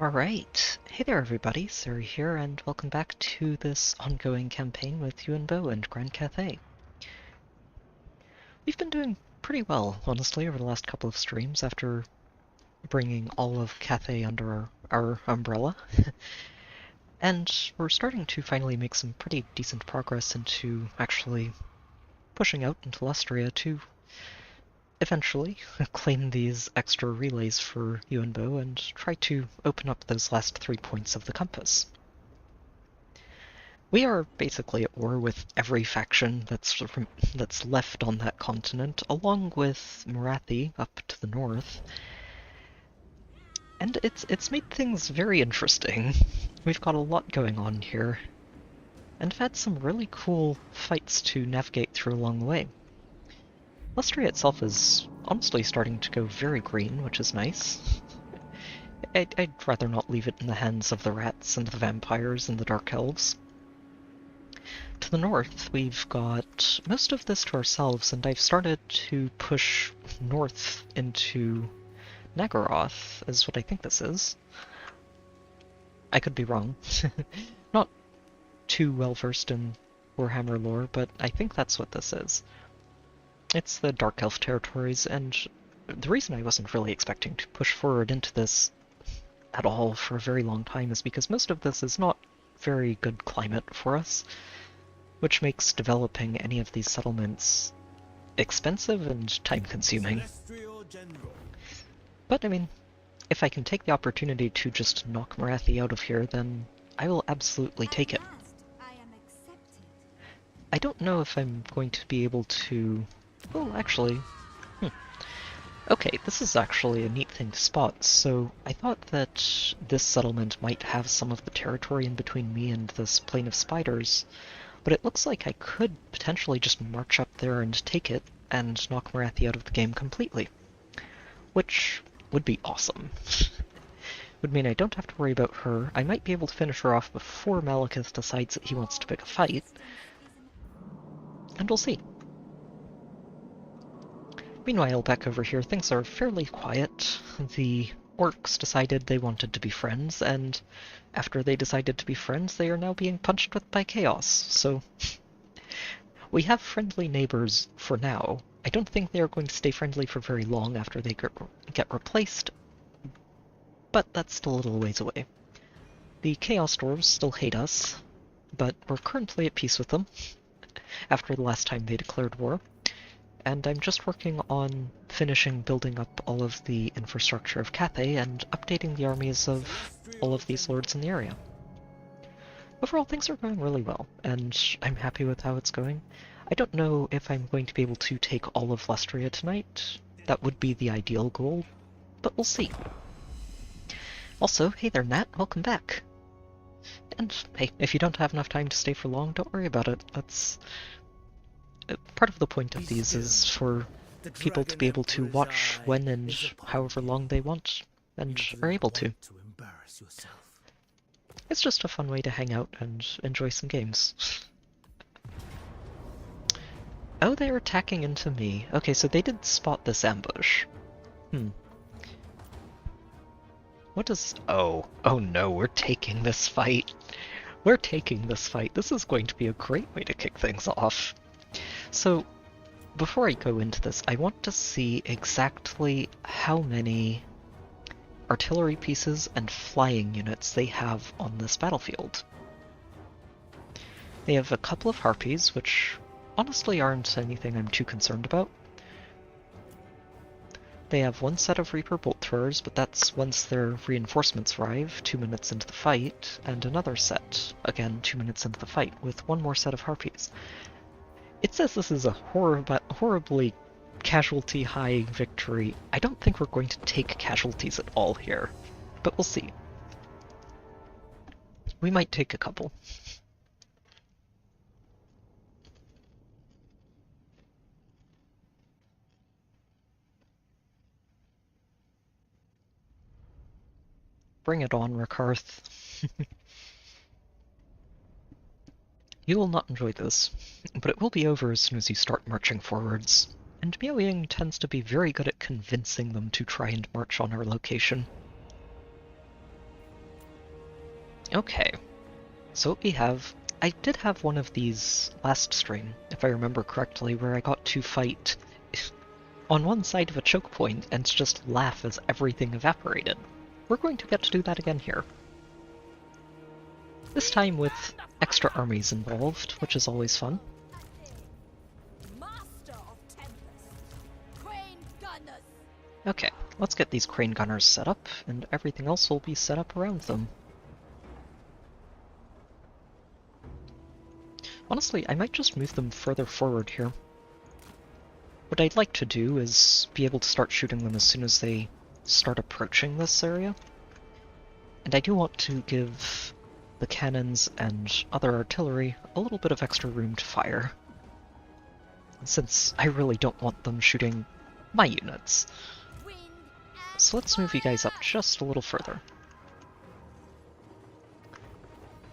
Alright, hey there everybody, Suri here, and welcome back to this ongoing campaign with Yuan and Grand Cathay. We've been doing pretty well, honestly, over the last couple of streams after bringing all of Cathay under our umbrella. And we're starting to finally make some pretty decent progress into actually pushing out into Lustria to eventually claim these extra relays for Yuan and try to open up those last 3 points of the compass. We are basically at war with every faction that's left on that continent, along with Morathi up to the north. And it's made things very interesting. We've got a lot going on here, and have had some really cool fights to navigate through along the way. Lustria itself is honestly starting to go very green, which is nice. I'd rather not leave it in the hands of the rats and the vampires and the dark elves. To the north, we've got most of this to ourselves, and I've started to push north into Nagaroth, is what I think this is. I could be wrong. Not too well versed in Warhammer lore, but I think that's what this is. It's the Dark Elf territories, and the reason I wasn't really expecting to push forward into this at all for a very long time is because most of this is not very good climate for us, which makes developing any of these settlements expensive and time-consuming. But I mean, if I can take the opportunity to just knock Morathi out of here, then I will absolutely take it. I don't know if I'm going to be able to... Well, actually... Okay, this is actually a neat thing to spot, so I thought that this settlement might have some of the territory in between me and this plane of spiders, but it looks like I could potentially just march up there and take it and knock Morathi out of the game completely. Which would be awesome. Would mean I don't have to worry about her. I might be able to finish her off before Malekith decides that he wants to pick a fight. And we'll see. Meanwhile, back over here, things are fairly quiet. The orcs decided they wanted to be friends, and after they decided to be friends, they are now being punched with by chaos, so... We have friendly neighbors for now. I don't think they are going to stay friendly for very long after they get replaced, but that's still a little ways away. The Chaos Dwarves still hate us, but we're currently at peace with them, after the last time they declared war. And I'm just working on finishing building up all of the infrastructure of Cathay and updating the armies of all of these lords in the area. Overall, things are going really well, and I'm happy with how it's going. I don't know if I'm going to be able to take all of Lustria tonight. That would be the ideal goal, but we'll see. Also, hey there Nat, welcome back. And hey, if you don't have enough time to stay for long, don't worry about it. That's... part of the point of these is for people to be able to watch when and however long they want, and are able to. It's just a fun way to hang out and enjoy some games. Oh, they're attacking into me. Okay, so they did spot this ambush. What is... Oh no, we're taking this fight. We're taking this fight. This is going to be a great way to kick things off. So, before I go into this, I want to see exactly how many artillery pieces and flying units they have on this battlefield. They have a couple of harpies, which honestly aren't anything I'm too concerned about. They have one set of Reaper bolt throwers, but that's once their reinforcements arrive, 2 minutes into the fight, and another set, again 2 minutes into the fight, with one more set of harpies. It says this is a horribly casualty-high victory. I don't think we're going to take casualties at all here, but we'll see. We might take a couple. Bring it on, Rakarth. You will not enjoy this, but it will be over as soon as you start marching forwards, and Miao Ying tends to be very good at convincing them to try and march on our location. Okay, so what we have... I did have one of these last stream, if I remember correctly, where I got to fight on one side of a choke point and just laugh as everything evaporated. We're going to get to do that again here. This time with extra armies involved, which is always fun. Okay, let's get these crane gunners set up, and everything else will be set up around them. Honestly, I might just move them further forward here. What I'd like to do is be able to start shooting them as soon as they start approaching this area. And I do want to give the cannons and other artillery a little bit of extra room to fire, since I really don't want them shooting my units. So let's move you guys up just a little further.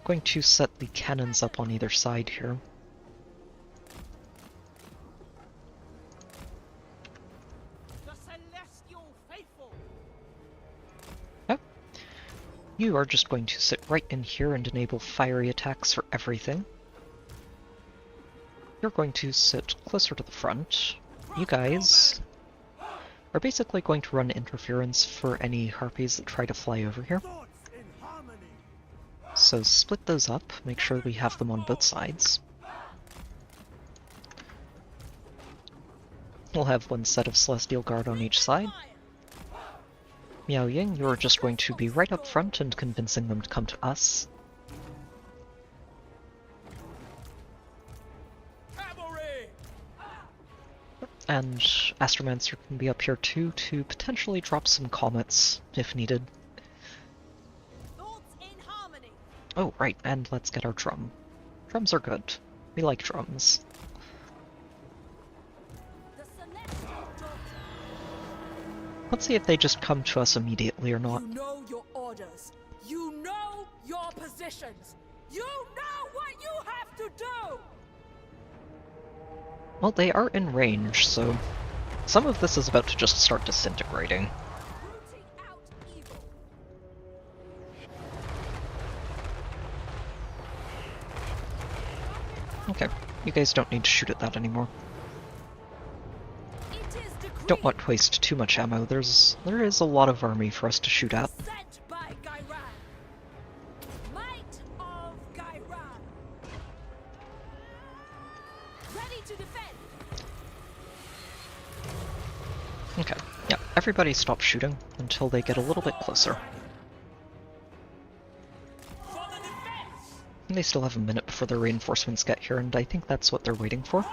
Going to set the cannons up on either side here. Oh. You are just going to sit right in here and enable fiery attacks for everything. You're going to sit closer to the front. You guys are basically going to run interference for any harpies that try to fly over here. So split those up, make sure we have them on both sides. We'll have one set of Celestial Guard on each side. Miao Ying, you're just going to be right up front and convincing them to come to us. And Astromancer can be up here too to potentially drop some comets if needed. Oh, right, and let's get our drum. Drums are good. We like drums. Let's see if they just come to us immediately or not. You know your orders. You know your positions. You know what you have to do! Well, they are in range, so some of this is about to just start disintegrating. Okay, you guys don't need to shoot at that anymore. Don't want to waste too much ammo. There is a lot of army for us to shoot at. Okay, yeah, everybody stop shooting until they get a little bit closer. And they still have a minute before their reinforcements get here, and I think that's what they're waiting for.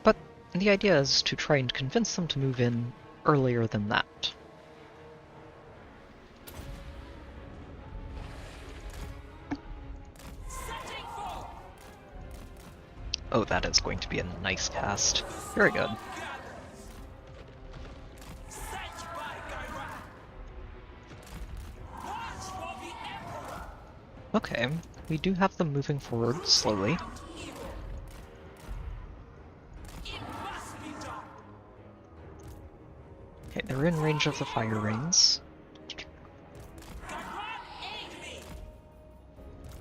But the idea is to try and convince them to move in earlier than that. Oh, that is going to be a nice cast. Very good. Okay, we do have them moving forward slowly. Okay, they're in range of the fire rings.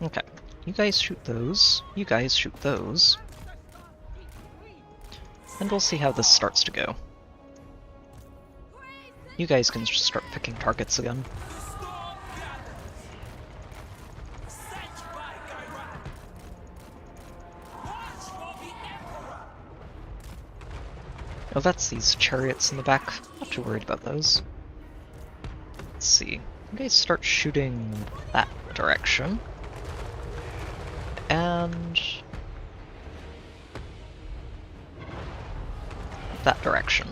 Okay, you guys shoot those, you guys shoot those. And we'll see how this starts to go. You guys can just start picking targets again. Oh, that's these chariots in the back. Not too worried about those. Let's see. You guys start shooting that direction. And that direction.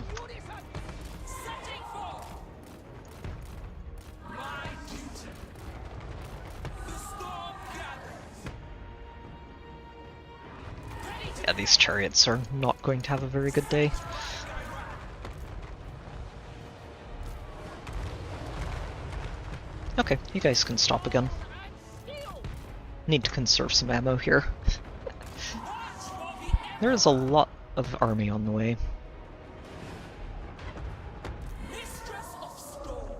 Yeah, these chariots are not going to have a very good day. Okay, you guys can stop again. Need to conserve some ammo here. There is a lot of army on the way. Mistress of storms.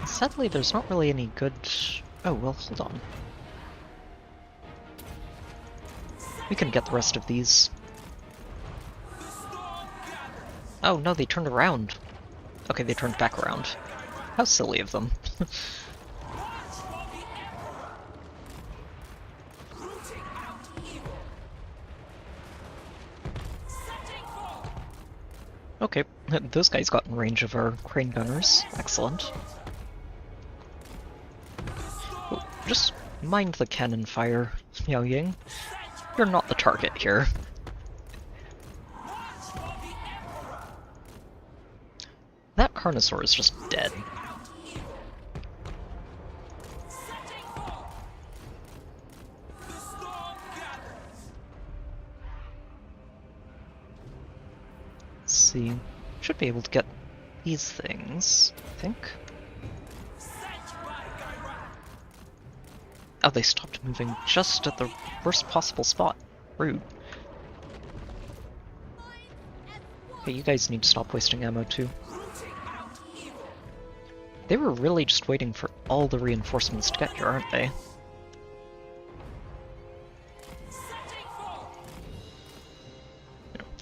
Sadly, there's not really any good... Oh, well, hold on. We can get the rest of these. Oh, no, they turned around. Okay, they turned back around. How silly of them. Okay, those guys got in range of our crane gunners. Excellent. Oh, just mind the cannon fire, Miao Ying. You're not the target here. That Carnosaur is just dead. Let's see. Should be able to get these things, I think. Oh, they stopped moving just at the worst possible spot. Rude. Okay, you guys need to stop wasting ammo too. They were really just waiting for all the reinforcements to get here, aren't they?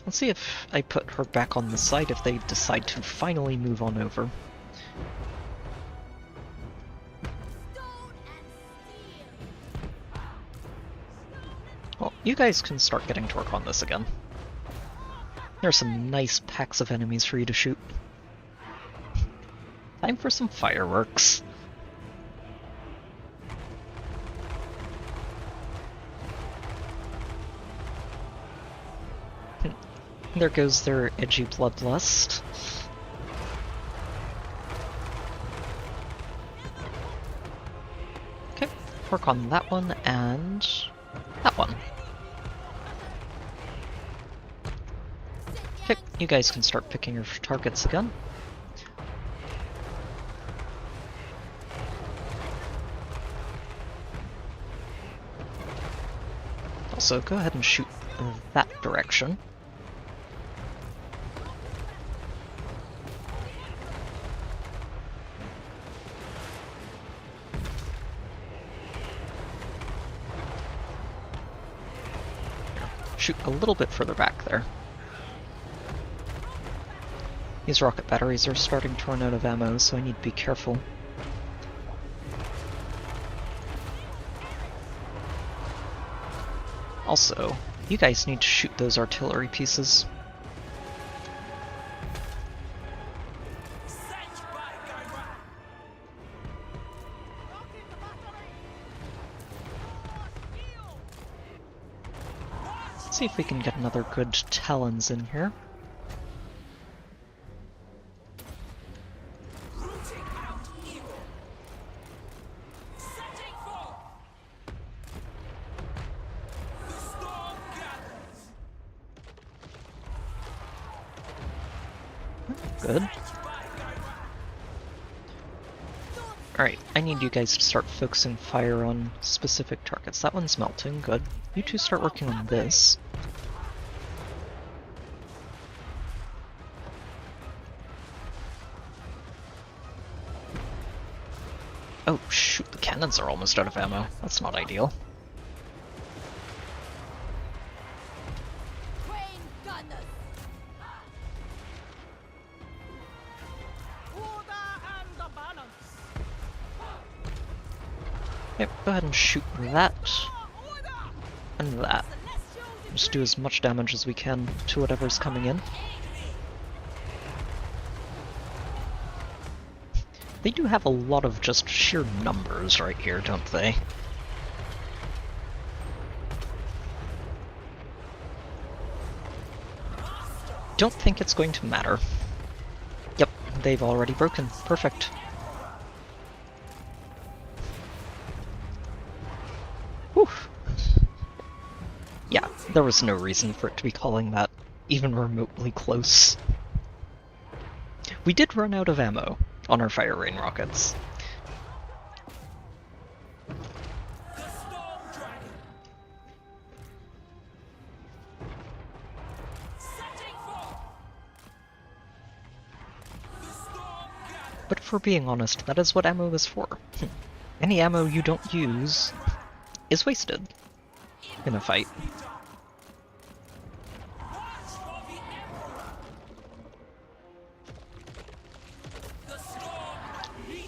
Let's see if I put her back on the side if they decide to finally move on over. Well, you guys can start getting to work on this again. There are some nice packs of enemies for you to shoot. Time for some fireworks. There goes their edgy bloodlust. Okay, work on that one and that one. Okay, you guys can start picking your targets again. Also, go ahead and shoot that direction. Shoot a little bit further back there. These rocket batteries are starting to run out of ammo, so I need to be careful. Also, you guys need to shoot those artillery pieces. Let's see if we can get another good Talons in here. Good. Alright, I need you guys to start focusing fire on specific targets. That one's melting, good. You two start working on this. Oh shoot, the cannons are almost out of ammo. That's not ideal. Yep, go ahead and shoot that, and that. Just do as much damage as we can to whatever's coming in. They do have a lot of just sheer numbers right here, don't they? Don't think it's going to matter. Yep, they've already broken. Perfect. Whew. Yeah, there was no reason for it to be calling that even remotely close. We did run out of ammo on our fire rain rockets. But if we're being honest, that is what ammo is for. Any ammo you don't use is wasted in a fight.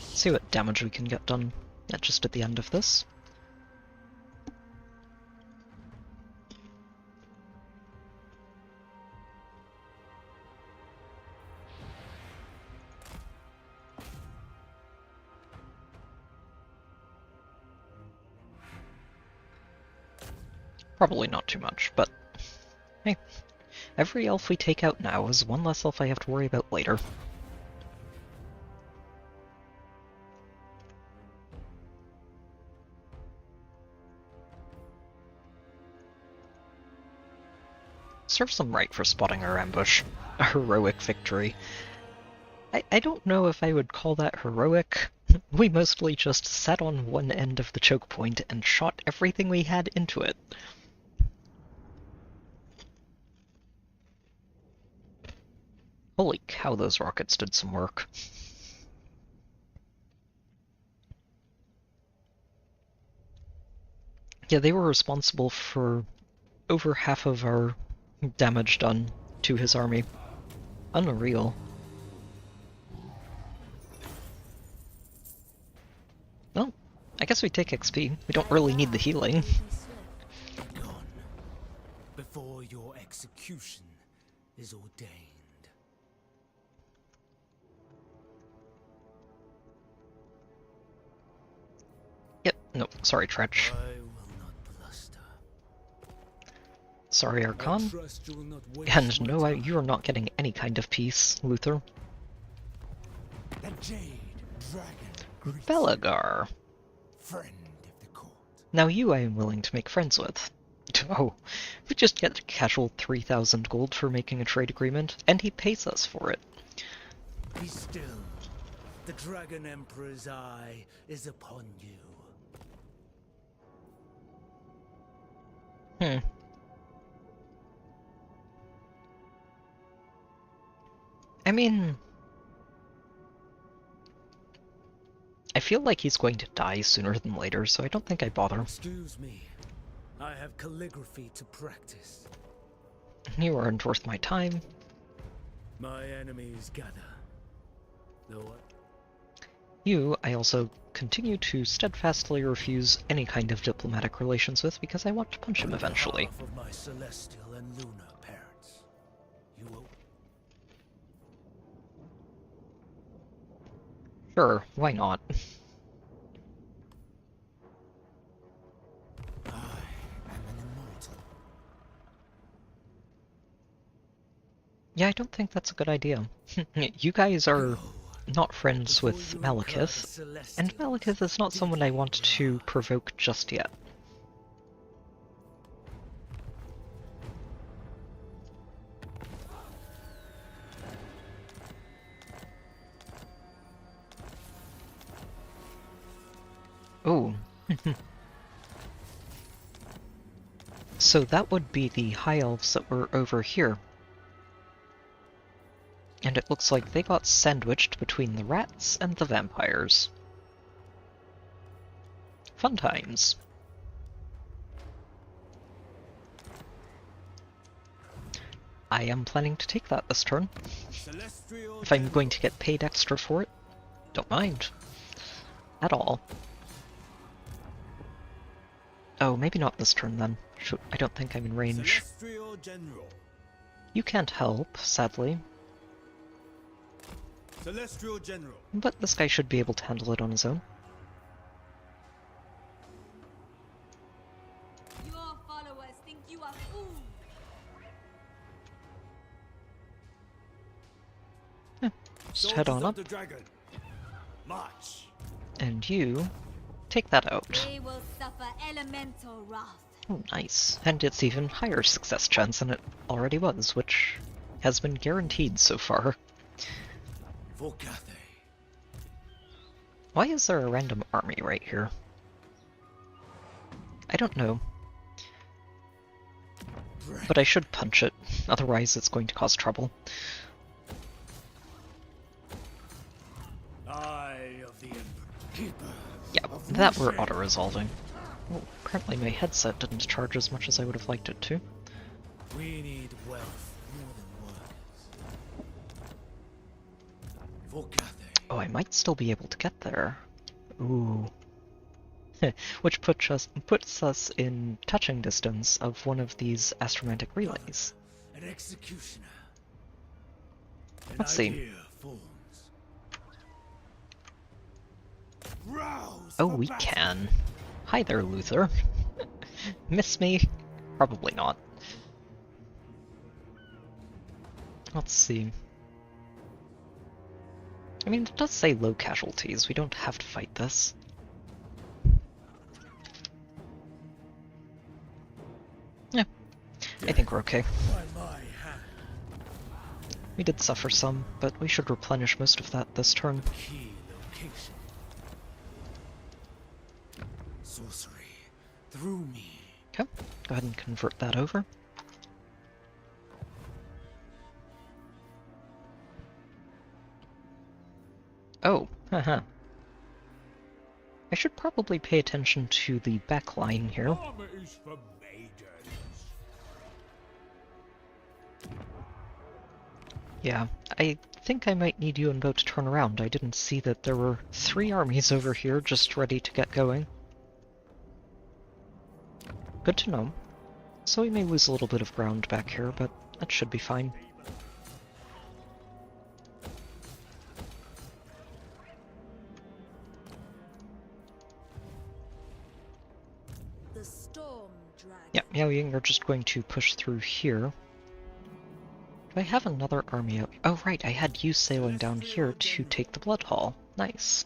See what damage we can get done just at the end of this. Probably not too much, but hey, every elf we take out now is one less elf I have to worry about later. Serves them right for spotting our ambush. A heroic victory. I don't know if I would call that heroic. We mostly just sat on one end of the choke point and shot everything we had into it. Holy cow, those rockets did some work. Yeah, they were responsible for over half of our damage done to his army. Unreal. Well, I guess we take XP. We don't really need the healing. Gone before your execution is ordained. Yep, no, sorry, Tretch. I will not bluster. Sorry, I Archon. trust you will not waste And my no, time. you are not getting any kind of peace, Luther. The Jade Dragon, Belagar. friend of the court. Now you I am willing to make friends with. Oh, we just get a casual 3,000 gold for making a trade agreement, and he pays us for it. Be still. The Dragon Emperor's eye is upon you. I mean, I feel like he's going to die sooner than later, so I don't think I bother. Excuse me. I have calligraphy to practice. You aren't worth my time. My enemies gather. Though You, I also continue to steadfastly refuse any kind of diplomatic relations with because I want to punch him eventually. on behalf of my celestial and lunar parents, you will. Sure, why not? I am an immortal. Yeah, I don't think that's a good idea. You guys are Go, not friends before with you incur the Malekith, and celestial Malekith is not someone I want to provoke just yet. Oh. So that would be the High Elves that were over here. And it looks like they got sandwiched between the rats and the vampires. Fun times. I am planning to take that this turn. Celestial If I'm going to get paid extra for it, don't mind. At all. Oh, maybe not this turn then. Shoot, I don't think I'm in range. Celestial General. You can't help, sadly. Celestial General. But this guy should be able to handle it on his own. Your followers think you are fools. Just head on up, The dragon. March. and you take that out. They will suffer elemental wrath. Oh, nice. And it's even higher success chance than it already was, which has been guaranteed so far. For Cathayan. Why is there a random army right here? I don't know. But I should punch it, otherwise it's going to cause trouble. Yeah, that we're auto-resolving. Well, apparently my headset didn't charge as much as I would have liked it to. We need wealth more than workers. For Cathay. Oh, I might still be able to get there. Ooh. Which puts us in touching distance of one of these astromantic relays. An executioner. Let's see. Idea forms. Rouse Oh, for we battle. can. Hi there, Luther. Miss me? Probably not. Let's see. I mean, it does say low casualties. We don't have to fight this. Yeah, I think we're okay. By my hand. We did suffer some, but we should replenish most of that this turn. Key location. Sorcery. Through me. Okay, go ahead and convert that over. Oh, haha. I should probably pay attention to the back line here. Armor is for maidens. Yeah, I think I might need you and Bo to turn around. I didn't see that there were 3 armies over here just ready to get going. Good to know. So we may lose a little bit of ground back here, but that should be fine. The storm dragon. Yeah, Miao Ying are just going to push through here. Do I have another army out? Oh right, I had you sailing down here to take the Blood Hall. Nice.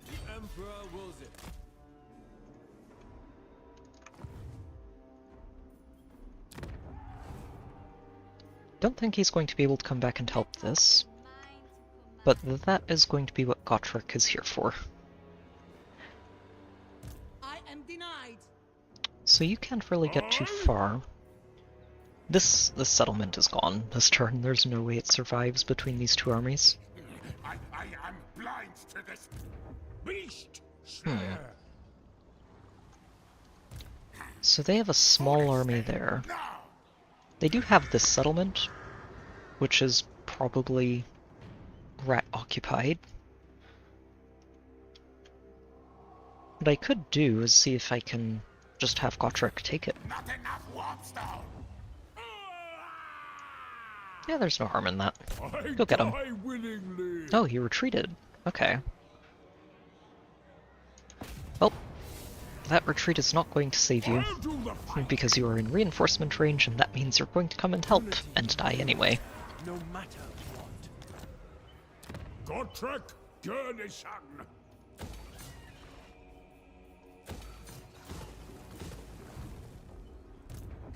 The Emperor wills it. Don't think he's going to be able to come back and help this, but that is going to be what Gotrek is here for. I am denied. So you can't really get too far. This settlement is gone this turn. There's no way it survives between these 2 armies. I am blind to this beast. So they have a small army there. They do have this settlement, which is probably rat occupied. What I could do is see if I can just have Gotrek take it. Not enough warpstone. Yeah, there's no harm in that. Go get him. Oh, he retreated. Okay. Well, that retreat is not going to save you, because you are in reinforcement range, and that means you're going to come and help, and die anyway. No matter what. Gotrek, Gurnison.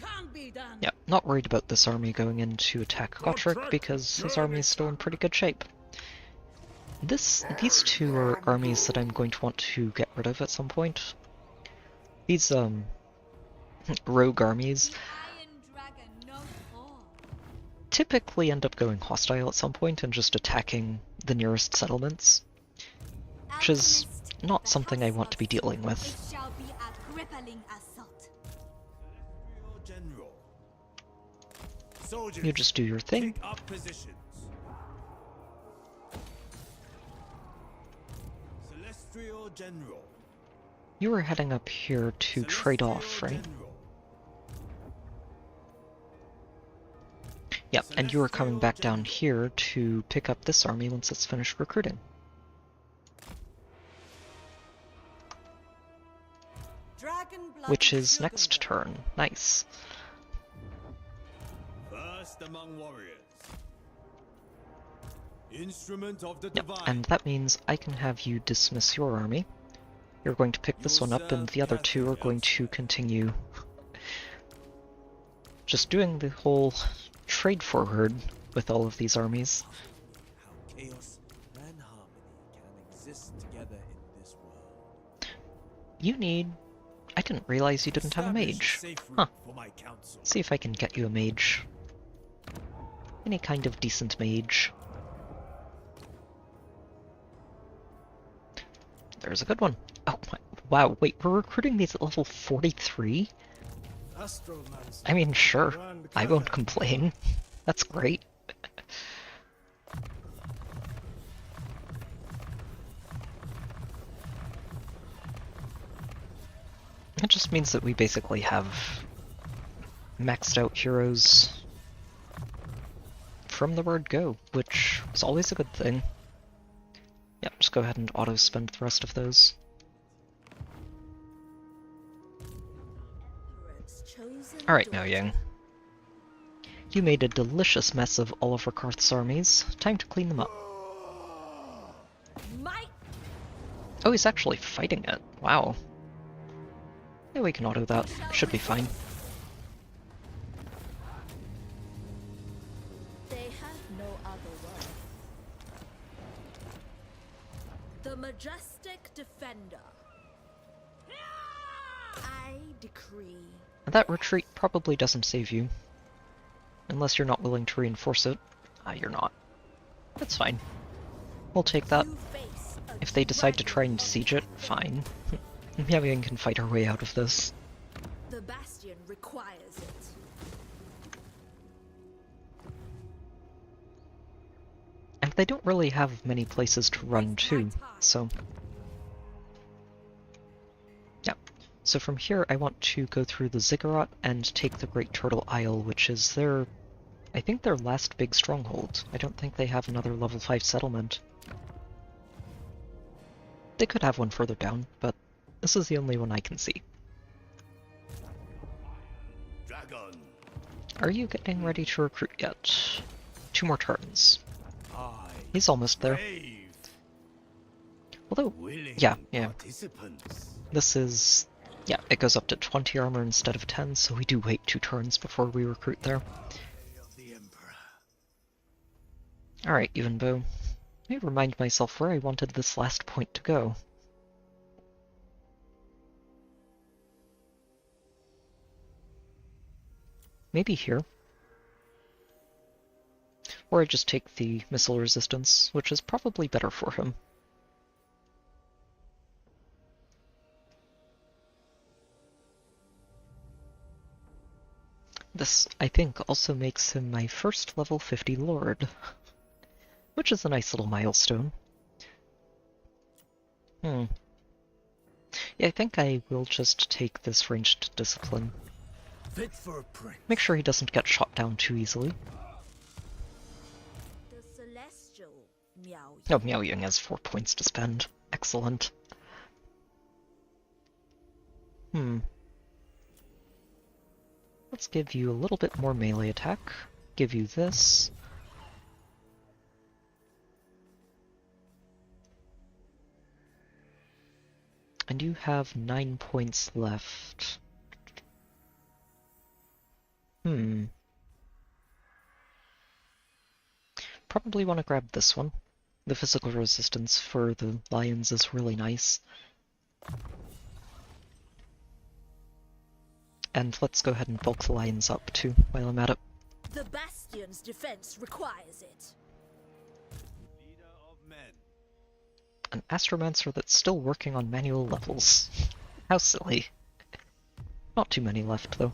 Can't be done. Yeah, not worried about this army going in to attack Gotrek, because his army is still in pretty good shape. These 2 are armies that I'm going to want to get rid of at some point. These, rogue armies Iron dragon knows all. typically end up going hostile at some point and just attacking the nearest settlements, which is not something I want to be dealing with. It shall be a crippling assault. General. Soldiers, You just do your thing. take up positions. Celestial General. You were heading up here to trade off, right? Yep, and you were coming back down here to pick up this army once it's finished recruiting. Which is next turn. Nice. First among warriors. Instrument of the Yep, divine. and that means I can have you dismiss your army. You're going to pick this one up, and the other 2 are going to continue just doing the whole trade forward with all of these armies. How chaos and harmony can exist together in this world. You need... I didn't realize you didn't have a mage. Huh. For my council. See if I can get you a mage. Any kind of decent mage. there's a good one. Oh my, wow, wait, we're recruiting these at level 43? I mean, sure, I won't complain. That's great. It just means that we basically have maxed out heroes from the word go, which is always a good thing. Yep, just go ahead and auto-spend the rest of those. Alright, Miao Yang. You made a delicious mess of Oliver Karth's armies. Time to clean them up. Oh, he's actually fighting it. Wow. Yeah, we can auto that. Should be fine. They have no other word. The majestic defender. I decree. That retreat probably doesn't save you. Unless you're not willing to reinforce it. You're not. That's fine. We'll take that. If they decide to try and siege it, fine. Miao Yang can fight her way out of this. The bastion requires it. And they don't really have many places to run to, so... Yeah. So from here I want to go through the Ziggurat and take the Great Turtle Isle, which is their... I think their last big stronghold. I don't think they have another level 5 settlement. They could have one further down, but this is the only one I can see. Dragon. Are you getting ready to recruit yet? 2 more turns. He's almost there. Although, yeah. This is... yeah, it goes up to 20 armor instead of 10, so we do wait 2 turns before we recruit there. Alright, Even Bow. Let me remind myself where I wanted this last point to go. Maybe here. Or I just take the missile resistance, which is probably better for him. This, I think, also makes him my first level 50 lord, which is a nice little milestone. Yeah, I think I will just take this ranged discipline. Fit for a prince. Make sure he doesn't get shot down too easily. The celestial Miao Oh, Miao Yang has 4 points to spend. Excellent. Let's give you a little bit more melee attack. Give you this. And you have 9 points left. Probably want to grab this one. The physical resistance for the lions is really nice. And let's go ahead and bulk the lions up too, while I'm at it. The bastion's defense requires it. Leader of men. An astromancer that's still working on manual levels. How silly. Not too many left, though.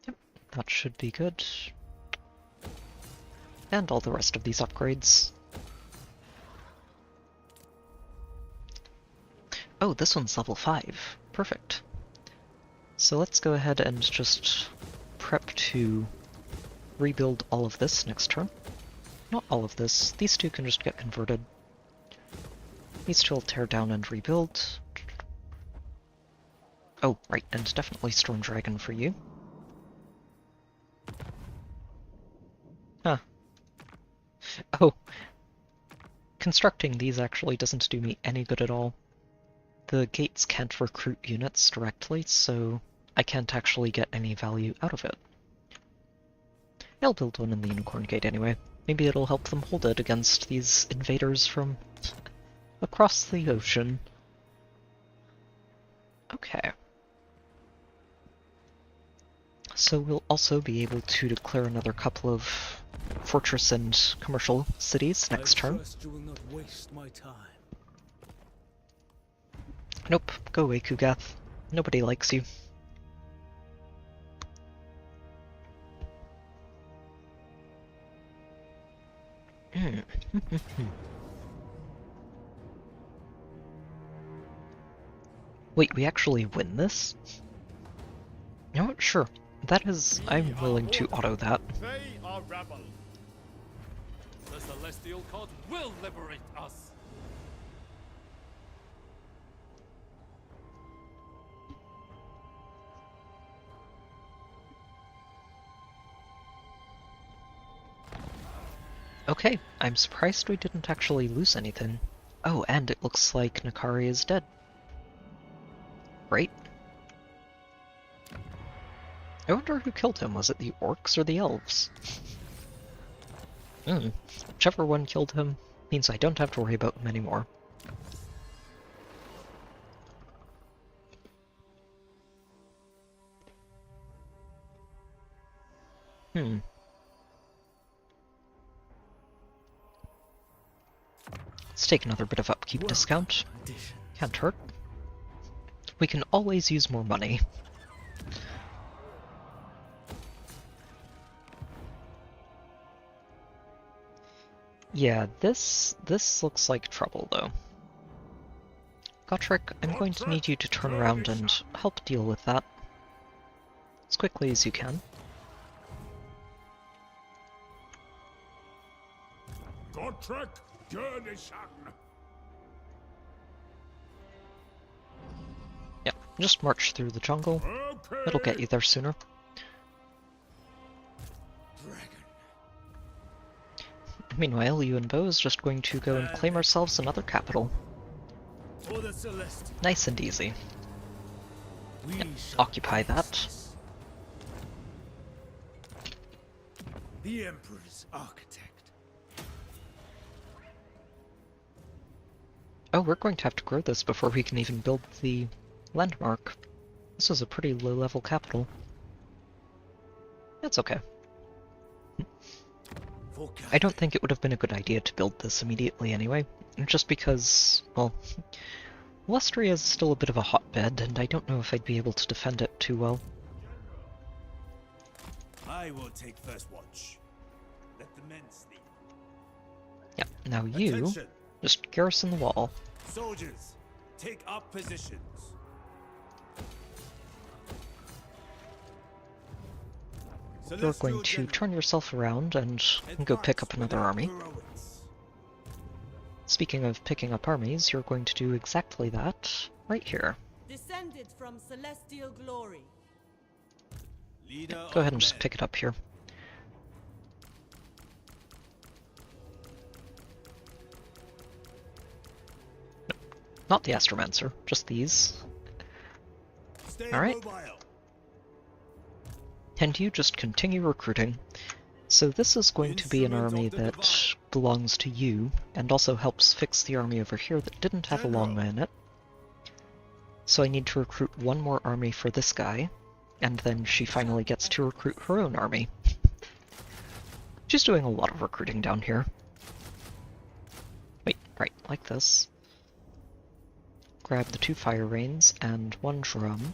Yep, that should be good. And all the rest of these upgrades. Oh, this one's level 5. Perfect. So let's go ahead and just prep to rebuild all of this next turn. Not all of this. These 2 can just get converted. These 2 will tear down and rebuild. Oh, right, and definitely Storm Dragon for you. Huh. Oh. Constructing these actually doesn't do me any good at all. The gates can't recruit units directly, so I can't actually get any value out of it. I'll build one in the Unicorn Gate anyway. Maybe it'll help them hold it against these invaders from across the ocean. Okay. So we'll also be able to declare another couple of fortress and commercial cities next turn. trust you will not waste my time. Nope, go away, Kugath. Nobody likes you. Wait, we actually win this? You know what? Sure. That is... I'm willing to auto that. They are rebel. The celestial code will liberate us. Okay, I'm surprised we didn't actually lose anything. Oh, and it looks like Nakari is dead. Great. I wonder who killed him. Was it the orcs or the elves? Whichever one killed him means I don't have to worry about him anymore. Let's take another bit of upkeep discount. Can't hurt. We can always use more money. Yeah, this looks like trouble, though. Gotrek, I'm going to need you to turn around and help deal with that. As quickly as you can. Gotrek, Yeah, just march through the jungle. It'll get you there sooner. Meanwhile, you and Bo is just going to go and claim ourselves another capital. Nice and easy. Yep, occupy that. The Emperor's architect. Oh, we're going to have to grow this before we can even build the landmark. This was a pretty low-level capital. That's okay. I don't think it would have been a good idea to build this immediately anyway, just because, well, Lustria is still a bit of a hotbed, and I don't know if I'd be able to defend it too well. I will take first watch. Let the men sleep. Yep, now you Attention. just garrison the wall. Soldiers, take up positions. You're going to turn yourself around and go pick up another army. Speaking of picking up armies, you're going to do exactly that right here. Descended from celestial glory. Go ahead and just pick it up here. No, not the Astromancer, just these. Alright. And you just continue recruiting. So this is going to be an army that belongs to you, and also helps fix the army over here that didn't have a longman in it. So I need to recruit one more army for this guy, and then she finally gets to recruit her own army. She's doing a lot of recruiting down here. Wait, right, like this. Grab the 2 fire rains and 1 drum.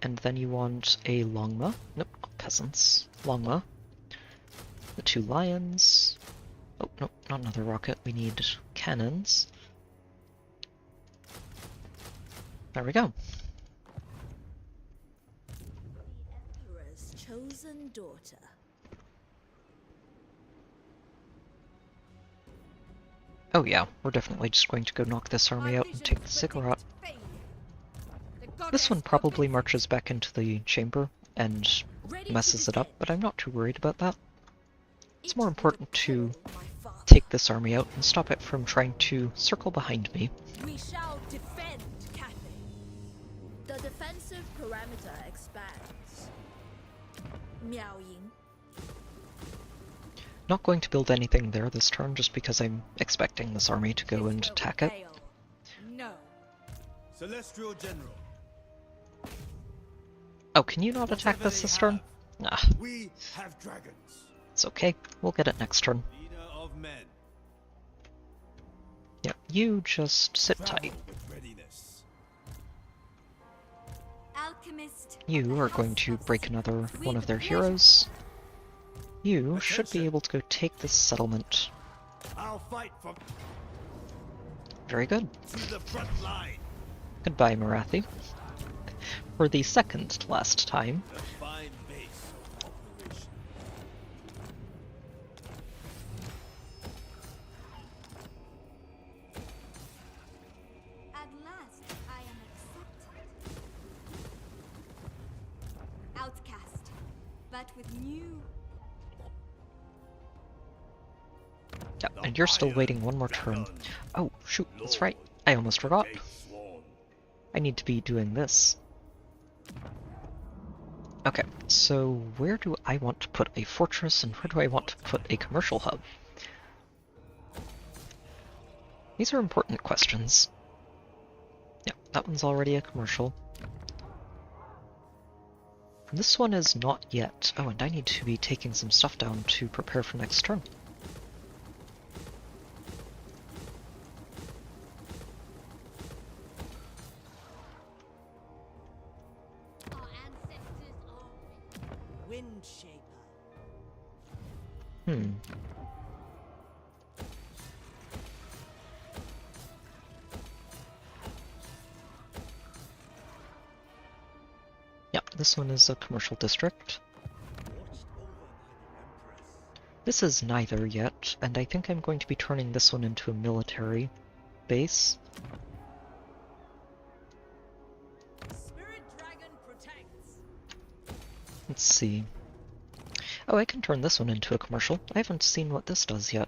And then you want a Longma. Nope, not peasants. Longma. The 2 lions. Oh, nope, not another rocket. We need cannons. There we go. Emperor's chosen daughter. Oh yeah, we're definitely just going to go knock this army out and take the ziggurat. This one probably marches back into the chamber and messes it up, but I'm not too worried about that. It's more important to take this army out and stop it from trying to circle behind me. We shall defend Cathay. The defensive parameter expands. Miaoying. Not going to build anything there this turn just because I'm expecting this army to go and attack it. No. Celestial General. Oh, can you not attack this turn? Nah, We have dragons. it's okay. We'll get it next turn. Leader of men. Yeah, you just sit tight. Travel with readiness. Alchemist. You are going to break another one of their heroes. You should be able to go take this settlement. I'll fight from Very good. to the front line. Goodbye, Morathi. For the second to last time, A fine base of operation. At last, I am accepted. Outcast, but with new. yeah, and you're still waiting one more turn. Oh, shoot, that's right. I almost forgot. I need to be doing this. Okay, so where do I want to put a fortress and where do I want to put a commercial hub? These are important questions. Yeah, that one's already a commercial. This one is not yet. Oh, and I need to be taking some stuff down to prepare for next turn. Our ancestors are Wind Shaper. Hmm. Yeah, this one is a commercial district. This is neither yet, and I think I'm going to be turning this one into a military base. Spirit Dragon protects. Let's see. Oh, I can turn this one into a commercial. I haven't seen what this does yet.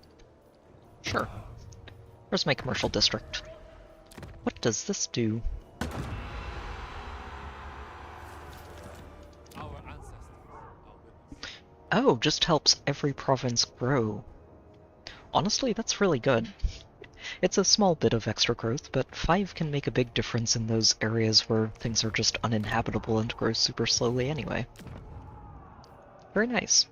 Sure. Where's my commercial district? What does this do? Our ancestors are with us. Oh, just helps every province grow. Honestly, that's really good. It's a small bit of extra growth, but 5 can make a big difference in those areas where things are just uninhabitable and grow super slowly anyway. Very nice.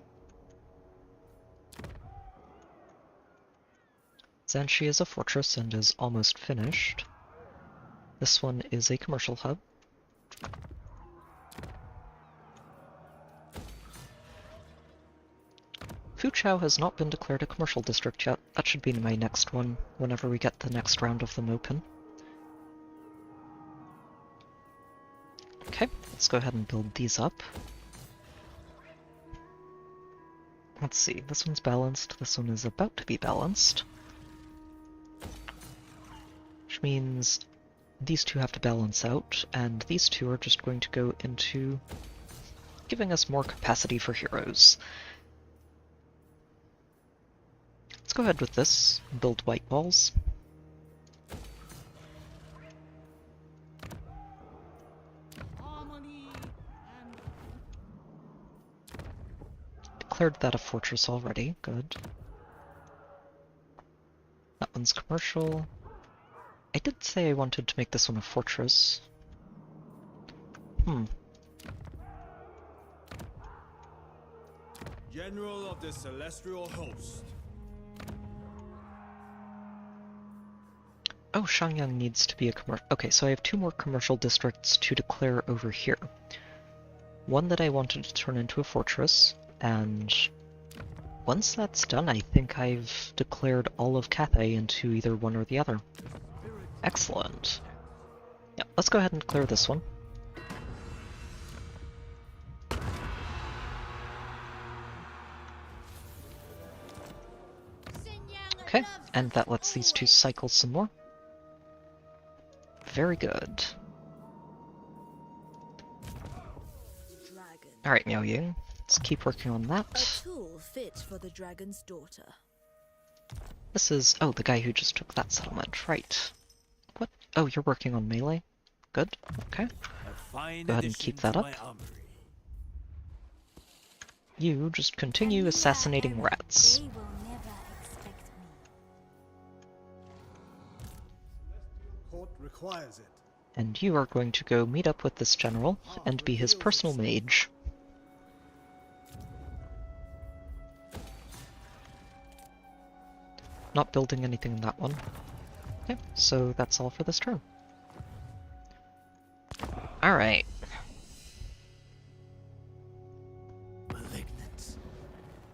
Zanshi is a fortress and is almost finished. This one is a commercial hub. Fuchao has not been declared a commercial district yet. That should be my next one, whenever we get the next round of them open. Okay, let's go ahead and build these up. Let's see, this one's balanced, this one is about to be balanced. Which means these two have to balance out, and these two are just going to go into giving us more capacity for heroes. Let's go ahead with this, build white walls. Harmony and Declared that a fortress already, good. That one's commercial. I did say I wanted to make this one a fortress. General of the Celestial Host. Oh, Shangyang needs to be a commercial. Okay, so I have 2 more commercial districts to declare over here. One that I wanted to turn into a fortress, and once that's done, I think I've declared all of Cathay into either one or the other. Excellent. Yeah, let's go ahead and clear this one. Okay, and that lets these two cycle some more. Very good. Dragon. Alright, Miao Ying, let's keep working on A that. tool fit for the dragon's daughter. This is... oh, the guy who just took that settlement, right. What? Oh, you're working on melee? Good, okay. A fine Go ahead and addition keep that to up. my armory. You just continue assassinating rats. They will never expect me. Court requires it. And you are going to go meet up with this general and be his personal mage. Not building anything in that one. Okay, so that's all for this turn. Alright. Malignant.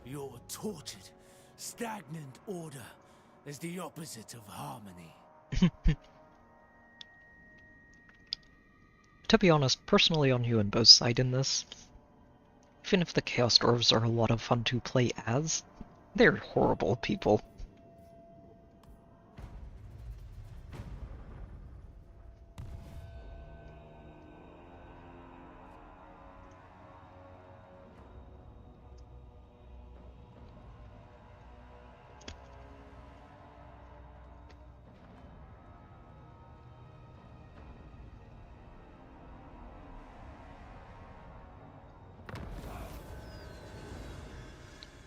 Your tortured, stagnant order is the opposite of harmony. To be honest, personally on Yuan both side in this. Even if the Chaos Dwarves are a lot of fun to play as, they're horrible people.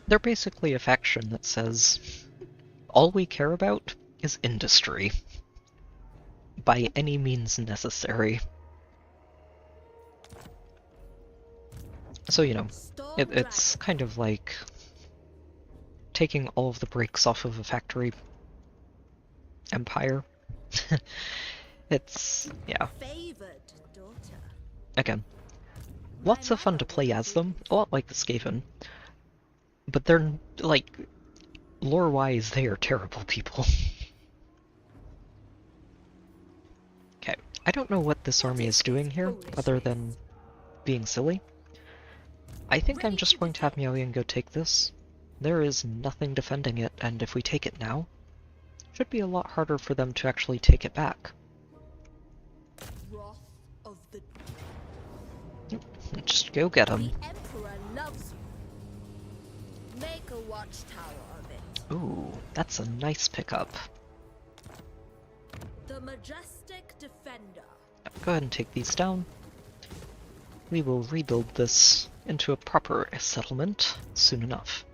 They're basically a faction that says, all we care about is industry. By any means necessary. So, you know, it's kind of like taking all of the brakes off of a factory empire. It's, yeah. Favored daughter. Again, lots of fun to play as them, a lot like the Skaven. But they're, like, lore-wise, they are terrible people. Okay, I don't know what this army is doing here, other than being silly. I think I'm just going to have Miaoyan go take this. There is nothing defending it, and if we take it now, it should be a lot harder for them to actually take it back. Wrath of the Just go get him. The Emperor loves you. Make a watchtower of it. Ooh, that's a nice pickup. The majestic defender. Go ahead and take these down. We will rebuild this into a proper settlement soon enough.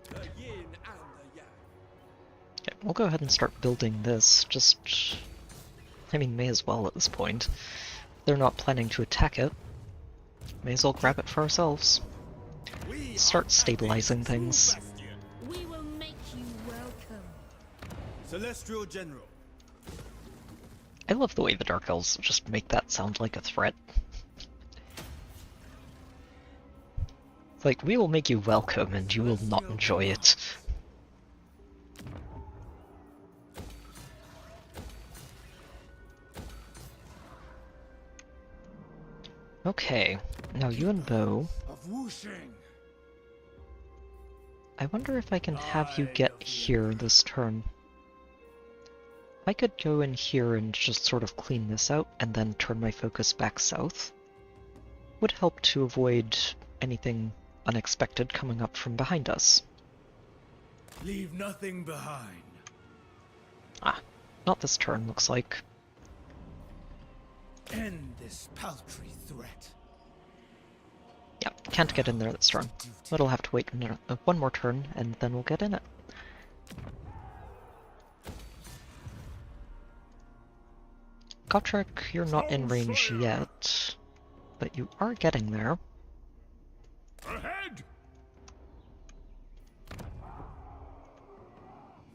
The yin and the yang. Okay, we'll go ahead and start building this. Just, I mean, may as well at this point. They're not planning to attack it. May as well grab it for ourselves. Start stabilizing things. We will make you welcome. Celestial General. I love the way the Dark Elves just make that sound like a threat. It's like, we will make you welcome and you will not enjoy it. Okay, now Yuan Bo. Of whooshing. I wonder if I can have you get here this turn. I could go in here and just sort of clean this out and then turn my focus back south. Would help to avoid anything unexpected coming up from behind us. Leave nothing behind. Ah, not this turn, looks like. End this paltry threat. Yeah, can't get in there this turn. It'll have to wait one more turn, and then we'll get in it. Gotrek, you're not in range yet, but you are getting there. Ahead!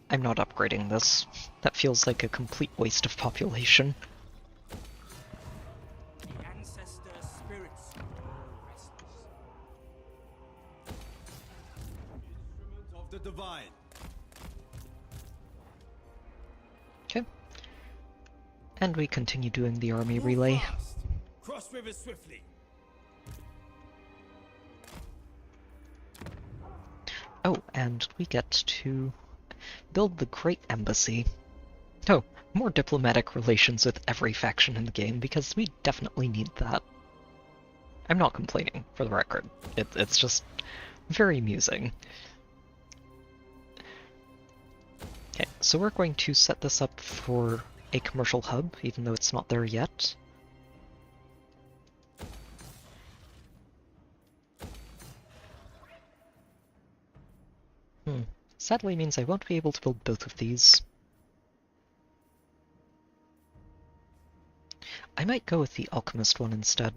I'm not upgrading this. That feels like a complete waste of population. The ancestor spirits are restless. Instrument of the divine. Okay. And we continue doing the army Move relay. fast. Cross river swiftly. Oh, and we get to build the Great Embassy. Oh, more diplomatic relations with every faction in the game, because we definitely need that. I'm not complaining, for the record. It's just very amusing. Okay, so we're going to set this up for a commercial hub, even though it's not there yet. Sadly means I won't be able to build both of these. I might go with the alchemist one instead.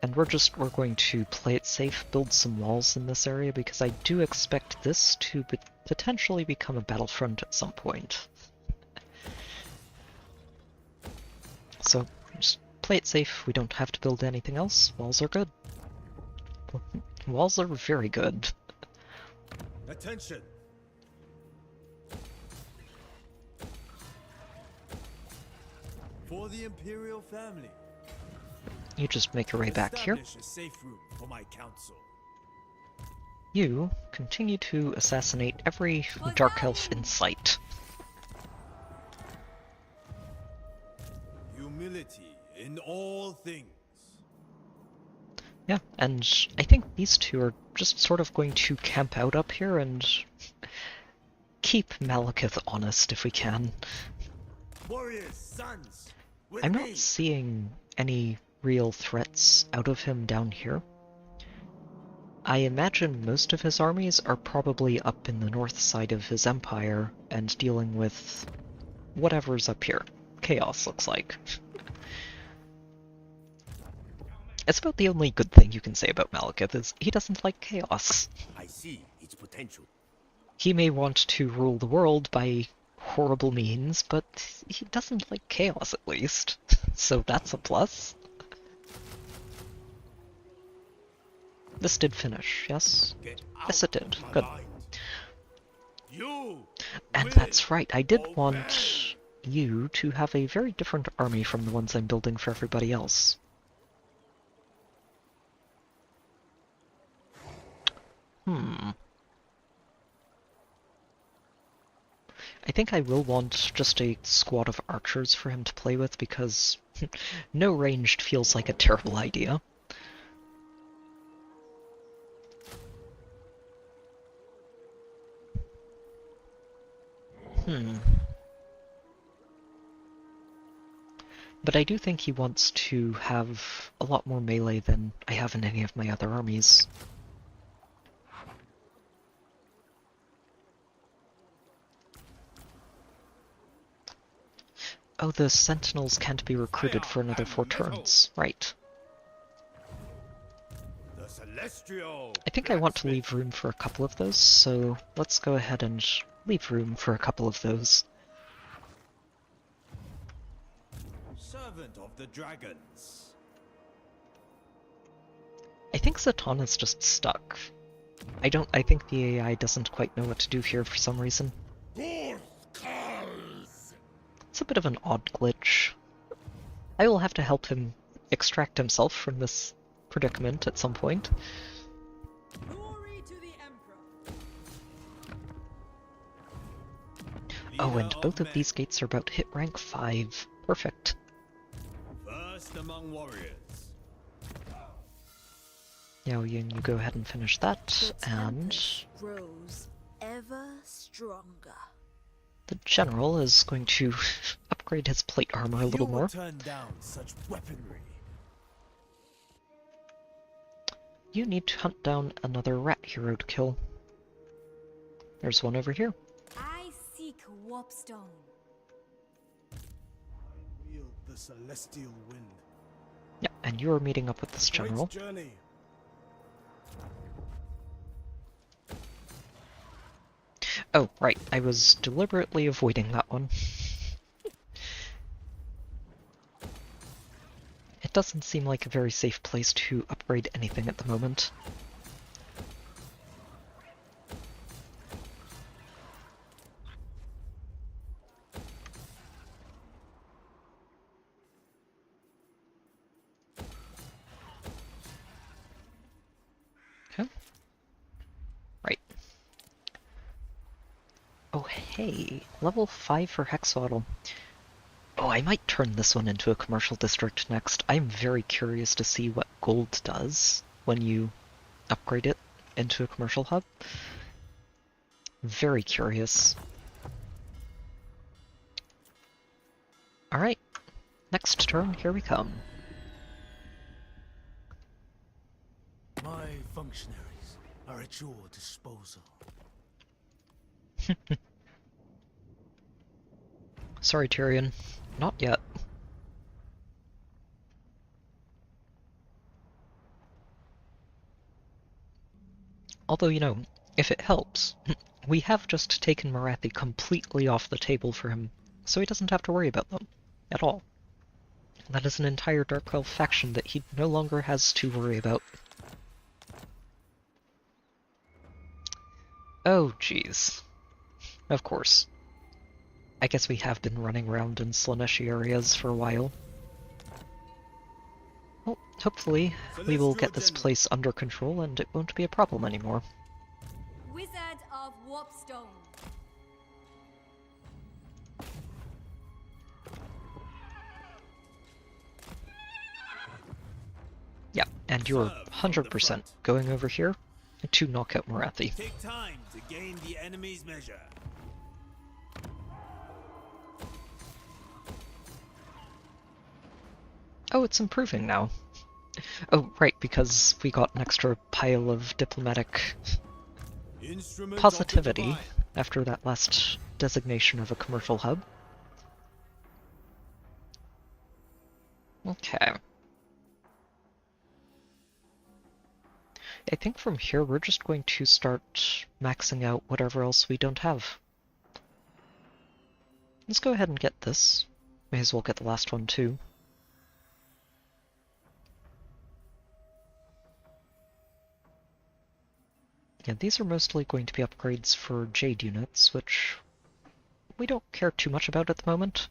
And we're going to play it safe, build some walls in this area, because I do expect this to potentially become a battlefront at some point. So, just play it safe, we don't have to build anything else, walls are good. Walls are very good. Attention! For the Imperial family. You just make your way back here. Establish a safe room for my council. You continue to assassinate every Dark Elf in sight. Humility in all things. Yeah, and I think these two are just sort of going to camp out up here and keep Malekith honest if we can. Warriors, sons, with I'm me. not seeing any real threats out of him down here. I imagine most of his armies are probably up in the north side of his empire and dealing with whatever's up here. Chaos, looks like. It's about the only good thing you can say about Malekith is he doesn't like chaos. I see its potential. He may want to rule the world by horrible means, but he doesn't like chaos at least. So that's a plus. This did finish, yes? Get Yes, it out did. of my Good. mind. You And will that's right, I did obey. want you to have a very different army from the ones I'm building for everybody else. I think I will want just a squad of archers for him to play with because no ranged feels like a terrible idea. But I do think he wants to have a lot more melee than I have in any of my other armies. Oh, the sentinels can't be recruited for another 4 turns. Right. The Celestial I think I want to Blacksmith. leave room for a couple of those, so let's go ahead and leave room for a couple of those. Servant of the Dragons. I think Zatanna's just stuck. I think the AI doesn't quite know what to do here for some reason. It's a bit of an odd glitch. I will have to help him extract himself from this predicament at some point. Glory to the Emperor. Oh, and Leader both of men. these gates are about hit rank 5. Perfect. First among warriors. Now you go ahead and finish that, The and tempest grows ever stronger. the general is going to upgrade his plate armor a little You more. would turn down such weaponry. You need to hunt down another rat hero to kill. There's one over here. I seek warpstone. Wield the celestial wind. Yeah, and you are meeting up with this general. Great journey. Oh, right, I was deliberately avoiding that one. It doesn't seem like a very safe place to upgrade anything at the moment. Okay. Right. Oh hey, level 5 for Hexwaddle. Oh, I might turn this one into a commercial district next. I'm very curious to see what gold does when you upgrade it into a commercial hub. Very curious. Alright, next turn, here we come. My functionaries are at your disposal. Sorry, Tyrion. Not yet. Although, you know, if it helps, we have just taken Morathi completely off the table for him, so he doesn't have to worry about them. At all. That is an entire Dark Elf faction that he no longer has to worry about. Oh, jeez. Of course. I guess we have been running around in Slaneshi areas for a while. Well, hopefully we will get this place under control and it won't be a problem anymore. Wizard of Warpstone. Yeah, and you're 100% going over here to knock out Morathi. Take time to gain the enemy's measure. Oh, it's improving now. Oh, right, because we got an extra pile of diplomatic positivity after that last designation of a commercial hub. Okay. I think from here we're just going to start maxing out whatever else we don't have. Let's go ahead and get this. May as well get the last one too. Yeah, these are mostly going to be upgrades for Jade units, which we don't care too much about at the moment.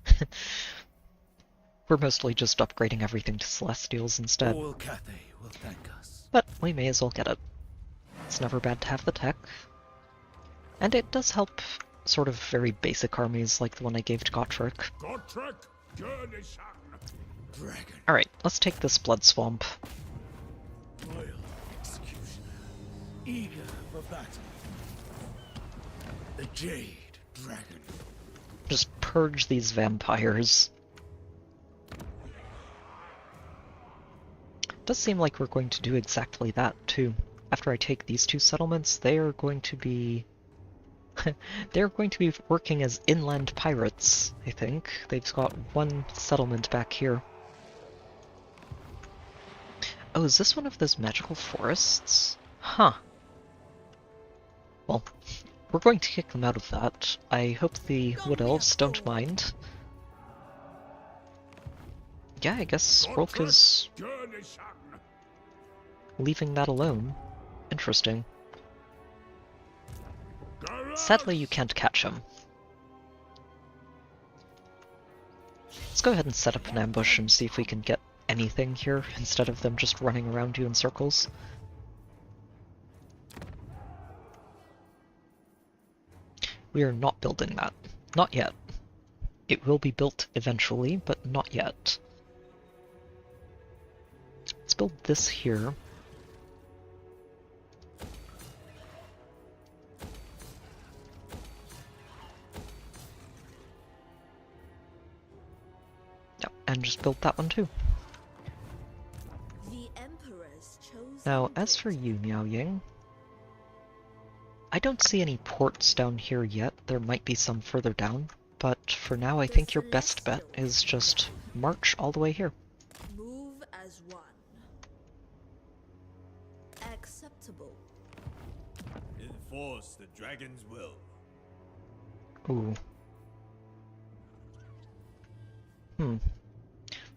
We're mostly just upgrading everything to Celestials instead. All Cathay will thank us. But we may as well get it. It's never bad to have the tech. And it does help sort of very basic armies like the one I gave to Gotrek. Dragon. Alright, let's take this Blood Swamp. Royal executioner. Eager for battle. The Jade Dragon. Just purge these vampires. Does seem like we're going to do exactly that, too. After I take these two settlements, they are going to be... they're going to be working as inland pirates, I think. They've got one settlement back here. Oh, is this one of those magical forests? Huh. Well, we're going to kick them out of that. I hope the Wood Elves don't mind. Yeah, I guss Rolk is leaving that alone. Interesting. Sadly, you can't catch him. Let's go ahead and set up an ambush and see if we can get anything here, instead of them just running around you in circles. We are not building that. Not yet. It will be built eventually, but not yet. Let's build this here. Yep, and just build that one too. The Emperor's chosen Now, as for you, Miao Ying, I don't see any ports down here yet. There might be some further down, but for now I think your best bet is just march all the way here. move as one. Acceptable. Enforce the dragon's will. Ooh.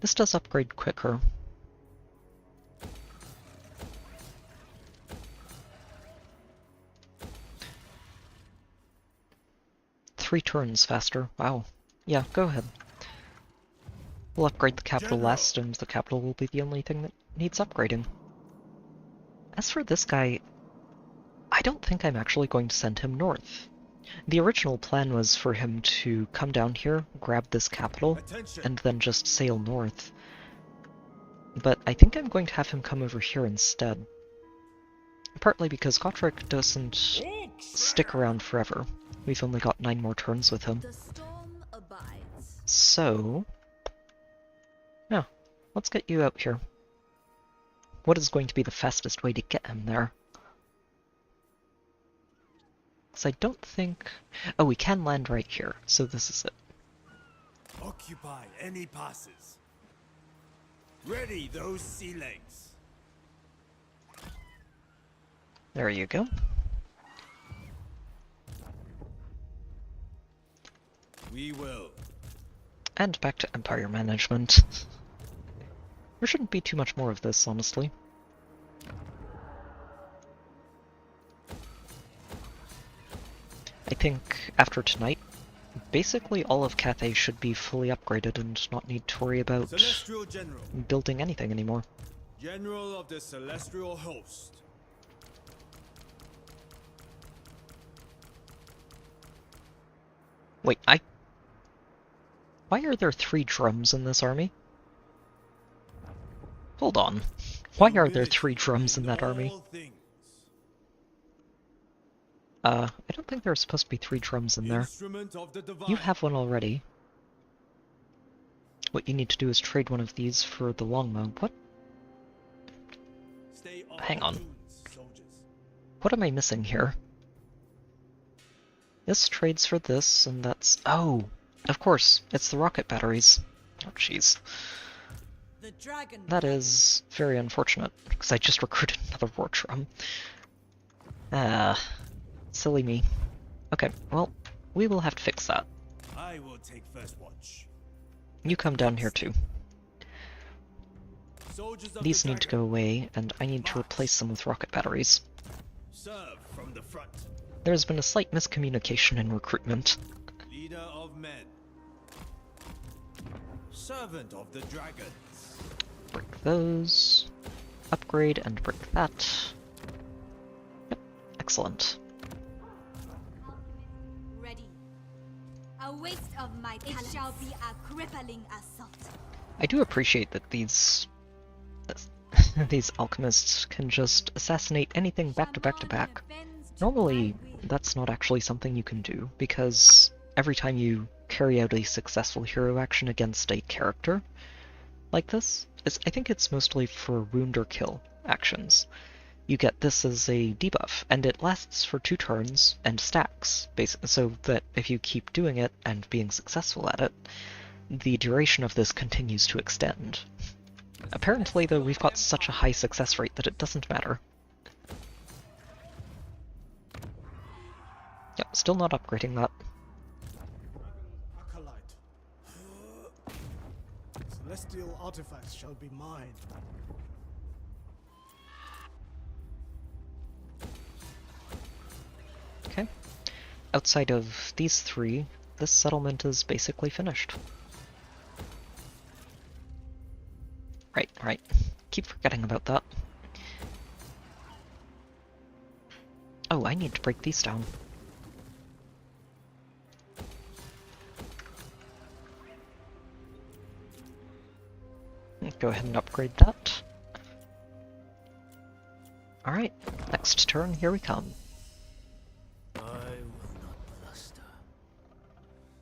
This does upgrade quicker. Three turns faster. Wow. Yeah, go ahead. We'll upgrade the capital last, and the capital will be the only thing that needs upgrading. As for this guy, I don't think I'm actually going to send him north. The original plan was for him to come down here, grab this capital, and then just sail north. But I think I'm going to have him come over here instead. Partly because Gotrek doesn't stick around forever. We've only got 9 more turns with him. The storm abides. So... yeah, let's get you out here. What is going to be the fastest way to get him there? Because I don't think... Oh, we can land right here, so this is it. Occupy any passes. Ready those sea legs. There you go. We will. And back to Empire management. There shouldn't be too much more of this, honestly. I think after tonight, basically all of Cathay should be fully upgraded and not need to worry about Celestial General. building anything anymore. General of the Celestial Host. Wait, Why are there 3 drums in this army? Hold on. Why are there 3 drums in that army? I don't think there are supposed to be 3 drums in there. Instrument of the divine. You have one already. What you need to do is trade one of these for the longbow. What? Stay on Hang on. dunes, soldiers. What am I missing here? This trades for this, and that's... Oh! Of course, it's the rocket batteries. Oh, jeez. The dragon. That is very unfortunate, because I just recruited another war drum. Ah, silly me. Okay, well, we will have to fix that. I will take first watch. You come down here too. Soldiers of These the need to dragon. go away, and I need to replace them with rocket batteries. Serve from the front. There's been a slight miscommunication in recruitment. Leader of men. Servant of the dragons. Break those. Upgrade and break that. Yep, excellent. Ready. A waste of my talents. It shall be a crippling assault. I do appreciate that these these alchemists can just assassinate anything back to back to back. Normally, that's not actually something you can do, because every time you carry out a successful hero action against a character like this, I think it's mostly for wound or kill actions. You get this as a debuff, and it lasts for 2 turns and stacks, so that if you keep doing it and being successful at it, the duration of this continues to extend. Apparently, though, we've got such a high success rate that it doesn't matter. Yep, still not upgrading that. Acolyte. Celestial artifacts shall be mine. Okay. Outside of these 3, this settlement is basically finished. Right. Keep forgetting about that. Oh, I need to break these down. Go ahead and upgrade that. Alright, next turn, here we come. I will not bluster.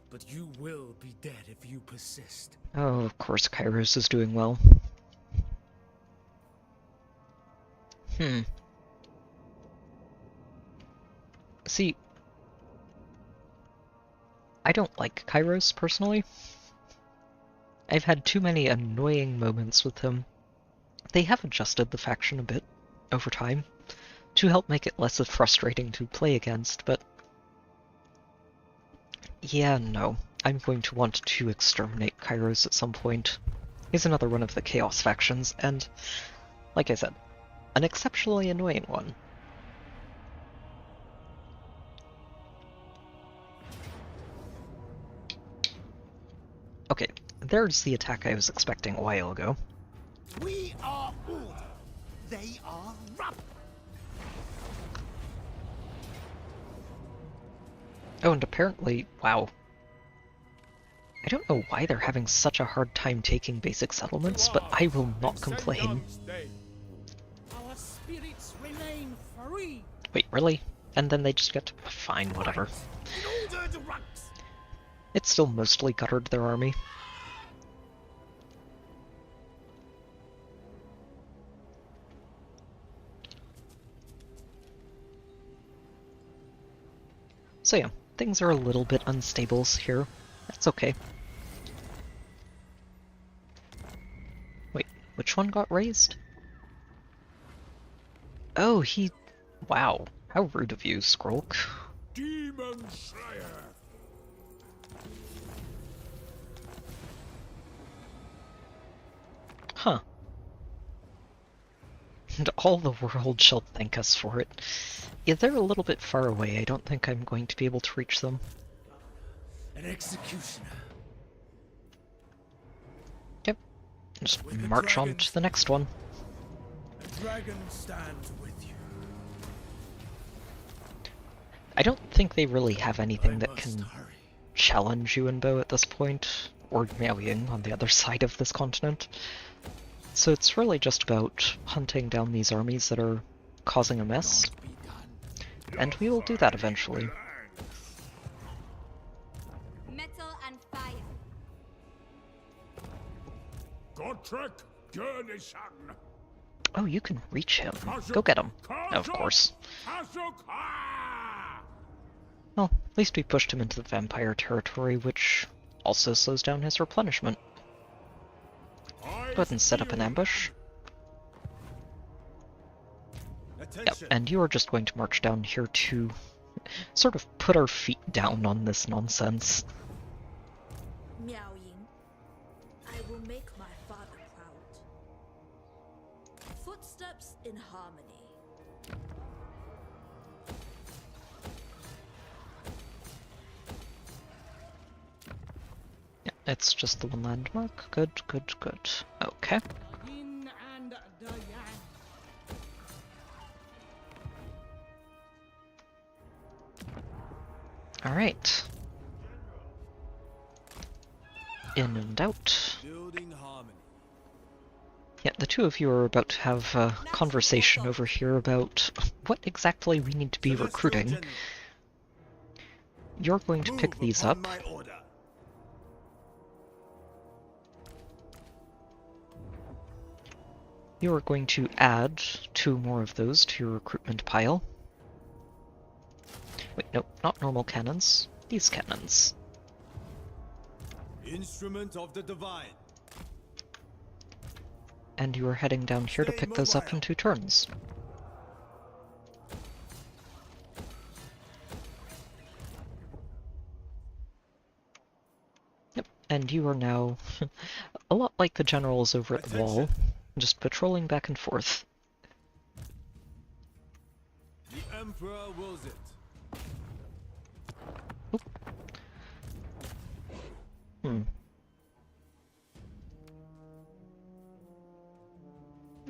But you will be dead if you persist. Oh, of course Kairos is doing well. See, I don't like Kairos, personally. I've had too many annoying moments with him. They have adjusted the faction a bit over time to help make it less frustrating to play against, but yeah, no. I'm going to want to exterminate Kairos at some point. He's another one of the Chaos factions, and, like I said, an exceptionally annoying one. Okay, there's the attack I was expecting a while ago. We are order. They are rubble. Oh, and apparently, wow. I don't know why they're having such a hard time taking basic settlements, but I will not complain. Our spirits remain free. Wait, really? And then they just get to... Fine, whatever. In order to ranks. It's still mostly guttered their army. So yeah, things are a little bit unstable here. That's okay. Wait, which one got raised? Oh, he... Wow, how rude of you, Skrulk. Demon Slayer! Huh. And all the world shall thank us for it. Yeah, they're a little bit far away. I don't think I'm going to be able to reach them. An executioner. Yep. Just march on to the next one. A dragon stands with you. I don't think they really have anything that must can hurry. challenge Yuan at this point, or Miaoying on the other side of this continent. So it's really just about hunting down these armies that are causing a mess, and we will do that eventually. Metal and fire. Gotrek Gurnishan. Oh, you can reach him. Go get him. Of course. Well, at least we pushed him into the vampire territory, which also slows down his replenishment. Go ahead and set up an ambush. Yep, and you are just going to march down here to sort of put our feet down on this nonsense. Miaoying, I will make my father proud. Footsteps in harmony. Yeah, it's just the one landmark. Good, good, good. Okay. Yin and the Yang. Alright. In and out. Building harmony. Yeah, the two of you are about to have a conversation over here about what exactly we need to be recruiting. You're going to pick these up. My order. You are going to add 2 more of those to your recruitment pile. Wait, no, not normal cannons. These cannons. Instrument of the divine. And you are heading down here to pick those up in 2 turns. Yep, and you are now a lot like the generals over at the wall, just patrolling back and forth. The Emperor wills it.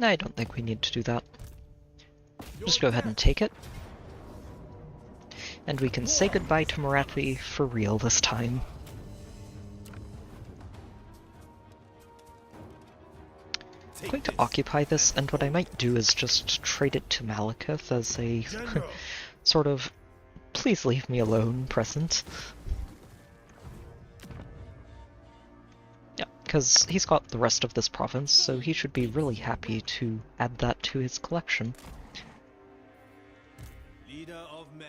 I don't think we need to do that. Just go ahead and take it. And we can say goodbye to Morathi for real this time. I'm going to occupy this, and what I might do is just trade it to Malekith as a sort of please leave me alone present. Yeah, because he's got the rest of this province, so he should be really happy to add that to his collection. Leader of men.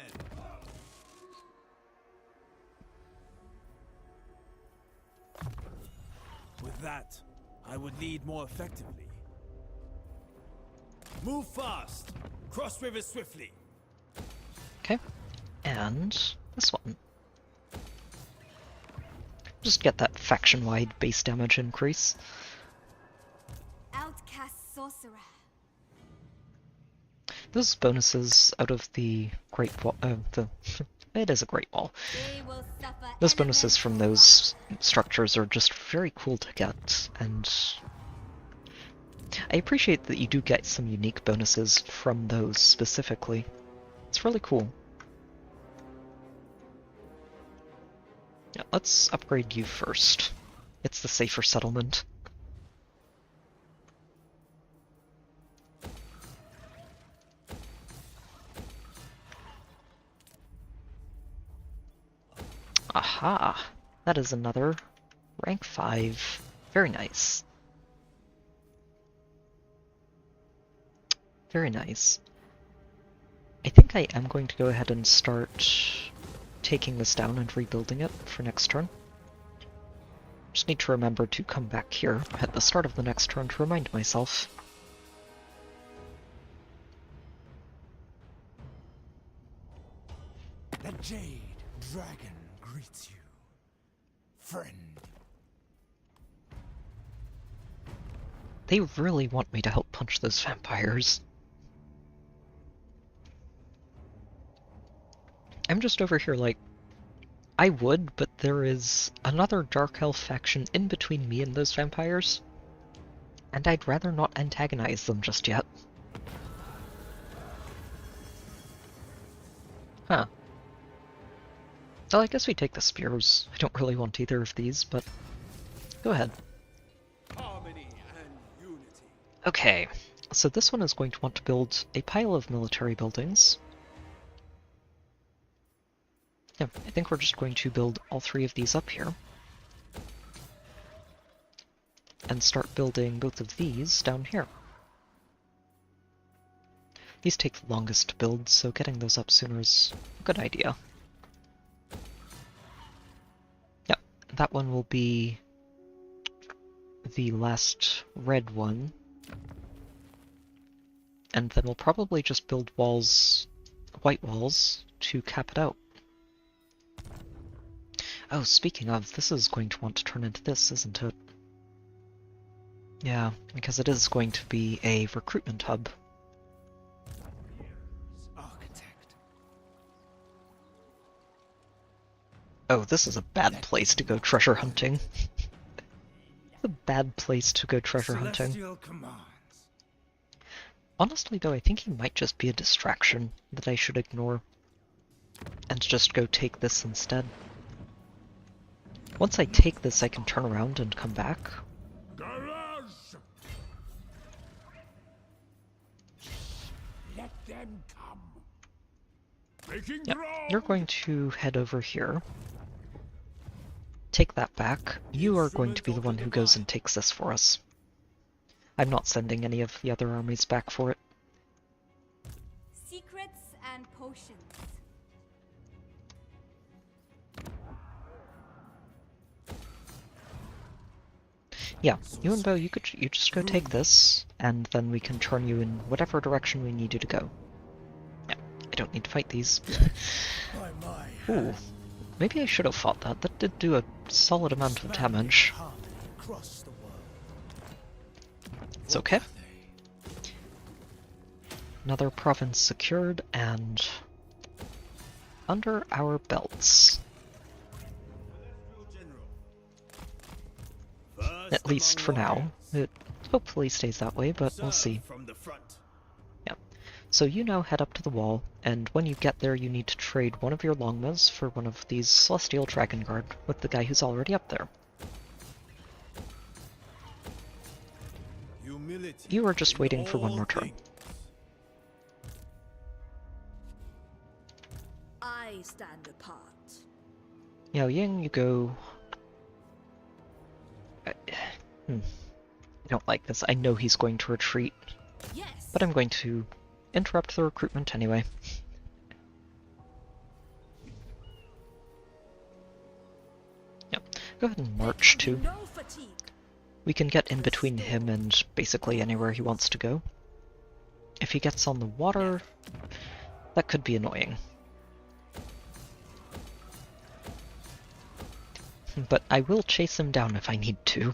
With that, I would lead more effectively. Move fast! Cross rivers swiftly! Okay, and this one. Just get that faction-wide base damage increase. Outcast sorcerer. Those bonuses out of the Great Wall, it is a Great Wall. They will suffer Those bonuses from elemental those structures are just very cool to get, and I appreciate that you do get some unique bonuses from those specifically. It's really cool. Yeah, let's upgrade you first. It's the safer settlement. Aha! That is another rank 5. Very nice. Very nice. I think I am going to go ahead and start taking this down and rebuilding it for next turn. Just need to remember to come back here at the start of the next turn to remind myself. The Jade Dragon greets you, friend. They really want me to help punch those vampires. I'm just over here like, I would, but there is another Dark Elf faction in between me and those vampires, and I'd rather not antagonize them just yet. Huh. Well, I guess we take the spears. I don't really want either of these, but go ahead. Harmony and unity. Okay, so this one is going to want to build a pile of military buildings. Yeah, I think we're just going to build all three of these up here. And start building both of these down here. These take the longest to build, so getting those up sooner is a good idea. Yep, that one will be the last red one. And then we'll probably just build walls, white walls, to cap it out. Oh, speaking of, this is going to want to turn into this, isn't it? Yeah, because it is going to be a recruitment hub. Architect. Oh, this is a bad place to go treasure hunting. It's a bad place to go treasure hunting. Celestial commands. Honestly, though, I think he might just be a distraction that I should ignore. And just go take this instead. Once I take this, I can turn around and come back. Garage! Let them come. Making Yep, ground! you're going to head over here. Take that back. You are going to be the one who goes and takes this for us. I'm not sending any of the other armies back for it. Secrets and potions. Yeah, Yuan, you just go take this, and then we can turn you in whatever direction we need you to go. Yeah, I don't need to fight these. By my Ooh, maybe I should have fought that. That did do a solid amount of damage. harmony across the world. It's okay. Another province secured, and under our belts. At least for now. It hopefully stays that way, but we'll see. From the front. Yeah. So you now head up to the wall, and when you get there you need to trade one of your longmas for one of these Celestial Dragon Guard with the guy who's already up there. Humility. You are just in waiting for one all more turn. things. I stand apart. Yao Ying, you go... I don't like this. I know he's going to retreat, Yes. but I'm going to interrupt the recruitment anyway. Yep, go ahead and march too. No fatigue. We can get in between him and basically anywhere he wants to go. If he gets on the water, that could be annoying. But I will chase him down if I need to.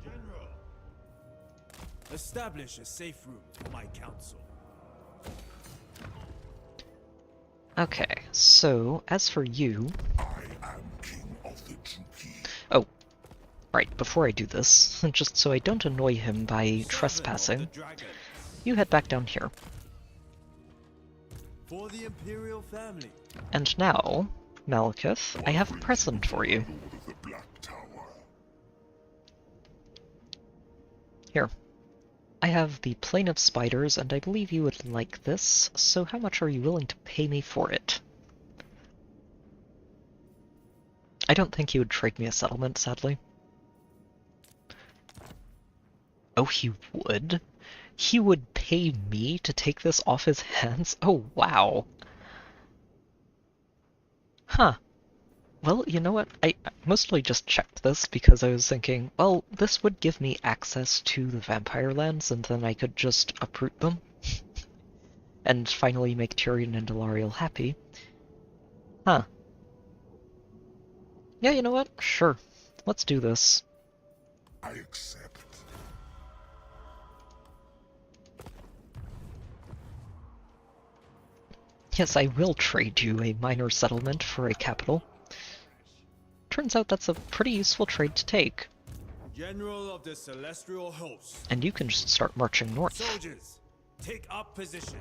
General. Establish a safe room for my council. Okay, so as for you... I am king of the Druki. Oh, right, before I do this, just so I don't annoy him by trespassing, you head back down here. For the Imperial family. And now, Malekith, I have a present for you. The Black Tower. Here. I have the Plane of Spiders, and I believe you would like this, so how much are you willing to pay me for it? I don't think he would trade me a settlement, sadly. Oh, he would? He would pay me to take this off his hands? Oh, wow. Huh. Well, you know what? I mostly just checked this because I was thinking, well, this would give me access to the vampire lands, and then I could just uproot them. And finally make Tyrion and Elariel happy. Huh. Yeah, you know what? Sure. Let's do this. I accept. Yes, I will trade you a minor settlement for a capital. Turns out that's a pretty useful trade to take. General of the Celestial Host. And you can just start marching north. Soldiers, take up positions.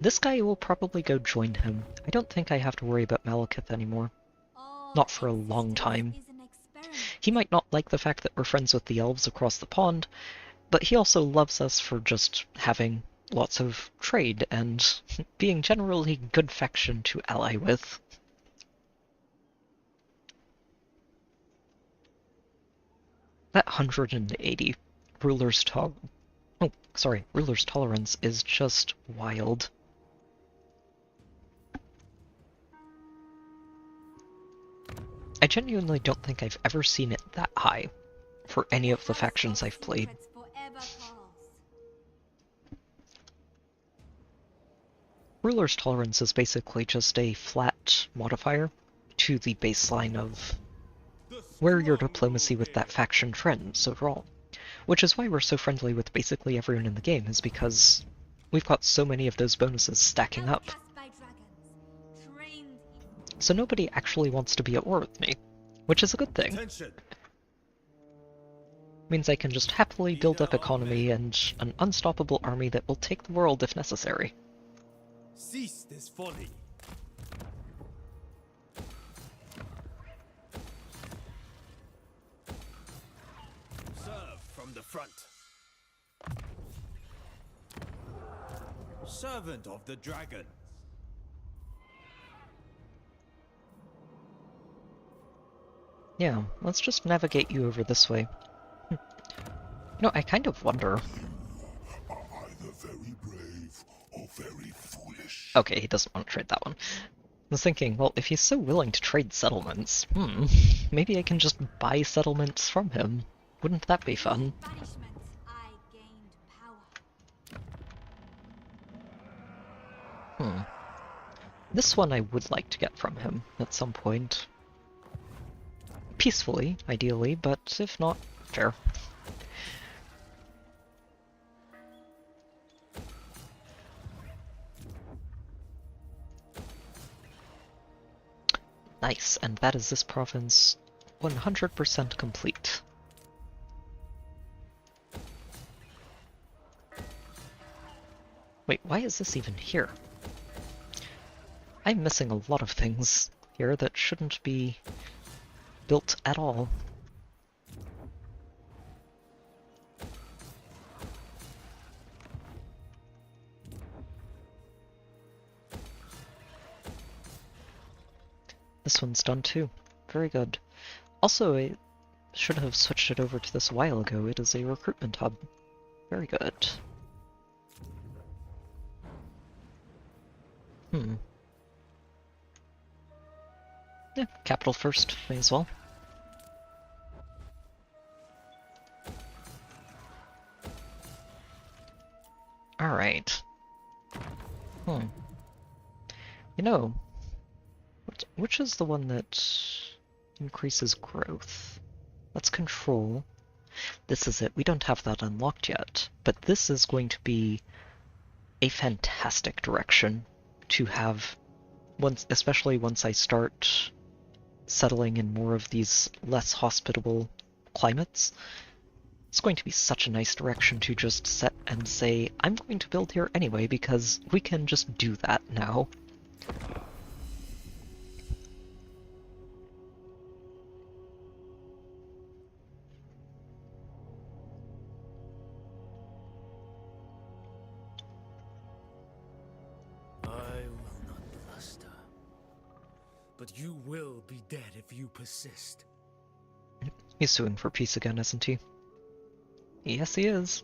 This guy will probably go join him. I don't think I have to worry about Malekith anymore. Not for a long time. He might not like the fact that we're friends with the elves across the pond, but he also loves us for just having lots of trade and being generally good faction to ally with. That 180 ruler's ruler's tolerance is just wild. I genuinely don't think I've ever seen it that high for any of the factions I've played. Ruler's tolerance is basically just a flat modifier to the baseline of where your diplomacy with that faction trends overall. Which is why we're so friendly with basically everyone in the game, is because we've got so many of those bonuses stacking up. So nobody actually wants to be at war with me, which is a good thing. Means I can just happily build up economy and an unstoppable army that will take the world if necessary. Cease this folly. Serve from the front. Servant of the dragon. Yeah, let's just navigate you over this way. You know, I kind of wonder. Are either very brave or very foolish. Okay, he doesn't want to trade that one. I was thinking, well, if he's so willing to trade settlements, maybe I can just buy settlements from him. Wouldn't that be fun? This one I would like to get from him at some point. Peacefully, ideally, but if not, fair. Nice, and that is this province 100% complete. Wait, why is this even here? I'm missing a lot of things here that shouldn't be built at all. This one's done too. Very good. Also, I should have switched it over to this a while ago. It is a recruitment hub. Very good. Yeah, capital first, may as well. Alright. You know, which is the one that increases growth? Let's control. This is it. We don't have that unlocked yet, but this is going to be a fantastic direction to have, especially once I start settling in more of these less hospitable climates. It's going to be such a nice direction to just set and say, I'm going to build here anyway, because we can just do that now. But you will be dead if you persist. He's suing for peace again, isn't he? Yes, he is.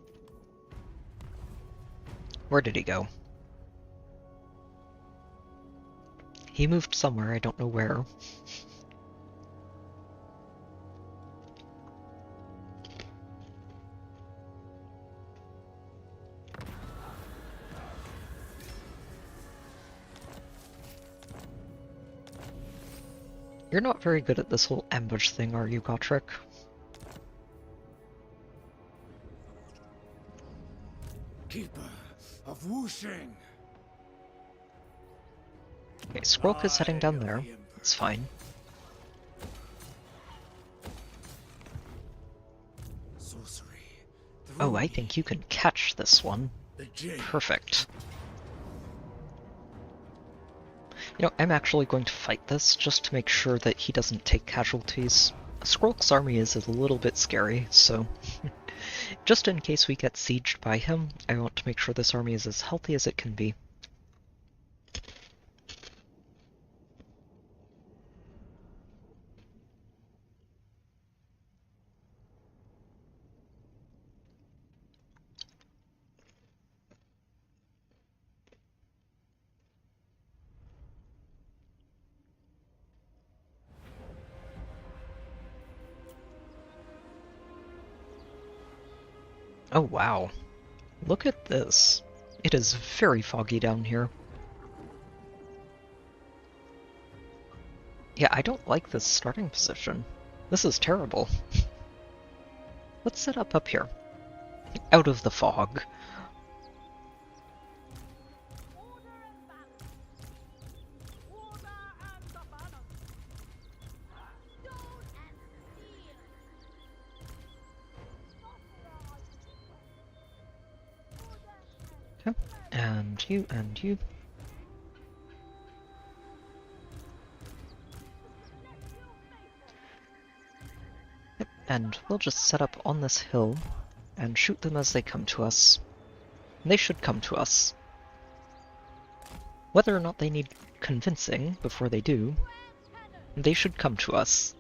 Where did he go? He moved somewhere, I don't know where. You're not very good at this whole ambush thing, are you, Gotrek? Keeper of Wuxing. Okay, Skrulk is heading down there. It's fine. Sorcery. Oh, I think you can catch this one. The Jade. Perfect. You know, I'm actually going to fight this just to make sure that he doesn't take casualties. Skrulk's army is a little bit scary, so just in case we get sieged by him, I want to make sure this army is as healthy as it can be. Oh wow, look at this. It is very foggy down here. Yeah, I don't like this starting position. This is terrible. Let's set up here. Out of the fog. Okay, and you, and you. Yep, and we'll just set up on this hill and shoot them as they come to us. They should come to us. Whether or not they need convincing before they do, they should come to us.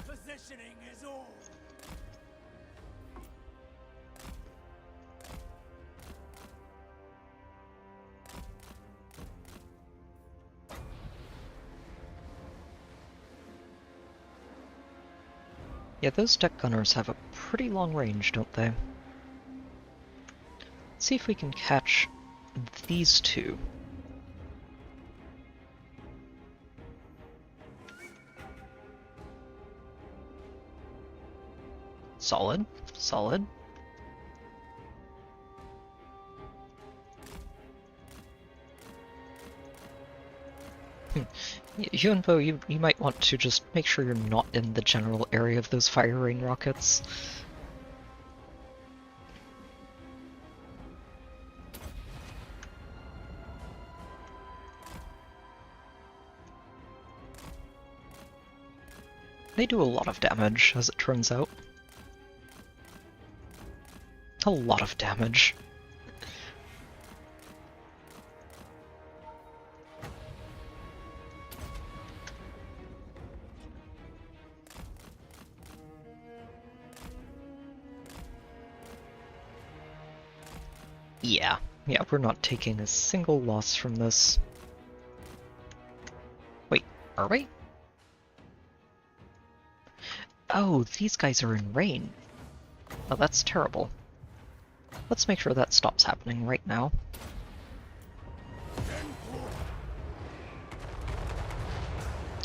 Positioning is all. Yeah, those deck gunners have a pretty long range, don't they? Let's see if we can catch these two. Solid, solid. Yuan, you might want to just make sure you're not in the general area of those fire rain rockets. They do a lot of damage, as it turns out. A lot of damage. Yeah, we're not taking a single loss from this. Wait, are we? Oh, these guys are in rain. Oh, that's terrible. Let's make sure that stops happening right now.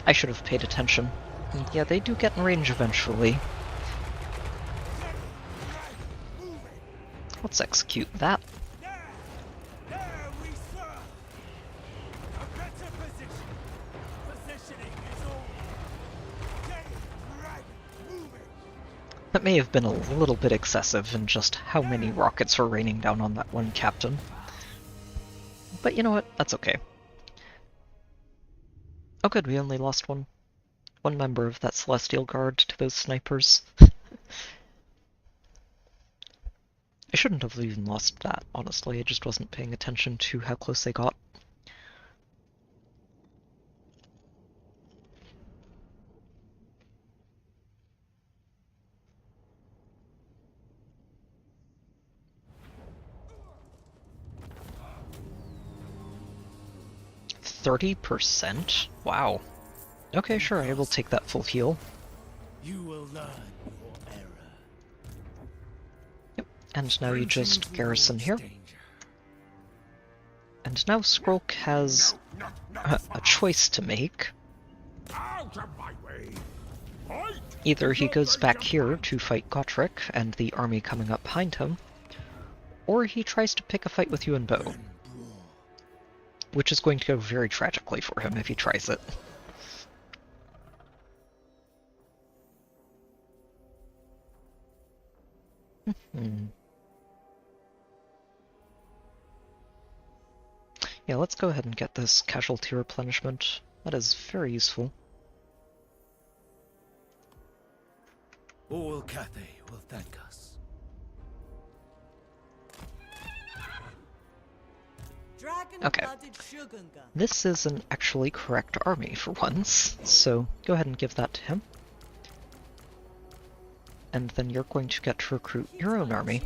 I should have paid attention. Yeah, they do get in range eventually. Let's execute that. may have been a little bit excessive in just how many rockets were raining down on that one captain. But you know what? That's okay. Oh good, we only lost one member of that Celestial Guard to those snipers. I shouldn't have even lost that, honestly. I just wasn't paying attention to how close they got. %? Wow. Okay, sure, I will take that full heal. You will learn your error. Yep, and now you just garrison here. Danger. And now Skrulk has a choice to make. Out of my way! Fight! Either he goes back here to fight Gotrek and the army coming up behind him, or he tries to pick a fight with Yuan, which is going to go very tragically for him if he tries it. Yeah, let's go ahead and get this casualty replenishment. That is very useful. All Cathay will thank us. Okay. This is an actually correct army for once, so go ahead and give that to him. And then you're going to get to recruit your own army.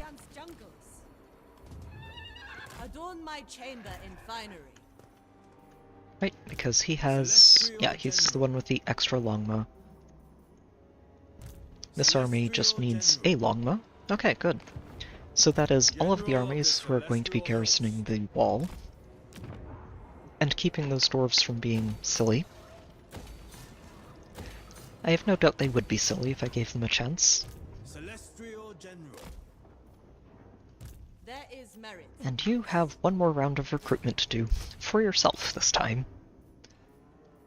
Adorn my chamber in finery. Right, because he has... yeah, he's the one with the extra longbow. This army just needs a longbow. Okay, good. So that is all of the armies who are going to be garrisoning the wall. And keeping those dwarves from being silly. I have no doubt they would be silly if I gave them a chance. Celestial General. There is merit. And you have one more round of recruitment to do, for yourself this time.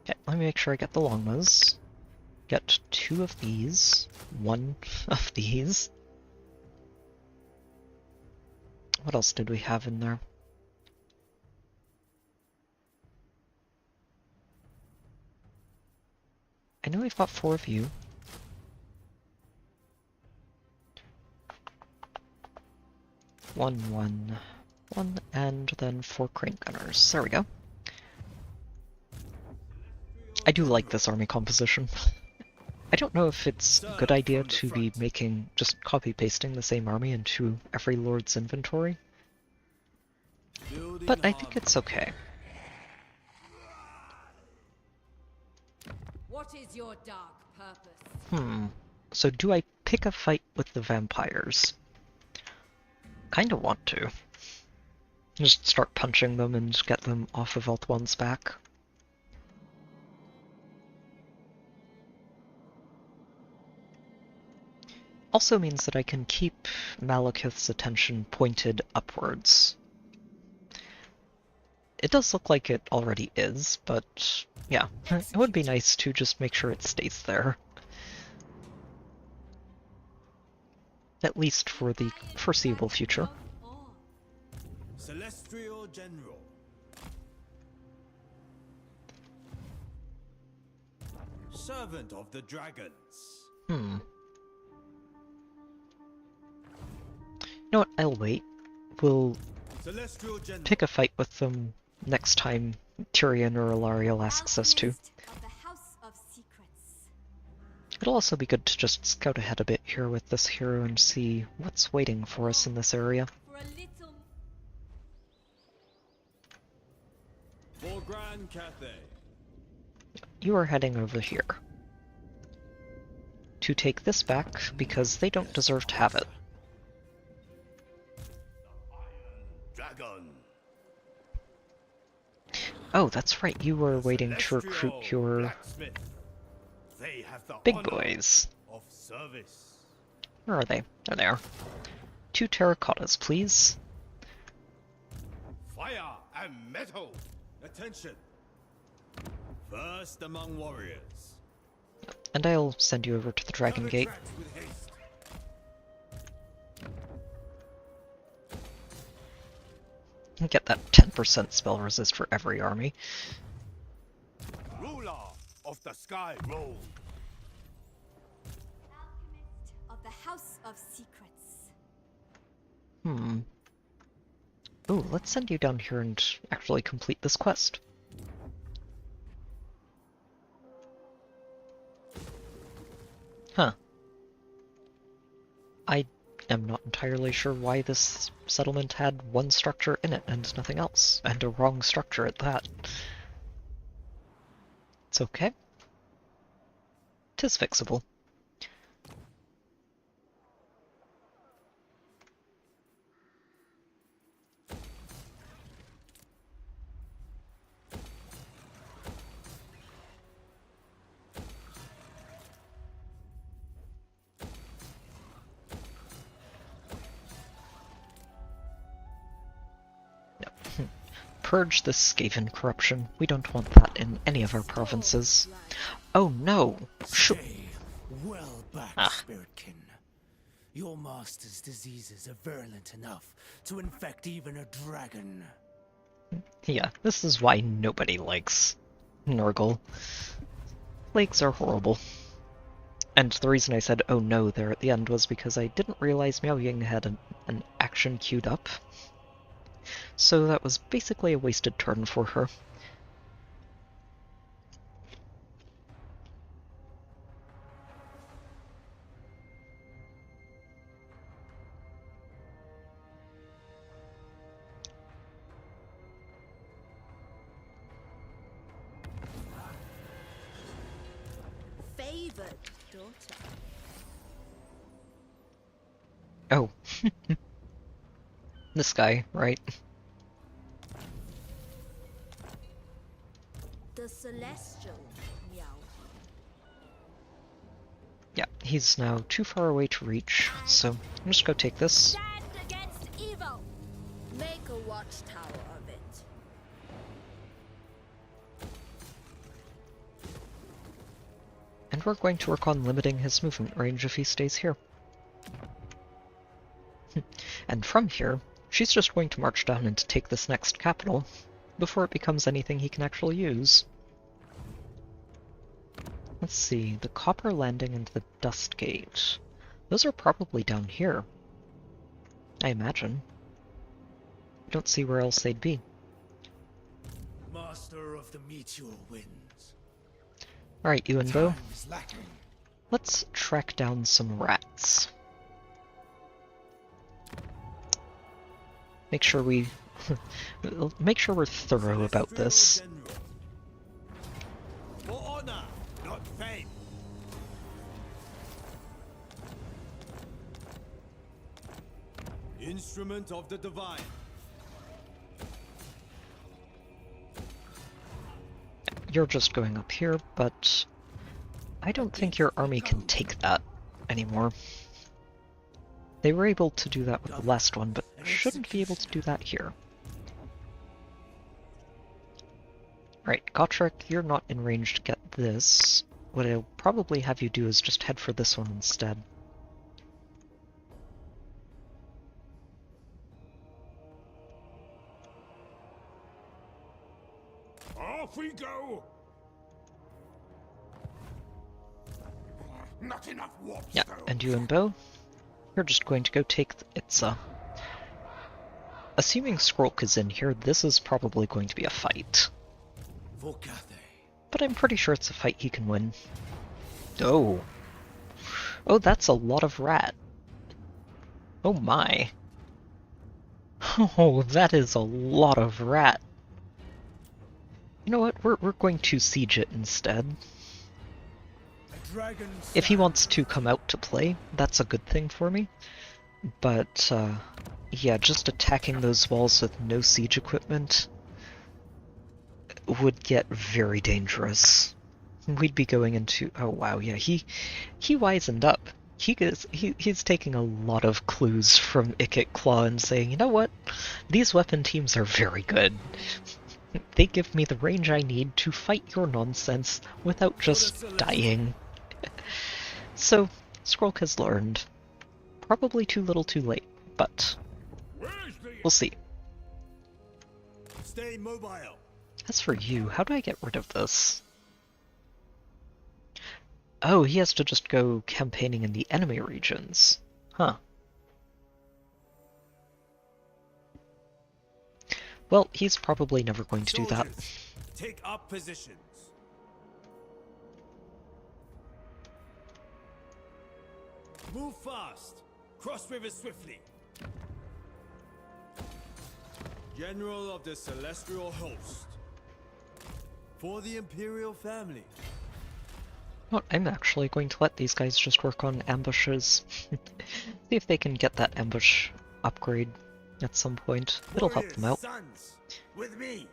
Okay, let me make sure I get the longbows. Get 2 of these, 1 of these. What else did we have in there? I know we've got 4 of you. One, and then 4 crane gunners. There we go. I do like this army composition. I don't know if it's a good idea to be making, just copy-pasting the same army into every lord's inventory, but I think it's okay. What is your dark purpose? So do I pick a fight with the vampires? Kinda want to. Just start punching them and get them off of Alt1's back. Also means that I can keep Malekith's attention pointed upwards. It does look like it already is, but yeah, it would be nice to just make sure it stays there. At least for the foreseeable future. Celestial General. Servant of the Dragons. You know what, I'll wait. We'll Celestial General. pick a fight with them next time Tyrion or Ilariel asks us to. Of the House of Secrets. It'll also be good to just scout ahead a bit here with this hero and see what's waiting for us in this area. For a little For Grand Cathay. You are heading over here to take this back because they don't deserve to have it. Dragon. Oh, that's right, you were waiting to recruit your Blacksmith. They have the big honor boys. of service. Where are they? There they are. 2 terracottas, please. Fire and metal. Attention. First among warriors. And I'll send you over to the Dragon Gate. Cover tracks with haste. Get that 10% spell resist for every army. Ruler of the sky roll. Alchemist of the House of Secrets. Ooh, let's send you down here and actually complete this quest. Huh. I am not entirely sure why this settlement had one structure in it and nothing else, and a wrong structure at that. It's okay. 'Tis fixable. Purge this Skaven corruption. We don't want that in any of our provinces. Oh no! Stay well back, Spiritkin. Your master's diseases are virulent enough to infect even a dragon. Yeah, this is why nobody likes Nurgle. Plagues are horrible. And the reason I said oh no there at the end was because I didn't realize Miao Ying had an action queued up. So that was basically a wasted turn for her. Favored daughter. Oh. This guy, right? The celestial meow. Yeah, he's now too far away to reach, so I'm just go take this. Stand against evil. Make a watchtower of it. And we're going to work on limiting his movement range if he stays here. And from here, she's just going to march down and take this next capital before it becomes anything he can actually use. Let's see, the Copper Landing and the Dust Gate. Those are probably down here, I imagine. I don't see where else they'd be. Master of the meteor winds. Alright, Yuan Bo, Time is lacking. let's track down some rats. Make sure we make sure we're thorough about this. For honor, not fame. Instrument of the divine. You're just going up here, but I don't think your army can take that anymore. They were able to do that with the last one, but shouldn't be able to do that here. Right, Gotrek, you're not in range to get this. What I'll probably have you do is just head for this one instead. Off we go! Not enough warp Yeah, stones. and you and Bo, you're just going to go take Itza. Assuming Skrulk is in here, this is probably going to be a fight. For Cathay. But I'm pretty sure it's a fight he can win. Oh. Oh, that's a lot of rat. Oh my. Oh, that is a lot of rat. You know what, we're going to siege it instead. If he wants to come out to play, that's a good thing for me. But, yeah, just attacking those walls with no siege equipment would get very dangerous. We'd be going into... oh wow, yeah, he wisened up. He's taking a lot of clues from Ikit Claw and saying, you know what, these weapon teams are very good. They give me the range I need to fight your nonsense without just dying. So, Skrulk has learned. Probably too little too late, but we'll see. Stay mobile. As for you, how do I get rid of this? Oh, he has to just go campaigning in the enemy regions. Huh. Well, he's probably never going to do that. Take up positions. Move fast. Cross rivers swiftly. General of the Celestial Host. For the Imperial family. Well, I'm actually going to let these guys just work on ambushes. See if they can get that ambush upgrade at some point. It'll help them out. Sons, with me.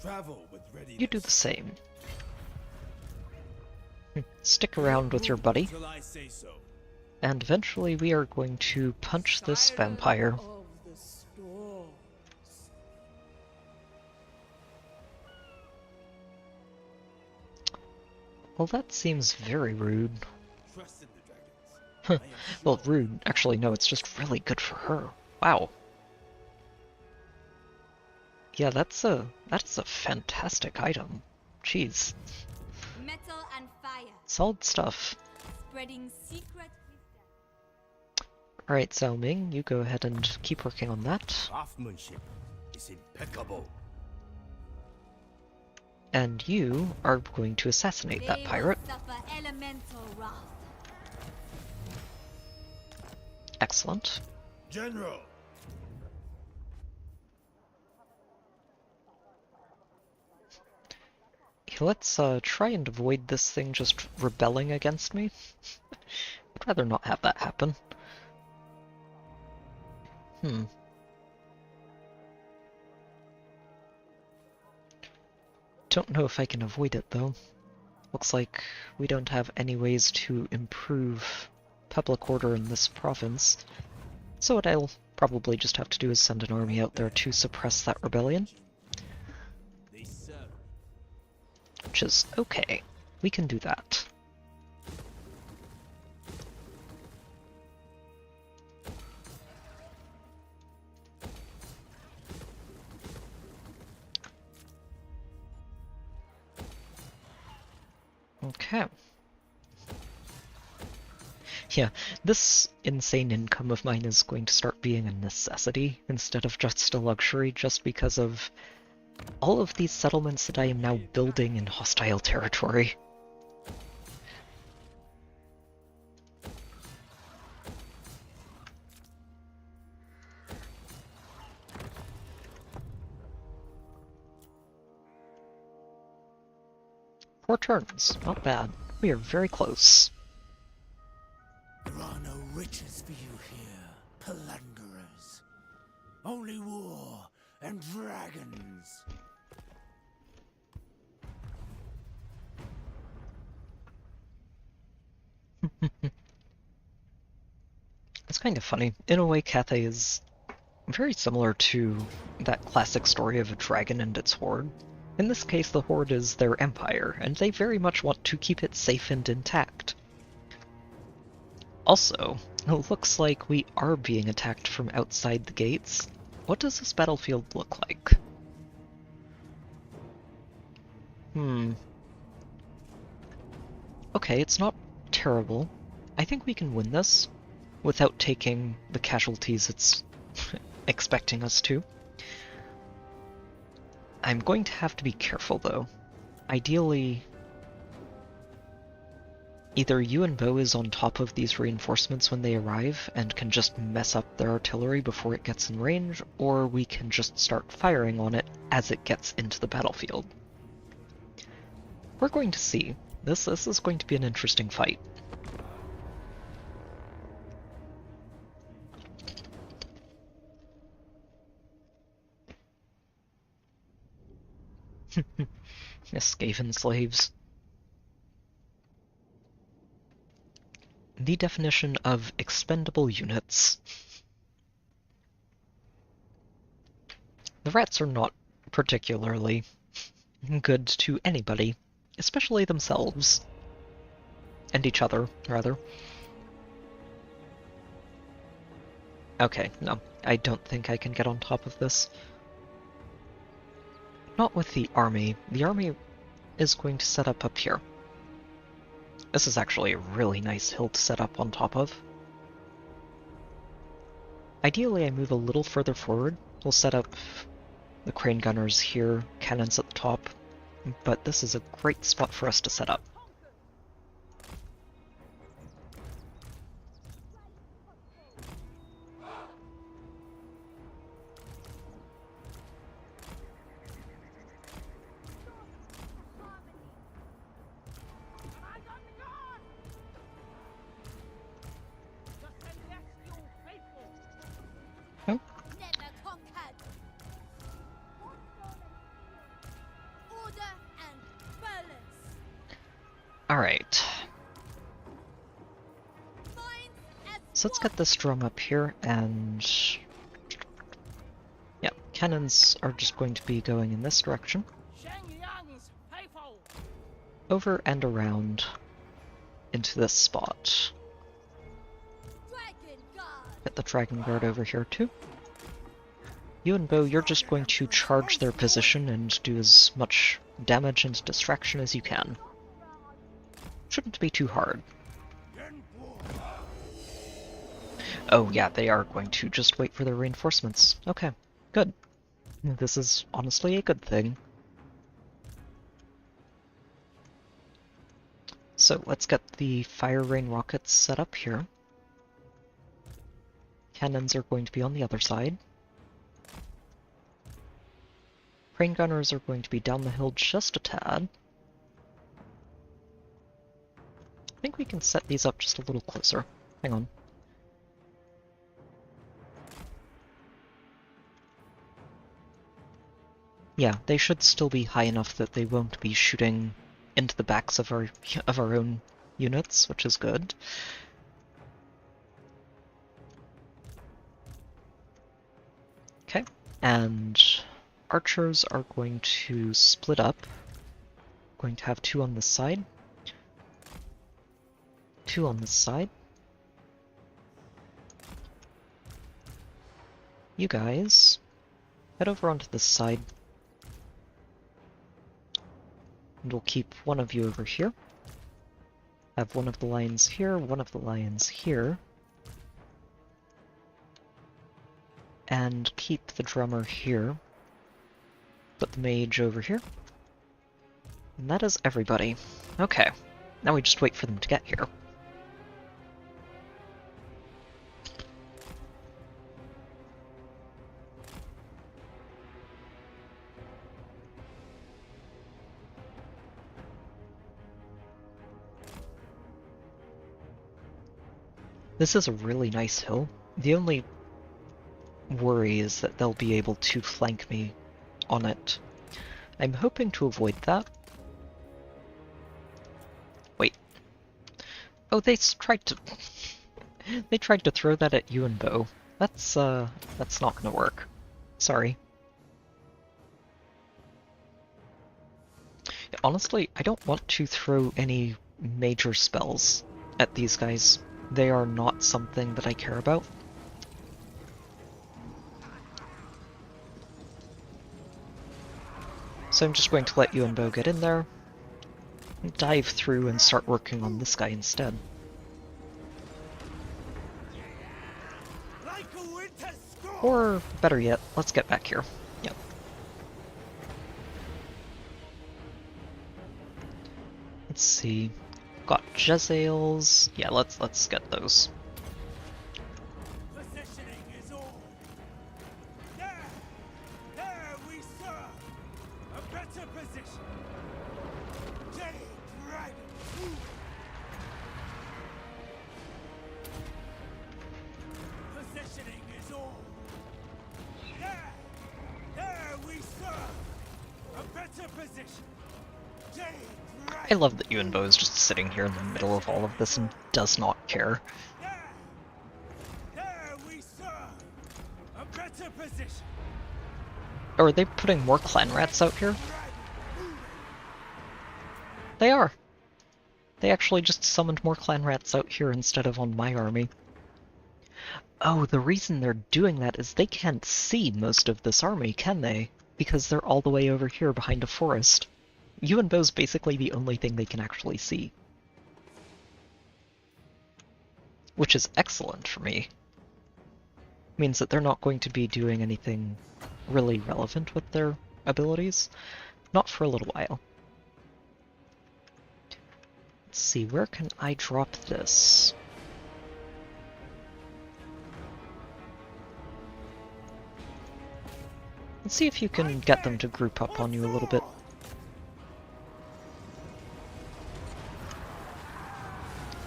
Travel with readiness. You do the same. Stick around with your buddy. Till I say so. And eventually we are going to punch this vampire. Of the storms. Well, that seems very rude. Trust in the dragons. I am Well, rude. Actually, no, it's just really good for her. Wow. Yeah, that's a fantastic item. Jeez. Metal and fire, Solid stuff. spreading secret wisdom. Alright, Zhao Ming, you go ahead and keep working on that. craftsmanship is impeccable. And you are going to assassinate that They pirate. will suffer elemental wrath. Excellent. General. Let's try and avoid this thing just rebelling against me. I'd rather not have that happen. Don't know if I can avoid it though. Looks like we don't have any ways to improve public order in this province. So what I'll probably just have to do is send an army out there to suppress that rebellion. They serve. Which is okay. We can do that. Okay. Yeah, this insane income of mine is going to start being a necessity instead of just a luxury, just because of all of these settlements that I am now building in hostile territory. Four turns, not bad. We are very close. There are no riches for you here, plunderers. Only war and dragons. It's kind of funny. In a way, Cathay is very similar to that classic story of a dragon and its horde. In this case, the horde is their empire, and they very much want to keep it safe and intact. Also, it looks like we are being attacked from outside the gates. What does this battlefield look like? Okay, it's not terrible. I think we can win this without taking the casualties it's expecting us to. I'm going to have to be careful, though. Ideally, either Yuan Bo is on top of these reinforcements when they arrive and can just mess up their artillery before it gets in range, or we can just start firing on it as it gets into the battlefield. We're going to see. This is going to be an interesting fight. Skaven slaves. The definition of expendable units. The rats are not particularly good to anybody, especially themselves. And each other, rather. Okay, no. I don't think I can get on top of this. Not with the army. The army is going to set up here. This is actually a really nice hill to set up on top of. Ideally, I move a little further forward. We'll set up the crane gunners here, cannons at the top, but this is a great spot for us to set up. Never conquered. Order and balance. Alright, Minds as so let's get this drum up here, and yeah, cannons are just going to be going in this direction, Shengyang's faithful. over and around into this spot. Dragon Guard. Get the Dragon Guard over here too. Yuan Bo, you're just going to charge their position and do as much damage and distraction as you can. Shouldn't be too hard. Oh yeah, they are going to just wait for their reinforcements. Okay, good. This is honestly a good thing. So let's get the fire rain rockets set up here. Cannons are going to be on the other side. Crane gunners are going to be down the hill just a tad. I think we can set these up just a little closer. Hang on. Yeah, they should still be high enough that they won't be shooting into the backs of our own units, which is good. Okay, and archers are going to split up. Going to have 2 on this side. 2 on this side. You guys, head over onto this side. And we'll keep one of you over here. Have one of the lions here, one of the lions here. And keep the drummer here. Put the mage over here. And that is everybody. Okay, now we just wait for them to get here. This is a really nice hill. The only worry is that they'll be able to flank me on it. I'm hoping to avoid that. Wait. Oh, they tried to... they tried to throw that at Yuan Bo. That's not gonna work. Sorry. Honestly, I don't want to throw any major spells at these guys. They are not something that I care about. So I'm just going to let Yuan Bo get in there, dive through and start working on this guy instead. Like a winter storm. Or, better yet, let's get back here. Yep. Let's see. Got Jezzails. Yeah, let's get those. Positioning is all. There we serve. A better position. Jade Dragon. Positioning is all. There we serve. A better position. Jade Dragon. I love that Yuan Bo is just sitting here in the middle of all of this and does not care. There we serve. A better position. Oh, are they putting more clan rats out here? They are. They actually just summoned more clan rats out here instead of on my army. Oh, the reason they're doing that is they can't see most of this army, can they? Because they're all the way over here behind a forest. Yuan Bo's basically the only thing they can actually see. Which is excellent for me. Means that they're not going to be doing anything really relevant with their abilities. Not for a little while. Let's see, where can I drop this? Let's see if you can get them to group up on you a little bit.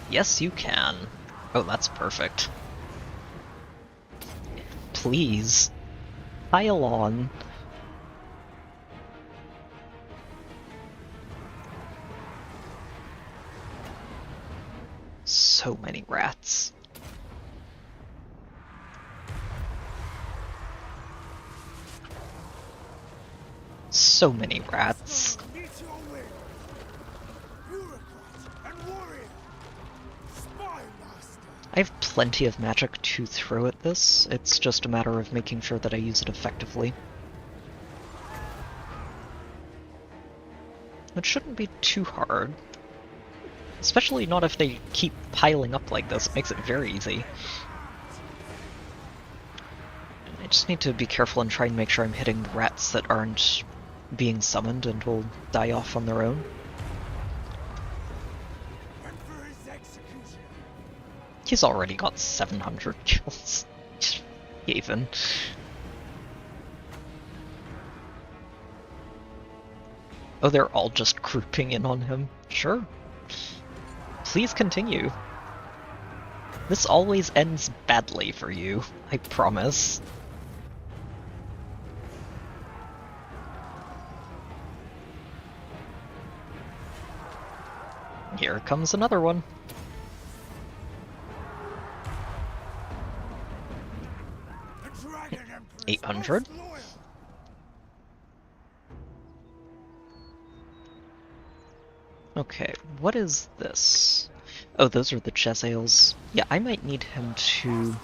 Yes, you can. Oh, that's perfect. Please. Pile on. So many rats. So many rats. I have plenty of magic to throw at this, it's just a matter of making sure that I use it effectively. It shouldn't be too hard. Especially not if they keep piling up like this, it makes it very easy. I just need to be careful and try and make sure I'm hitting rats that aren't being summoned and will die off on their own. He's already got 700 kills. Even. Oh, they're all just grouping in on him. Sure. Please continue. This always ends badly for you, I promise. Here comes another one. $800. Okay, what is this? Oh, those are the Jezzails. Yeah, I might need him to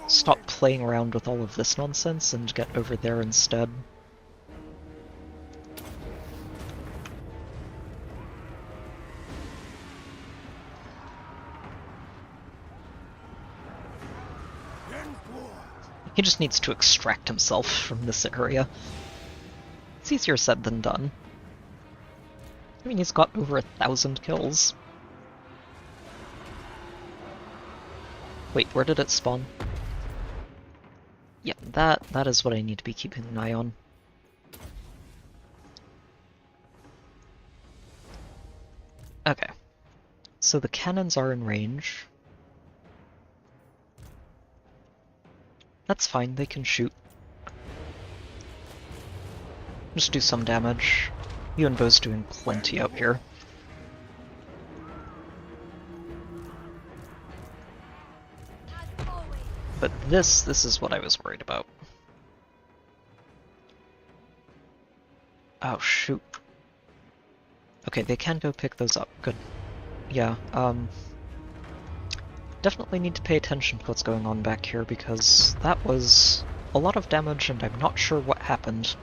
stop playing around with all of this nonsense and get over there instead. He just needs to extract himself from this area. It's easier said than done. I mean, he's got over 1,000 kills. Wait, where did it spawn? Yeah, that is what I need to be keeping an eye on. Okay. So the cannons are in range. That's fine, they can shoot. Just do some damage. Yuan Bo's doing plenty out here. But this is what I was worried about. Oh, shoot. Okay, they can go pick those up. Good. Yeah, definitely need to pay attention to what's going on back here, because that was a lot of damage and I'm not sure what happened.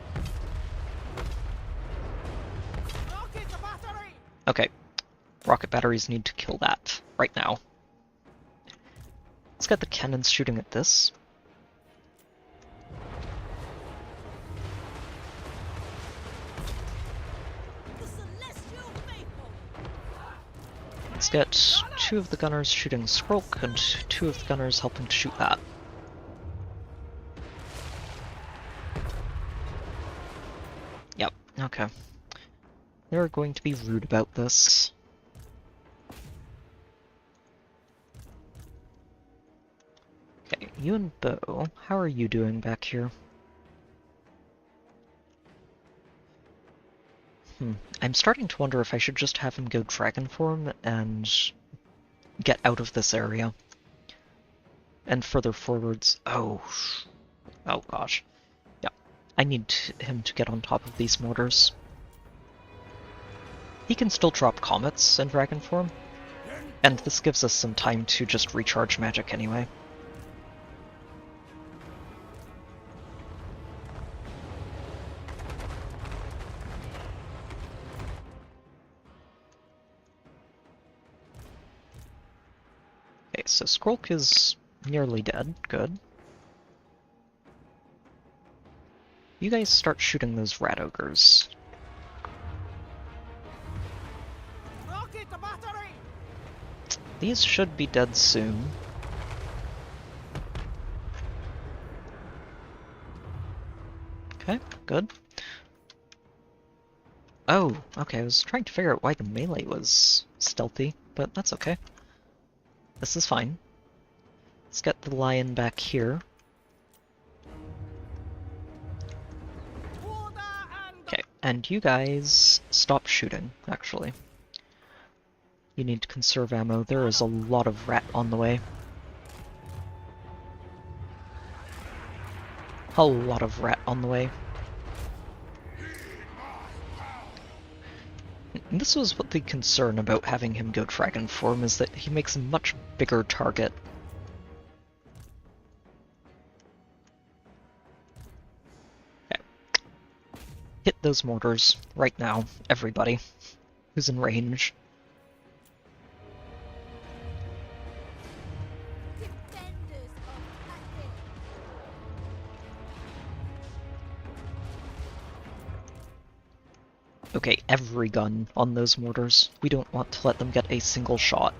Okay, rocket batteries need to kill that right now. Let's get the cannons shooting at this. Let's get 2 of the gunners shooting Skrulk and 2 of the gunners helping to shoot that. Yep, okay. They're going to be rude about this. Okay, Yuan Bo, how are you doing back here? I'm starting to wonder if I should just have him go dragon form and get out of this area. And further forwards. Oh gosh. Yeah, I need him to get on top of these mortars. He can still drop comets in dragon form, and this gives us some time to just recharge magic anyway. so Skrulk is nearly dead. Good. You guys start shooting those rat ogres. Rocket battery! These should be dead soon. Okay, good. Oh, okay, I was trying to figure out why the melee was stealthy, but that's okay. This is fine. Let's get the lion back here. Okay, and you guys stop shooting, actually. You need to conserve ammo. There is a lot of rat on the way. A lot of rat on the way. And this was what the concern about having him go dragon form is that he makes a much bigger target. Okay. Hit those mortars right now, everybody who's in range. Defenders of Cathayan. Okay, every gun on those mortars. We don't want to let them get a single shot.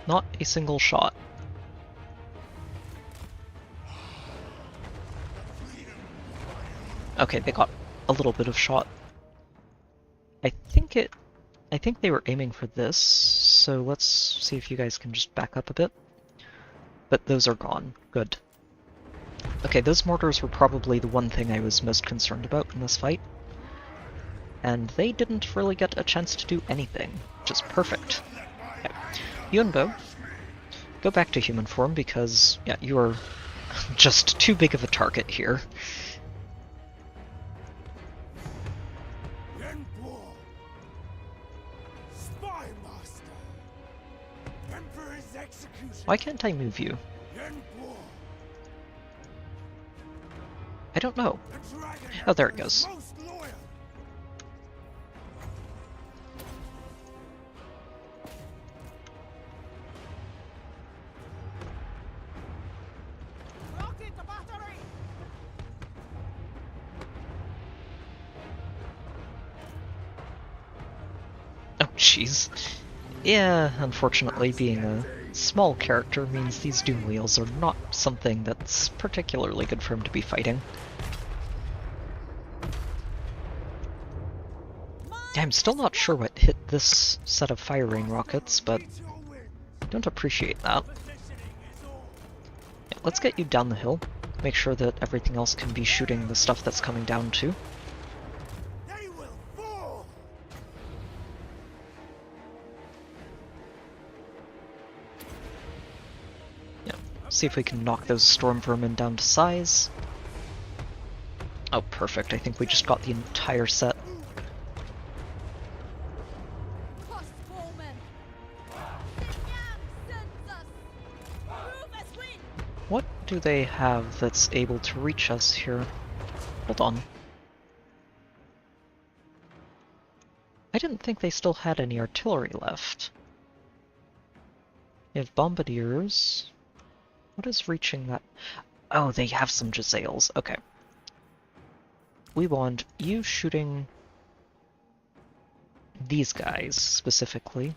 Not a single shot. Okay, they got a little bit of shot. I think they were aiming for this, so let's see if you guys can just back up a bit. But those are gone. Good. Okay, those mortars were probably the one thing I was most concerned about in this fight. And they didn't really get a chance to do anything, which is perfect. Okay. Yuan, go back to human form because, yeah, you are just too big of a target here. Spy master. Emperor's execution. Why can't I move you? I don't know. Oh, there it goes. Oh, jeez. Yeah, unfortunately, being a small character means these doom wheels are not something that's particularly good for him to be fighting. I'm still not sure what hit this set of firing rockets, but I don't appreciate that. Yeah, let's get you down the hill. Make sure that everything else can be shooting the stuff that's coming down too. See if we can knock those storm vermin down to size. Oh, perfect. I think we just got the entire set. What do they have that's able to reach us here? Hold on. I didn't think they still had any artillery left. They have bombardiers. What is reaching that? Oh, they have some Jezzails. Okay. We want you shooting these guys, specifically.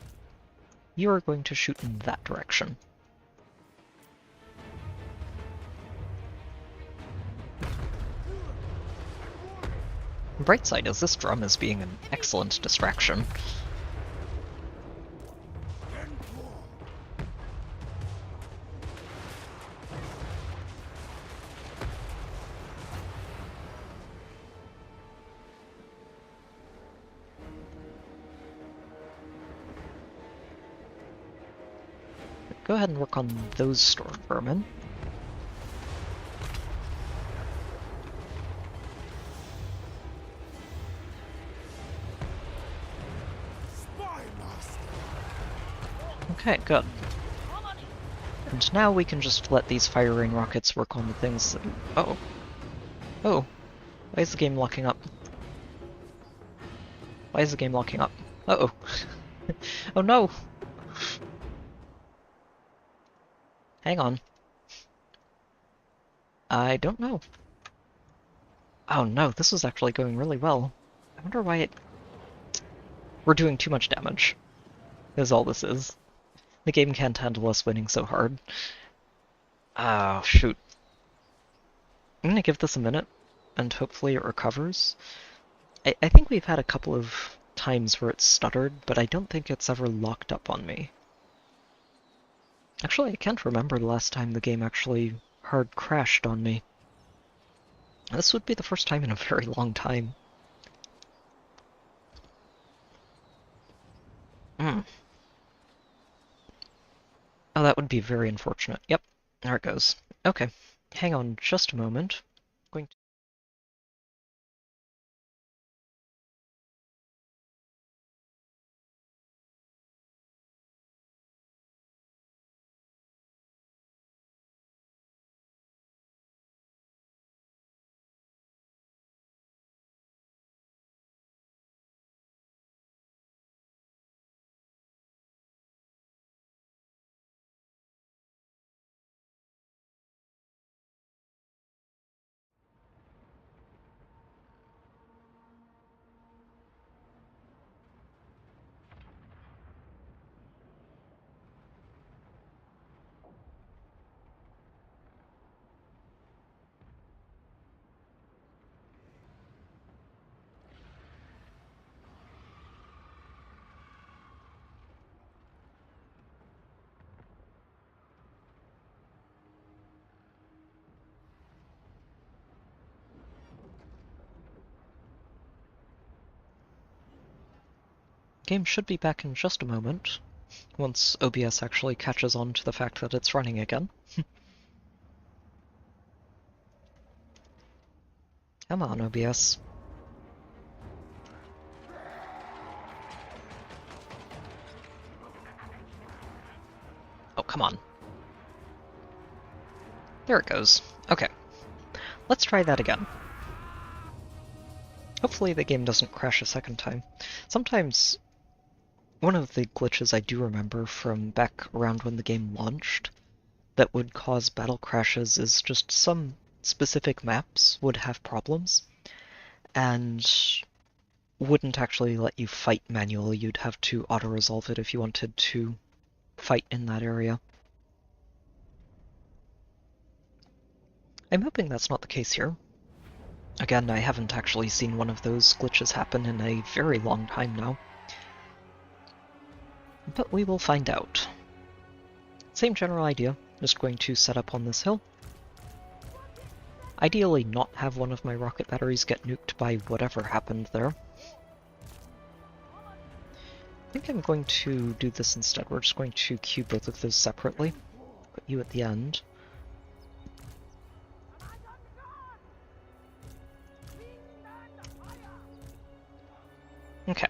You are going to shoot in that direction. The bright side is this drum is being an excellent distraction. Go ahead and work on those storm vermin. Okay, good. And now we can just let these firing rockets work on the things that... Oh. Oh. Why is the game locking up? Why is the game locking up? Uh-oh. Oh no! Hang on. I don't know. Oh no, this is actually going really well. I wonder why it... We're doing too much damage, is all this is. The game can't handle us winning so hard. Oh, shoot. I'm gonna give this a minute, and hopefully it recovers. I think we've had a couple of times where it's stuttered, but I don't think it's ever locked up on me. Actually, I can't remember the last time the game actually hard crashed on me. This would be the first time in a very long time. Oh, that would be very unfortunate. Yep, there it goes. Okay, hang on just a moment. Going to... Game should be back in just a moment, once OBS actually catches on to the fact that it's running again. Come on, OBS. Oh, come on. There it goes. Okay. Let's try that again. Hopefully the game doesn't crash a second time. Sometimes, one of the glitches I do remember from back around when the game launched that would cause battle crashes is just some specific maps would have problems and wouldn't actually let you fight manually. You'd have to auto-resolve it if you wanted to fight in that area. I'm hoping that's not the case here. Again, I haven't actually seen one of those glitches happen in a very long time now. But we will find out. Same general idea, just going to set up on this hill. Ideally not have one of my rocket batteries get nuked by whatever happened there. I think I'm going to do this instead. We're just going to queue both of those separately. Put you at the end. Okay.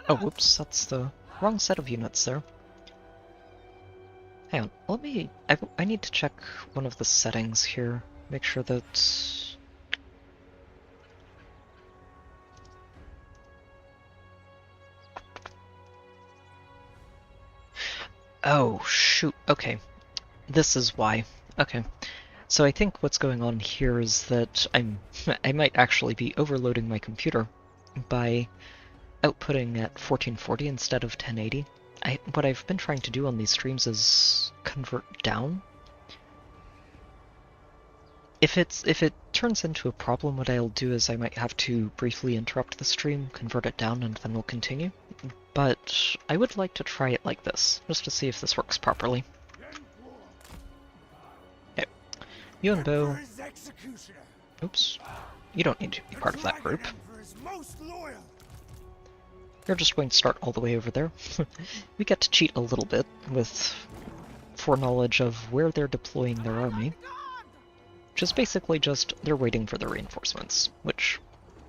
Oh, whoops, that's the wrong set of units there. Hang on, let me... I need to check one of the settings here. Make sure that... Oh, shoot, okay. This is why. Okay. So I think what's going on here is that I might actually be overloading my computer by outputting at 1440 instead of 1080. What I've been trying to do on these streams is convert down. If it turns into a problem, what I'll do is I might have to briefly interrupt the stream, convert it down, and then we'll continue. But I would like to try it like this, just to see if this works properly. Okay. Yuan Bo. Oops. You don't need to be part of that group. You're just going to start all the way over there. We get to cheat a little bit with foreknowledge of where they're deploying their army. Which is basically just they're waiting for the reinforcements, which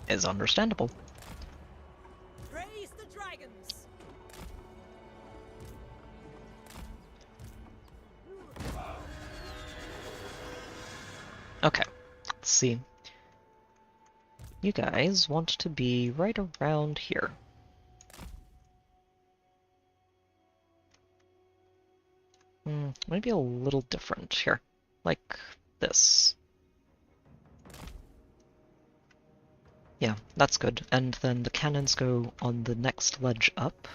is understandable. dragons. Okay, let's see. You guys want to be right around here. Maybe a little different here, like this. Yeah, that's good. And then the cannons go on the next ledge up.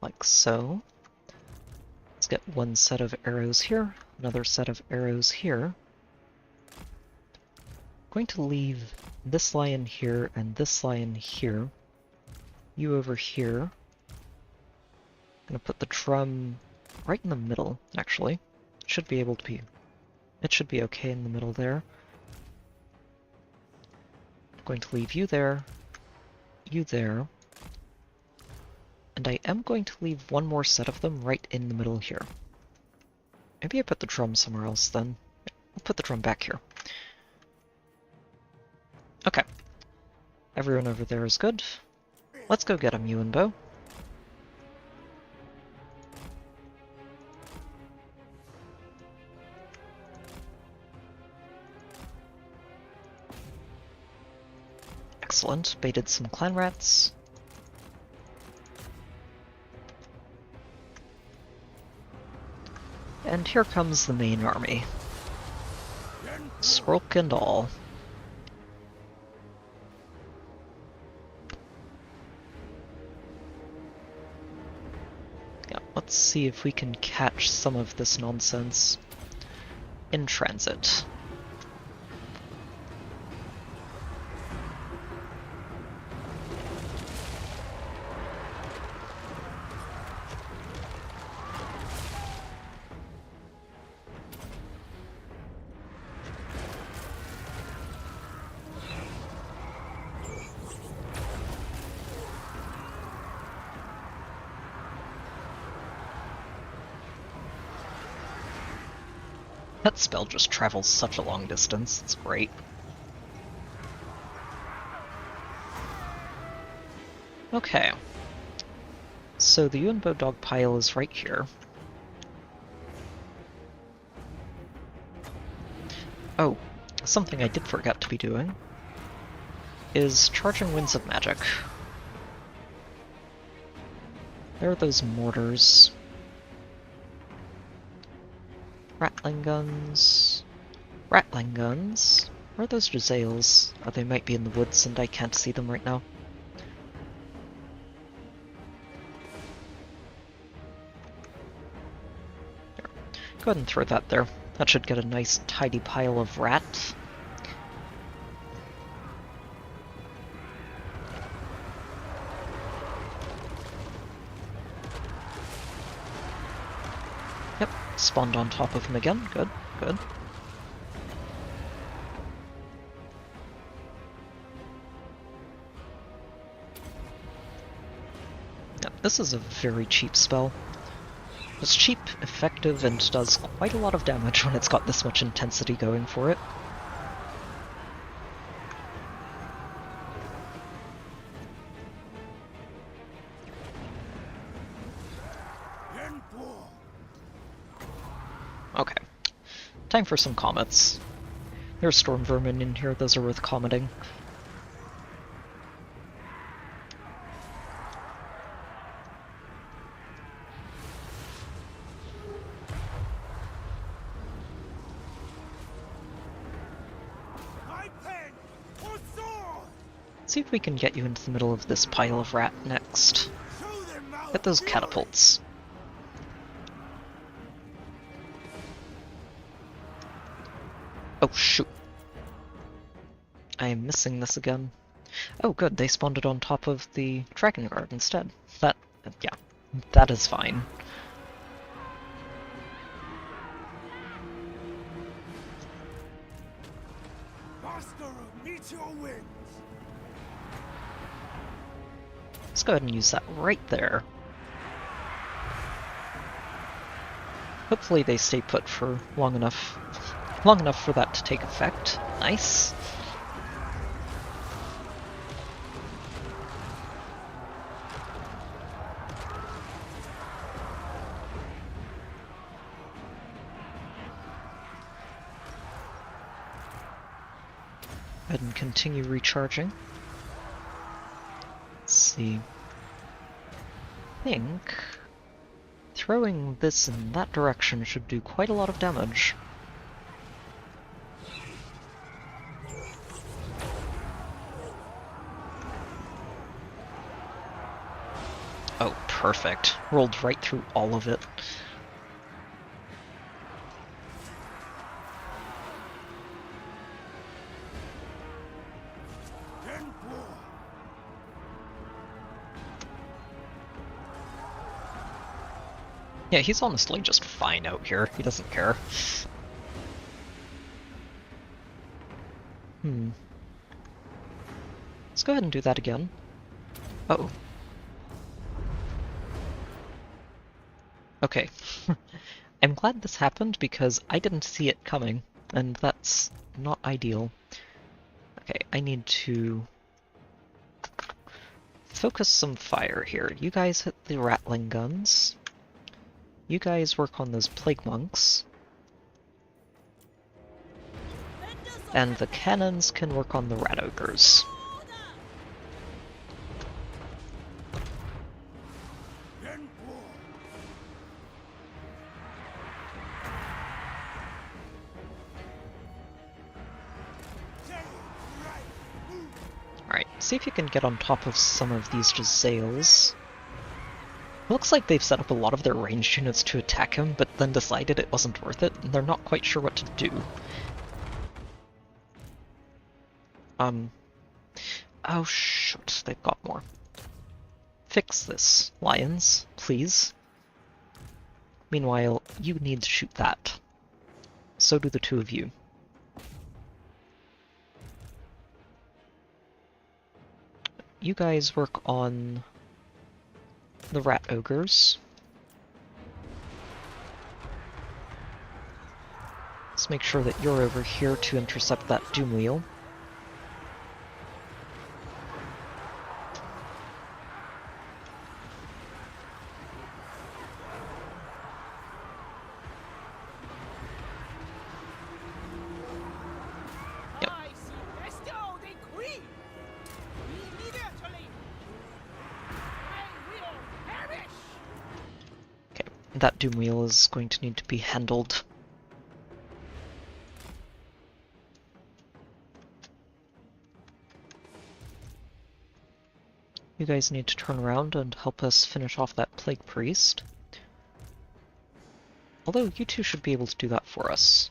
Like so. Let's get one set of arrows here, another set of arrows here. I'm going to leave this lion here and this lion here. You over here. I'm gonna put the drum right in the middle, actually. It should be okay in the middle there. I'm going to leave you there, and I am going to leave one more set of them right in the middle here. Maybe I put the drum somewhere else then. I'll put the drum back here. Okay. Everyone over there is good. Let's go get him, Yuan Bo. Excellent. Baited some clan rats. And here comes the main army. Skrulk and all. Yeah, let's see if we can catch some of this nonsense in transit. That spell just travels such a long distance, it's great. Okay. So the Yuan Bo dog pile is right here. Oh, something I did forget to be doing is charging Winds of Magic. There are those mortars. Rattling guns. Rattling guns? Where are those Jezzails? Oh, they might be in the woods and I can't see them right now. There. Go ahead and throw that there. That should get a nice tidy pile of rat. Yep, spawned on top of him again. Good, good. Yep, this is a very cheap spell. It's cheap, effective, and does quite a lot of damage when it's got this much intensity going for it. Okay. Time for some comets. There's storm vermin in here, those are worth commenting. See if we can get you into the middle of this pile of rat next. Get those catapults. Oh shoot. I am missing this again. Oh good, they spawned it on top of the Dragon Guard instead. Yeah, that is fine. Master of Meteor Winds! Let's go ahead and use that right there. Hopefully they stay put for long enough Long enough for that to take effect. Nice. Go ahead and continue recharging. Let's see. I think throwing this in that direction should do quite a lot of damage. Oh, perfect. Rolled right through all of it. Yeah, he's honestly just fine out here. He doesn't care. Let's go ahead and do that again. Uh-oh. Okay. I'm glad this happened because I didn't see it coming, and that's not ideal. Okay, I need to focus some fire here. You guys hit the rattling guns. You guys work on those plague monks. And the cannons can work on the rat ogres. Alright, see if you can get on top of some of these Jazales. Looks like they've set up a lot of their ranged units to attack him, but then decided it wasn't worth it, and they're not quite sure what to do. Oh shoot, they've got more. Fix this, lions, please. Meanwhile, you need to shoot that. So do the two of you. You guys work on the rat ogres. Let's make sure that you're over here to intercept that doom wheel. That doom wheel is going to need to be handled. You guys need to turn around and help us finish off that plague priest. Although you two should be able to do that for us.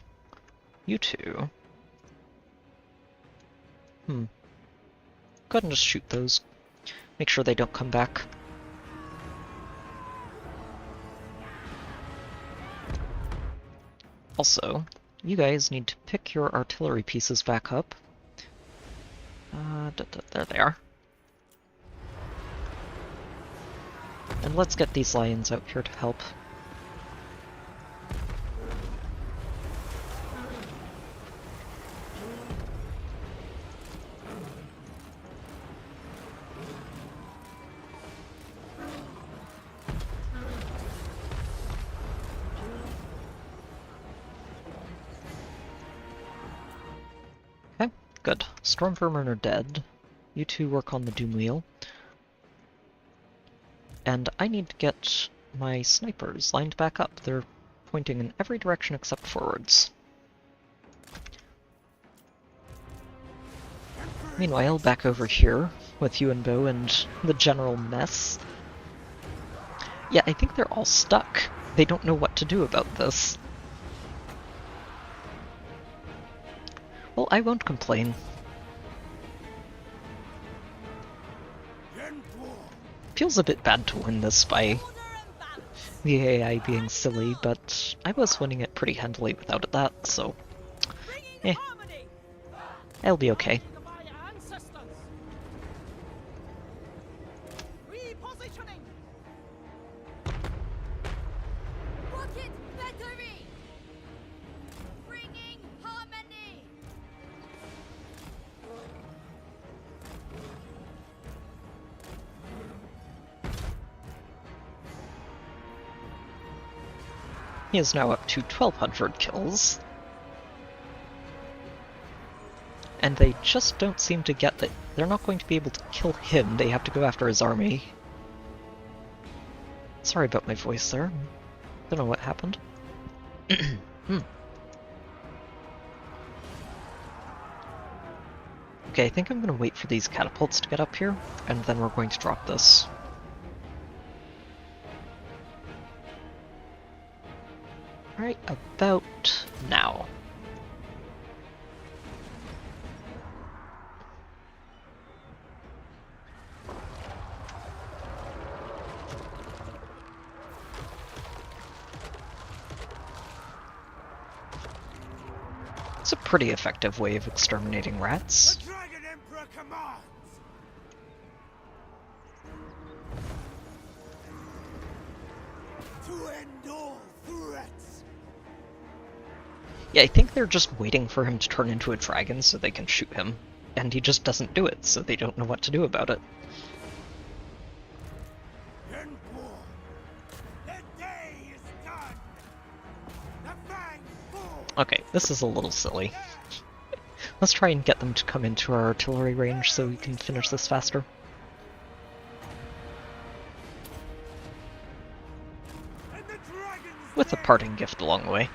You two. Go ahead and just shoot those. Make sure they don't come back. Also, you guys need to pick your artillery pieces back up. There they are. And let's get these lions out here to help. Good. Storm Vermin are dead. You two work on the Doom Wheel. And I need to get my snipers lined back up. They're pointing in every direction except forwards. Meanwhile, back over here, with Yuan and the general mess. Yeah, I think they're all stuck. They don't know what to do about this. Well, I won't complain. Feels a bit bad to win this by the AI being silly, but I was winning it pretty handily without that, so I'll be okay. He is now up to 1,200 kills. And they just don't seem to get that they're not going to be able to kill him, they have to go after his army. Sorry about my voice there. Don't know what happened. Okay, I think I'm gonna wait for these catapults to get up here, and then we're going to drop this. Right about now. It's a pretty effective way of exterminating rats. The Dragon Emperor commands! To end all threats! Yeah, I think they're just waiting for him to turn into a dragon so they can shoot him. And he just doesn't do it, so they don't know what to do about it. In war, the day is done! The fangs fall! Okay, this is a little silly. Let's try and get them to come into our artillery range so we can finish this faster. And the dragons With a parting gift along the way.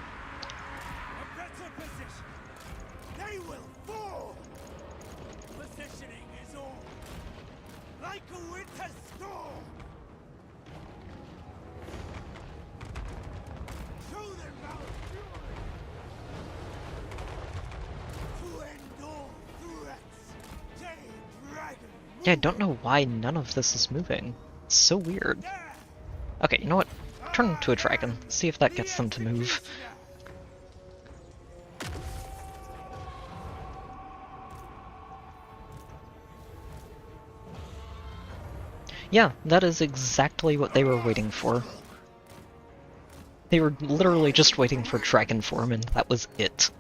a better position! They will fall! Positioning is all! Like a winter storm! Show them our fury! To end all threats! Jade Dragon! Yeah, I don't know why none of this is moving. It's so weird. Okay, you know what? Turn into a dragon. See if that gets them to move. Yeah, that is exactly what they were waiting for. They were literally just waiting for dragon form, and that was it.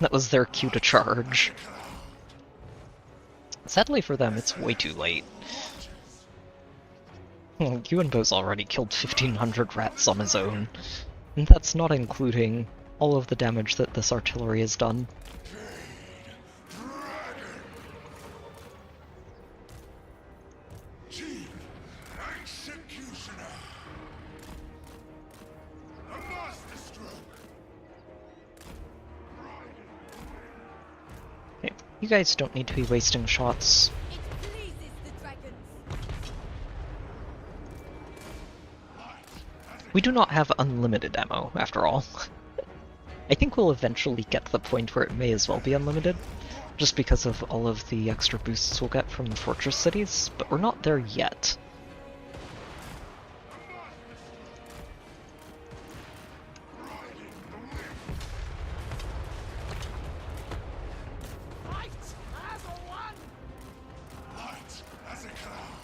That was their cue to charge. Sadly for them, it's way too late. Yuan already killed 1,500 rats on his own, and that's not including all of the damage that this artillery has done. Chief Executioner. A masterstroke. Okay, you guys don't need to be wasting shots. It pleases the dragons. We do not have unlimited ammo, after all. I think we'll eventually get to the point where it may as well be unlimited, just because of all of the extra boosts we'll get from the fortress cities, but we're not there yet. Fight as one! Light as a cloud.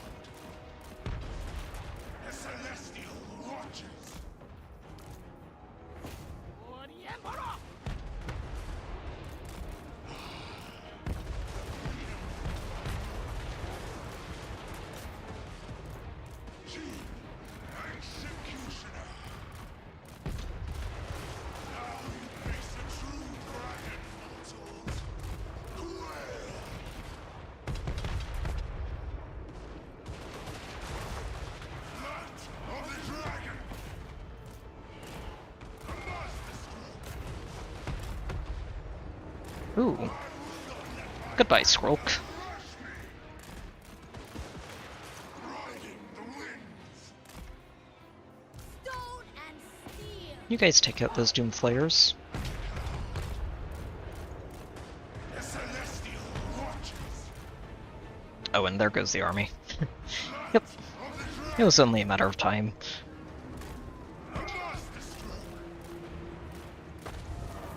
The celestial watches. For the Emperor! Chief Executioner. Now you face a true dragon, mortals. Quail. Light of the dragon. A masterstroke. Ooh. Goodbye, Skrulk. Riding the winds. Stone and steel. You guys take out those Doom Flayers. The celestial watches. Oh, and there goes the army. Yep. It was only a matter of time. A masterstroke.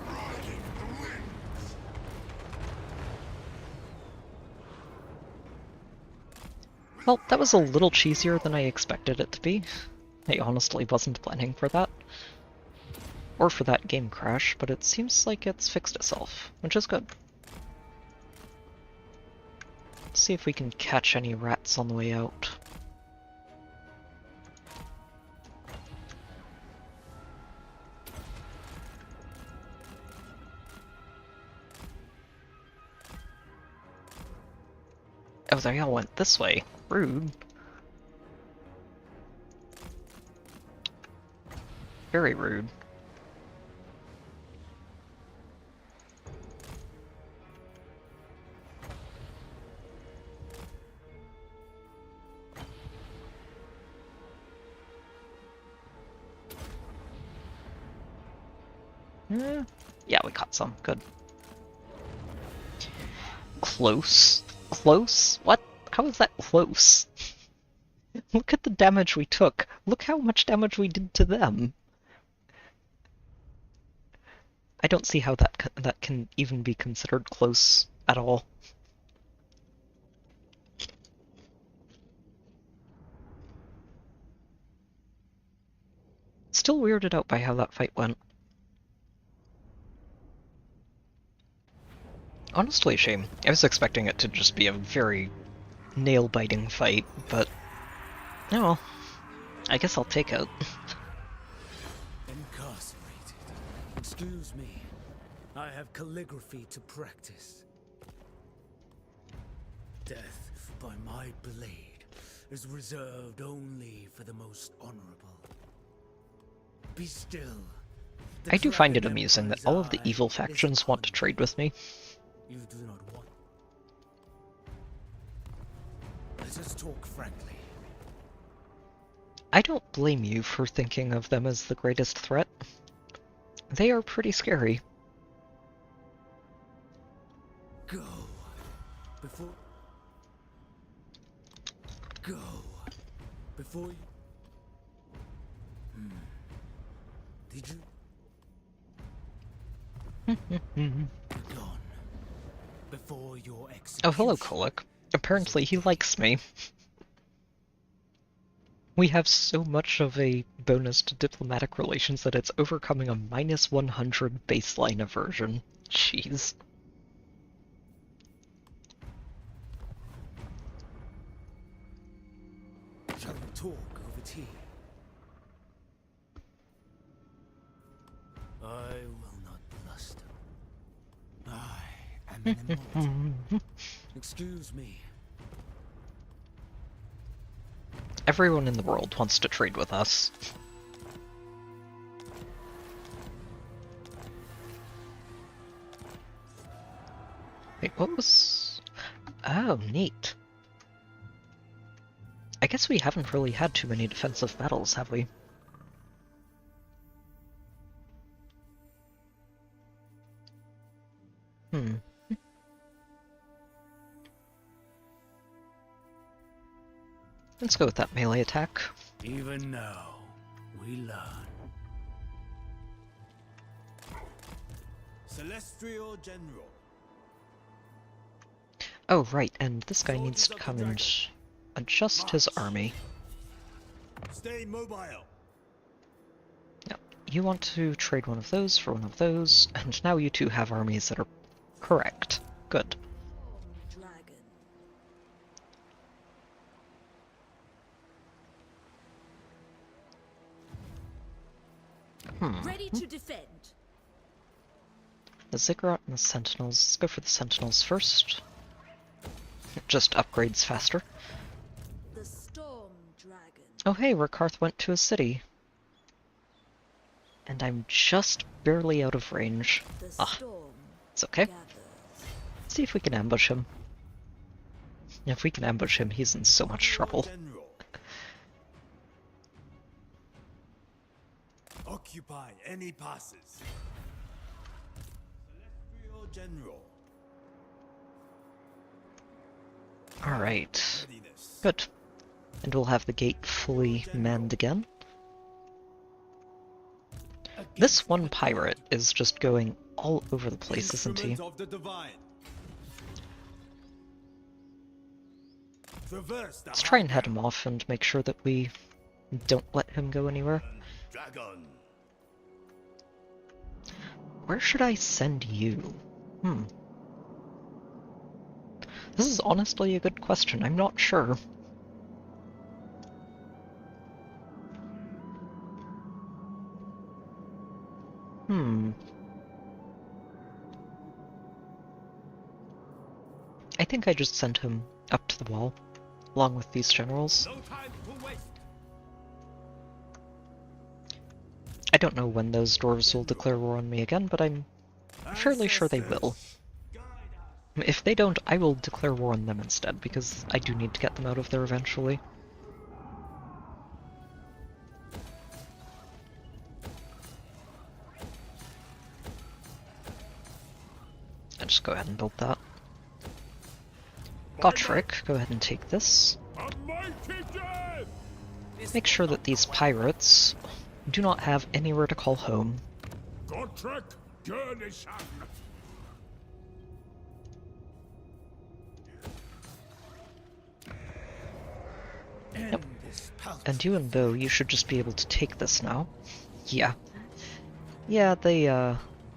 Riding the winds. Well, that was a little cheesier than I expected it to be. I honestly wasn't planning for that. Or for that game crash, but it seems like it's fixed itself, which is good. Let's see if we can catch any rats on the way out. Oh, they all went this way. Rude. Very rude. Yeah, we caught some. Good. Close? Close? What? How is that close? Look at the damage we took. Look how much damage we did to them. I don't see how that can even be considered close at all. Still weirded out by how that fight went. Honestly, a shame. I was expecting it to just be a very nail-biting fight, but... oh well. I guess I'll take it. Incarcerated. Excuse me. I have calligraphy to practice. Death by my blade is reserved only for the most honorable. Be still. The I do find it Dragon amusing that Emperor's all of the eye evil is factions want to upon trade with me. You do not want. Let us talk frankly. I don't blame you for thinking of them as the greatest threat. They are pretty scary. Go. Before... Go. Before you... Did you... Gone. Before your execution. Oh, hello, Kolek. Apparently he likes me. We have so much of a bonus to diplomatic relations that it's overcoming a -100 baseline aversion. Jeez. Shall we talk over tea? I will not bluster. I am an immortal. Excuse me. Everyone in the world wants to trade with us. Wait, what was... oh, neat. I guess we haven't really had too many defensive battles, have we? Let's go with that melee attack. Even now, we learn. Celestial General. Oh, right, and this guy needs to come and adjust his army. Stay mobile. Now, you want to trade one of those for one of those, and now you two have armies that are correct. Good. Ready to defend. The Ziggurat and the Sentinels. Let's go for the Sentinels first. It just upgrades faster. The Storm Dragon. Oh hey, Rakarth went to a city. And I'm just barely out of range. The storm It's okay. gathers. Let's see if we can ambush him. If we can ambush him, he's in so much trouble. General. Occupy any passes. Celestial General. Alright. Readiness. Good. And we'll have the gate fully manned again. This one pirate is just going all over the place, isn't he? Instrument of the divine. Traverse the Let's try and head him off and make sure that we don't let him go anywhere. Dragon. Where should I send you? This is honestly a good question. I'm not sure. I think I just sent him up to the wall, along with these generals. No time to waste. I don't know when those dwarves will declare war on me again, but I'm fairly sure they will. If they don't, I will declare war on them instead, because I do need to get them out of there eventually. I'll just go ahead and build that. Gotrek, go ahead and take this. Make sure that these pirates do not have anywhere to call home. Gotrek, Gurnishan. Yep. And you and Bo, you should just be able to take this now. Yeah. Yeah, they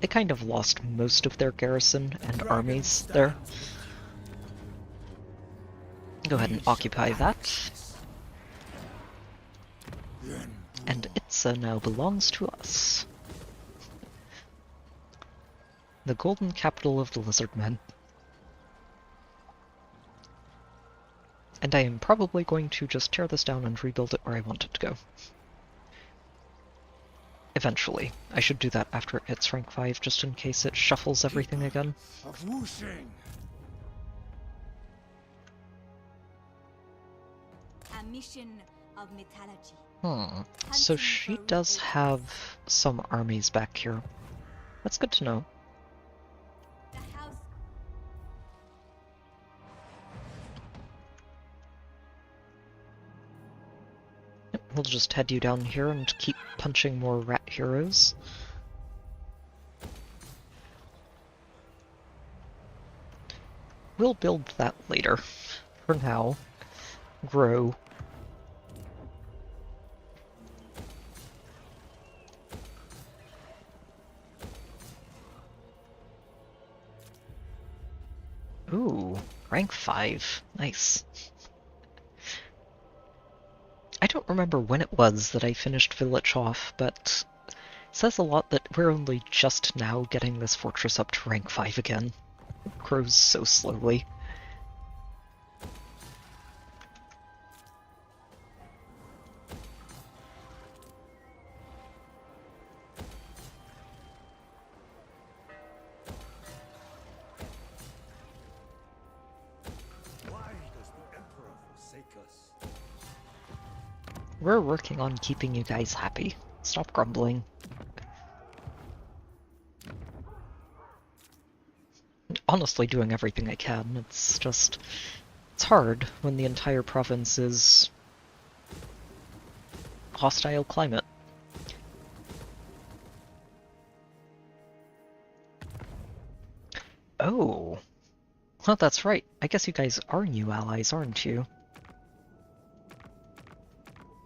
kind of lost most of their garrison and armies there. Go ahead and occupy that. And Itza now belongs to us. The golden capital of the Lizardmen. And I am probably going to just tear this down and rebuild it where I want it to go. Eventually. I should do that after it's rank 5, just in case it shuffles everything again. Of whooshing. A mission of metallurgy. So she does have some armies back here. That's good to know. The house. Yep, we'll just head you down here and keep punching more rat heroes. We'll build that later. For now, grow. Ooh, rank 5. Nice. I don't remember when it was that I finished Village off, but it says a lot that we're only just now getting this fortress up to rank 5 again. It grows so slowly. We're working on keeping you guys happy. Stop grumbling. Honestly, doing everything I can. It's just... it's hard when the entire province is... hostile climate. Oh. Well, that's right. I guess you guys are new allies, aren't you?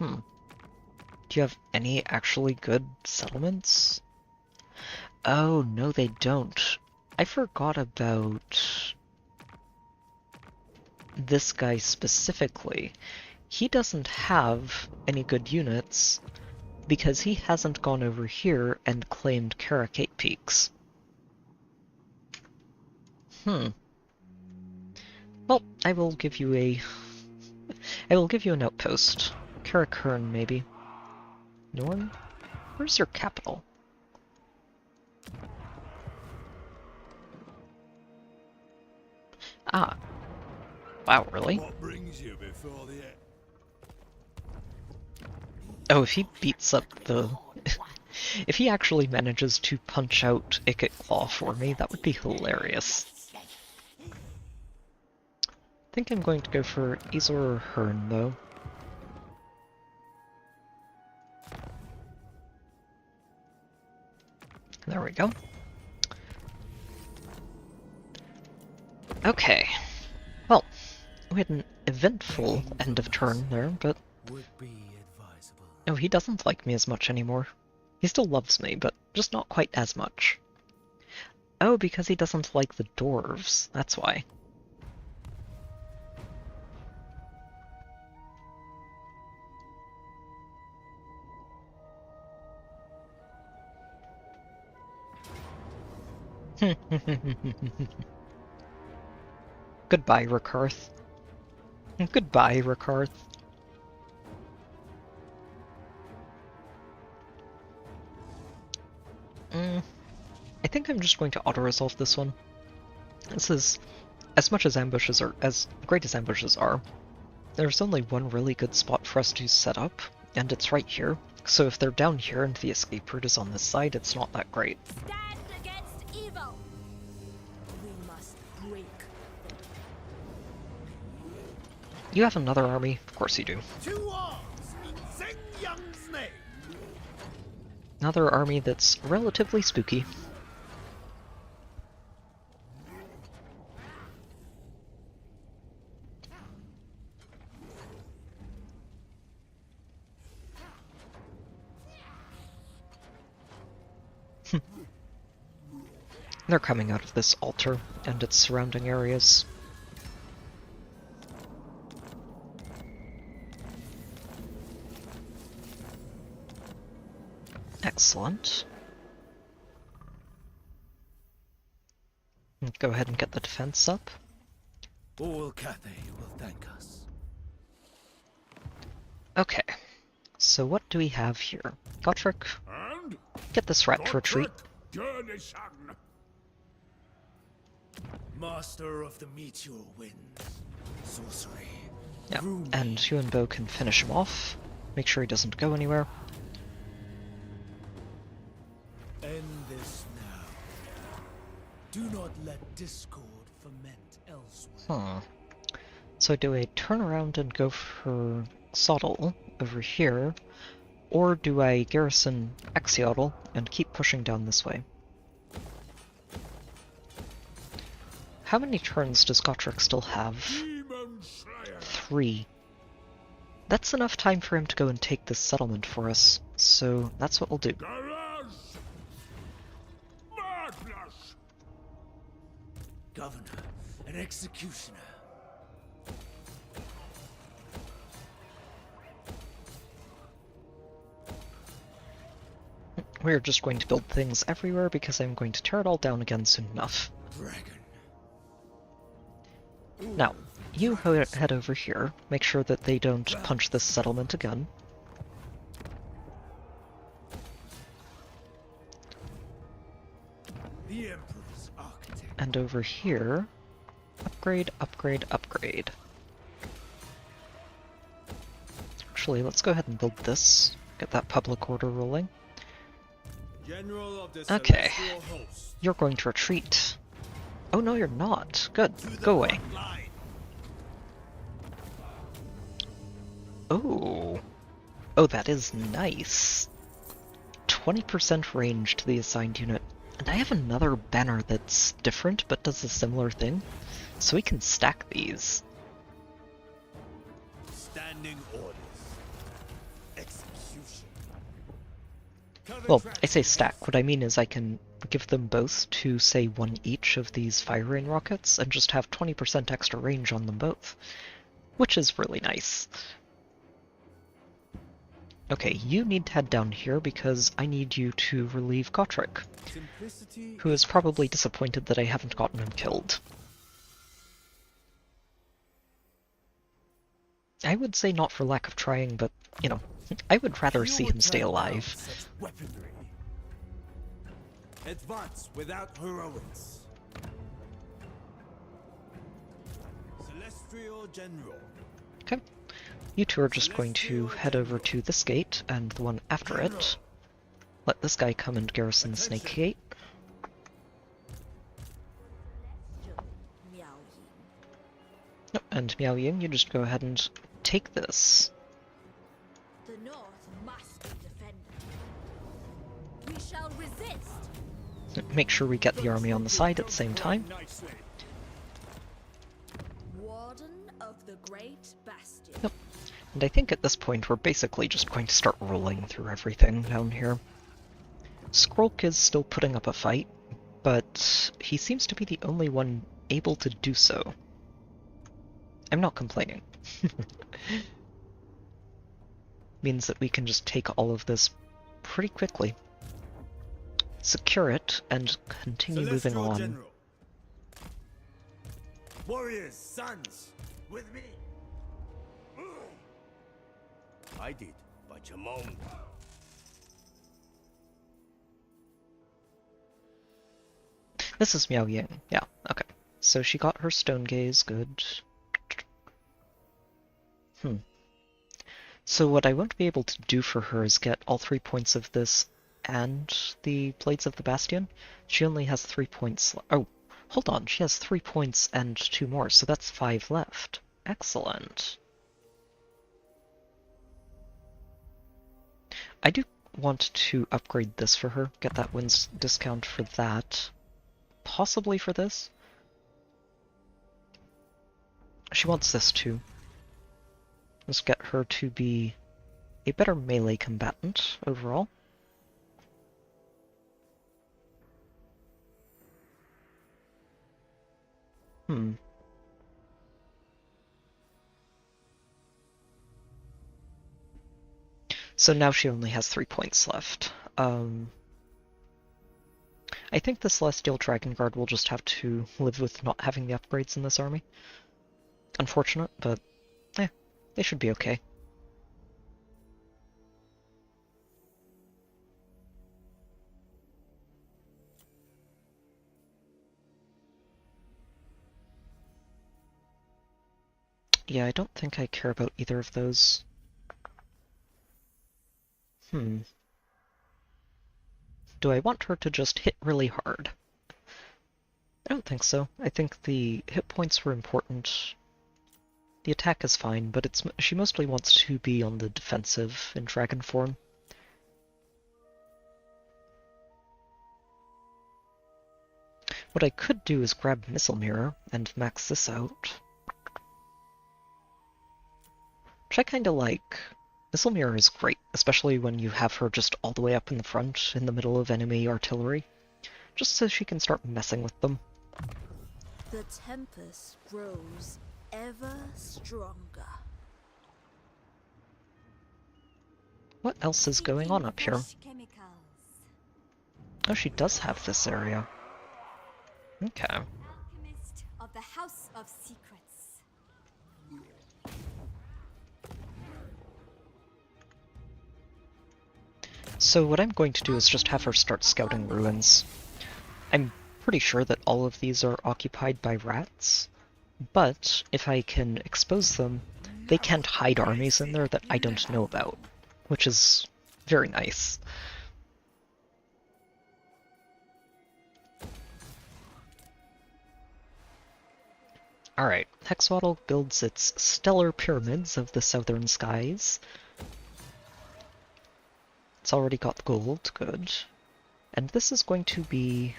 Do you have any actually good settlements? Oh, no they don't. I forgot about this guy specifically. He doesn't have any good units because he hasn't gone over here and claimed Karakate Peaks. Well, I will give you an outpost. Karakern, maybe. Norn? Where's your capital? Ah. Wow, really? What brings you before the end? Oh, if he beats up the... if he actually manages to punch out Ikit Claw for me, that would be hilarious. I think I'm going to go for Izor or Hearn, though. There we go. Okay. Well, we had an eventful end of turn there, but... Would be advisable. No, he doesn't like me as much anymore. He still loves me, but just not quite as much. Oh, because he doesn't like the dwarves. That's why. Goodbye, Rakarth. Goodbye, Rikarth. I think I'm just going to auto-resolve this one. This is, as much as ambushes are, as great as ambushes are, there's only one really good spot for us to set up, and it's right here. So if they're down here and the escape route is on this side, it's not that great. Stand against evil. We must break. You have another army? Of course you do. To arms in Zheng Yang's name. Another army that's relatively spooky. They're coming out of this altar and its surrounding areas. Excellent. Go ahead and get the defense up. All Cathay will thank us. Okay, so what do we have here? Gotrek, And get this rat to retreat. Gurnison. Master of the meteor winds. Sorcery. Yeah, Rune. and Yuan Bo can finish him off. Make sure he doesn't go anywhere. End this now. Do not let discord ferment elsewhere. So do I turn around and go for Sodal over here, or do I garrison Axiodal and keep pushing down this way? How many turns does Gotrek still have? Demon Slayer. 3. That's enough time for him to go and take this settlement for us, so that's what we'll do. Garage. Madness. Governor and executioner. We're just going to build things everywhere because I'm going to tear it all down again soon enough. Dragon. Now, you head over here, make sure that they don't punch this settlement again. The Emperor's architect. And over here, upgrade, upgrade, upgrade. Actually, let's go ahead and build this, get that public order rolling. General of the Okay. Celestial Host. You're going to retreat. Oh no, you're not. Good, go away. Line. Oh. Oh, that is nice. 20% range to the assigned unit. And I have another banner that's different, but does a similar thing. So we can stack these. Standing orders. Execution. Well, I say stack. What I mean is I can give them both to, say, one each of these fire rain rockets, and just have 20% extra range on them both. Which is really nice. Okay, you need to head down here because I need you to relieve Gotrek, Simplicity. who is probably disappointed that I haven't gotten him killed. I would say not for lack of trying, but, you know, I would rather see him stay alive. Such weaponry. Advance without heroics. Celestial General. Okay. You two are just going to head over to this gate and the one after it. Let this guy come and garrison the Snake Gate. Yep, and Miao Ying, you just go ahead and take this. The North must be defended. We shall resist. Make sure we get the army on the side at the same time. Warden of the Great Bastion. Yep. And I think at this point we're basically just going to start rolling through everything down here. Skrulk is still putting up a fight, but he seems to be the only one able to do so. I'm not complaining. Means that we can just take all of this pretty quickly. Secure it, and continue moving Celestial on. General. Warriors, sons, with me. I did, but you moaned. This is Miao Ying. Yeah, okay. So she got her stone gaze, good. So what I won't be able to do for her is get all 3 points of this and the Blades of the Bastion. She only has 3 points. Oh, hold on. She has 3 points and 2 more, so that's 5 left. Excellent. I do want to upgrade this for her, get that wins discount for that. Possibly for this. She wants this too. Let's get her to be a better melee combatant overall. So now she only has 3 points left. I think the Celestial Dragon Guard will just have to live with not having the upgrades in this army. Unfortunate, but they should be okay. Yeah, I don't think I care about either of those. Do I want her to just hit really hard? I don't think so. I think the hit points were important. The attack is fine, but she mostly wants to be on the defensive in dragon form. What I could do is grab Missile Mirror and max this out. Which I kinda like. Missile Mirror is great, especially when you have her just all the way up in the front, in the middle of enemy artillery. Just so she can start messing with them. The tempest grows ever stronger. What else is going on up here? Fresh chemicals. Oh, she does have this area. Okay. Alchemist of the House of Secrets. So what I'm going to do is just have her start scouting ruins. I'm pretty sure that all of these are occupied by rats, but if I can expose them, they can't hide armies in there that I don't know about, which is very nice. Alright, Hexwaddle builds its stellar pyramids of the southern skies. It's already got gold, good. And this is going to be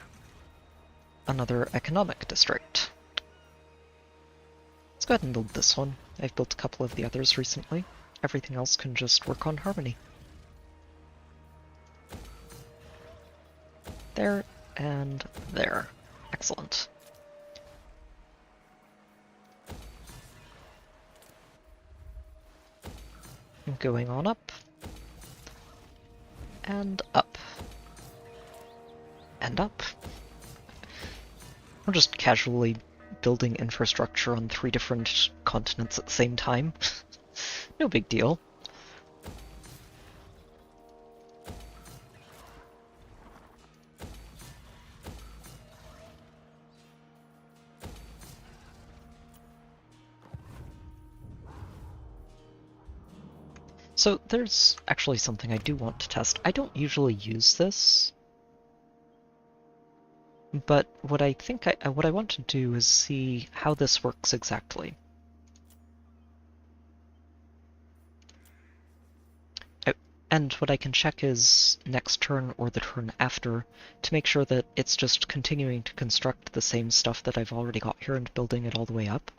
another economic district. Let's go ahead and build this one. I've built a couple of the others recently. Everything else can just work on harmony. There and there. Excellent. Going on up. And up. And up. We're just casually building infrastructure on 3 different continents at the same time. No big deal. So there's actually something I do want to test. I don't usually use this, but what I want to do is see how this works exactly. And what I can check is next turn or the turn after to make sure that it's just continuing to construct the same stuff that I've already got here and building it all the way up.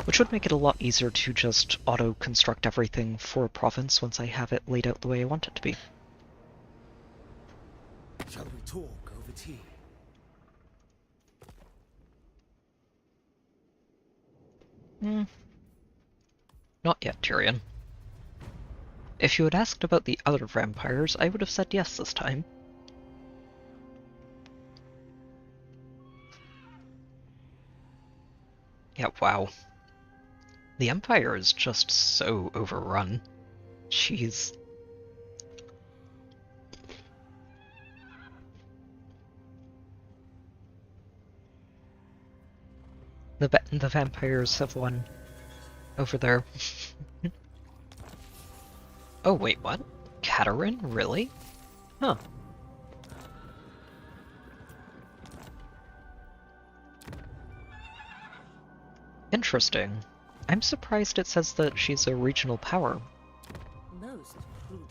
Which would make it a lot easier to just auto-construct everything for a province once I have it laid out the way I want it to be. Shall we talk over tea? Not yet, Tyrion. If you had asked about the other vampires, I would have said yes this time. Yeah, wow. The Empire is just so overrun. Jeez. The vampires have won over there. Oh wait, what? Cathayan? Really? Huh. Interesting. I'm surprised it says that she's a regional power. Most prudent.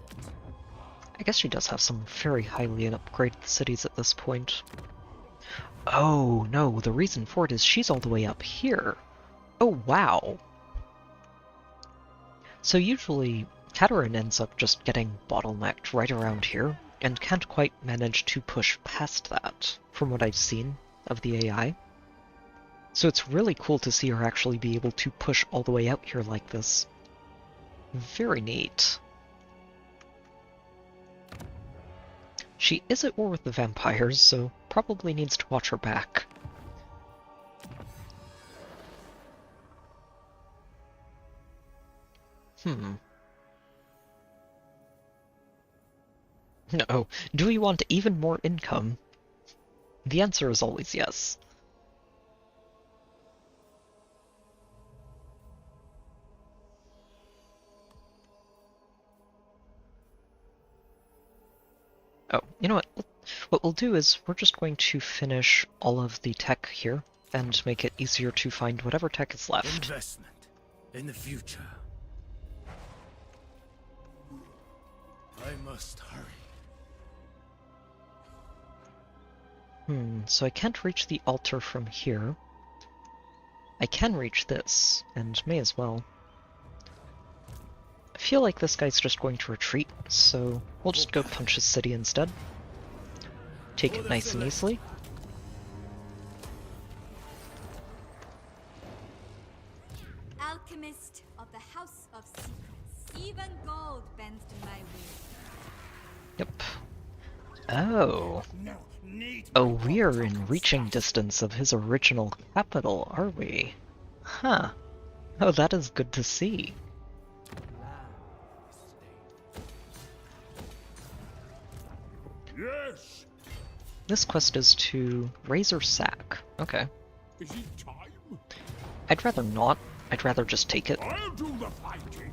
I guess she does have some very highly upgraded cities at this point. Oh no, the reason for it is she's all the way up here. Oh wow. So usually Cathayan ends up just getting bottlenecked right around here, and can't quite manage to push past that, from what I've seen of the AI. So it's really cool to see her actually be able to push all the way out here like this. Very neat. She is at war with the vampires, so probably needs to watch her back. No, do we want even more income? The answer is always yes. Oh, you know what? What we'll do is we're just going to finish all of the tech here and make it easier to find whatever tech is left. Investment in the future. I must hurry. So I can't reach the altar from here. I can reach this, and may as well. I feel like this guy's just going to retreat, so we'll just go punch his city instead. Take it nice and easily. Alchemist of the House of Secrets. Even gold bends to my will. Yep. Oh. Oh, we're in reaching distance of his original capital, are we? Huh. Oh, that is good to see. Yes! This quest is to Razor Sack. Okay. Is it time? I'd rather not. I'd rather just take it. I'll do the fighting.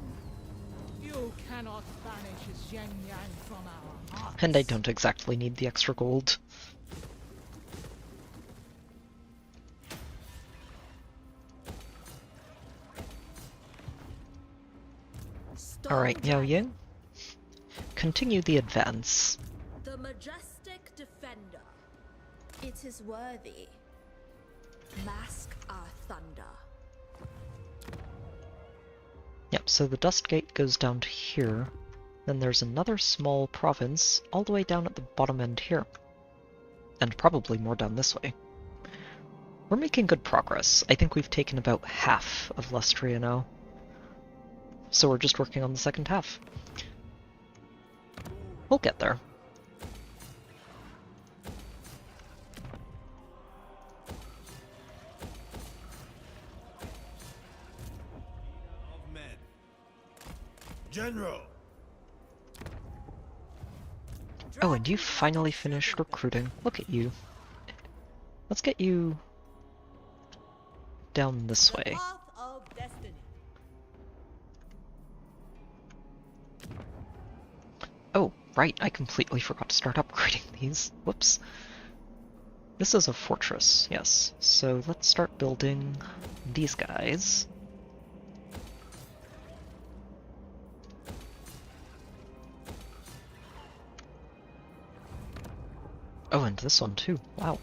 You cannot banish Yen Yang from our hearts. And I don't exactly need the extra gold. Alright, Miao Ying. Continue the advance. The majestic defender. It is worthy. Mask our thunder. Yep, so the Dust Gate goes down to here. Then there's another small province all the way down at the bottom end here. And probably more down this way. We're making good progress. I think we've taken about half of Lustria now. So we're just working on the second half. We'll get there. General. Oh, and you finally finished recruiting. Look at you. Let's get you down this way. Path of destiny. Oh, right, I completely forgot to start upgrading these. Whoops. This is a fortress, yes. So let's start building these guys. Oh, and this one too. Wow.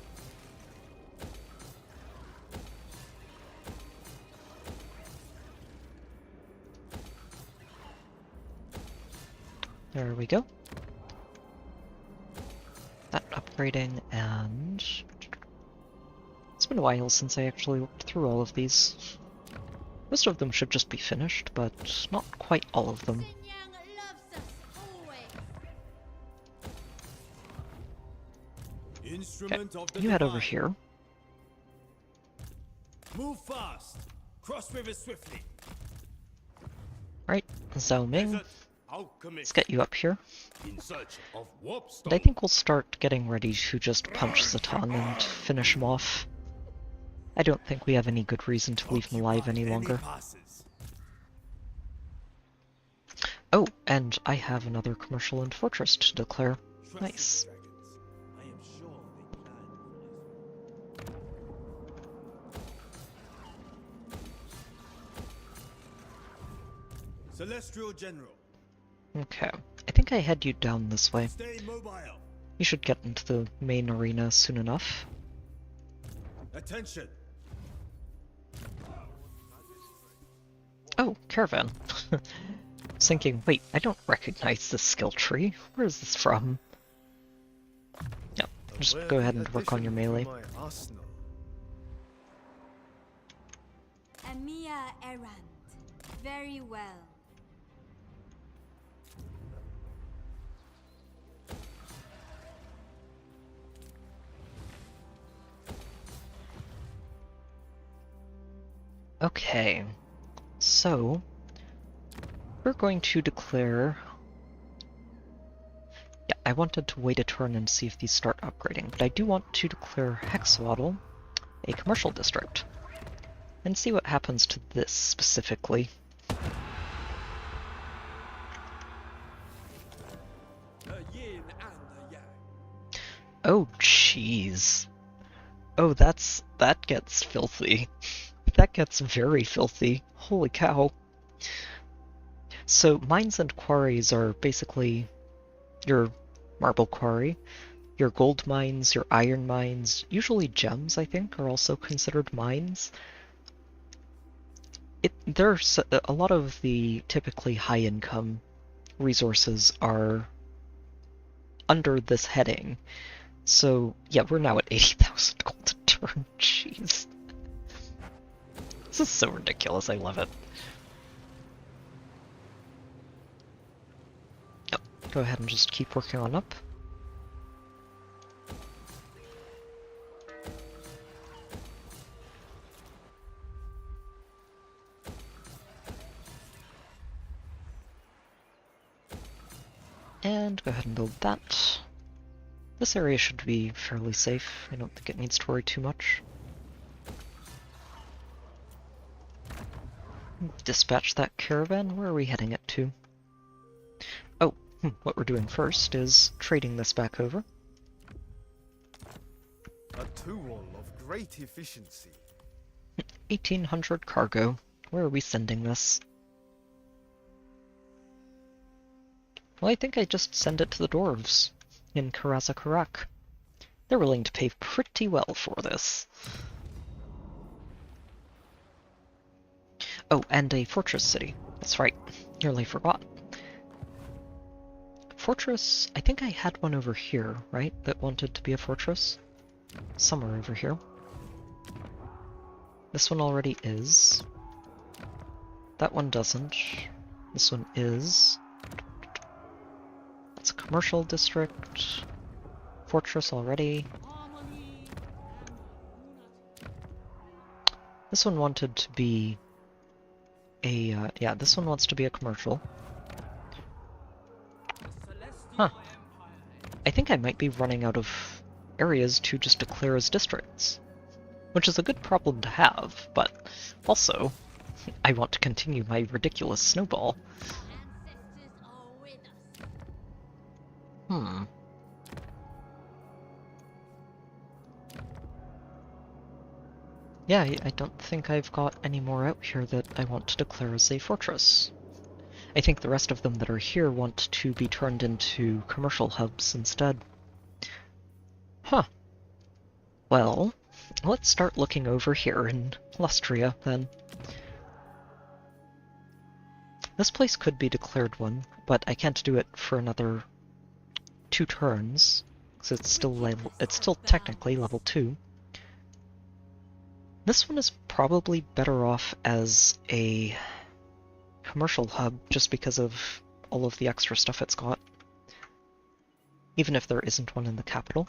There we go. That upgrading, and it's been a while since I actually looked through all of these. Most of them should just be finished, but not quite all of them. Yang loves us always. Instrument of the You head over divine. here. Move fast. Cross river swiftly. Right, Zhao Ming, Let's get you up here. In search of warp And stone. I think we'll start getting ready to just punch Zatan and finish him off. I don't think we have any good reason to leave him alive any longer. Oh, and I have another commercial and fortress to declare. Nice. Celestial General. Okay, I think I head you down this way. Stay mobile. You should get into the main arena soon enough. Attention. Oh, Caravan. I was thinking, wait, I don't recognize this skill tree. Where is this from? Yep, just go ahead and work on your melee. Amia Errant. Very well. Okay, so we're going to declare... Yeah, I wanted to wait a turn and see if these start upgrading, but I do want to declare Hexwaddle a commercial district, and see what happens to this specifically. Oh, jeez. Oh, that gets filthy. That gets very filthy. Holy cow. So, mines and quarries are basically your marble quarry, your gold mines, your iron mines, usually gems, I think, are also considered mines. There's a lot of the typically high-income resources are under this heading. So, yeah, we're now at 80,000 gold a turn. Jeez. This is so ridiculous, I love it. Yep, go ahead and just keep working on up. And go ahead and build that. This area should be fairly safe. I don't think it needs to worry too much. Dispatch that caravan. Where are we heading it to? Oh, what we're doing first is trading this back over. A tool of great efficiency. 1800 cargo. Where are we sending this? Well, I think I just send it to the dwarves in Karazakarak. They're willing to pay pretty well for this. Oh, and a fortress city. That's right. Nearly forgot. Fortress, I think I had one over here, right? That wanted to be a fortress? Somewhere over here. This one already is. That one doesn't. This one is. That's a commercial district. Fortress already. This one wanted to be a, yeah, this one wants to be a commercial. Huh. I think I might be running out of areas to just declare as districts. Which is a good problem to have, but also, I want to continue my ridiculous snowball. Yeah, I don't think I've got any more out here that I want to declare as a fortress. I think the rest of them that are here want to be turned into commercial hubs instead. Huh. Well, let's start looking over here in Lustria, then. This place could be declared one, but I can't do it for another 2 turns, because it's still technically level 2. This one is probably better off as a commercial hub, just because of all of the extra stuff it's got. Even if there isn't one in the capital.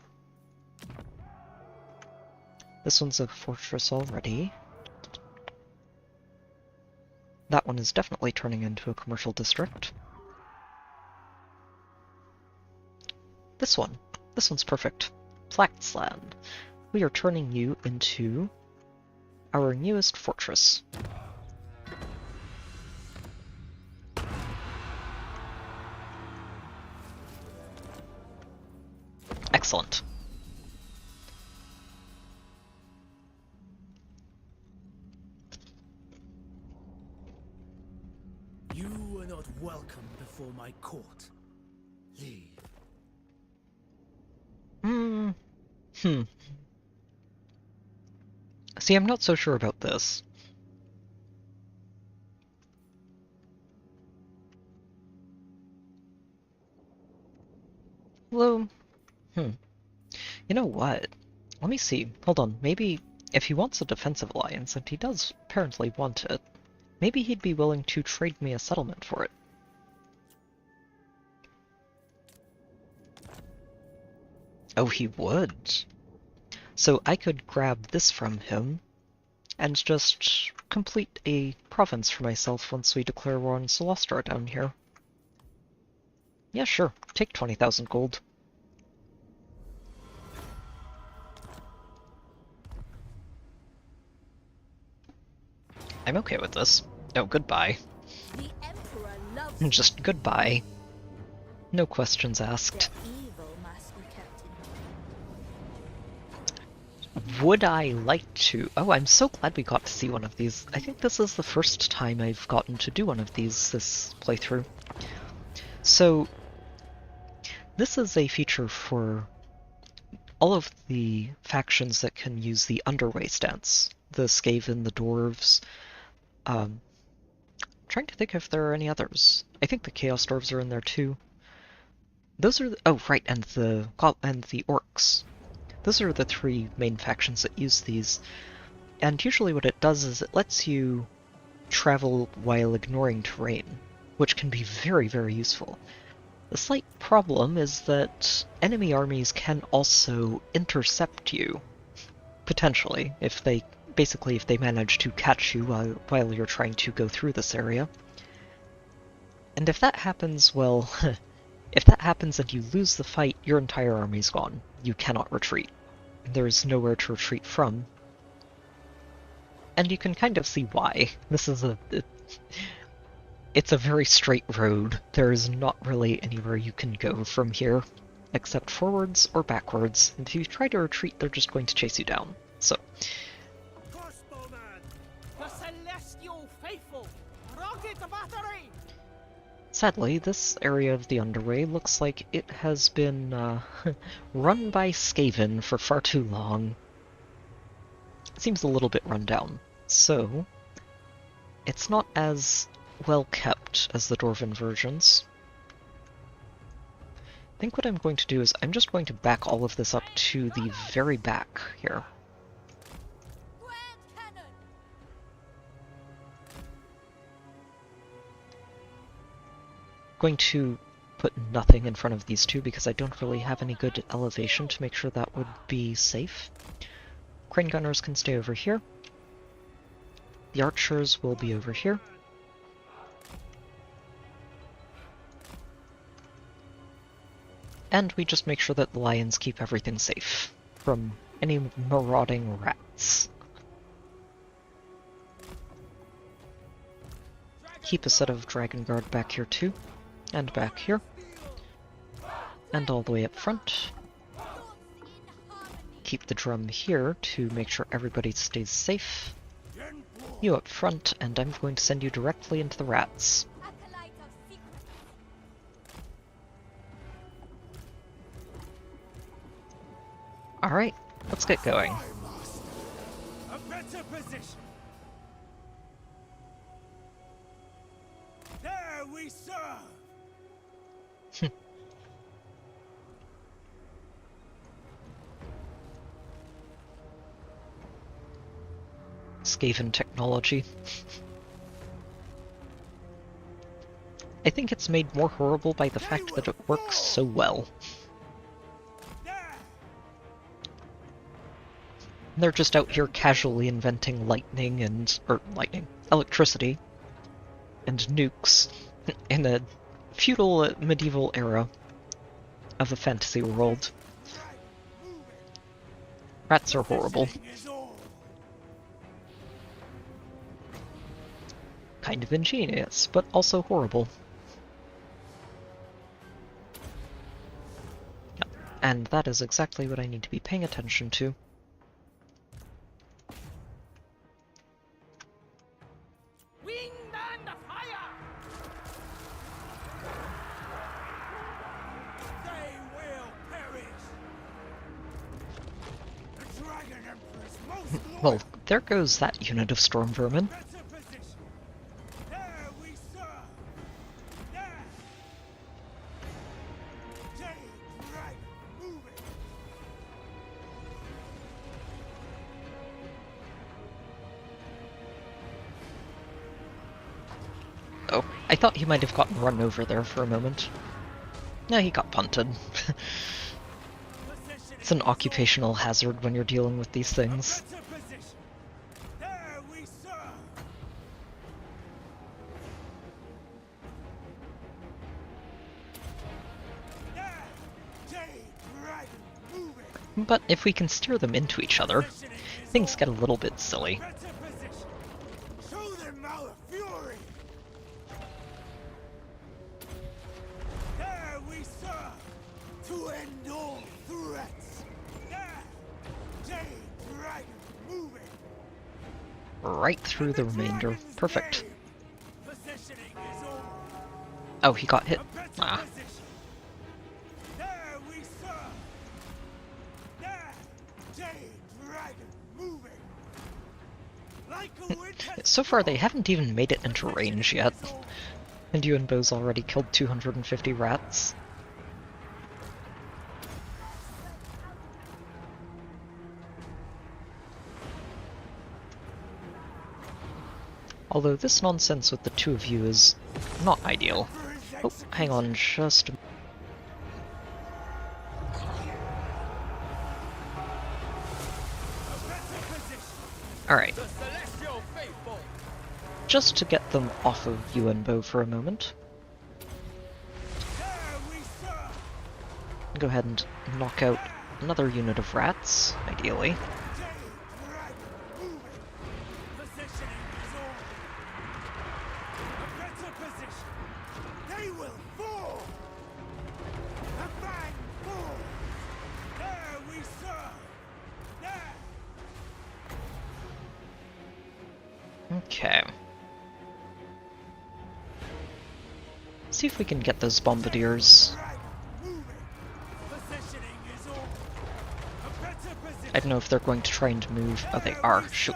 This one's a fortress already. That one is definitely turning into a commercial district. This one. This one's perfect. Flaxland. We are turning you into our newest fortress. Excellent. You are not welcome before my court. Leave. See, I'm not so sure about this. Hello? You know what? Let me see. Hold on. Maybe if he wants a defensive alliance, and he does apparently want it, maybe he'd be willing to trade me a settlement for it. Oh, he would. So I could grab this from him and just complete a province for myself once we declare war on Lustria down here. Yeah, sure. Take 20,000 gold. I'm okay with this. Oh, goodbye. The Emperor loves Just goodbye. No questions asked. evil must be kept in. Would I like to? Oh, I'm so glad we got to see one of these. I think this is the first time I've gotten to do one of these this playthrough. So, this is a feature for all of the factions that can use the underway stance. The Skaven, the Dwarves. Trying to think if there are any others. I think the Chaos Dwarves are in there too. Those are oh right, and the Orcs. Those are the three main factions that use these. And usually what it does is it lets you travel while ignoring terrain, which can be very, very useful. The slight problem is that enemy armies can also intercept you, potentially, if they manage to catch you while you're trying to go through this area. And if that happens, well, if that happens and you lose the fight, your entire army's gone. You cannot retreat. There's nowhere to retreat from. And you can kind of see why. This is it's a very straight road. There's not really anywhere you can go from here, except forwards or backwards. And if you try to retreat, they're just going to chase you down. So, The celestial faithful! Rocket battery! sadly, this area of the Underway looks like it has been run by Skaven for far too long. It seems a little bit run down. So, it's not as well kept as the Dwarven versions. I think what I'm going to do is I'm just going to back all of this up to the very back here. Grand cannon! Going to put nothing in front of these two because I don't really have any good elevation to make sure that would be safe. Crane gunners can stay over here. The archers will be over here. And we just make sure that the lions keep everything safe from any marauding rats. Keep a set of Dragon Guard back here too, and back here, and all the way up front. Keep the drum here to make sure everybody stays safe. You up front, and I'm going to send you directly into the rats. Acolyte of secrets. Alright, let's get going. A better position. There we serve. Skaven technology. I think it's made more horrible by the fact that it works so well. They're just out here casually inventing electricity and nukes in a feudal medieval era. of a fantasy world. Rats are horrible. Kind of ingenious, but also horrible. Yep. And that is exactly what I need to be paying attention to. Well, there goes that unit of storm vermin. Oh, I thought he might have gotten run over there for a moment. No, he got punted. It's an occupational hazard when you're dealing with these things. But if we can steer them into each other, things get a little bit silly. Right through the remainder. Perfect. Oh, he got hit. Ah. So far, they haven't even made it into range yet. And Yuan Bo's already killed 250 rats. Although this nonsense with the two of you is not ideal. Oh, hang on just a... Alright. Just to get them off of Yuan Bo for a moment. Go ahead and knock out another unit of rats, ideally. Okay. See if we can get those bombardiers. I don't know if they're going to try and move. Oh, they are. Shoot.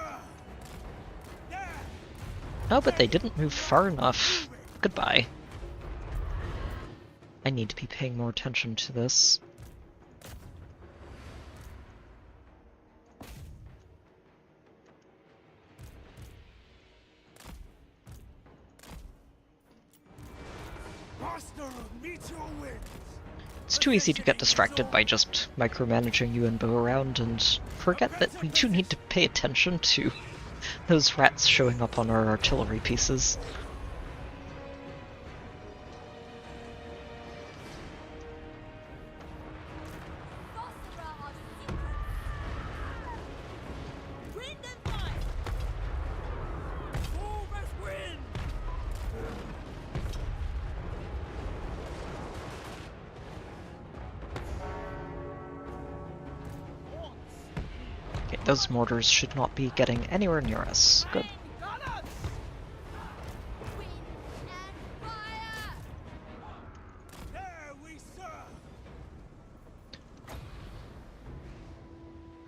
Oh, but they didn't move far enough. Goodbye. I need to be paying more attention to this. It's too easy to get distracted by just micromanaging Yuan Bo around and forget that we do need to pay attention to those rats showing up on our artillery pieces. Those mortars should not be getting anywhere near us. Good.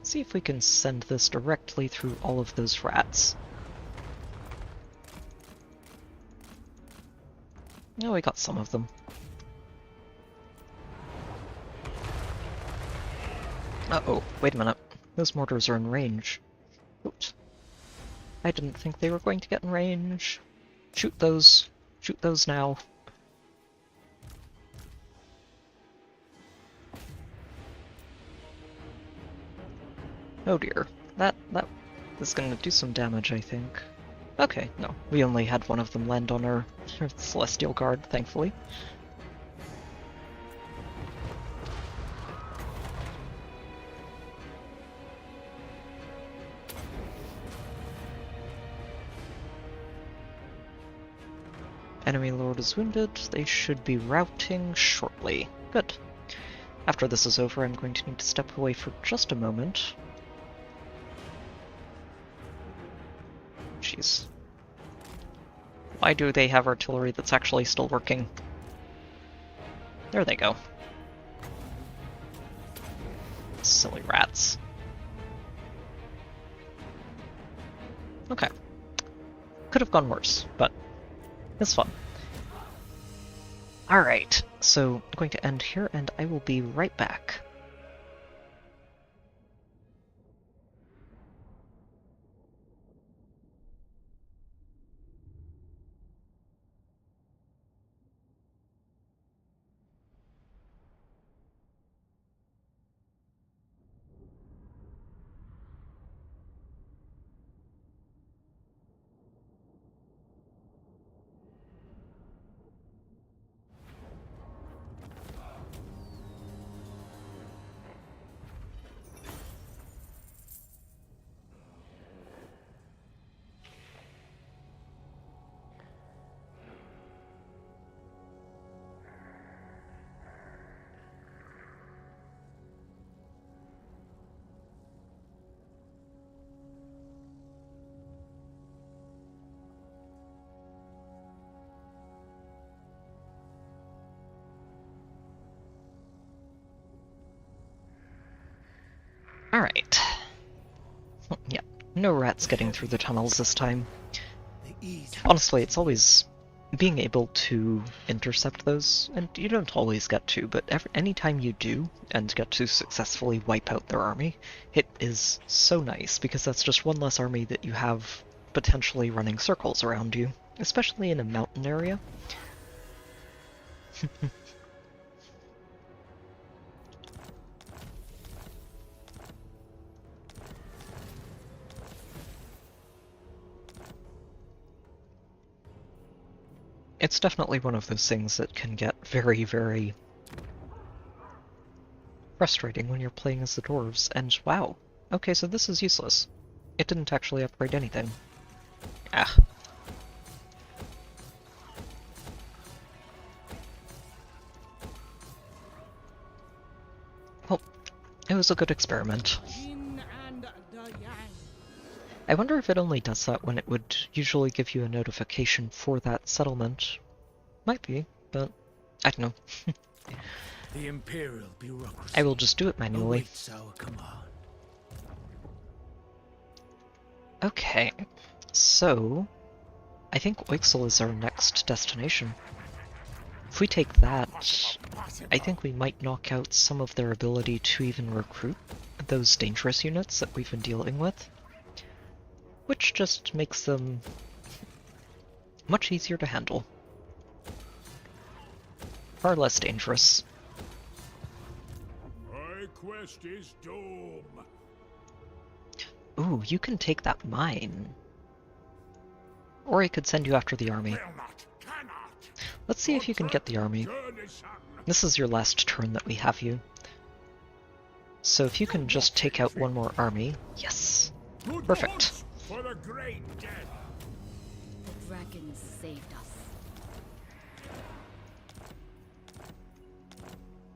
See if we can send this directly through all of those rats. Oh, we got some of them. Uh-oh, wait a minute. Those mortars are in range. Oops. I didn't think they were going to get in range. Shoot those. Shoot those now. Oh dear. That is gonna do some damage, I think. Okay, no. We only had one of them land on our Celestial Guard, thankfully. Enemy lord is wounded. They should be routing shortly. Good. After this is over, I'm going to need to step away for just a moment. Jeez. Why do they have artillery that's actually still working? There they go. Silly rats. Okay. Could have gone worse, but it's fun. Alright, so I'm going to end here, and I will be right back. Alright. Yeah, no rats getting through the tunnels this time. Honestly, it's always being able to intercept those, and you don't always get to, but anytime you do, and get to successfully wipe out their army, it is so nice, because that's just one less army that you have potentially running circles around you, especially in a mountain area. It's definitely one of those things that can get very, very frustrating when you're playing as the dwarves, and wow, okay, so this is useless. It didn't actually upgrade anything. Ah. Well, it was a good experiment. I wonder if it only does that when it would usually give you a notification for that settlement. Might be, but I don't know. The Imperial bureaucracy I will just do it manually. awaits our command. Okay, so I think Oixel is our next destination. If we take that, I think we might knock out some of their ability to even recruit those dangerous units that we've been dealing with, which just makes them much easier to handle. Far less dangerous. My quest is doom. Ooh, you can take that mine. Or I could send you after the army. Let's see if you can get the army. This is your last turn that we have you. So if you can just take out one more army. Yes! Perfect. For the great dead. The dragons saved us.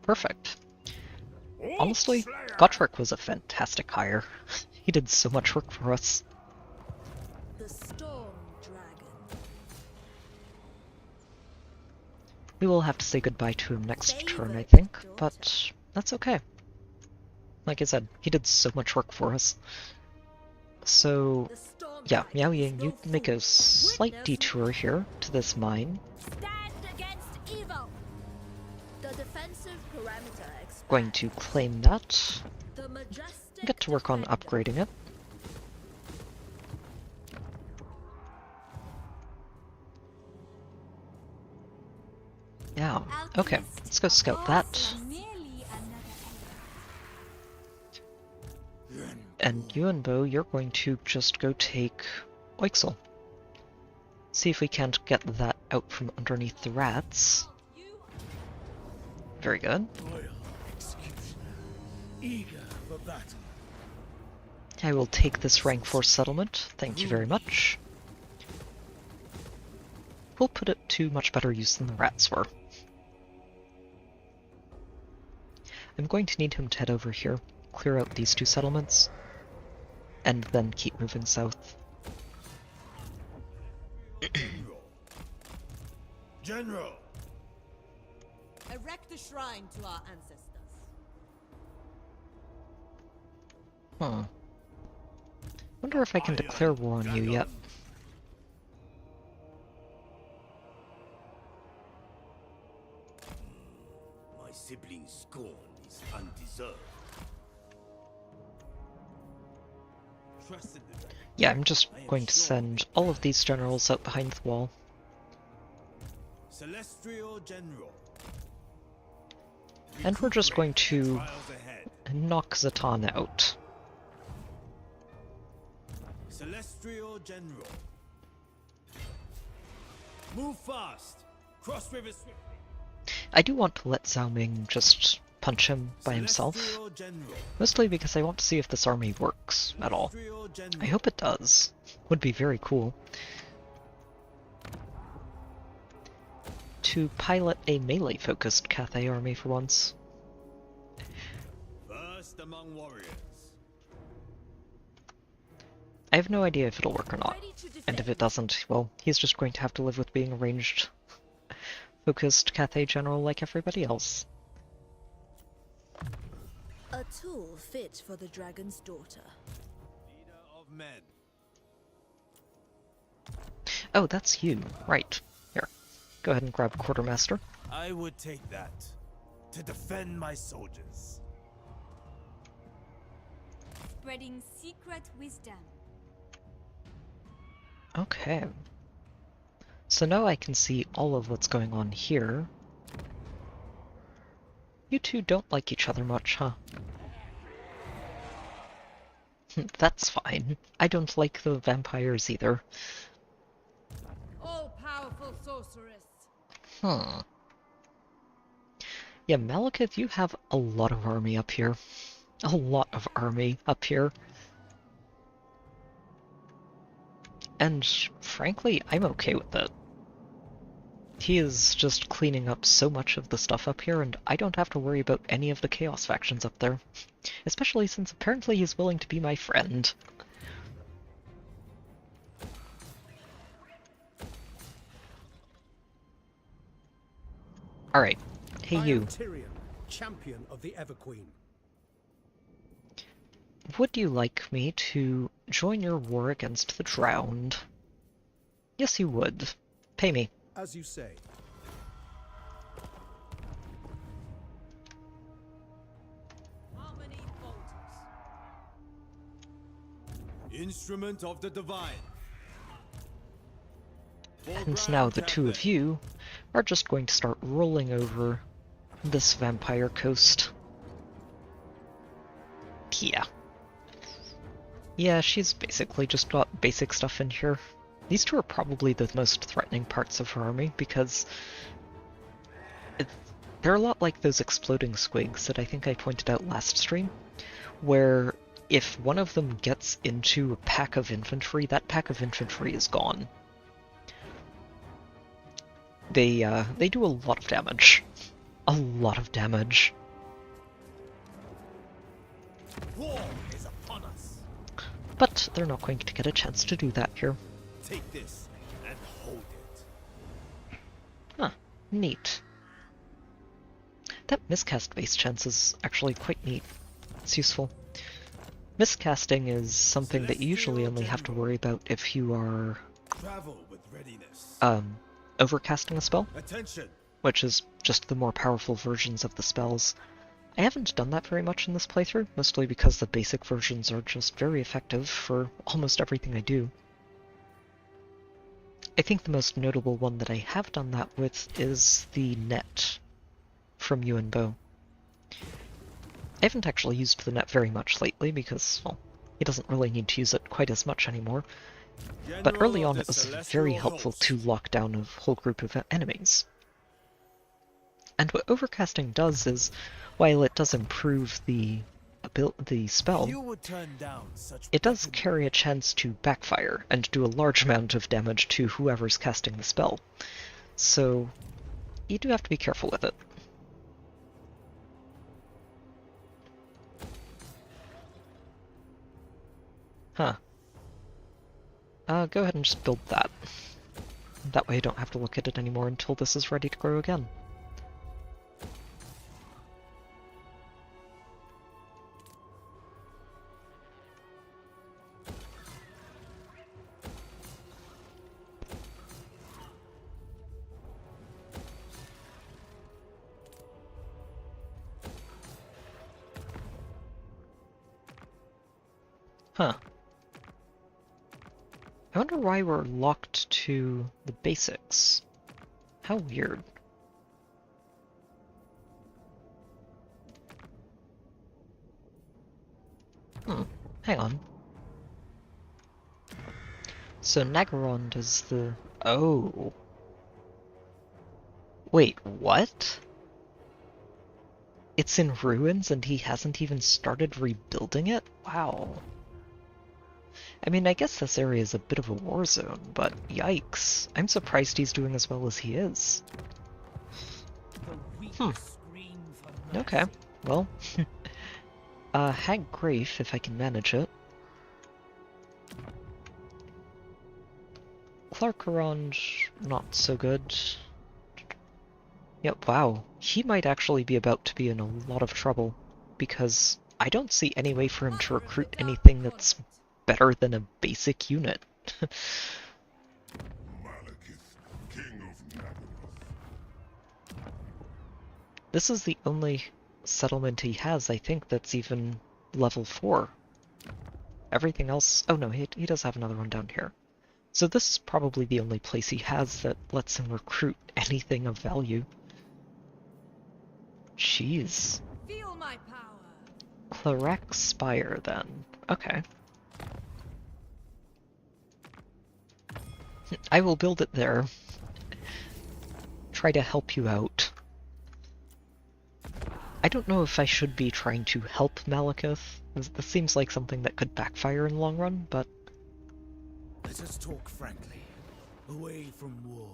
Perfect. Honestly, Gotrek was a fantastic hire. He did so much work for us. The storm dragon. We will have to say goodbye to him next turn, I think, but that's okay. Like I said, he did so much work for us. So, yeah, Miao Ying, you make a slight detour here to this mine. Stand against evil. The defensive parameter expands. Going to claim that. The majestic Get to work on defender. upgrading it. Yeah, okay, let's go scout that. And Yuan Bo, you're going to just go take Oixel. See if we can't get that out from underneath the rats. Very good. Royal executioner, eager for battle. I will take this rank 4 settlement. Thank you very much. we'll put it to much better use than the rats were. I'm going to need him to head over here, clear out these 2 settlements, and then keep moving south. General! Erect a shrine to our ancestors. Huh. Wonder if I can declare war on you yet. My sibling's scorn is undeserved. Yeah, I'm just going to send all of these generals out behind the wall. Celestial General. And we're just going to knock Zatan out. Celestial General. Move fast. Cross river swiftly. I do want to let Zhao Ming just punch him by himself, Celestial General. mostly because I want to see if this army works at all. Celestial General. I hope it does. Would be very cool. To pilot a melee-focused Cathay army for once. First among warriors. I have no idea if it'll work or not, Ready to defend. and if it doesn't, well, he's just going to have to live with being a ranged, focused Cathay general like everybody else. A tool fit for the dragon's daughter. Leader of men. Oh, that's you. Right. Here. Go ahead and grab Quartermaster. I would take that to defend my soldiers. Spreading secret wisdom. Okay. So now I can see all of what's going on here. You two don't like each other much, huh? That's fine. I don't like the vampires either. All-powerful sorceress. Hmm. Yeah, Malekith, you have a lot of army up here. A lot of army up here. And frankly, I'm okay with it. He is just cleaning up so much of the stuff up here, and I don't have to worry about any of the Chaos factions up there. Especially since apparently he's willing to be my friend. Alright. Hey I you. am Tyrion, champion of the Everqueen. Would you like me to join your war against the drowned? Yes, you would. Pay me. As you say. Harmony bolters. Instrument of the divine. And now the two of you are just going to start rolling over this vampire coast. Yeah. Yeah, she's basically just got basic stuff in here. These two are probably the most threatening parts of her army, because they're a lot like those exploding squigs that I think I pointed out last stream, where if one of them gets into a pack of infantry, that pack of infantry is gone. They do a lot of damage. A lot of damage. War is upon us. But they're not going to get a chance to do that here. Take this and hold it. Huh. Neat. That miscast base chance is actually quite neat. It's useful. Miscasting is something that you usually only have to worry about if you are Travel with readiness. overcasting a spell, Attention. which is just the more powerful versions of the spells. I haven't done that very much in this playthrough, mostly because the basic versions are just very effective for almost everything I do. I think the most notable one that I have done that with is the net from Yuan Bo. I haven't actually used the net very much lately because, well, he doesn't really need to use it quite as much anymore. But early on it was very helpful to lock down a whole group of enemies. And what overcasting does is, while it does improve the the spell, You would turn down such it does weaponry. carry a chance to backfire and do a large amount of damage to whoever's casting the spell. So you do have to be careful with it. Huh. Go ahead and just build that. That way I don't have to look at it anymore until this is ready to grow again. Huh. I wonder why we're locked to the basics. How weird. Hang on. So Nagaron does the... Oh. Wait, what? It's in ruins and he hasn't even started rebuilding it? Wow. I mean, I guess this area is a bit of a war zone, but yikes. I'm surprised he's doing as well as he is. Okay, well. Hag Grafe, if I can manage it. Clarkarond, not so good. Yep, wow. He might actually be about to be in a lot of trouble, because I don't see any way for him to recruit anything that's better than a basic unit. Malekith, king of Nagaroth. This is the only settlement he has, I think, that's even level 4. Everything else... Oh no, he does have another one down here. So this is probably the only place he has that lets him recruit anything of value. Jeez. Feel my power. Clarak Spire, then. Okay. I will build it there. Try to help you out. I don't know if I should be trying to help Malekith. This seems like something that could backfire in the long run, but... Let us talk frankly, away from war.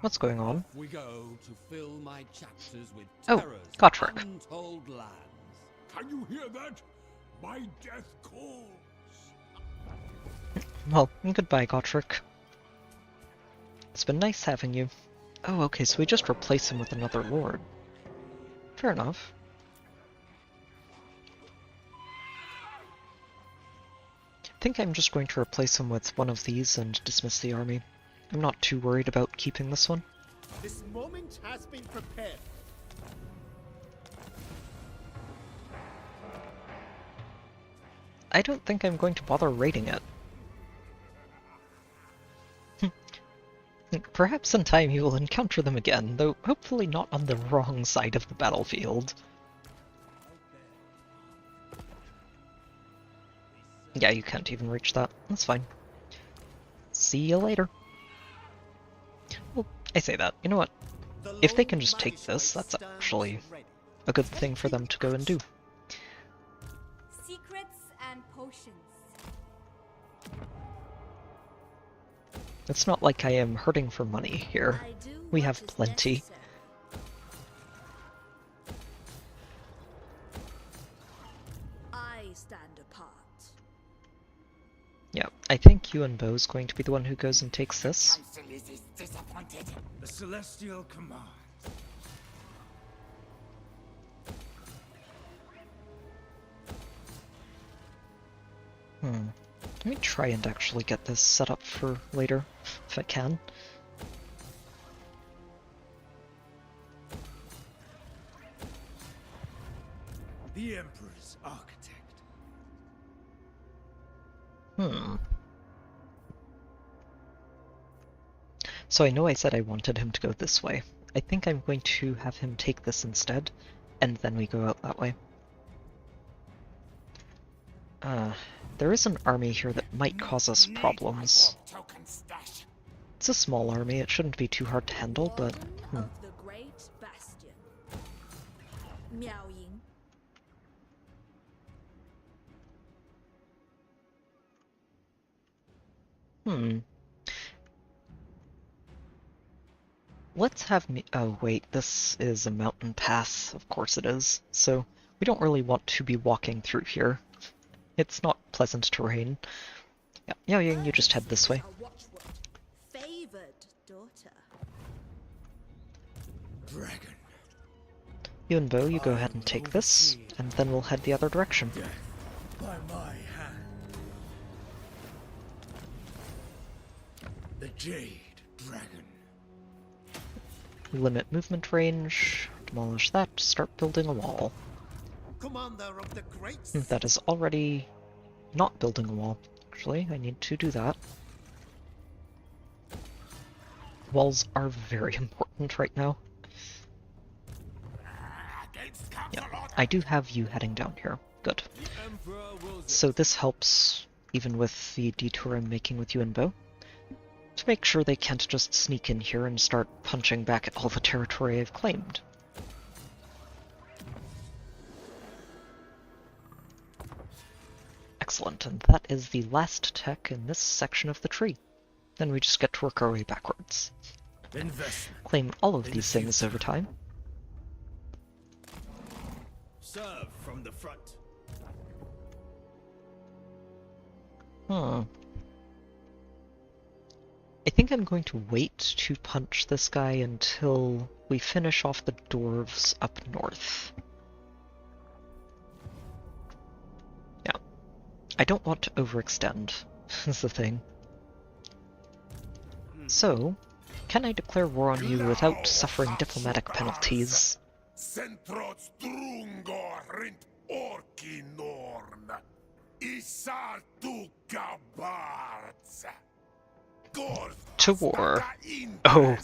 What's going on? Off we go to fill my chapters with Oh, terrors Gotrek. of untold lands. Can you hear that? My death calls. Well, goodbye, Gotrek. It's been nice having you. Oh, okay, so we just replace him with another lord. Fair enough. I think I'm just going to replace him with one of these and dismiss the army. I'm not too worried about keeping this one. This moment has been prepared. I don't think I'm going to bother raiding it. Perhaps in time you will encounter them again, though hopefully not on the wrong side of the battlefield. Yeah, you can't even reach that. That's fine. See you later. Well, I say that. You know what? If they can just take this, that's actually a good thing for them to go and do. Secrets and potions. It's not like I am hurting for money here. I do We what have is plenty. necessary. I stand apart. Yeah, I think Yuan is going to be the one who goes and takes this. The celestial command. Let me try and actually get this set up for later, if I can. The Emperor's architect. So I know I said I wanted him to go this way. I think I'm going to have him take this instead, and then we go out that way. There is an army here that might cause us problems. It's a small army, it shouldn't be too hard to handle, but... Of the Great Bastion. Miao Ying. Let's have me... Oh wait, this is a mountain pass. Of course it is. So, we don't really want to be walking through here. It's not pleasant terrain. Yeah, Yao Ying, you just head this way. Favored daughter. Dragon. Yuan Bo, you go ahead and take this, and then we'll head the other direction. By my hand. The Jade Dragon. Limit movement range, demolish that, start building a wall. Commander of the Great. That is already not building a wall. Actually, I need to do that. Walls are very important right now. Yeah, I do have you heading down here. Good. So this helps, even with the detour I'm making with Yuan Bo, to make sure they can't just sneak in here and start punching back at all the territory I've claimed. Excellent, and that is the last tech in this section of the tree. Then we just get to work our way backwards. Claim all of these things over time. Serve from the front. I think I'm going to wait to punch this guy until we finish off the dwarves up north. Yeah. I don't want to overextend, is the thing. So, can I declare war on you without suffering diplomatic penalties? To war. Oh.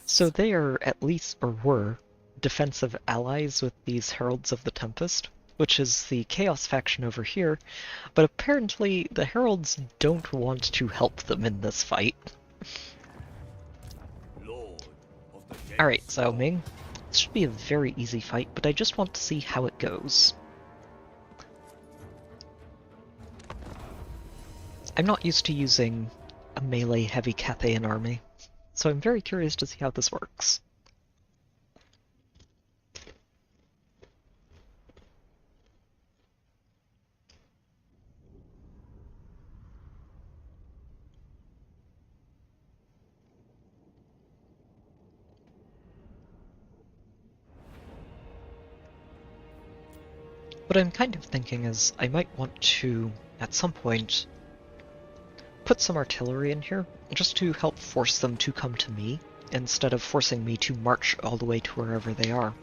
So they are at least, or were, defensive allies with these Heralds of the Tempest, which is the Chaos faction over here, but apparently the Heralds don't want to help them in this fight. Alright, Xiao Ming. This should be a very easy fight, but I just want to see how it goes. I'm not used to using a melee-heavy Cathayan army, so I'm very curious to see how this works. What I'm kind of thinking is I might want to, at some point, put some artillery in here, just to help force them to come to me, instead of forcing me to march all the way to wherever they are.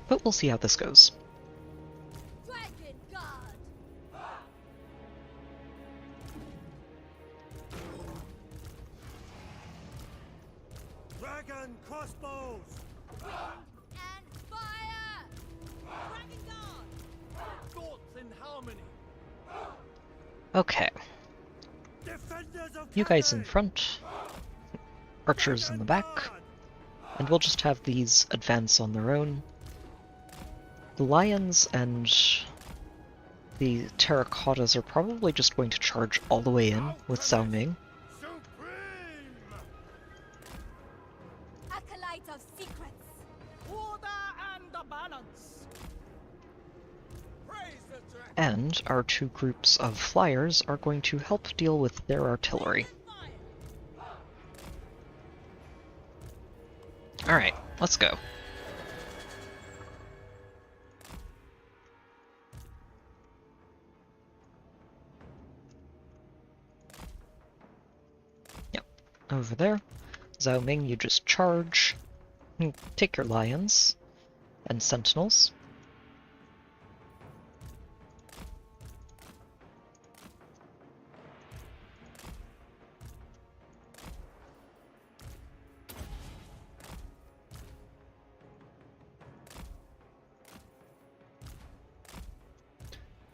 But we'll see how this goes. Dragon Guard. Dragon crossbows. And fire. Dragon Guard. Thoughts in harmony. Okay, Defenders of you guys in Cathay. front, archers in the back, and we'll just have these advance on their own. The lions and the terracottas are probably just going to charge all the way in with Xiao Ming. Acolyte of secrets. Order and the balance. Praise the dragon. And our two groups of flyers are going to help deal with their artillery. Alright, let's go. over there. Zhao Ming, you just charge. Take your lions and sentinels.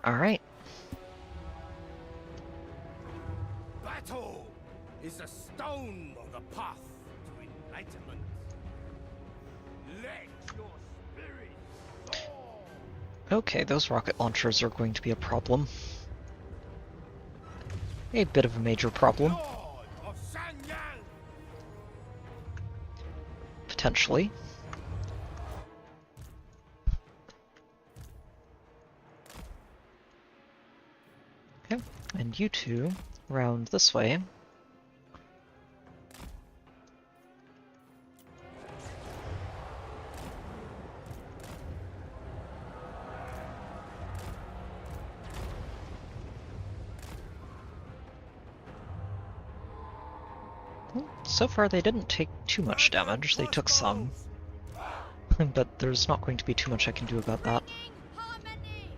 Alright. Battle is a stone on the path to enlightenment. Let your spirit soar. Okay, those rocket launchers are going to be a problem. A bit of a major problem. Lord of Shanyang. Potentially. Okay, and you two round this way. Well, so far they didn't take too much damage, they took some. But there's not going to be too much I can do about that. Harmony!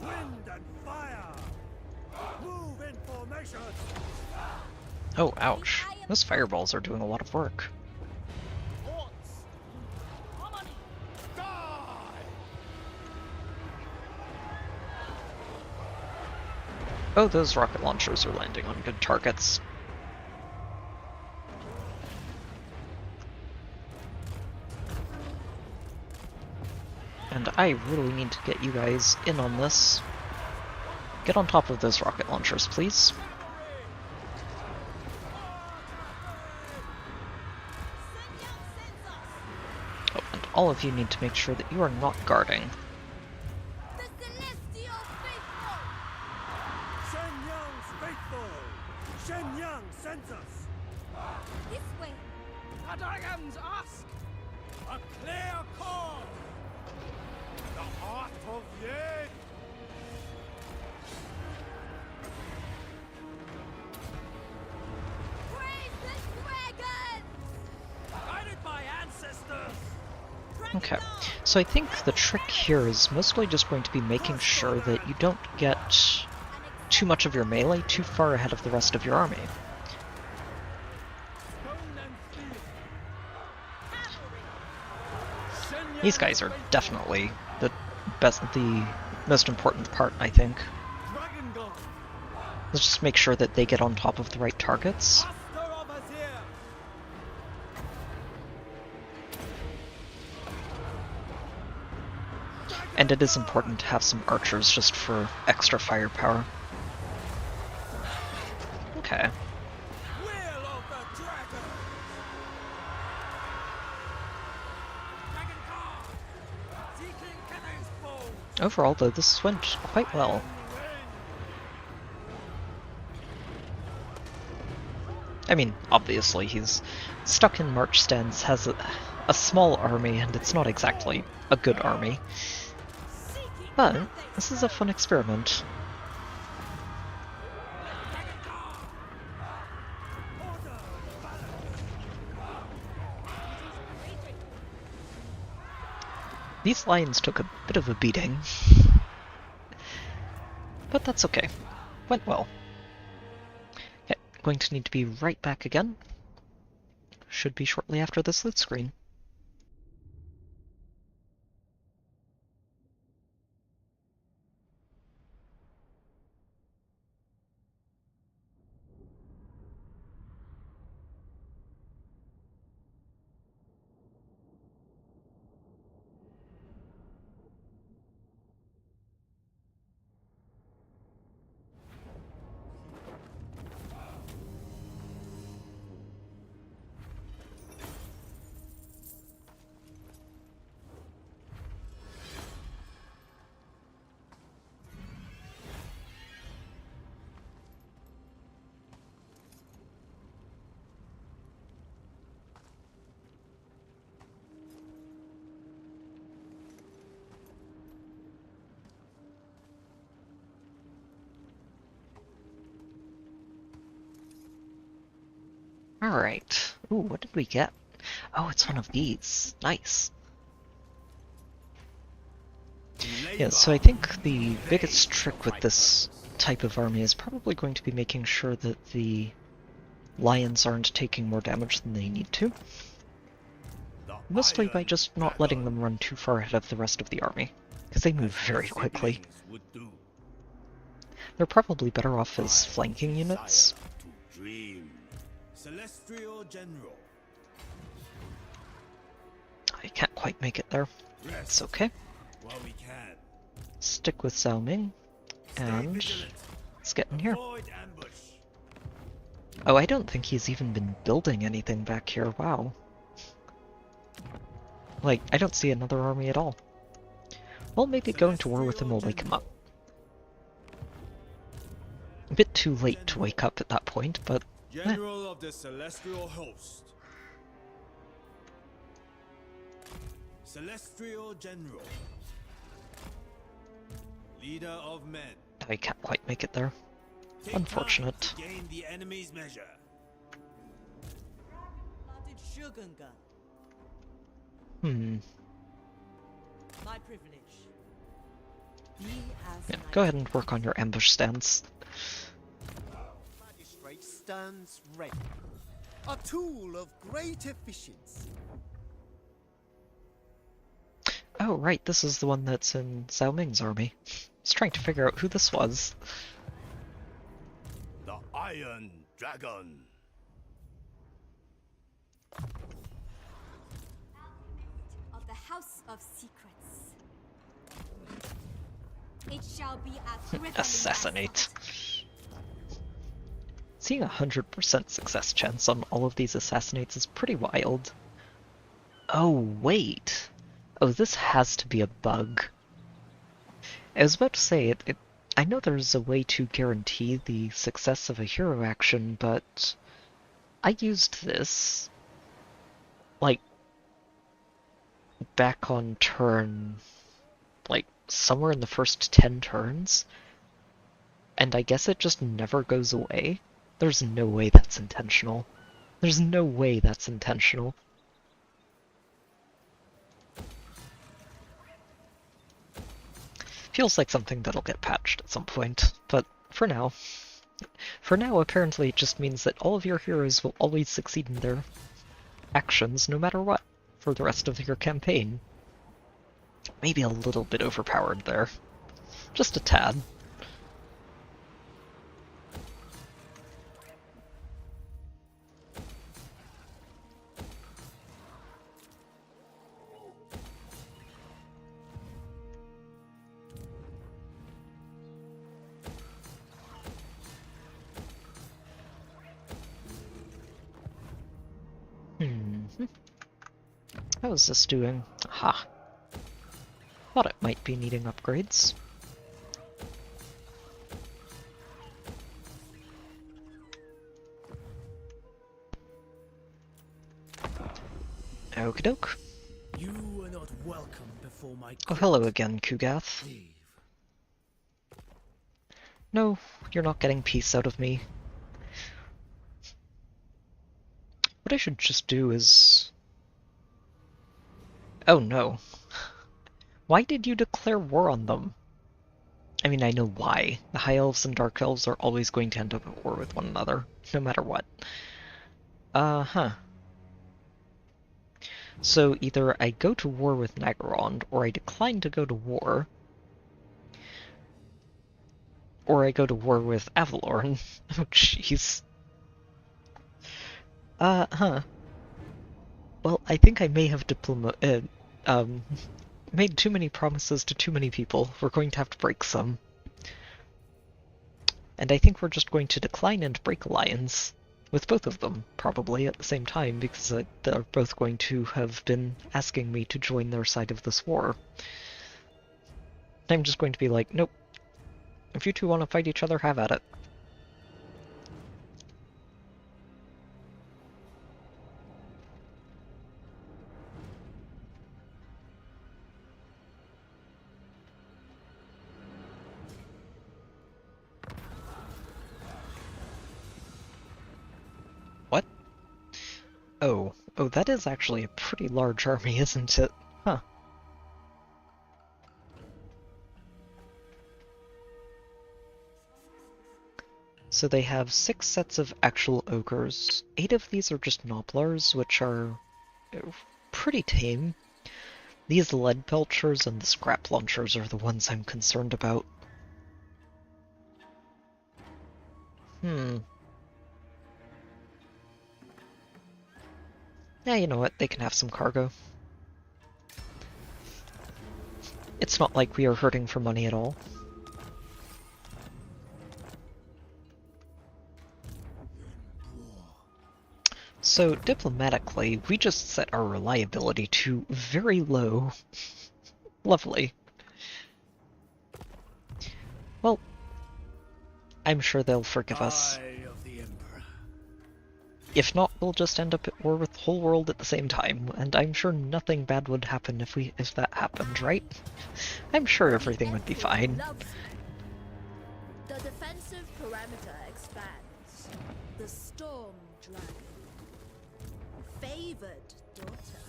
Wind and fire! Move in formation! Oh, ouch. Those fireballs are doing a lot of work. Oh, those rocket launchers are landing on good targets. And I really need to get you guys in on this. Get on top of those rocket launchers, please. Oh, and all of you need to make sure that you are not guarding. The celestial faithful! Shenyang's faithful! Shenyang sends us! This way. The dragons ask. A clear call. The heart of Yuan. Praise the dragon! Guided by ancestors. Okay, so I think the trick here is mostly just going to be making sure that you don't get too much of your melee too far ahead of the rest of your army. These guys are definitely the most important part, I think. Let's just make sure that they get on top of the right targets. And it is important to have some archers just for extra firepower. Okay. Overall, though, this went quite well. I mean, obviously, he's stuck in march stance, has a small army, and it's not exactly a good army. But this is a fun experiment. These lions took a bit of a beating. But that's okay. Went well. Okay, going to need to be right back again. Should be shortly after this loot screen. Alright. Ooh, what did we get? Oh, it's one of these. Nice. Yeah, so I think the biggest trick with this type of army is probably going to be making sure that the lions aren't taking more damage than they need to. Mostly by just not letting them run too far ahead of the rest of the army, because they move very quickly. They're probably better off as flanking units. Celestial General. I can't quite make it there. It's okay. While we can. Stick with Zhao Ming, and let's get in here. Oh, I don't think he's even been building anything back here, wow. Like, I don't see another army at all. Well, maybe going to war with him will wake him up. A bit too late to wake up at that point, but General of the Celestial Host. Celestial General. Leader of men. I can't quite make it there. Unfortunate. Gain the enemy's measure. My privilege. Yeah, go ahead and work on your ambush stance. Magistrate stands ready. A tool of great efficiency. Oh, right, this is the one that's in Zhao Ming's army. I was trying to figure out who this was. The Iron Dragon. Of the House of Secrets. It shall be a crippling Assassinate. assault. Seeing 100% success chance on all of these assassinates is pretty wild. Oh, wait. Oh, this has to be a bug. I was about to say, I know there's a way to guarantee the success of a hero action, but I used this, like, back on turn, like, somewhere in the first 10 turns, and I guess it just never goes away. There's no way that's intentional. There's no way that's intentional. Feels like something that'll get patched at some point, but for now, apparently it just means that all of your heroes will always succeed in their actions no matter what for the rest of your campaign. Maybe a little bit overpowered there. Just a tad. How is this doing? Aha. Thought it might be needing upgrades. Okie doke. You are not welcome before my Oh, hello again, Kugath. leave. No, you're not getting peace out of me. What I should just do is... Oh no. Why did you declare war on them? I mean, I know why. The High Elves and Dark Elves are always going to end up at war with one another, no matter what. Huh. So either I go to war with Naggarond, or I decline to go to war, or I go to war with Avalorn. Oh, jeez. Huh. Well, I think I may have made too many promises to too many people. We're going to have to break some. And I think we're just going to decline and break alliance with both of them, probably at the same time, because they're both going to have been asking me to join their side of this war. I'm just going to be like, nope. If you two want to fight each other, have at it. What? Oh, that is actually a pretty large army, isn't it? Huh. So they have 6 sets of actual ogres. 8 of these are just nobblers, which are pretty tame. These lead pelchers and the scrap launchers are the ones I'm concerned about. Yeah, you know what, they can have some cargo. It's not like we are hurting for money at all. So, diplomatically, we just set our reliability to very low. Lovely. Well, I'm sure they'll forgive us. If not, we'll just end up at war with the whole world at the same time, and I'm sure nothing bad would happen if that happened, right? I'm sure everything would be fine. The defensive parameter expands. The storm dragon. Favored daughter.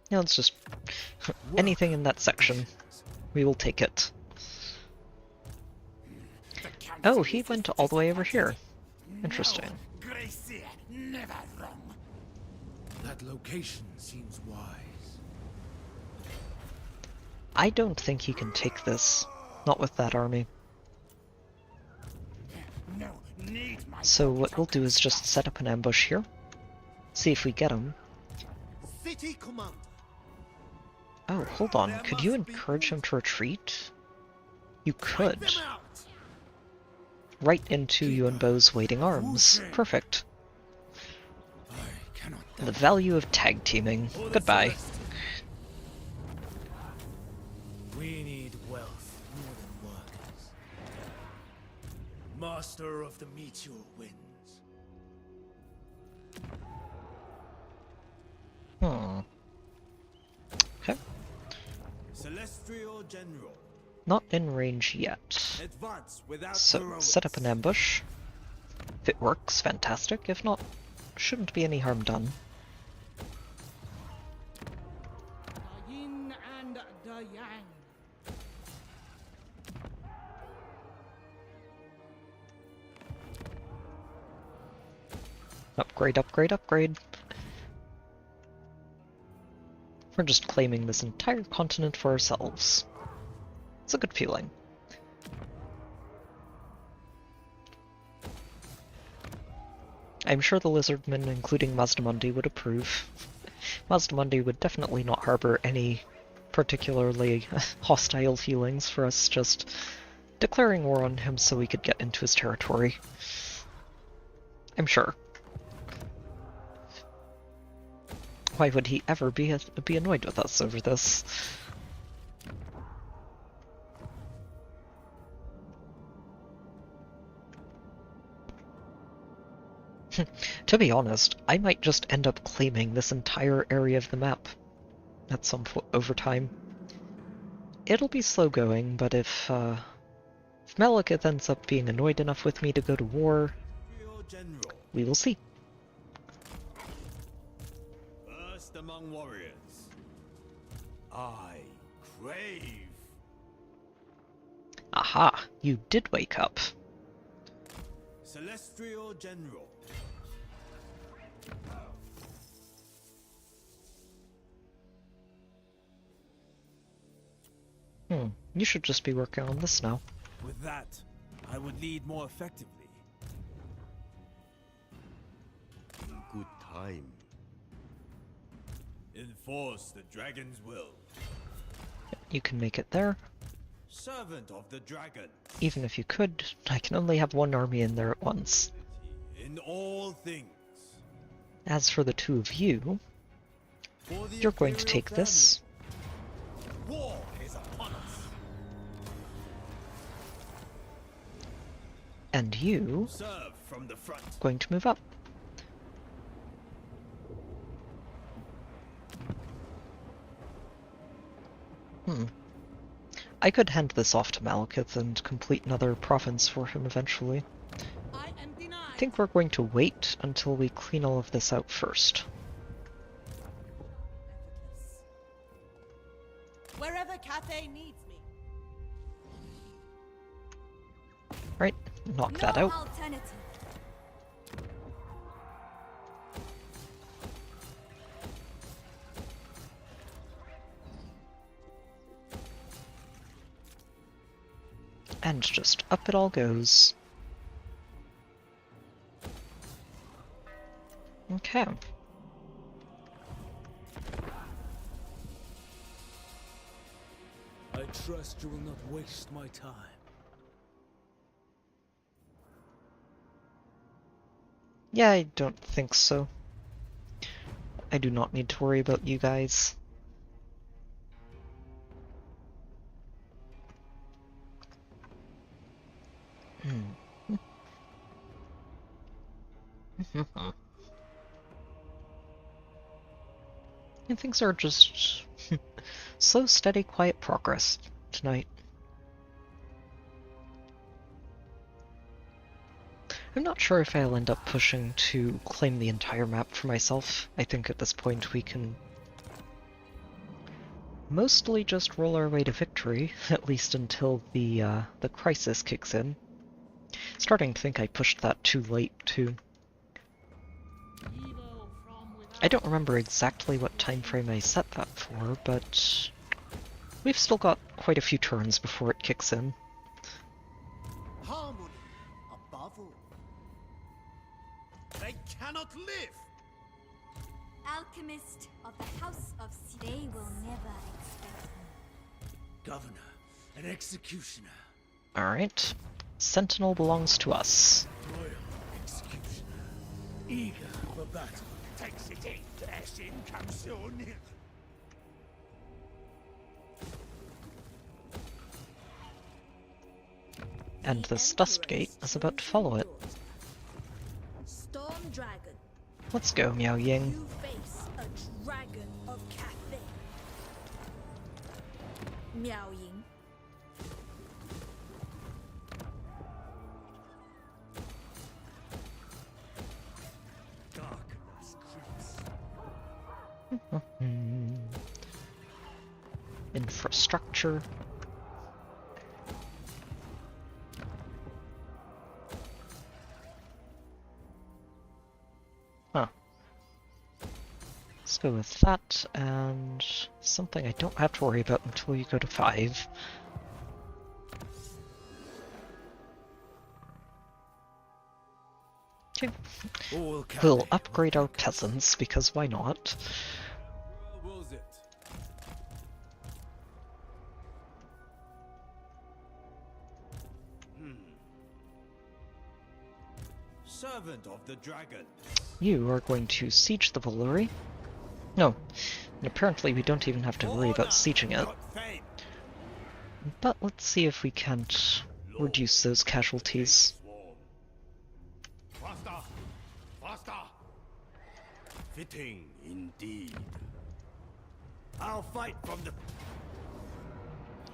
Yeah, let's just... anything in that section. We will take it. Oh, he went all the way over here. Interesting. Never wrong. That location seems wise. I don't think he can take this. Not with that army. So what we'll do is just set up an ambush here. See if we get him. City command. Oh, hold on. Could you encourage him to retreat? You could. Right into Yuan Bo's waiting arms. Perfect. The value of tag teaming. Goodbye. We need wealth more than workers. Master of the meteor winds. Okay. Celestial General. Not in range yet. Advance without So, heroics. set up an ambush. If it works, fantastic. If not, shouldn't be any harm done. The yin and the yang. Upgrade, upgrade, upgrade. We're just claiming this entire continent for ourselves. It's a good feeling. I'm sure the lizardmen, including Mazdamundi, would approve. Mazdamundi would definitely not harbor any particularly hostile feelings for us just declaring war on him so we could get into his territory. I'm sure. Why would he ever be annoyed with us over this? To be honest, I might just end up claiming this entire area of the map at some point over time. It'll be slow going, but if Malekith ends up being annoyed enough with me to go to war, we will see. First among warriors, I crave. Aha, you did wake up. Celestial General. You should just be working on this now. With that, I would lead more effectively. In good time. Enforce the dragon's will. You can make it there. Servant of the dragon. Even if you could, I can only have one army in there at once. In all things. As for the two of you, you're going to take this. War is upon us. And you Serve from the front. going to move up. I could hand this off to Malekith and complete another province for him eventually. I am denied. I think we're going to wait until we clean all of this out first. Wherever Cathay needs me. Right, knock that No out. alternative. And just up it all goes. Okay. I trust you will not waste my time. Yeah, I don't think so. I do not need to worry about you guys. And things are just slow, steady, quiet progress tonight. I'm not sure if I'll end up pushing to claim the entire map for myself. I think at this point we can mostly just roll our way to victory, at least until the crisis kicks in. Starting to think I pushed that too late, too. I don't remember exactly what time frame I set that for, but we've still got quite a few turns before it kicks in. Harmony above all. They cannot live! Alchemist of the House of Sea. They will never expect me. Governor and executioner. Alright. Sentinel belongs to us. Royal executioner. Eager for battle. Texity, Eshin comes soon. And this dust gate is about to follow it. Storm Dragon. Let's go, Miao Ying. You face a dragon of Cathay. Miao Ying. Darkness creeps. Infrastructure. Huh. Let's go with that, and something I don't have to worry about until you go to 5. Okay. We'll upgrade our peasants, because why not? Where was it? Servant of the dragon. You are going to siege the Valori. No, and apparently we don't even have to worry about sieging it. But let's see if we can't reduce those casualties. Faster! Faster! Fitting indeed. I'll fight from the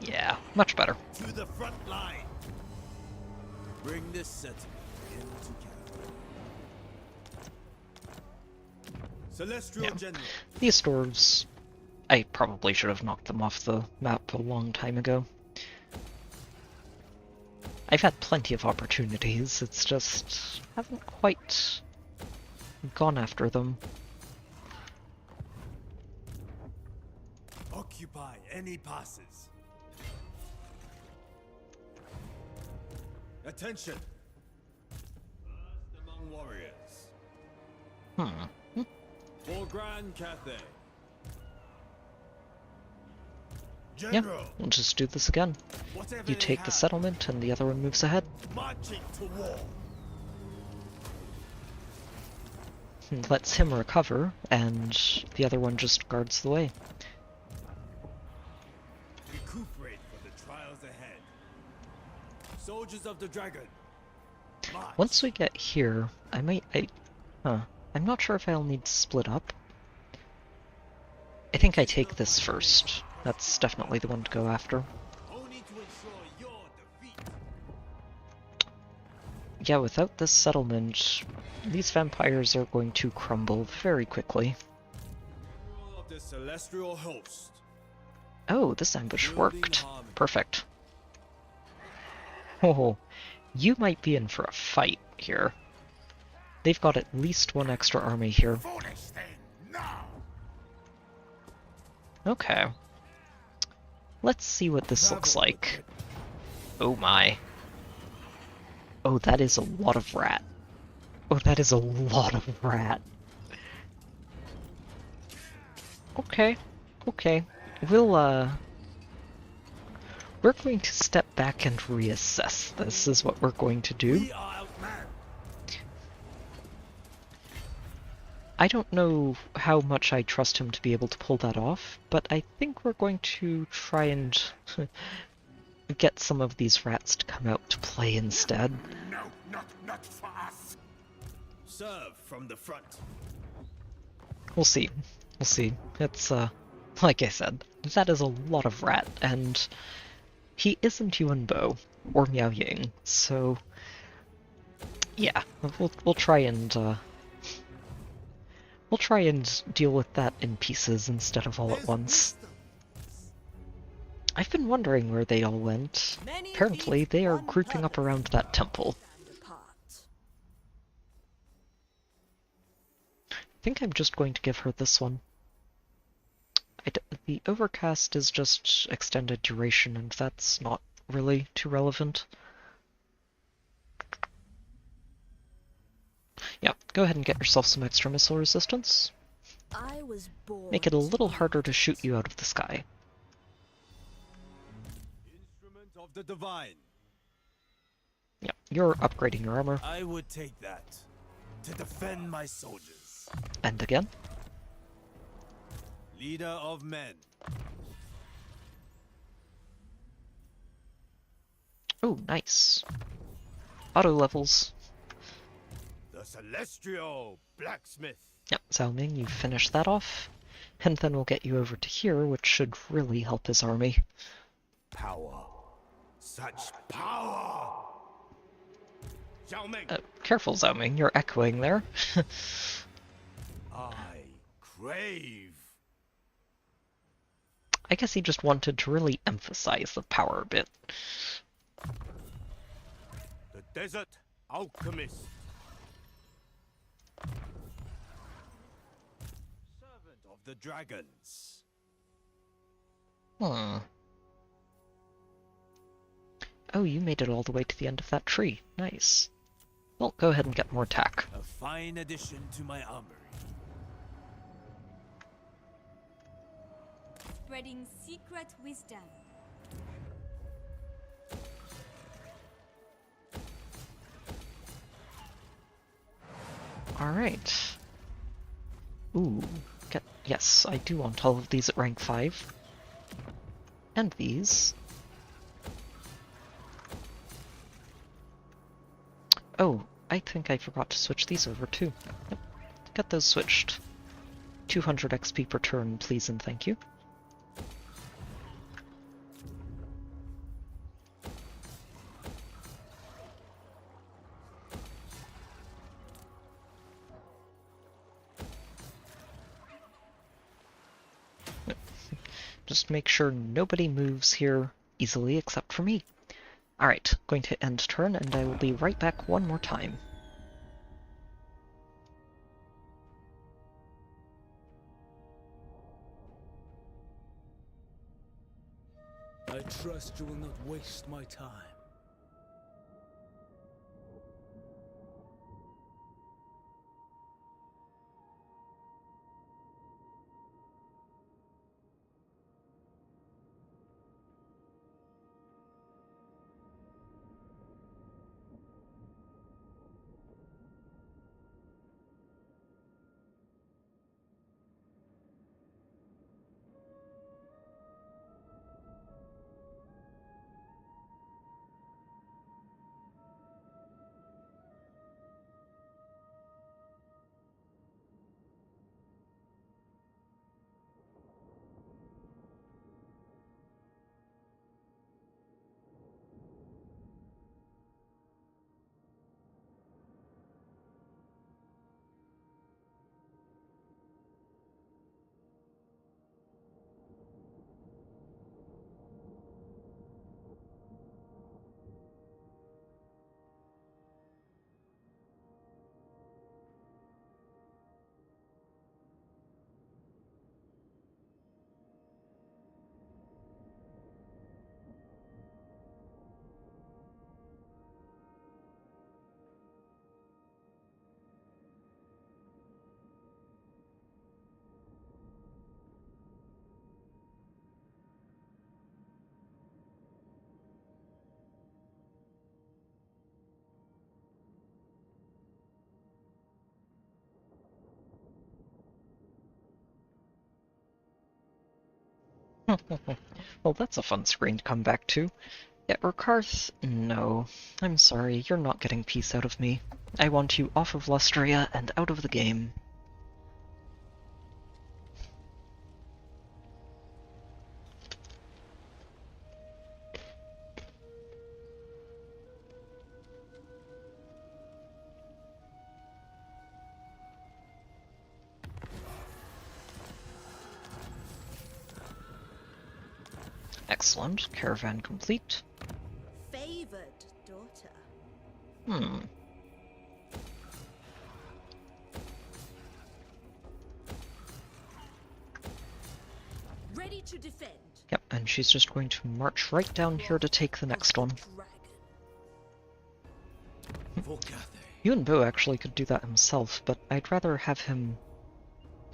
Yeah, much better. to the front line. Bring this settlement into camp. Celestial Yeah. General. These dwarves, I probably should have knocked them off the map a long time ago. I've had plenty of opportunities, it's just haven't quite gone after them. Occupy any passes. Attention. First among warriors. For Grand Cathay. Yeah, General. we'll just do this again. Whatever You they take the have, settlement and the other one moves ahead. marching to war. Lets him recover, and the other one just guards the way. Recuperate for the trials ahead. Soldiers of the dragon. March. Once we get here, I'm not sure if I'll need to split up. I think I take this first. That's definitely the one to go after. Only your defeat. Yeah, without this settlement, these vampires are going to crumble very quickly. Rule of the celestial host. Oh, this ambush Building worked. harmony. Perfect. Oh, you might be in for a fight here. They've got at least one extra army here. Foolish thing, now! Okay. Let's see what this looks like. Oh my. Oh, that is a lot of rat. Oh, that is a lot of rat. Okay. Okay. We're going to step back and reassess this, is what we're going to do. We are outmanned. I don't know how much I trust him to be able to pull that off, but I think we're going to try and get some of these rats to come out to play instead. No, not for us. Serve from the front. We'll see. We'll see. It's, like I said, that is a lot of rat, and he isn't Yuan Bo or Miao Ying, so yeah, we'll try and deal with that in pieces instead of all at once. I've been wondering where they all went. Many Apparently, leave they are one grouping up purpose around that temple. stand apart. I think I'm just going to give her this one. The overcast is just extended duration, and that's not really too relevant. Yeah, go ahead and get yourself some extra missile resistance. I was born Make it a little to be harder to shoot you out of the sky. Instrument of the divine. Yeah, you're upgrading your armor. I would take that to defend my soldiers. And again. Leader of men. Oh, nice. Auto levels. The celestial blacksmith. Yep, Zhao Ming, you finish that off. And then we'll get you over to here, which should really help his army. Power. Such power. Xiao Ming. Careful, Zhao Ming, you're echoing there. I crave. I guess he just wanted to really emphasize the power bit. The desert alchemist. Servant of the dragons. Oh, you made it all the way to the end of that tree. Nice. Well, go ahead and get more attack. A fine addition to my armory. Spreading secret wisdom. Alright. Ooh. Yes, I do want all of these at rank 5. And these. Oh, I think I forgot to switch these over too. Yep. Get those switched. 200 XP per turn, please and thank you. Just make sure nobody moves here easily except for me. Alright, going to end turn, and I will be right back one more time. I trust you will not waste my time. Well, that's a fun screen to come back to. Yeah, Urkarth, no. I'm sorry, you're not getting peace out of me. I want you off of Lustria and out of the game. Excellent. Caravan complete. Favored daughter. Hmm. Ready to defend. Yep, and she's just going to march right down here to take the next one. For Cathay. Yuan Bo actually could do that himself, but I'd rather have him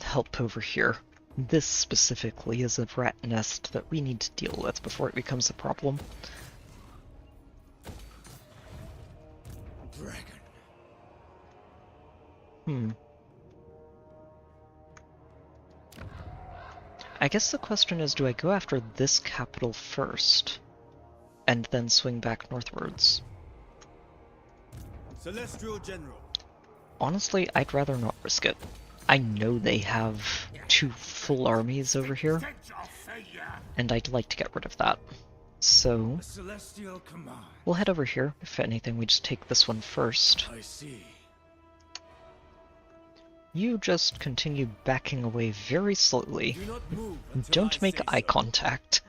help over here. This specifically is a rat nest that we need to deal with before it becomes a problem. Dragon. I guess the question is, do I go after this capital first, and then swing back northwards? Celestial General. Honestly, I'd rather not risk it. I know they have 2 full armies over here, and I'd like to get rid of that. So, Celestial command. we'll head over here. If anything, we just take this one first. I see. You just continue backing away very slowly. Do not move until Don't I make say eye so. contact.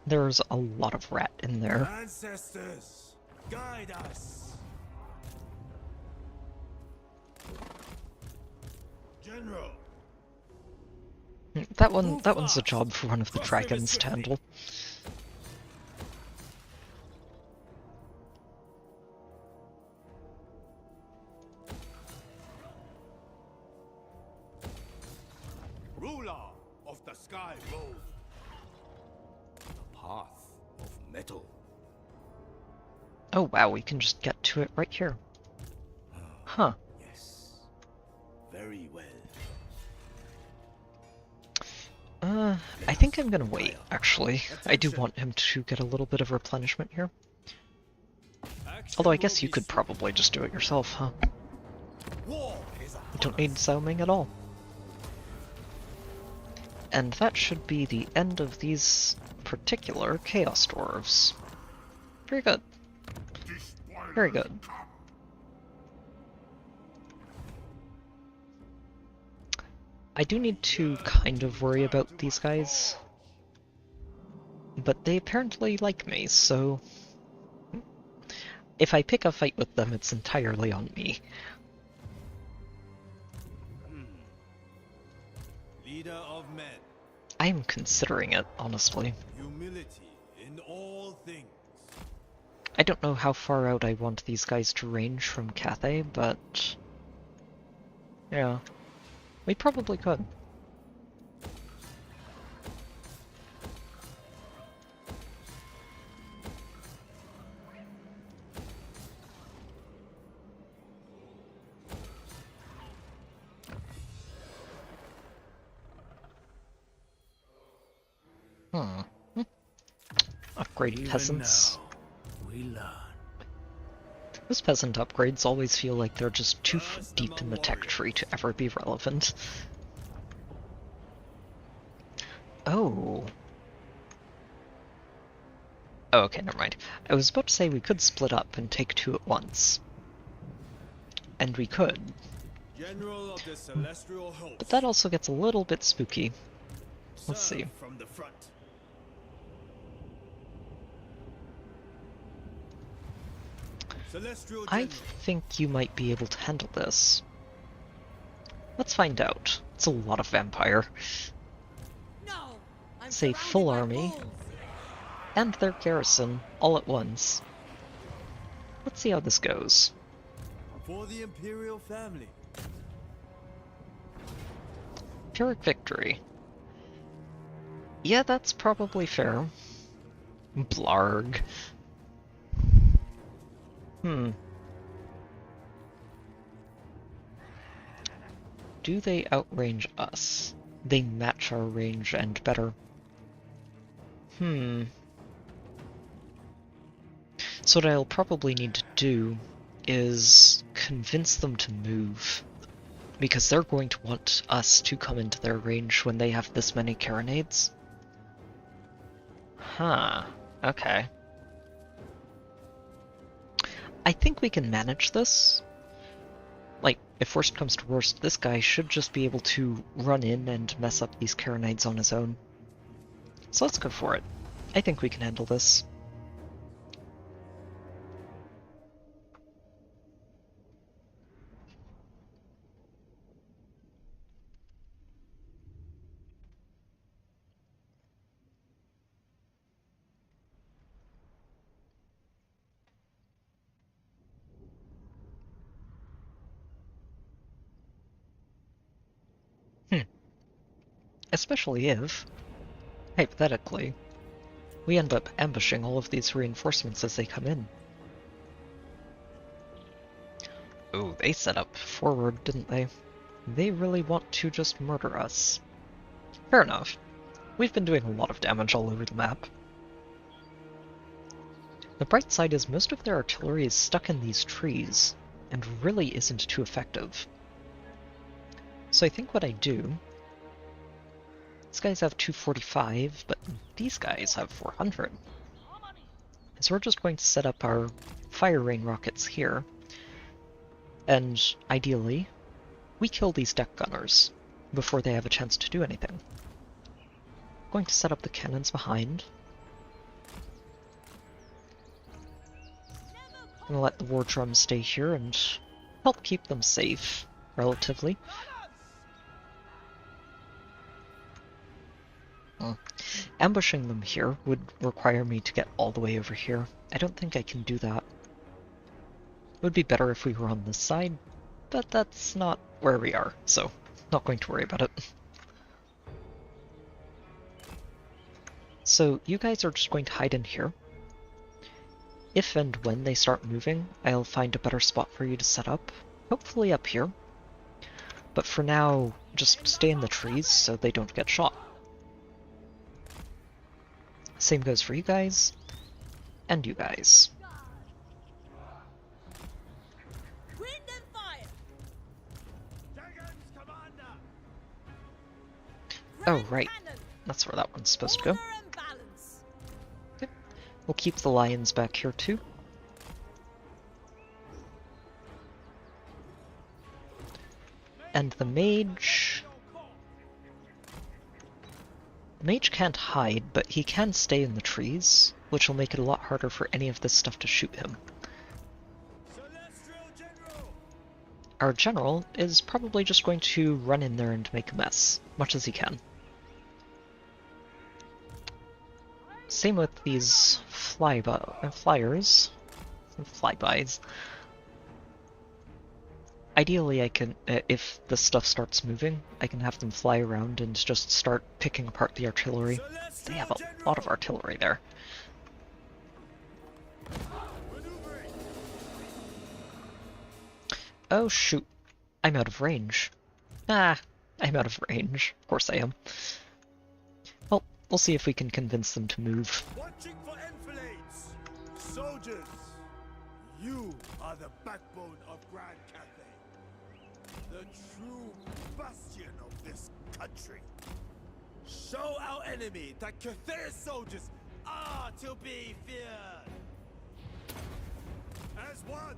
There's a lot of rat in there. Ancestors, guide us. General. That one's a job for one of the dragons to handle. Ruler of the Sky Road. The path of metal. Oh wow, we can just get to it right here. Huh. Yes. Very well. I think I'm gonna wait, actually. I do want him to get a little bit of replenishment here. Although I guess you could probably just do it yourself, huh? War is You don't need Xiaoming at all. And that should be the end of these particular Chaos Dwarves. Very good. Very good. I do need to kind of worry about these guys. But they apparently like me, so... if I pick a fight with them, it's entirely on me. leader of men. I'm considering it, honestly. Humility in all things. I don't know how far out I want these guys to range from Cathay, but... yeah. We probably could. Upgrade peasants. We learn. Those peasant upgrades always feel like they're just too deep in the tech tree to ever be relevant. Oh. Oh, okay, never mind. I was about to say we could split up and take 2 at once. And we could. General of the Celestial Host. But that also gets a little bit spooky. Let's see. From the front. Celestial I General. think you might be able to handle this. Let's find out. It's a lot of vampire. No, I'm Say surrounded full by army. bulls. And their garrison, all at once. Let's see how this goes. For the Imperial family. Pyrrhic victory. Yeah, that's probably fair. Blarg. Do they outrange us? they match our range and better. So what I'll probably need to do is convince them to move, because they're going to want us to come into their range when they have this many carronades. Huh, okay. I think we can manage this. Like, if worst comes to worst, this guy should just be able to run in and mess up these carronades on his own. So let's go for it. I think we can handle this. Especially if, hypothetically, we end up ambushing all of these reinforcements as they come in. Oh, they set up forward, didn't they? They really want to just murder us. Fair enough. We've been doing a lot of damage all over the map. The bright side is most of their artillery is stuck in these trees, and really isn't too effective. So I think what I do... These guys have 245, but these guys have 400. So we're just going to set up our fire rain rockets here. And ideally, we kill these deck gunners before they have a chance to do anything. I'm going to set up the cannons behind. I'm going to let the war drums stay here and help keep them safe, relatively. Ambushing them here would require me to get all the way over here. I don't think I can do that. It would be better if we were on this side, but that's not where we are, so not going to worry about it. So you guys are just going to hide in here. If and when they start moving, I'll find a better spot for you to set up, hopefully up here. But for now, just stay in the trees so they don't get shot. Same goes for you guys, and you guys. Wind and fire. Oh, right. That's where that one's supposed to go. Okay. We'll keep the lions back here too. And the mage... The mage can't hide, but he can stay in the trees, which will make it a lot harder for any of this stuff to shoot him. Our general is probably just going to run in there and make a mess, much as he can. Same with these flyers, flybys. Ideally, I can, if the stuff starts moving, I can have them fly around and just start picking apart the artillery. They have a lot of artillery there. Oh shoot, I'm out of range. I'm out of range. Of course I am. Well, we'll see if we can convince them to move. Watching for enfilades! Soldiers, you are the backbone of Grand Cathay, the true bastion of this country. Show our enemy that Cathay soldiers are to be feared. As one.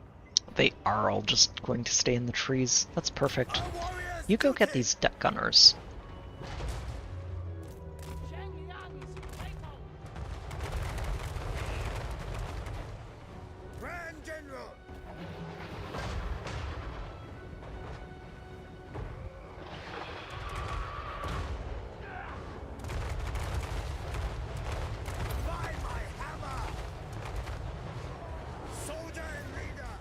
They are all just going to stay in the trees. That's perfect. You go get these deck gunners. Grand General. By my hammer. Soldier and leader.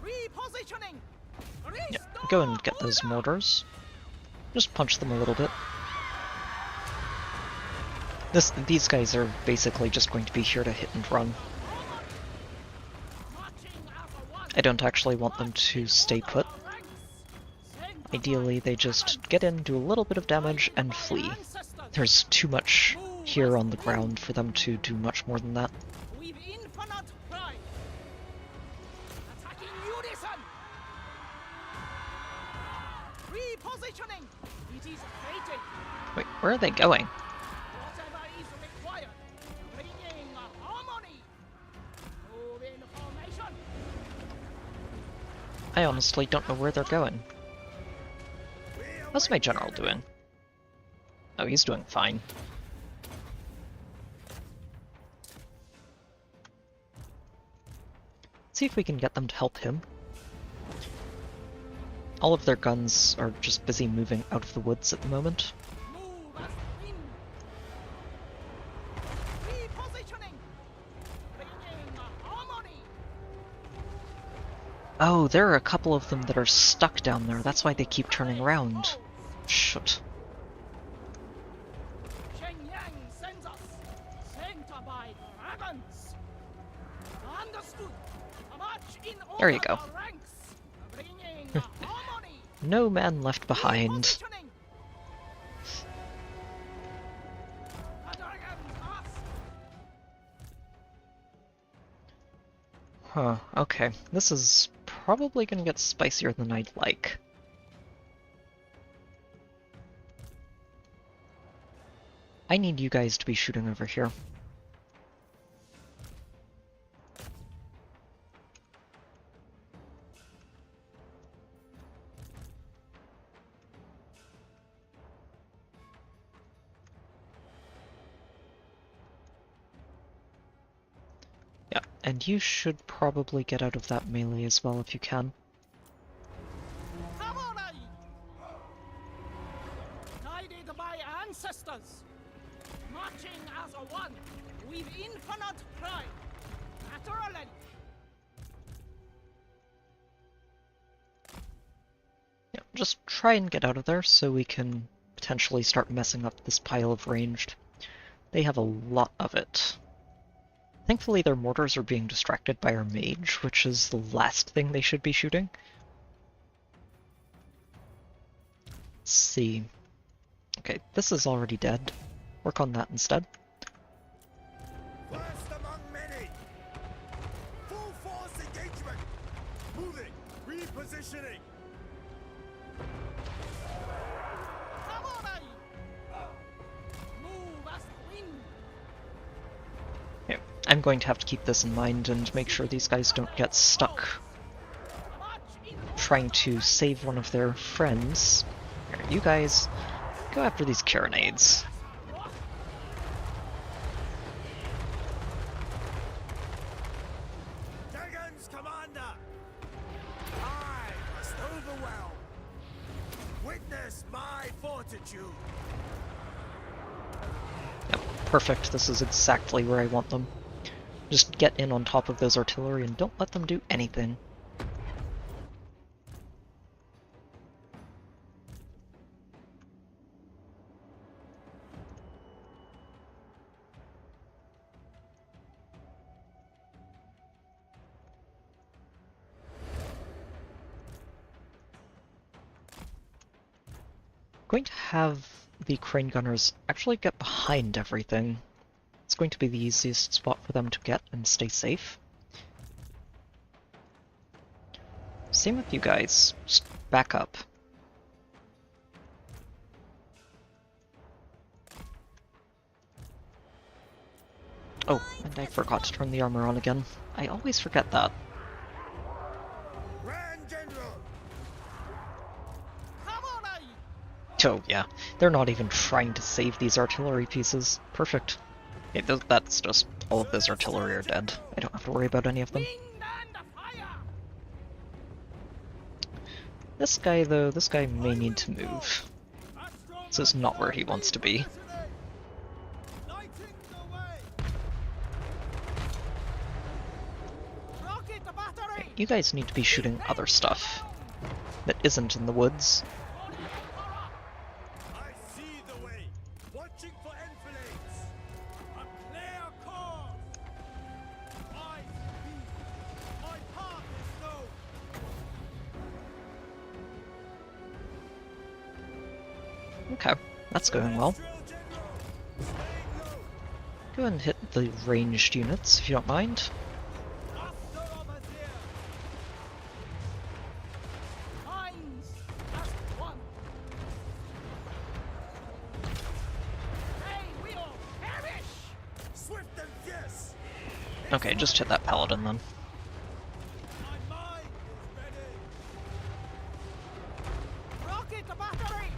Repositioning. Yeah, go and get those mortars. Just punch them a little bit. These guys are basically just going to be here to hit and run. I don't actually want them to stay put. Ideally, they just get in, do a little bit of damage, and flee. There's too much here on the ground for them to do much more than that. With infinite pride. Attacking unison. Repositioning. It is fated. Wait, where are they going? Whatever is required. Bringing harmony. Move in formation. I honestly don't know where they're going. How's my general doing? Oh, he's doing fine. See if we can get them to help him. All of their guns are just busy moving out of the woods at the moment. Move as wind. Repositioning. Bringing harmony. Oh, there are a couple of them that are stuck down there. That's why they keep turning around. Shoot. Shenyang sends us. Sent by dragons. Understood. A march in There you order go. of ranks. Bringing harmony. No man left behind. Repositioning. A dragon pass. Huh, okay. This is probably gonna get spicier than I'd like. I need you guys to be shooting over here. Yeah, and you should probably get out of that melee as well if you can. Cavalry. Guided by ancestors. Marching as a one. With infinite pride. Naturally. Yeah, just try and get out of there so we can potentially start messing up this pile of ranged. They have a lot of it. Thankfully their mortars are being distracted by our mage, which is the last thing they should be shooting. Let's see. Okay, this is already dead. Work on that instead. First among many. Full force engagement. Moving. Repositioning. Cavalry. Move as wind. Yeah, I'm going to have to keep this in mind and make sure these guys don't get stuck March in trying to save one of their friends. Here, you guys, go after these carronades. Dragons, Commander. I must overwhelm. Witness my fortitude. Yep, perfect. This is exactly where I want them. Just get in on top of those artillery and don't let them do anything. Going to have the crane gunners actually get behind everything. It's going to be the easiest spot for them to get and stay safe. Same with you guys. Just back up. Oh, and I forgot to turn the armor on again. I always forget that. Grand General. cavalry. Oh yeah, they're not even trying to save these artillery pieces. Perfect. Okay, that's just all of those artillery are dead. I don't have to worry about any of them. Wind and fire. This guy though, this guy may need to move. This is not where he wants to be. Lighting the way. Rocket battery. You guys need to be shooting other stuff that isn't in the woods. I see the way. Watching for enfilades. A clear course. I speed. My path is known. That's going well. Go ahead and hit the ranged units, if you don't mind. Okay, just hit that paladin then. Rocket the battery!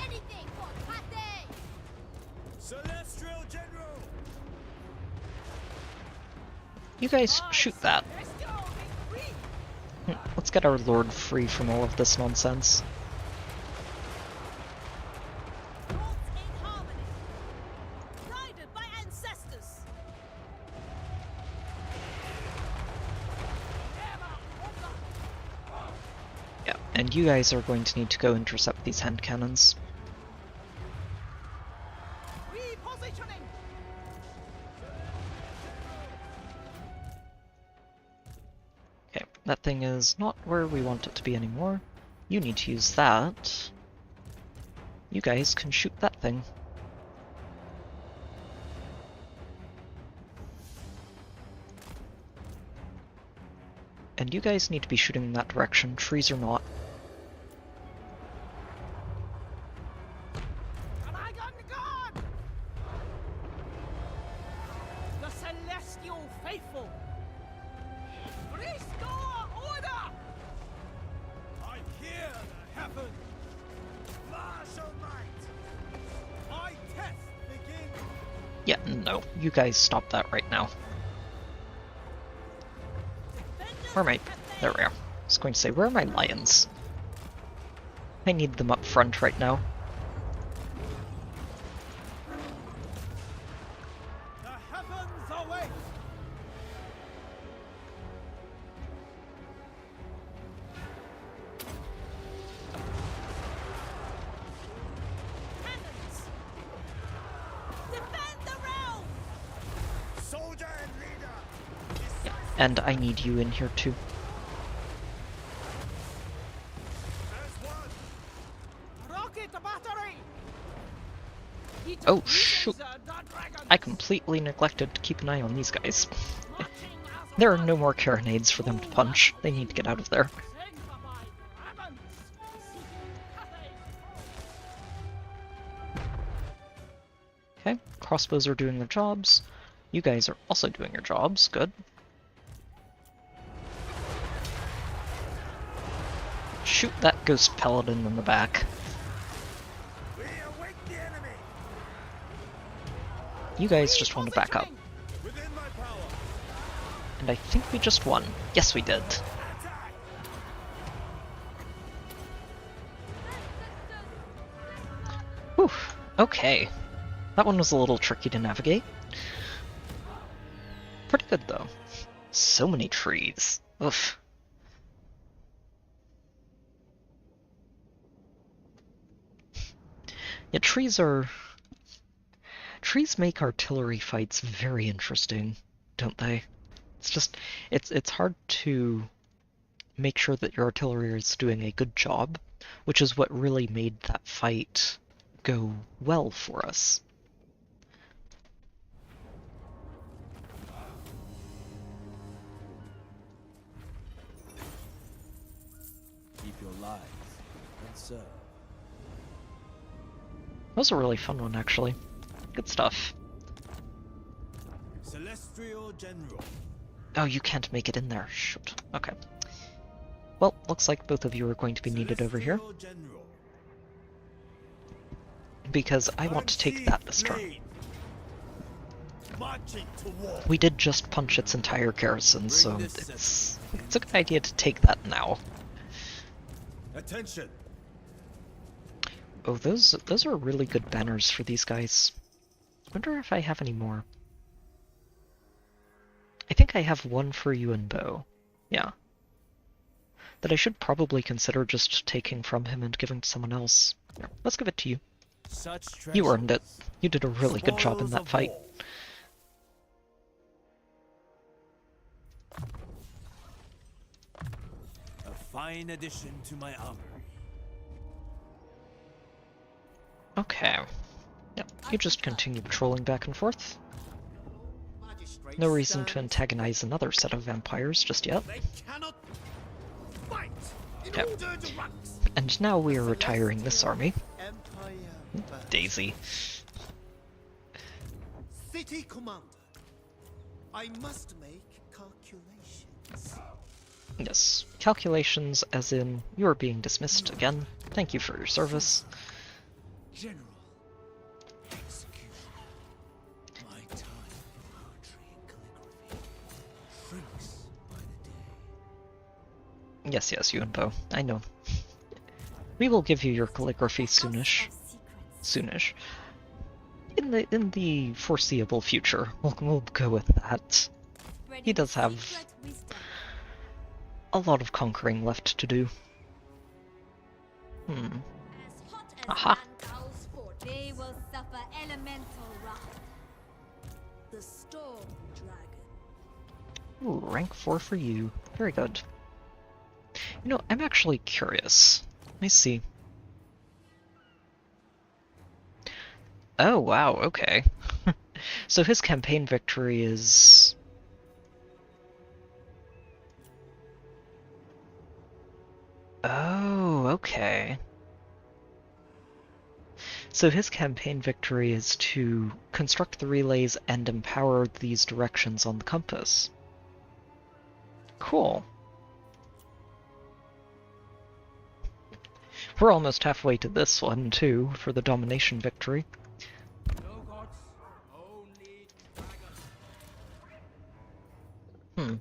Anything for Cathayan! Celestial General! You guys shoot that. Let's get our lord free from all of this nonsense. Yeah, and you guys are going to need to go intercept these hand cannons. Okay, that thing is not where we want it to be anymore. You need to use that. You guys can shoot that thing. And you guys need to be shooting in that direction, trees or not. The Celestial Faithful! Restore order! I hear the heaven! Martial might! My test begins! Yeah, no, you guys stop that right now. Where am I? There we are. I was going to say, where are my lions? I need them up front right now. The heavens awake! Cannons! Defend the realm! Soldier and leader! Yeah, and I need you in here too. As one! Rocket the battery! Oh, shoot. I completely neglected to keep an eye on these guys. There are no more carronades for them to punch. They need to get out of there. Okay, crossbows are doing their jobs. You guys are also doing your jobs. Good. Shoot that ghost paladin in the back. We await the enemy! You guys just want to back up. Within my power! And I think we just won. Yes, we did. Attack! Whew. Okay. That one was a little tricky to navigate. Pretty good, though. So many trees. Oof. Yeah, trees make artillery fights very interesting, don't they? It's just, it's hard to make sure that your artillery is doing a good job, which is what really made that fight go well for us. Keep your lives and serve. That was a really fun one, actually. Good stuff. Celestial General. Oh, you can't make it in there. Shoot. Okay. Well, looks like both of you are going to be needed over here. Celestial General. Because I want to take that this turn. Blade. Marching to war. We did just punch its entire garrison, so Bring this it's a good idea to take that now. Attention. Oh, those are really good banners for these guys. Wonder if I have any more. I think I have one for Yuan bow. Yeah. That I should probably consider just taking from him and giving to someone else. Here, let's give it to you. Such You earned it. treasures. You did a really good job in Spoils that of fight. war. A fine addition to my armory. Okay. Yep, you just continue patrolling back and forth. No reason to antagonize another set of vampires just yet. They cannot fight in Yep. order to ranks. And now we are retiring this army. Empire Daisy. City commander, I must make calculations. Yes, calculations as in you are being dismissed again. Thank you for your service. General, executioner. My time for poetry and calligraphy shrinks by the day. Yes, Yuan, I know. We will give you your calligraphy soonish. Soonish. In the foreseeable future, we'll go with that. He does have a lot of conquering left to do. Aha. They will suffer elemental wrath. The storm dragon. Ooh, rank 4 for you. Very good. You know, I'm actually curious. Let me see. Oh, wow, okay. So his campaign victory is... Oh, okay. So his campaign victory is to construct the relays and empower these directions on the compass. Cool. We're almost halfway to this one, too, for the domination victory. No gods, only dragon.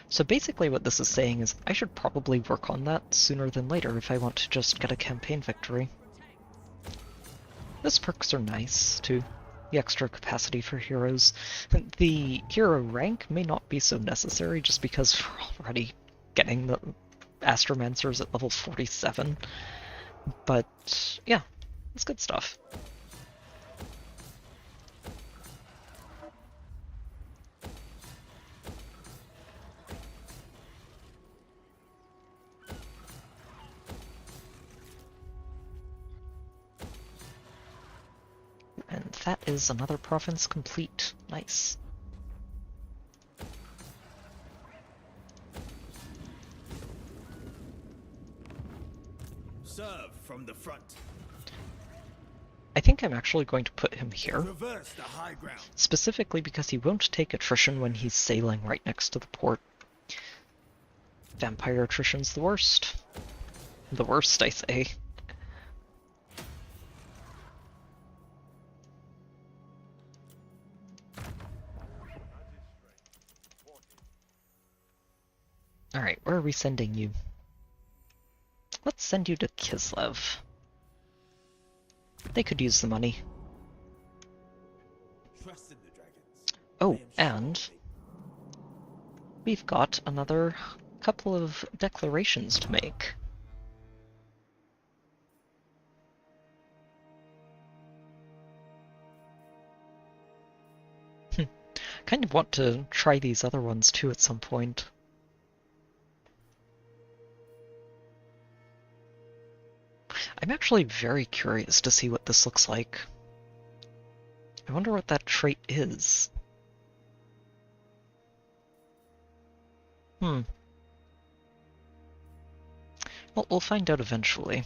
So basically what this is saying is I should probably work on that sooner than later if I want to just get a campaign victory. Those perks are nice, too. The extra capacity for heroes. The hero rank may not be so necessary just because we're already getting the Astromancers at level 47. But yeah, it's good stuff. And that is another province complete. Nice. Serve from the front. I think I'm actually going to put him here, Reverse the high ground. specifically because he won't take attrition when he's sailing right next to the port. Vampire attrition's the worst. The worst, I say. Alright, where are we sending you? Let's send you to Kislev. They could use the money. Trust in the dragons. Oh, and we've got another couple of declarations to make. Kind of want to try these other ones too at some point. I'm actually very curious to see what this looks like. I wonder what that trait is. Well, we'll find out eventually.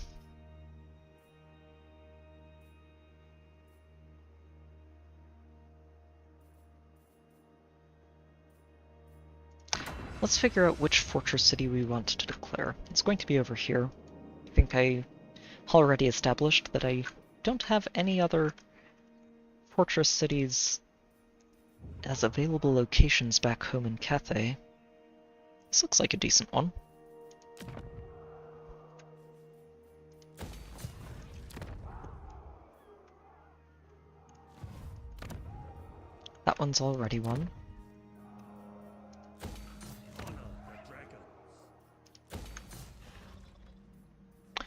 Let's figure out which fortress city we want to declare. It's going to be over here. I think I already established that I don't have any other fortress cities as available locations back home in Cathay. This looks like a decent one. That one's already one.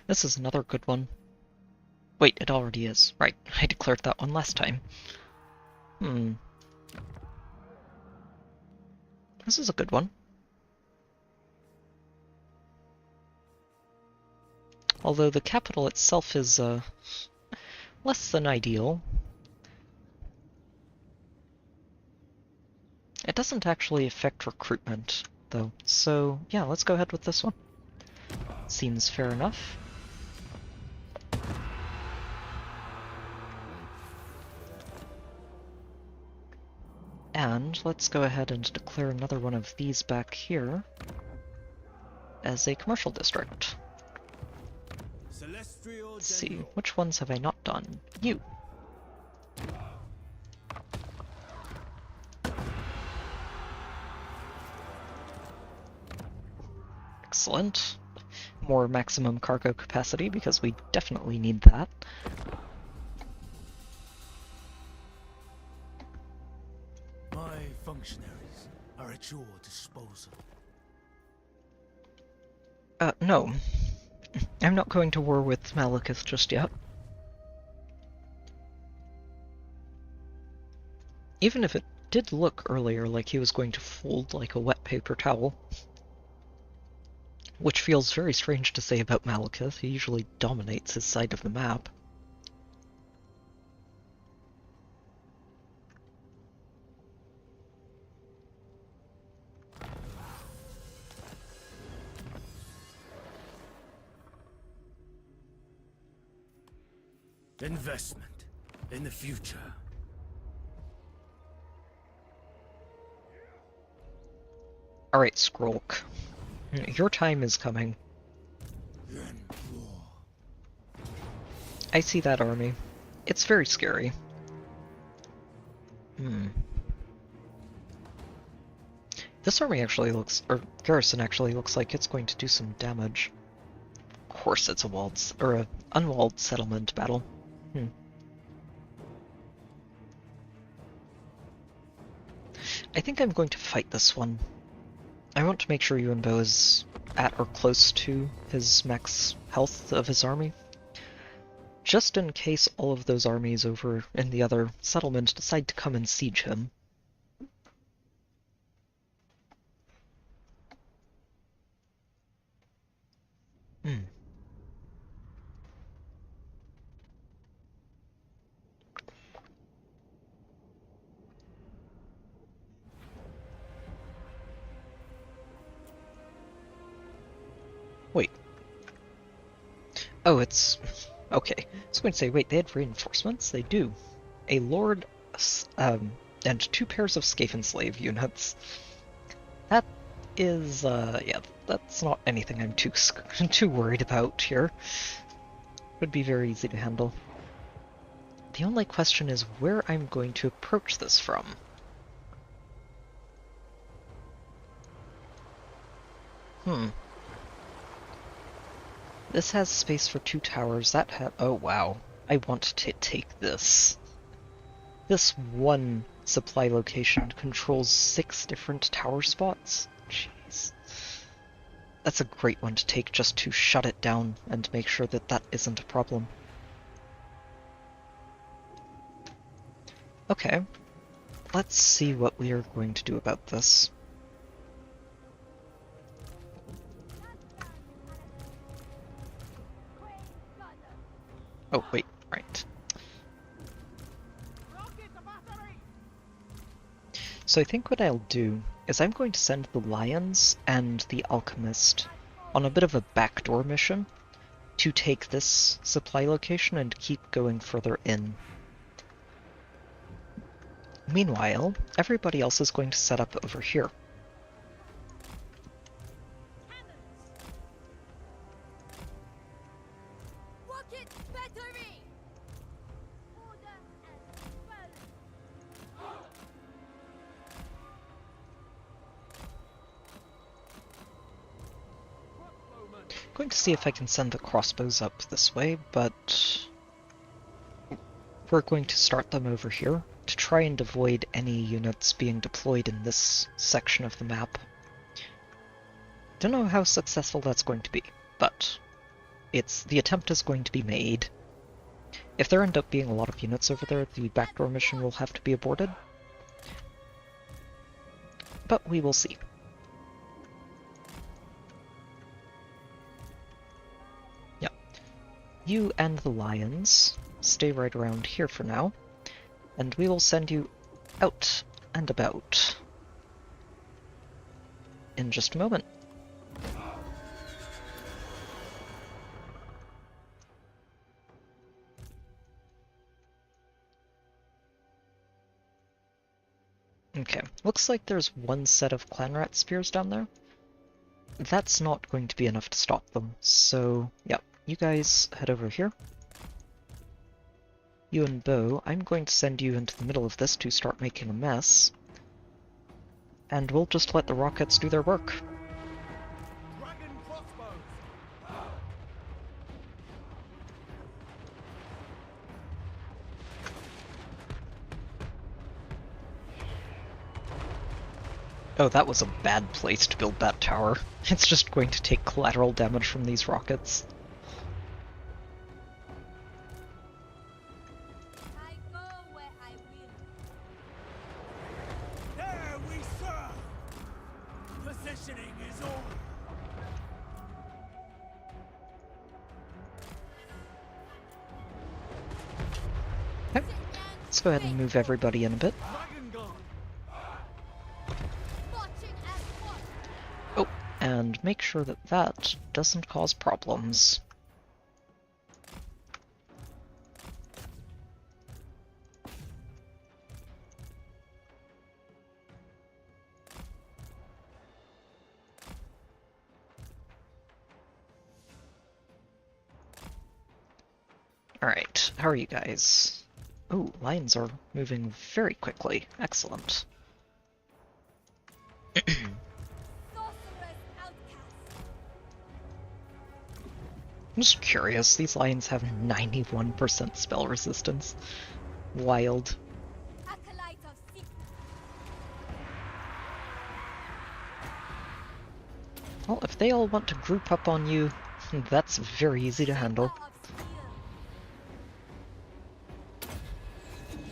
This is another good one. Wait, it already is. Right, I declared that one last time. This is a good one. Although the capital itself is less than ideal. It doesn't actually affect recruitment, though, so yeah, let's go ahead with this one. Seems fair enough. And let's go ahead and declare another one of these back here as a commercial district. Let's see, which ones have I not done? You! Excellent. More maximum cargo capacity, because we definitely need that. My functionaries are at your disposal. No. I'm not going to war with Malekith just yet. Even if it did look earlier like he was going to fold like a wet paper towel. Which feels very strange to say about Malekith. He usually dominates his side of the map. Investment in the future. Alright, Skrulk. Your time is coming. I see that army. It's very scary. This army actually looks, or garrison actually looks like it's going to do some damage. Of course it's a walled, or a unwalled settlement battle. I think I'm going to fight this one. I want to make sure Yuan is at or close to his max health of his army. Just in case all of those armies over in the other settlement decide to come and siege him. Wait. Oh, it's... okay. I was going to say, wait, they had reinforcements? They do. A lord, and 2 pairs of Skaven slave units. That is, yeah, that's not anything I'm too worried about here. Would be very easy to handle. The only question is where I'm going to approach this from. This has space for 2 towers. That oh wow. I want to take this. This one supply location controls 6 different tower spots. Jeez. That's a great one to take just to shut it down and make sure that that isn't a problem. Okay. Let's see what we are going to do about this. Oh, wait, right. So I think what I'll do is I'm going to send the Lions and the Alchemist on a bit of a backdoor mission to take this supply location and keep going further in. Meanwhile, everybody else is going to set up over here. Going to see if I can send the crossbows up this way, but we're going to start them over here to try and avoid any units being deployed in this section of the map. Don't know how successful that's going to be, but the attempt is going to be made. If there end up being a lot of units over there, the backdoor mission will have to be aborted. But we will see. You and the Lions stay right around here for now, and we will send you out and about in just a moment. Okay, looks like there's one set of clan rat spears down there. That's not going to be enough to stop them, so yeah, you guys head over here. You and Bo, I'm going to send you into the middle of this to start making a mess. And we'll just let the rockets do their work. Dragon crossbows! Oh, that was a bad place to build that tower. It's just going to take collateral damage from these rockets. I go where I will. There we serve! Positioning is all. Okay, let's go ahead and move everybody in a bit. Dragon guard! Marching as one. Oh, and make sure that that doesn't cause problems. Alright, how are you guys? Oh, lions are moving very quickly. Excellent. Sorcerer's outcast. I'm just curious, these lions have 91% spell resistance. Wild. Acolyte of secret. Well, if they all want to group up on you, that's very easy to handle. Of steel.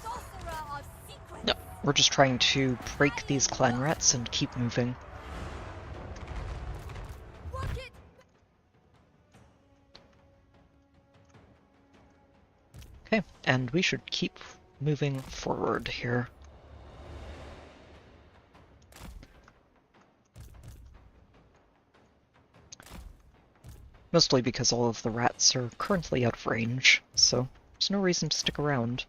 Sorcerer of secret. No, we're just trying to break these clan rats and keep moving. Work it. Okay, and we should keep moving forward here. Mostly because all of the rats are currently out of range, so there's no reason to stick around.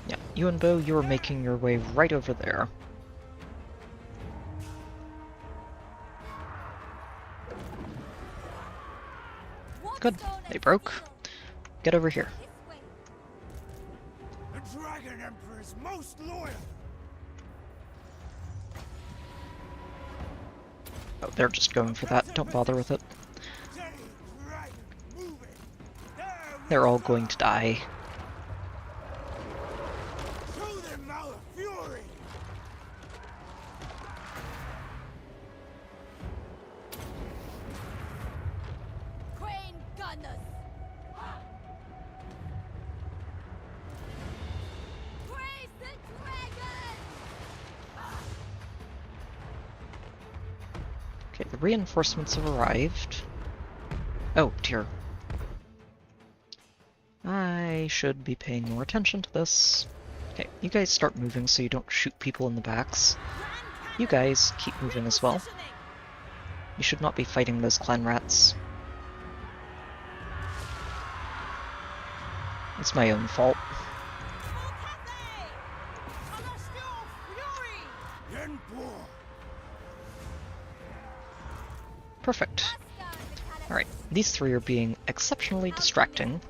Yeah, you and Bo, you are making your way right over there. Good, they broke. Get over here. The Dragon Emperor's most loyal. Oh, they're just going for that. Don't bother with it. Steady, dragon, moving. There we They're all serve. going to die. Show them our fury. Crane gunners. Praise the dragon. Okay, the reinforcements have arrived. Oh, dear. I should be paying more attention to this. Okay, you guys start moving so you don't shoot people in the backs. You guys keep moving as well. You should not be fighting those clan rats. It's my own fault. Yenpo. Perfect. Alright, these three are being exceptionally distracting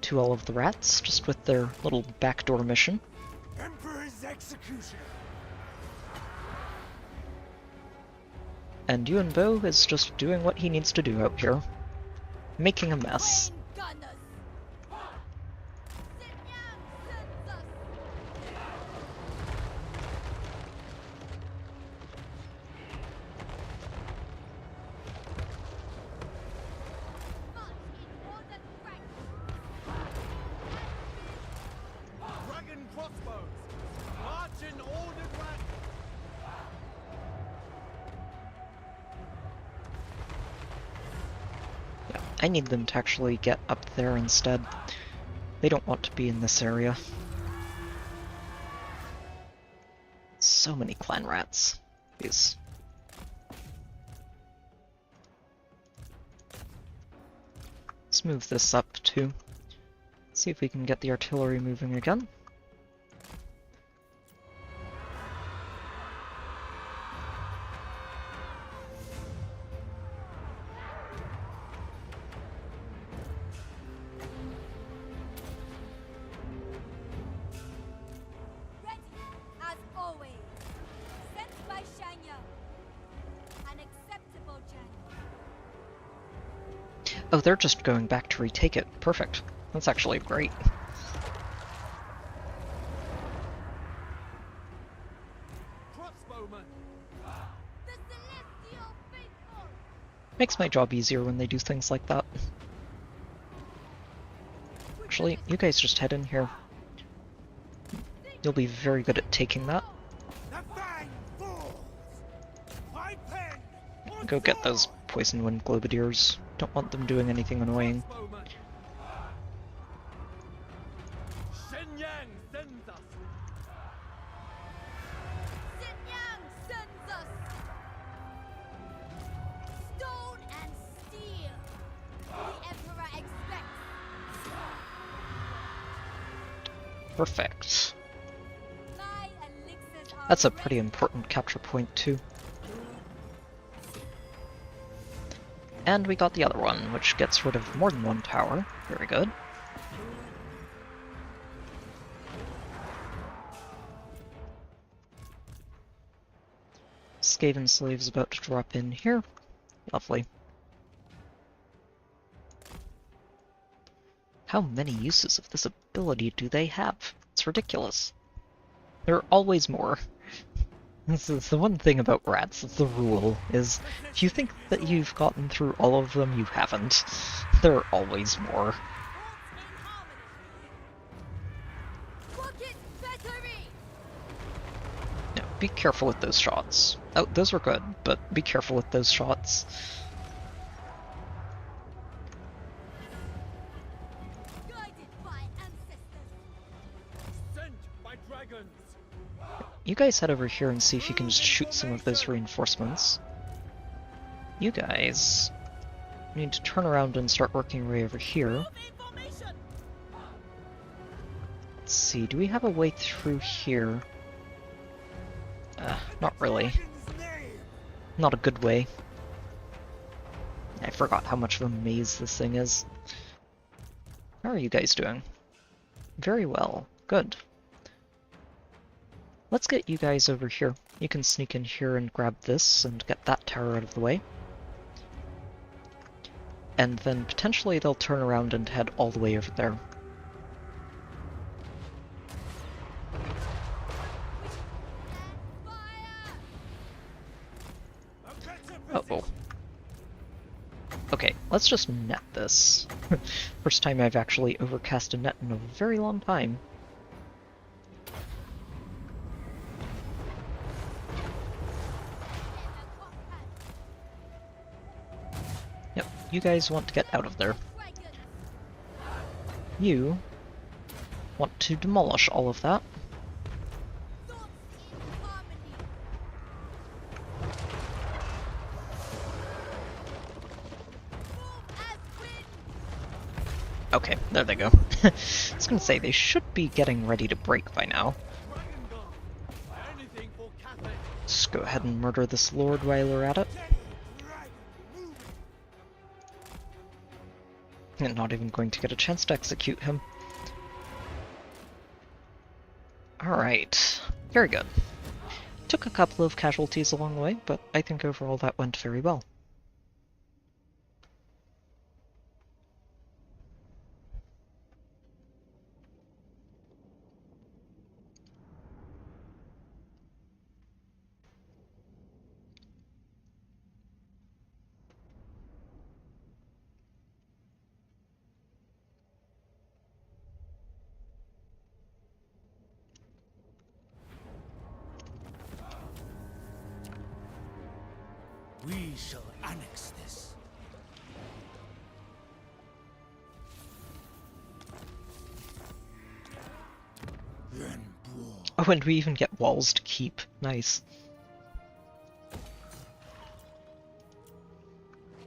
to all of the rats, just with their little backdoor mission. Emperor's execution. And Yuan Bo is just doing what he needs to do out here. Making a mess. Crane gunners. Sit down, sensors. March crossbows! March in ordered rank! Yeah, I need them to actually get up there instead. They don't want to be in this area. So many clan rats. Jeez. Let's move this up too. See if we can get the artillery moving again. Ready, as always. Sent by Shanya. An acceptable journey. Oh, they're just going back to retake it. Perfect. That's actually great. Crossbowman! The Celestial Faithful! Makes my job easier when they do things like that. Actually, you guys just head in here. You'll be very good at taking that. The fang falls! My pen! Go get those Poison Wind Globadiers. Don't want them doing anything annoying. Crossbowman! Shenyang sends us! Xinjiang sends us! Stone and steel! The Emperor expects! Perfect. My elixirs are That's a ready. pretty important capture point too. And we got the other one, which gets rid of more than one tower. Very good. Skaven slave's about to drop in here. Lovely. How many uses of this ability do they have? It's ridiculous. There are always more. This is the one thing about rats, it's the rule, is if you think that you've gotten through all of them, you haven't. There are always more. Rocket battery! Now, be careful with those shots. Oh, those were good, but be careful with those shots. Guided by ancestors! Sent by dragons! You guys head over here and see if you can just shoot some of those reinforcements. You guys need to turn around and start working your way over here. Let's see, do we have a way through here? Not really. Not a good way. I forgot how much of a maze this thing is. How are you guys doing? Very well. Good. Let's get you guys over here. You can sneak in here and grab this and get that tower out of the way. And then potentially they'll turn around and head all the way over there. Uh-oh. Okay, let's just net this. First time I've actually overcast a net in a very long time. Yep, you guys want to get out of there. You want to demolish all of that. Okay, there they go. I was gonna say, they should be getting ready to break by now. Anything for Cathayan! Just go ahead and murder this lord while we're at it. And not even going to get a chance to execute him. Alright, very good. Took a couple of casualties along the way, but I think overall that went very well. we shall annex this. Oh, and we even get walls to keep. Nice.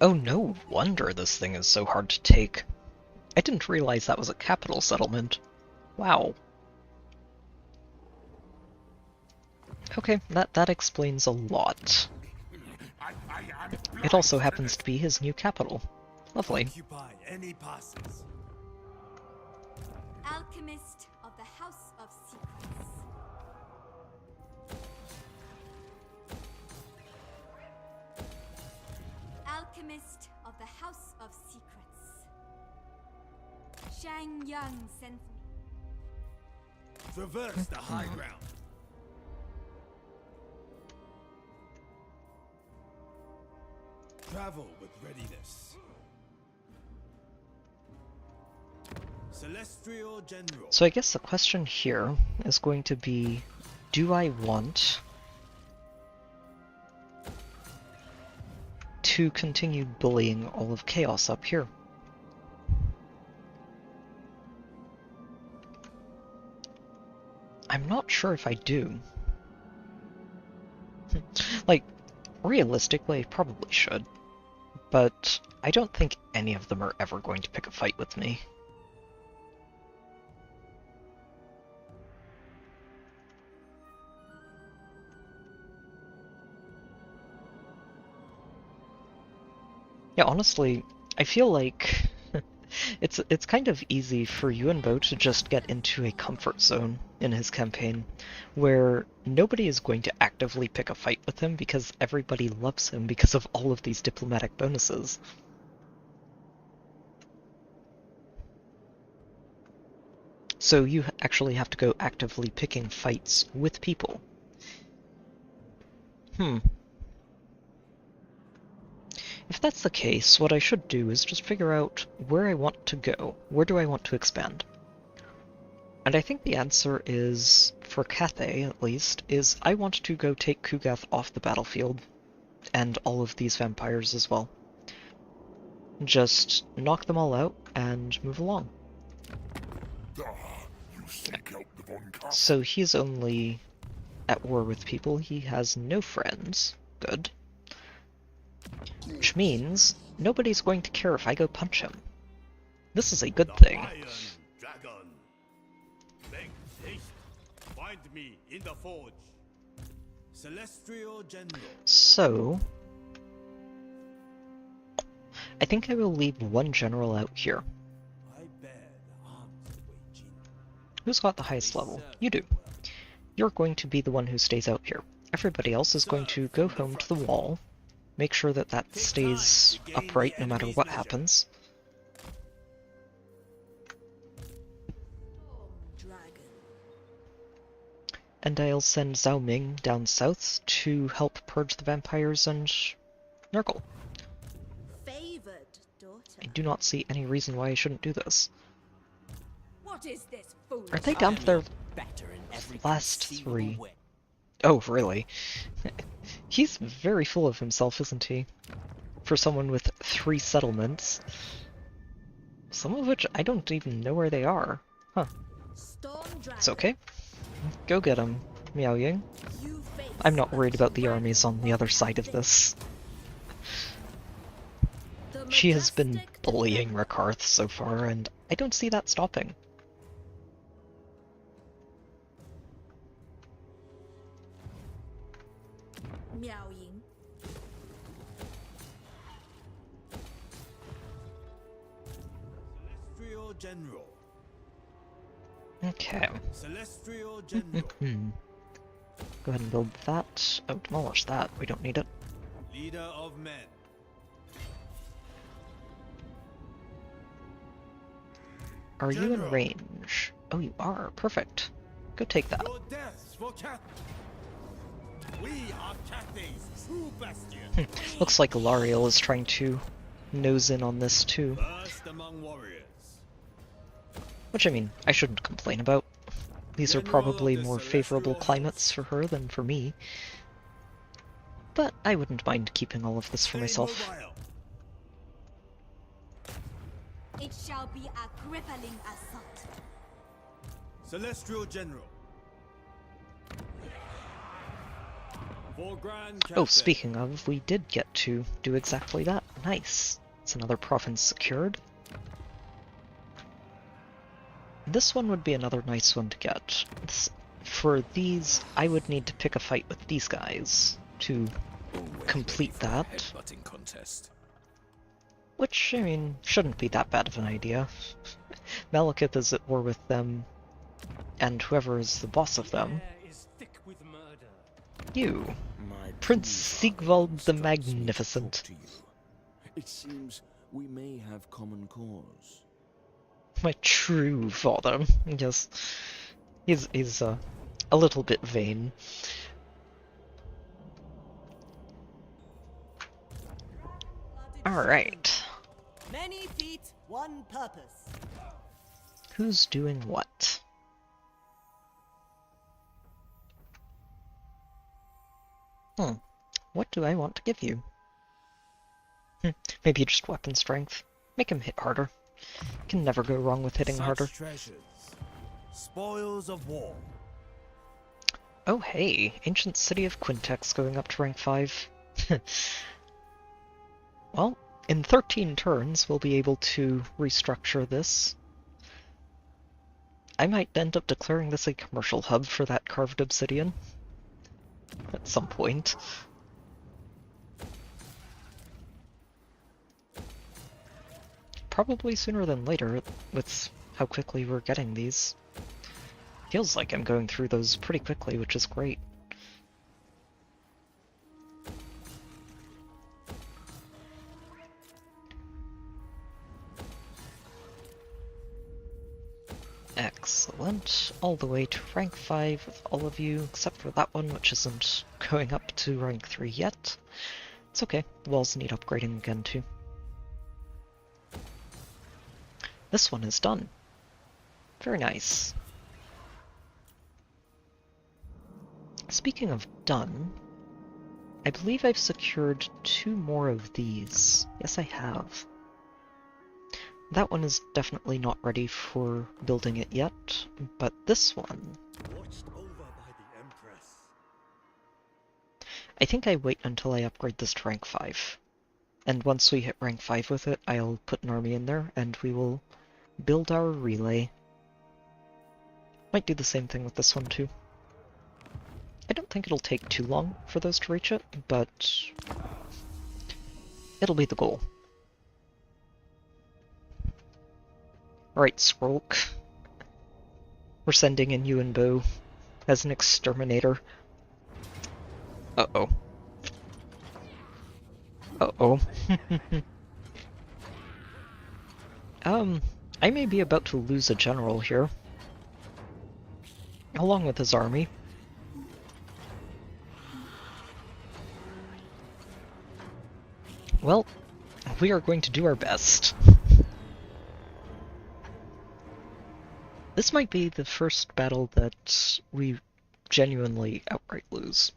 Oh, no wonder this thing is so hard to take. I didn't realize that was a capital settlement. Wow. Okay, that explains a lot. It also happens to be his new capital. Lovely. Occupy any passes. Alchemist of the House of Secrets. Alchemist of the House of Secrets. Shang Yang sends me. Traverse the high ground. Travel with readiness. Celestial General. So I guess the question here is going to be, do I want to continue bullying all of Chaos up here? I'm not sure if I do. Like, realistically, I probably should. But I don't think any of them are ever going to pick a fight with me. Yeah, honestly, I feel like it's kind of easy for Yuan to just get into a comfort zone in his campaign, where nobody is going to actively pick a fight with him because everybody loves him because of all of these diplomatic bonuses. So you actually have to go actively picking fights with people. If that's the case, what I should do is just figure out where I want to go. Where do I want to expand? And I think the answer is, for Cathay at least, is I want to go take Kugath off the battlefield, and all of these vampires as well. Just knock them all out and move along. So he's only at war with people, he has no friends. Good. Which means nobody's going to care if I go punch him. This is a good thing. Iron Dragon. Make haste. Find me in the forge. Celestial General. So I think I will leave one general out here. I bear the arms waging. Who's got the highest level? You do. You're going to be the one who stays out here. Everybody else is going to go home to the wall. Make sure that that stays upright no matter what happens. And I'll send Zhao Ming down south to help purge the vampires and Nurgle. Favored daughter. I do not see any reason why I shouldn't do this. What is this fool? Are they down to their last 3? Oh, really? He's very full of himself, isn't he? For someone with 3 settlements. Some of which I don't even know where they are. Huh. It's okay. Go get him, Miao Ying. I'm not worried about the armies on the other side of this. She has been bullying Rakarth so far, and I don't see that stopping. Miao Ying. Celestial General. Okay. Celestial General. Go ahead and build that. Oh, demolish that. We don't need it. Leader of men. Are you in range? Oh, you are. Perfect. Go take that. Your deaths for Cath. We are Cathay's true bastion. Looks like Lariel is trying to nose in on this too. First among warriors. Which, I mean, I shouldn't complain about. These are probably more favorable climates for her than for me. but I wouldn't mind keeping all of this for Stay myself. mobile. It shall be a crippling assault. Celestial General. For Grand Oh, Cathay. speaking of, we did get to do exactly that. Nice. It's another province secured. This one would be another nice one to get. For these, I would need to pick a fight with these guys to complete that. Headbutting contest. Which, I mean, shouldn't be that bad of an idea. Malekith is at war with them, and whoever is the boss of them. Air is thick with murder. You. My Prince true Sigvald father the instructs me to Magnificent. talk to you. It seems we may have common cause. My true father. Yes. He's a little bit vain. Alright. Many feet, one purpose. Who's doing what? What do I want to give you? Maybe just weapon strength. Make him hit harder. Can never go wrong with hitting Such harder. treasures. Spoils of war. Oh hey, Ancient City of Quintex going up to rank 5. Well, in 13 turns we'll be able to restructure this. I might end up declaring this a commercial hub for that carved obsidian. At some point. Probably sooner than later, with how quickly we're getting these. Feels like I'm going through those pretty quickly, which is great. Excellent. All the way to rank 5 with all of you, except for that one, which isn't going up to rank 3 yet. It's okay, the walls need upgrading again too. This one is done. Very nice. Speaking of done, I believe I've secured 2 more of these. Yes, I have. That one is definitely not ready for building it yet, but this one... Watched over by the Empress. I think I wait until I upgrade this to rank 5. And once we hit rank 5 with it, I'll put an army in there, and we will build our relay. Might do the same thing with this one too. I don't think it'll take too long for those to reach it, but it'll be the goal. Alright, Skrolk. We're sending in Yuan as an exterminator. Uh-oh. Uh-oh. I may be about to lose a general here. Along with his army. Well, we are going to do our best. This might be the first battle that we genuinely outright lose.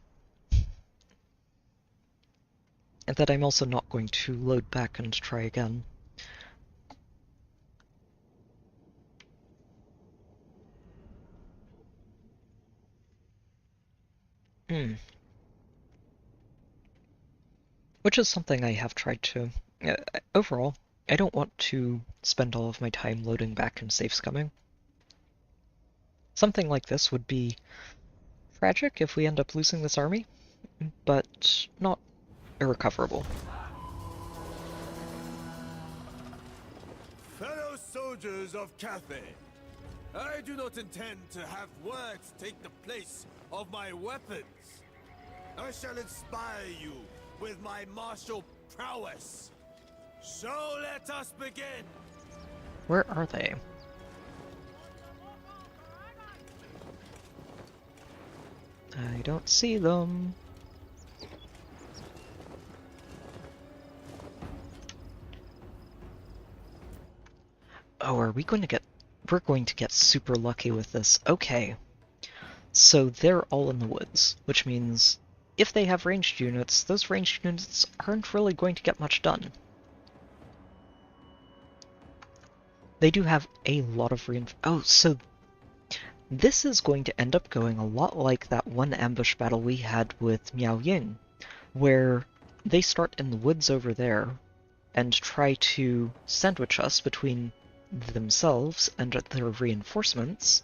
And that I'm also not going to load back and try again. Which is something I have tried to... overall, I don't want to spend all of my time loading back and save scumming. Something like this would be tragic if we end up losing this army, but not irrecoverable. Fellow soldiers of Cathay, I do not intend to have words take the place of my weapons. I shall inspire you with my martial prowess. So let us begin. Where are they? I don't see them. Oh, are we going to get... We're going to get super lucky with this. Okay. So they're all in the woods, which means if they have ranged units, those ranged units aren't really going to get much done. They do have a lot of oh, so this is going to end up going a lot like that one ambush battle we had with Miao Ying, where they start in the woods over there and try to sandwich us between themselves and their reinforcements.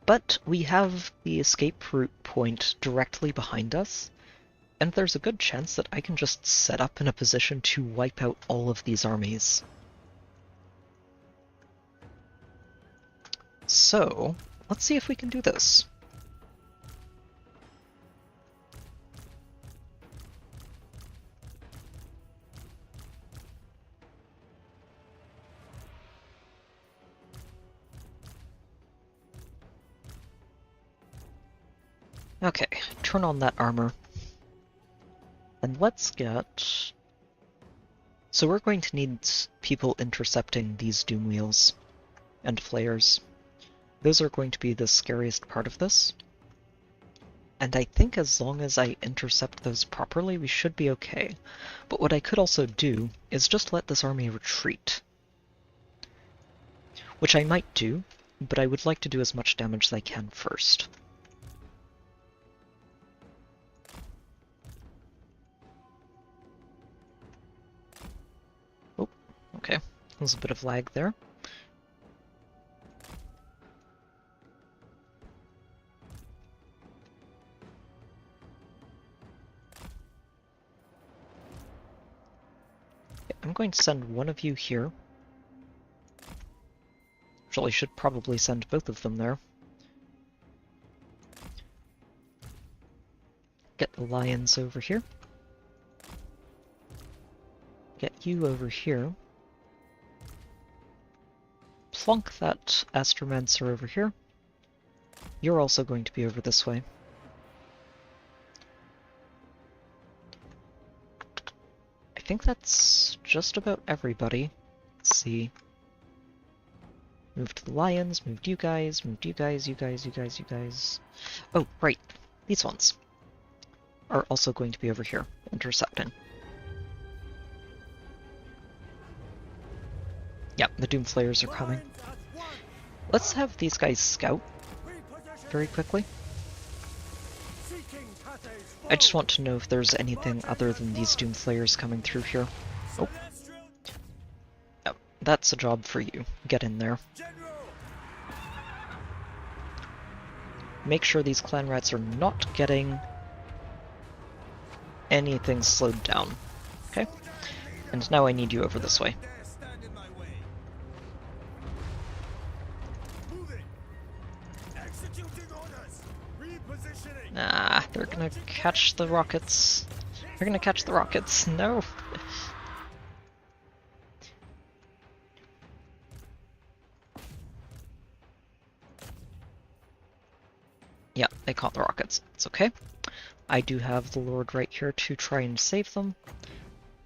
But we have the escape route point directly behind us, and there's a good chance that I can just set up in a position to wipe out all of these armies. So, let's see if we can do this. Okay, turn on that armor. And let's get... So we're going to need people intercepting these doom wheels and flayers. Those are going to be the scariest part of this. And I think as long as I intercept those properly, we should be okay. But what I could also do is just let this army retreat. Which I might do, but I would like to do as much damage as I can first. Oh, okay. There's a bit of lag there. I'm going to send one of you here. Actually, should probably send both of them there. Get the lions over here. Get you over here. Plonk that Astromancer over here. You're also going to be over this way. I think that's just about everybody. Let's see. Moved the lions, moved you guys, you guys. Oh, right. These ones are also going to be over here, intercepting. Yep, the Doomflayers are coming. Let's have these guys scout very quickly. I just want to know if there's anything other than these Doomflayers coming through here. Oh. Yep, that's a job for you. Get in there. Make sure these clan rats are not getting anything slowed down. Okay? And now I need you over this way. Nah, they're gonna catch the rockets. They're gonna catch the rockets. No! Yeah, they caught the rockets. It's okay. I do have the Lord right here to try and save them.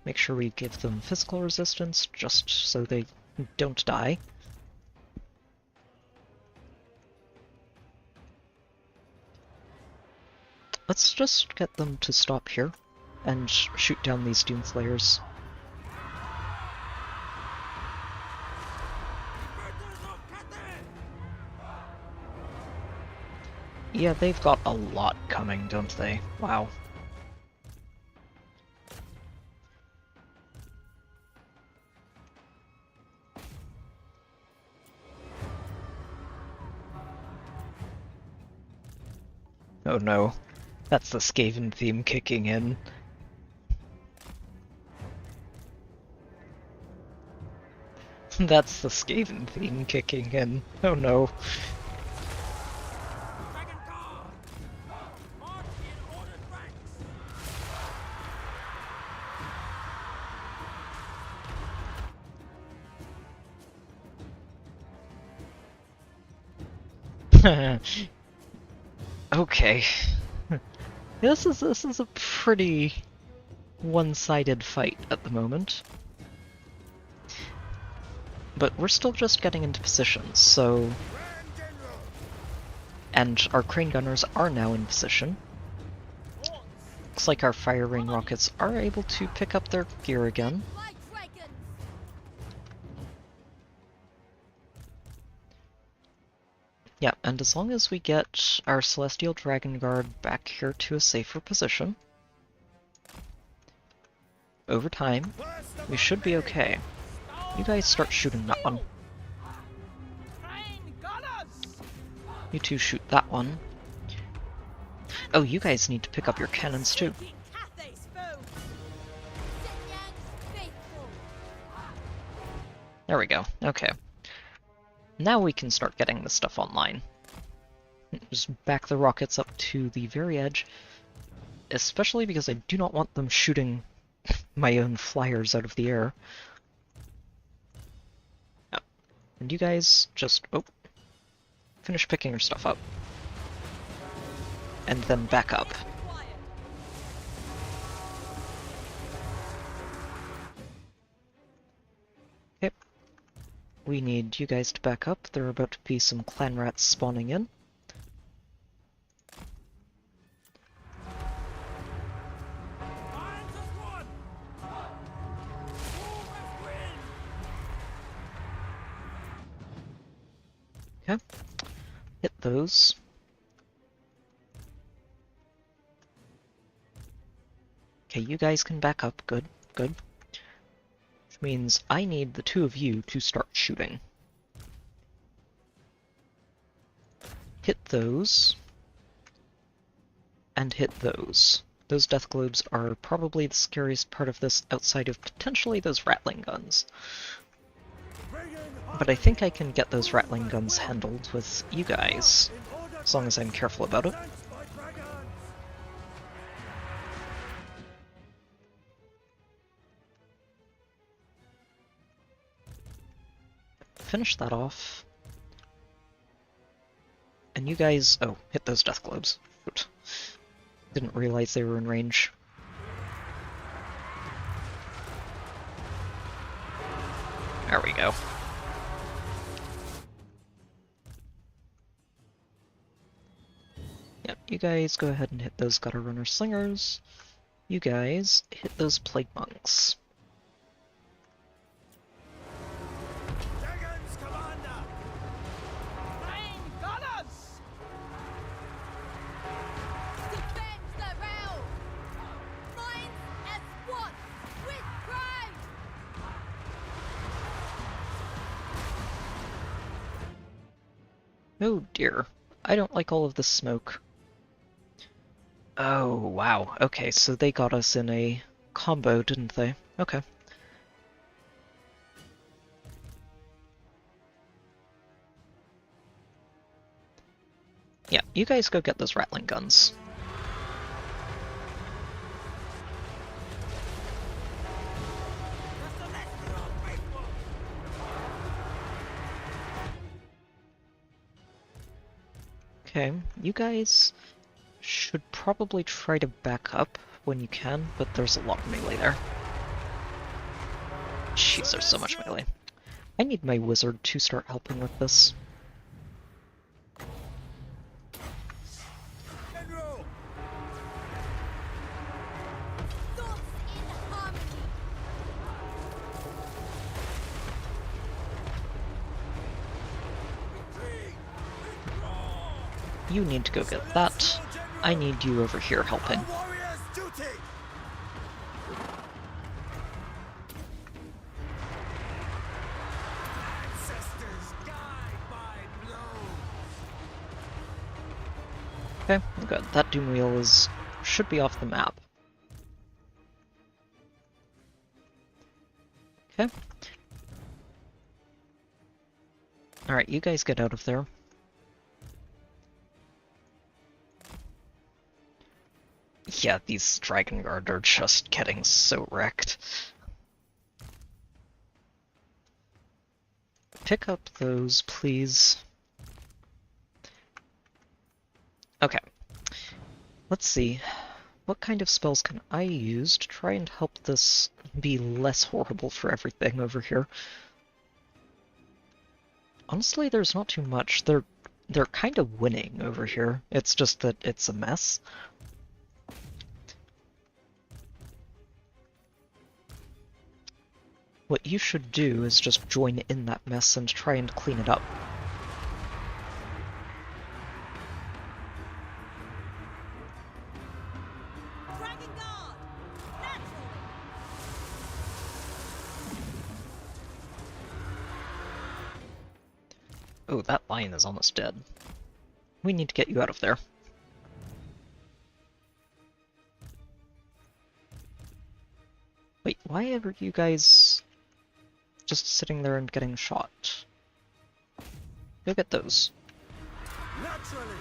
Make sure we give them physical resistance, just so they don't die. Let's just get them to stop here and shoot down these Doomflayers. Yeah, they've got a lot coming, don't they? Wow. Oh no. That's the Skaven theme kicking in. That's the Skaven theme kicking in. Oh no. Okay. This is a pretty one-sided fight at the moment. But we're still just getting into position, so... And our crane gunners are now in position. Looks like our fire rain rockets are able to pick up their gear again. My dragon! Yeah, and as long as we get our Celestial Dragon Guard back here to a safer position, over time, we should be okay. You guys start shooting that one. You two shoot that one. Oh, you guys need to pick up your cannons too. There we go. Okay. Now we can start getting this stuff online. Just back the rockets up to the very edge, especially because I do not want them shooting my own flyers out of the air. Oh. And you guys just, finish picking your stuff up. And then back up. Okay. We need you guys to back up. There are about to be some clan rats spawning in. Okay. Hit those. Okay, you guys can back up. Good, good. Which means I need the two of you to start shooting. Hit those. And hit those. Those death globes are probably the scariest part of this outside of potentially those rattling guns. But I think I can get those rattling guns handled with you guys, as long as I'm careful about it. Finish that off. And you guys... oh, hit those death globes. Shoot. Didn't realize they were in range. There we go. Yep, you guys go ahead and hit those gutter runner slingers. You guys hit those plague monks. Dragons, Commander! Rain gunners! Defend the realm! Minds as one with pride! Oh dear, I don't like all of this smoke. Oh, wow. Okay, so they got us in a combo, didn't they? Okay. Yeah, you guys go get those rattling guns. Okay, you guys should probably try to back up when you can, but there's a lot of melee there. Jeez, there's so much melee. I need my wizard to start helping with this. General! Thoughts in harmony! You need to go get that. I need you over here helping. Warrior's duty! Ancestors guide by blows! Okay, good. That doom wheel should be off the map. Okay. Alright, you guys get out of there. Yeah, these Dragon Guard are just getting so wrecked. Pick up those, please. Okay. Let's see. What kind of spells can I use to try and help this be less horrible for everything over here? Honestly, there's not too much. They're kind of winning over here. It's just that it's a mess. What you should do is just join in that mess and try and clean it up. Dragon Guard! Natural! Oh, that lion is almost dead. We need to get you out of there. Wait, why are you guys just sitting there and getting shot? Go get those. Naturally.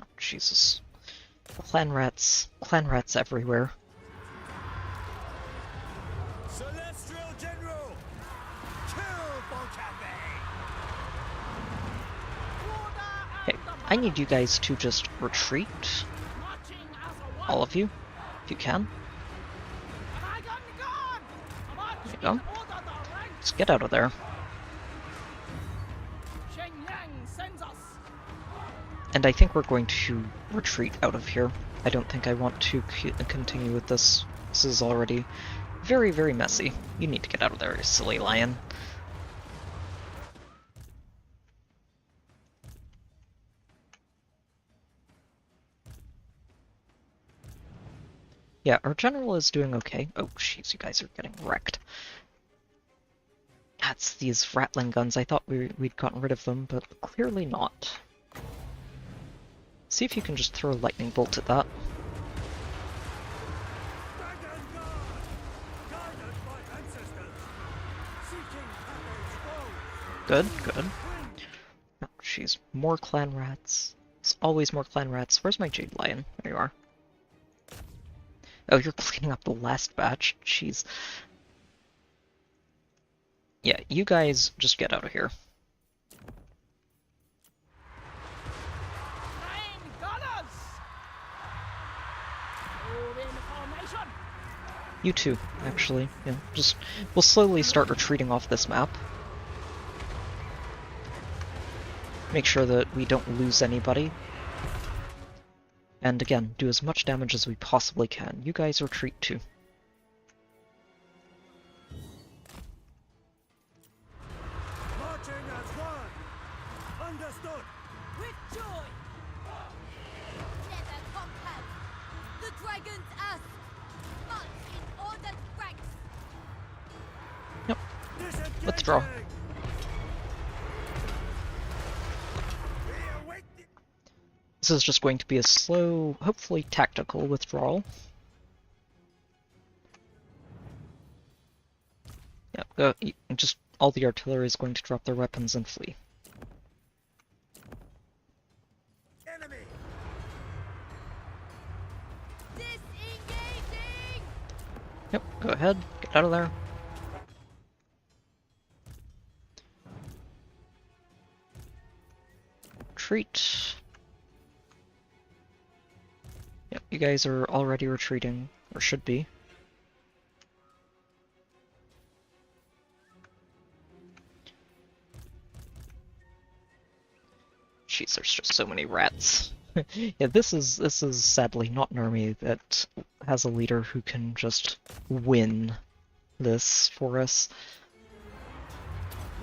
Oh, Jesus. Clan rats everywhere. Celestial General! Kill for Cathay! Okay, I need you guys to just retreat. All of you, if you can. There you go. Just get out of there. And I think we're going to retreat out of here. I don't think I want to continue with this. This is already very, very messy. You need to get out of there, you silly lion. Yeah, our general is doing okay. Oh, jeez, you guys are getting wrecked. That's these rattling guns. I thought we'd gotten rid of them, but clearly not. See if you can just throw a lightning bolt at that. Good, good. Oh, jeez, more clan rats. There's always more clan rats. Where's my Jade Lion? There you are. Oh, you're cleaning up the last batch? Jeez. Yeah, you guys just get out of here. You too, actually. Yeah, just we'll slowly start retreating off this map. Make sure that we don't lose anybody. And again, do as much damage as we possibly can. You guys retreat too. Marching as one! Understood! With joy! Never conquered. The dragons ask. March in ordered ranks. Yep. Withdraw. This is just going to be a slow, hopefully tactical withdrawal. Yeah, just all the artillery is going to drop their weapons and flee. Enemy! Disengaging! Yep, go ahead, get out of there. Retreat. Yep, you guys are already retreating, or should be. Jeez, there's just so many rats. Yeah, this is sadly not an army that has a leader who can just win this for us.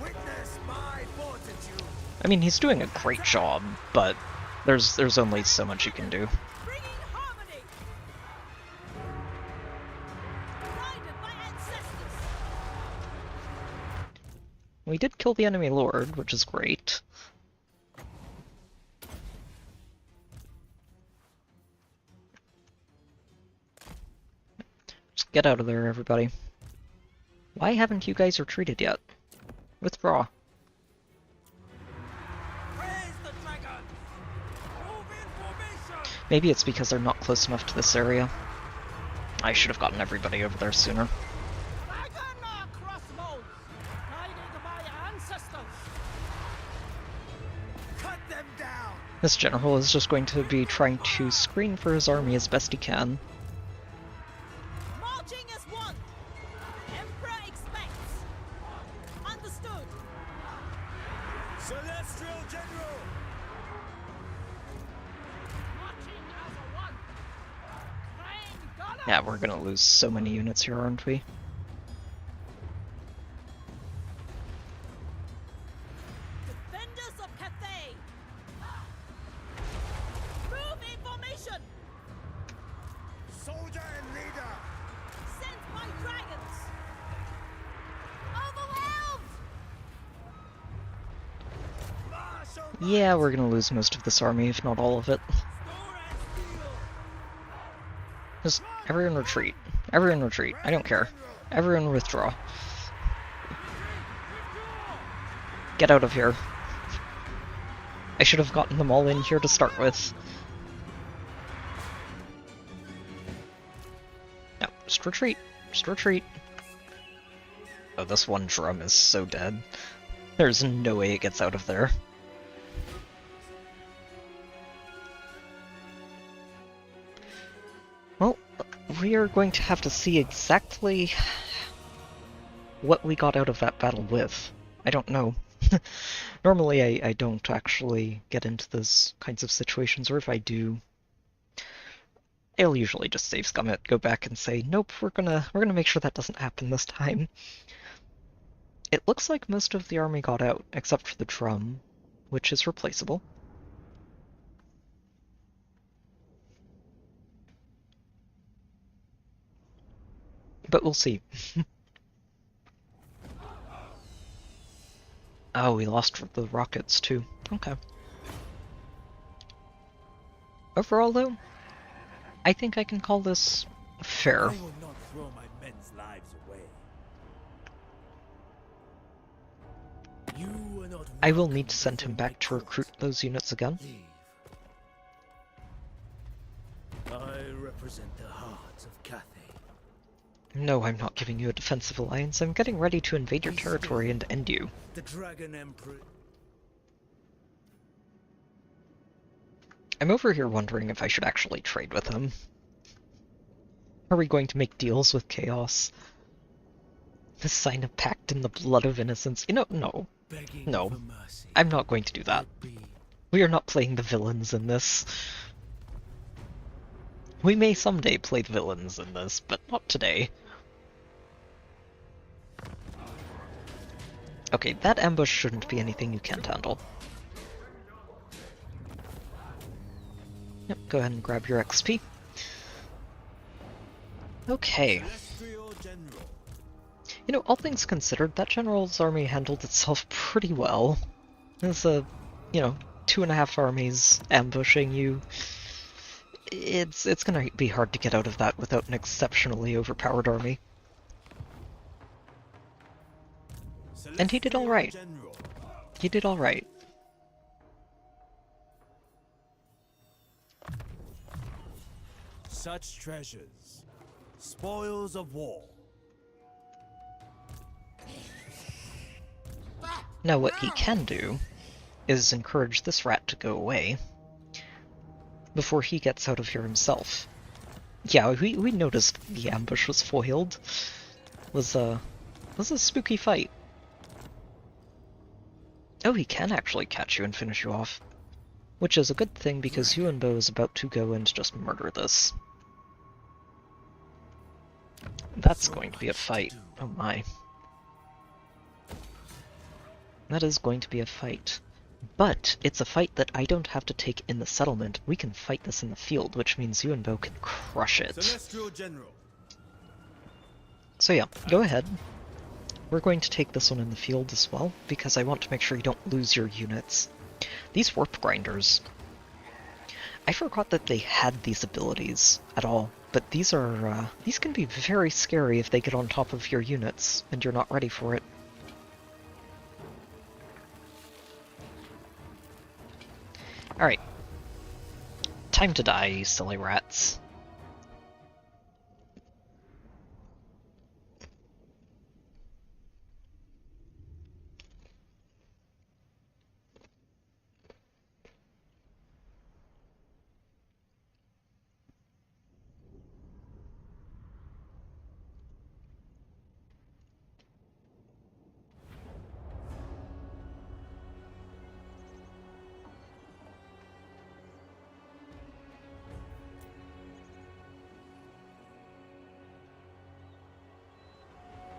Witness my fortitude! I mean, he's doing a great job, but there's only so much you can do. Bringing harmony! Guided by ancestors! We did kill the enemy lord, which is great. Just get out of there, everybody. Why haven't you guys retreated yet? Withdraw. Praise the dragon! Move in formation! Maybe it's because they're not close enough to this area. I should have gotten everybody over there sooner. Dragon crossbows! Guided by ancestors! Cut them down! This general is just going to be trying to screen for his army as best he can. Marching as one! Emperor expects! Understood! Celestial General! Marching as a one! Yeah, we're gonna lose so many units here, aren't we? Defenders of Cathay! Move in formation! Soldier and leader! Send my dragons! Overwhelmed! Marshal Yeah, we're gonna lose most of this army, if not all of it. Just everyone retreat. Everyone retreat. I don't care. Everyone withdraw. Get out of here. I should have gotten them all in here to start with. No, just retreat. Just retreat. Oh, this one drum is so dead. There's no way it gets out of there. Well, we are going to have to see exactly what we got out of that battle with. I don't know. Normally I don't actually get into those kinds of situations, or if I do, I'll usually just save scum it, go back and say, nope, we're gonna make sure that doesn't happen this time. It looks like most of the army got out, except for the drum, which is replaceable. But we'll see. Oh, we lost the rockets too. Okay. Overall though, I think I can call this fair. I will not throw my men's lives away. You are not I will welcome need to send him within my back to recruit court. those units again. Leave. I represent the hearts of Cathay. No, I'm not giving you a defensive alliance. I'm getting ready to invade your territory and end you. The Dragon Emperor. I'm over here wondering if I should actually trade with him. Are we going to make deals with Chaos? Sign a pact in the blood of innocence? You know, no. No. I'm not going to do that. We are not playing the villains in this. We may someday play the villains in this, but not today. Okay, that ambush shouldn't be anything you can't handle. Yep, go ahead and grab your XP. Okay. You know, all things considered, that general's army handled itself pretty well. There's a, 2.5 armies ambushing you. It's gonna be hard to get out of that without an exceptionally overpowered army. And he did alright. He did alright. Such treasures, spoils of war. Now what he can do is encourage this rat to go away before he gets out of here himself. Yeah, we noticed the ambush was foiled. Was a spooky fight. Oh, he can actually catch you and finish you off. Which is a good thing because Yuan is about to go and just murder this. That's going to be a fight. Oh my. That is going to be a fight. But it's a fight that I don't have to take in the settlement. We can fight this in the field, which means Yuan can crush it. Celestial General. So yeah, go ahead. We're going to take this one in the field as well, because I want to make sure you don't lose your units. These warp grinders, I forgot that they had these abilities at all, but these can be very scary if they get on top of your units and you're not ready for it. Alright. Time to die, you silly rats.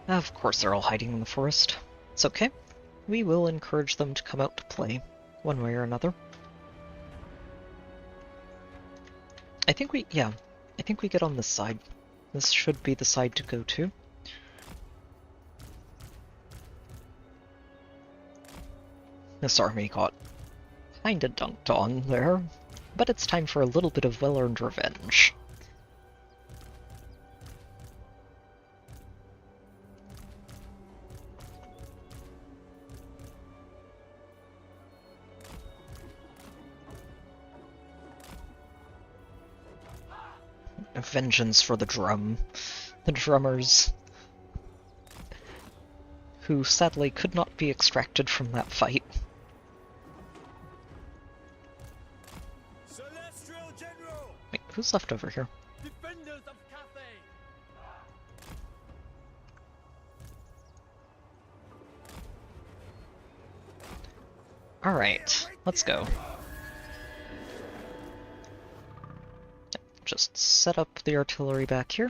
Of course they're all hiding in the forest. It's okay. We will encourage them to come out to play, one way or another. I think we get on this side. This should be the side to go to. This army got kinda dunked on there, but it's time for a little bit of well-earned revenge. Vengeance for the drum. The drummers, who sadly could not be extracted from that fight. Celestial General! Wait, who's left over here? Defenders of Cathay! Alright, let's go. Just set up the artillery back here.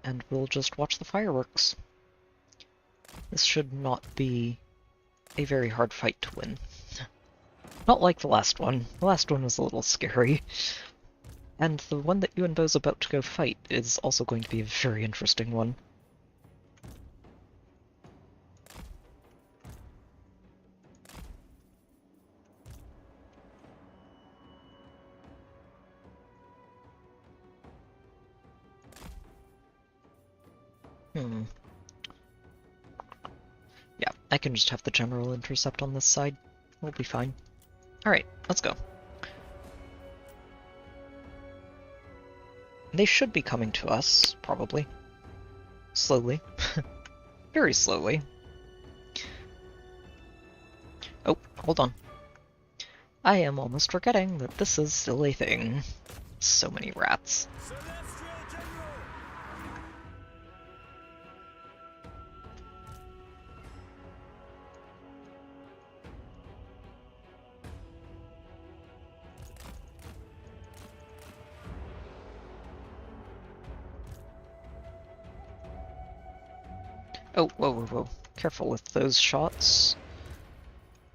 And we'll just watch the fireworks. This should not be a very hard fight to win. Not like the last one. The last one was a little scary. And the one that Yuan is about to go fight is also going to be a very interesting one. Yeah, I can just have the general intercept on this side. We'll be fine. Alright, let's go. They should be coming to us, probably. Slowly. Very slowly. Oh, hold on. I am almost forgetting that this is still a thing. So many rats. Oh, whoa, whoa, whoa. Careful with those shots.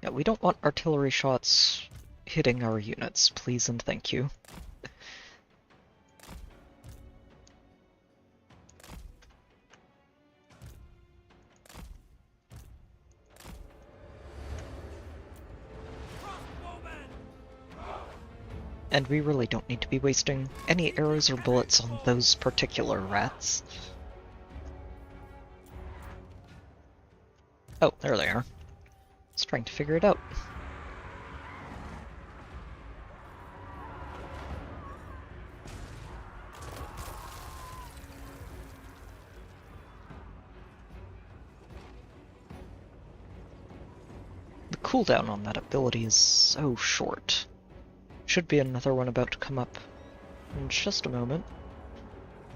Yeah, we don't want artillery shots hitting our units, please and thank you. And we really don't need to be wasting any arrows or bullets on those particular rats. Oh, there they are. I was trying to figure it out. The cooldown on that ability is so short. Should be another one about to come up in just a moment.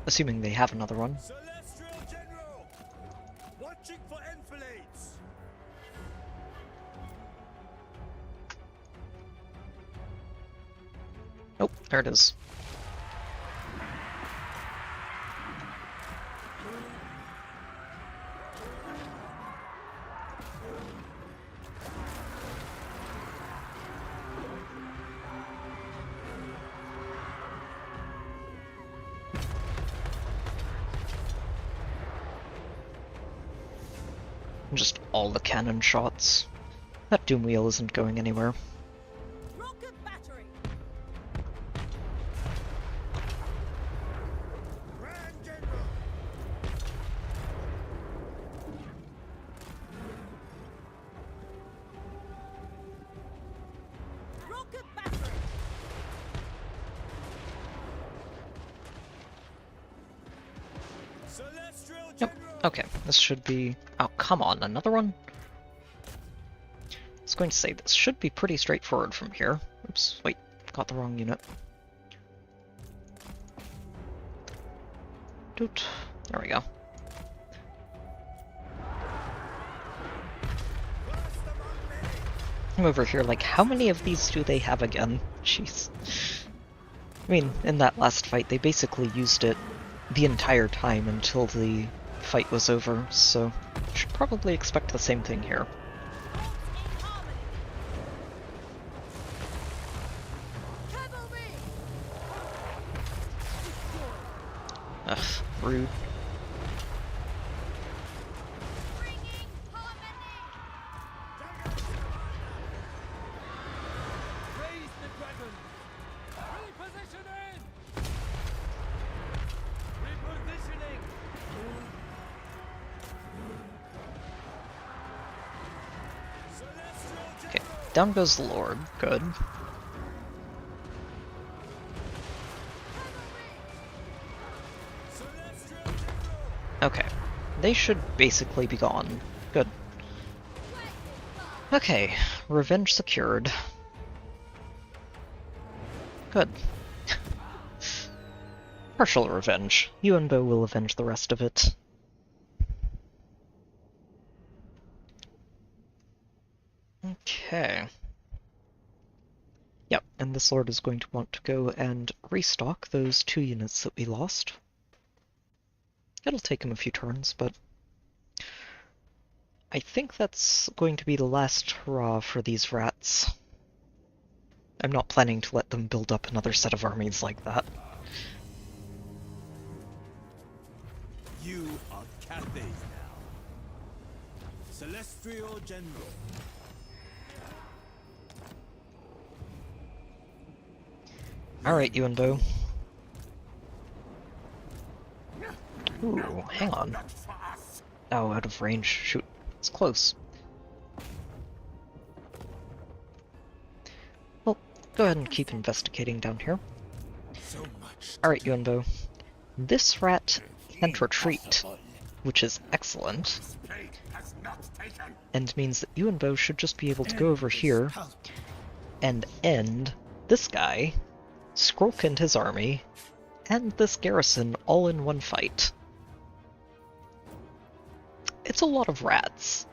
Assuming they have another one. Celestial General! Watching for enfilades! Oh, there it is. Just all the cannon shots. That doom wheel isn't going anywhere. Rocket battery. Grand General! Rocket battery. Celestial Yep. General! Okay, this should be... Oh, come on, another one? I was going to say, this should be pretty straightforward from here. Oops, wait, got the wrong unit. Doot. There we go. I'm over here like, how many of these do they have again? Jeez. I mean, in that last fight, they basically used it the entire time until the fight was over, so should probably expect the same thing here. Ugh, rude. Okay, down goes the Lord. Good. Okay, they should basically be gone. Good. Okay, revenge secured. Good. Partial revenge. Yuan will avenge the rest of it. Okay. Yep, and this lord is going to want to go and restock those 2 units that we lost. It'll take him a few turns, but I think that's going to be the last hurrah for these rats. I'm not planning to let them build up another set of armies like that. You are Cathay now. Celestial General. Alright, Yuan. Ooh, hang on. Oh, out of range. Shoot, it's close. Well, go ahead and keep investigating down here. Alright, Yuan. This rat can't retreat, which is excellent, and means that Yuan should just be able to go over here and end this guy, Skrulk and his army, and this garrison all in one fight. It's a lot of rats,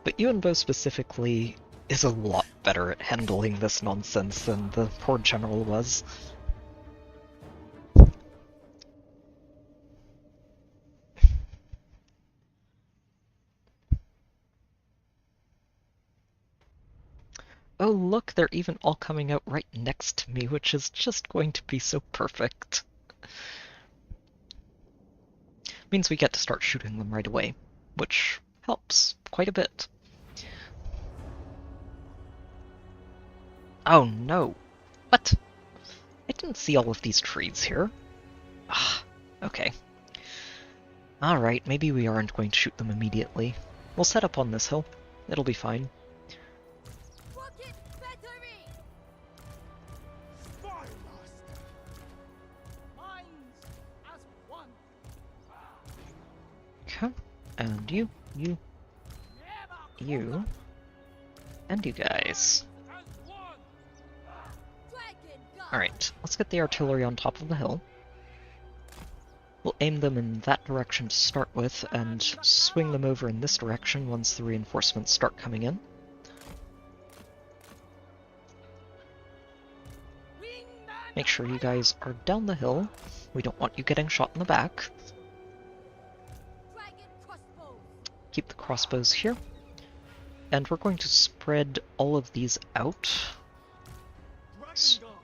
but Yuan specifically is a lot better at handling this nonsense than the poor general was. Oh look, they're even all coming out right next to me, which is just going to be so perfect. Means we get to start shooting them right away, which helps quite a bit. Oh no! What? I didn't see all of these trees here. Ah, okay. Alright, maybe we aren't going to shoot them immediately. We'll set up on this hill. It'll be fine. Okay, and you, and you guys. Alright, let's get the artillery on top of the hill. We'll aim them in that direction to start with, and swing them over in this direction once the reinforcements start coming in. Make sure you guys are down the hill. We don't want you getting shot in the back. Keep the crossbows here. And we're going to spread all of these out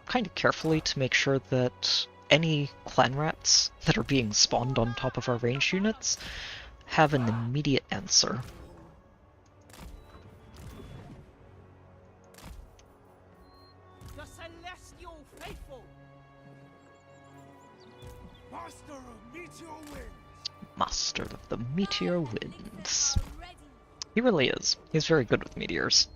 kind of carefully to make sure that any clan rats that are being spawned on top of our ranged units have an immediate answer. The celestial faithful. Master of Meteor Winds. Master of the Meteor Winds. He really is. He's very good with meteors.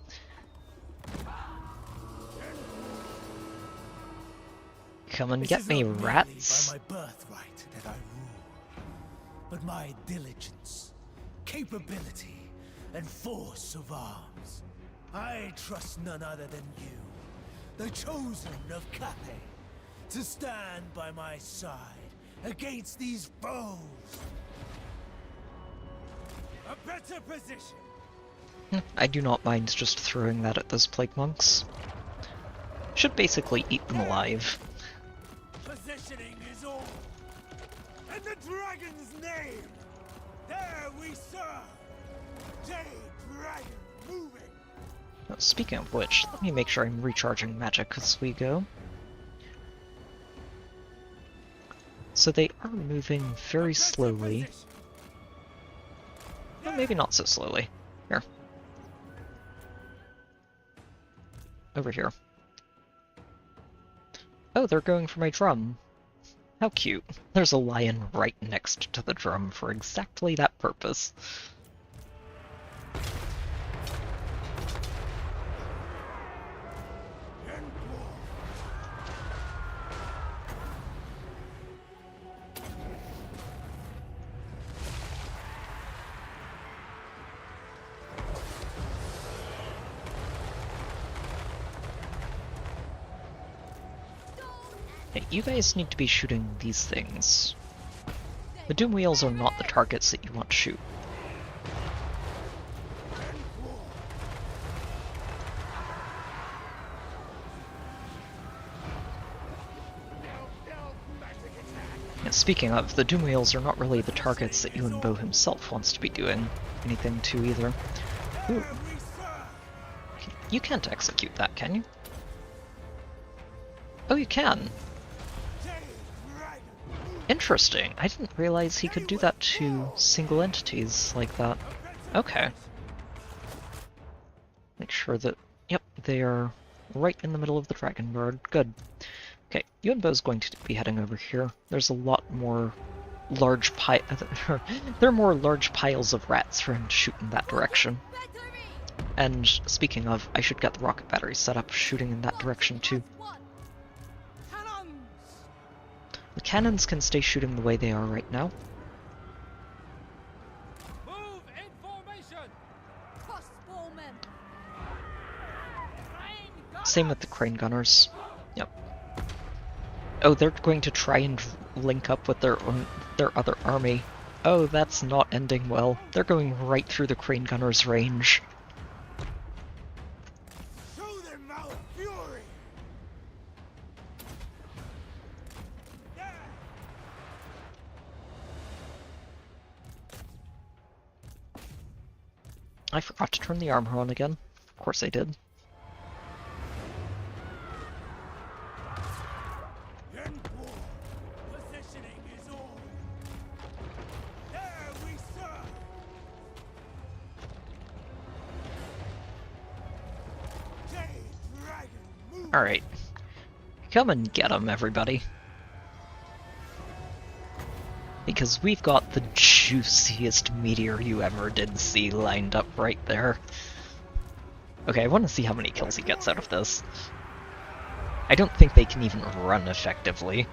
Come and get me, rats. By my birthright that I rule, but my diligence, capability, and force of arms. I trust none other than you, the chosen of Cathay, to stand by my side against these foes. A better position. I do not mind just throwing that at those plague monks. Should basically eat them alive. Positioning is all. In the dragon's name, there we serve. Jade Dragon moving. Speaking of which, let me make sure I'm recharging magic as we go. So they are moving very slowly. Well, maybe not so slowly. Here. Over here. Oh, they're going for my drum. How cute. There's a lion right next to the drum for exactly that purpose. Hey, you guys need to be shooting these things. The doom wheels are not the targets that you want to shoot. And speaking of, the doom wheels are not really the targets that Yuan himself wants to be doing anything to either. Ooh. You can't execute that, can you? Oh, you can! Interesting. I didn't realize he could do that to single entities like that. Okay. Make sure that... Yep, they are right in the middle of the Dragon Guard. Good. Okay, Yuanbo's going to be heading over here. There's a lot more large there are more large piles of rats for him to shoot in that direction. And speaking of, I should get the rocket battery set up shooting in that direction too. The cannons can stay shooting the way they are right now. Move in formation. Same with the crane gunners. Yep. Oh, they're going to try and link up with their other army. Oh, that's not ending well. They're going right through the crane gunners' range. I forgot to turn the armor on again. Of course I did. Alright. Come and get him, everybody. Because we've got the juiciest meteor you ever did see lined up right there. Okay, I want to see how many kills he gets out of this. I don't think they can even run effectively.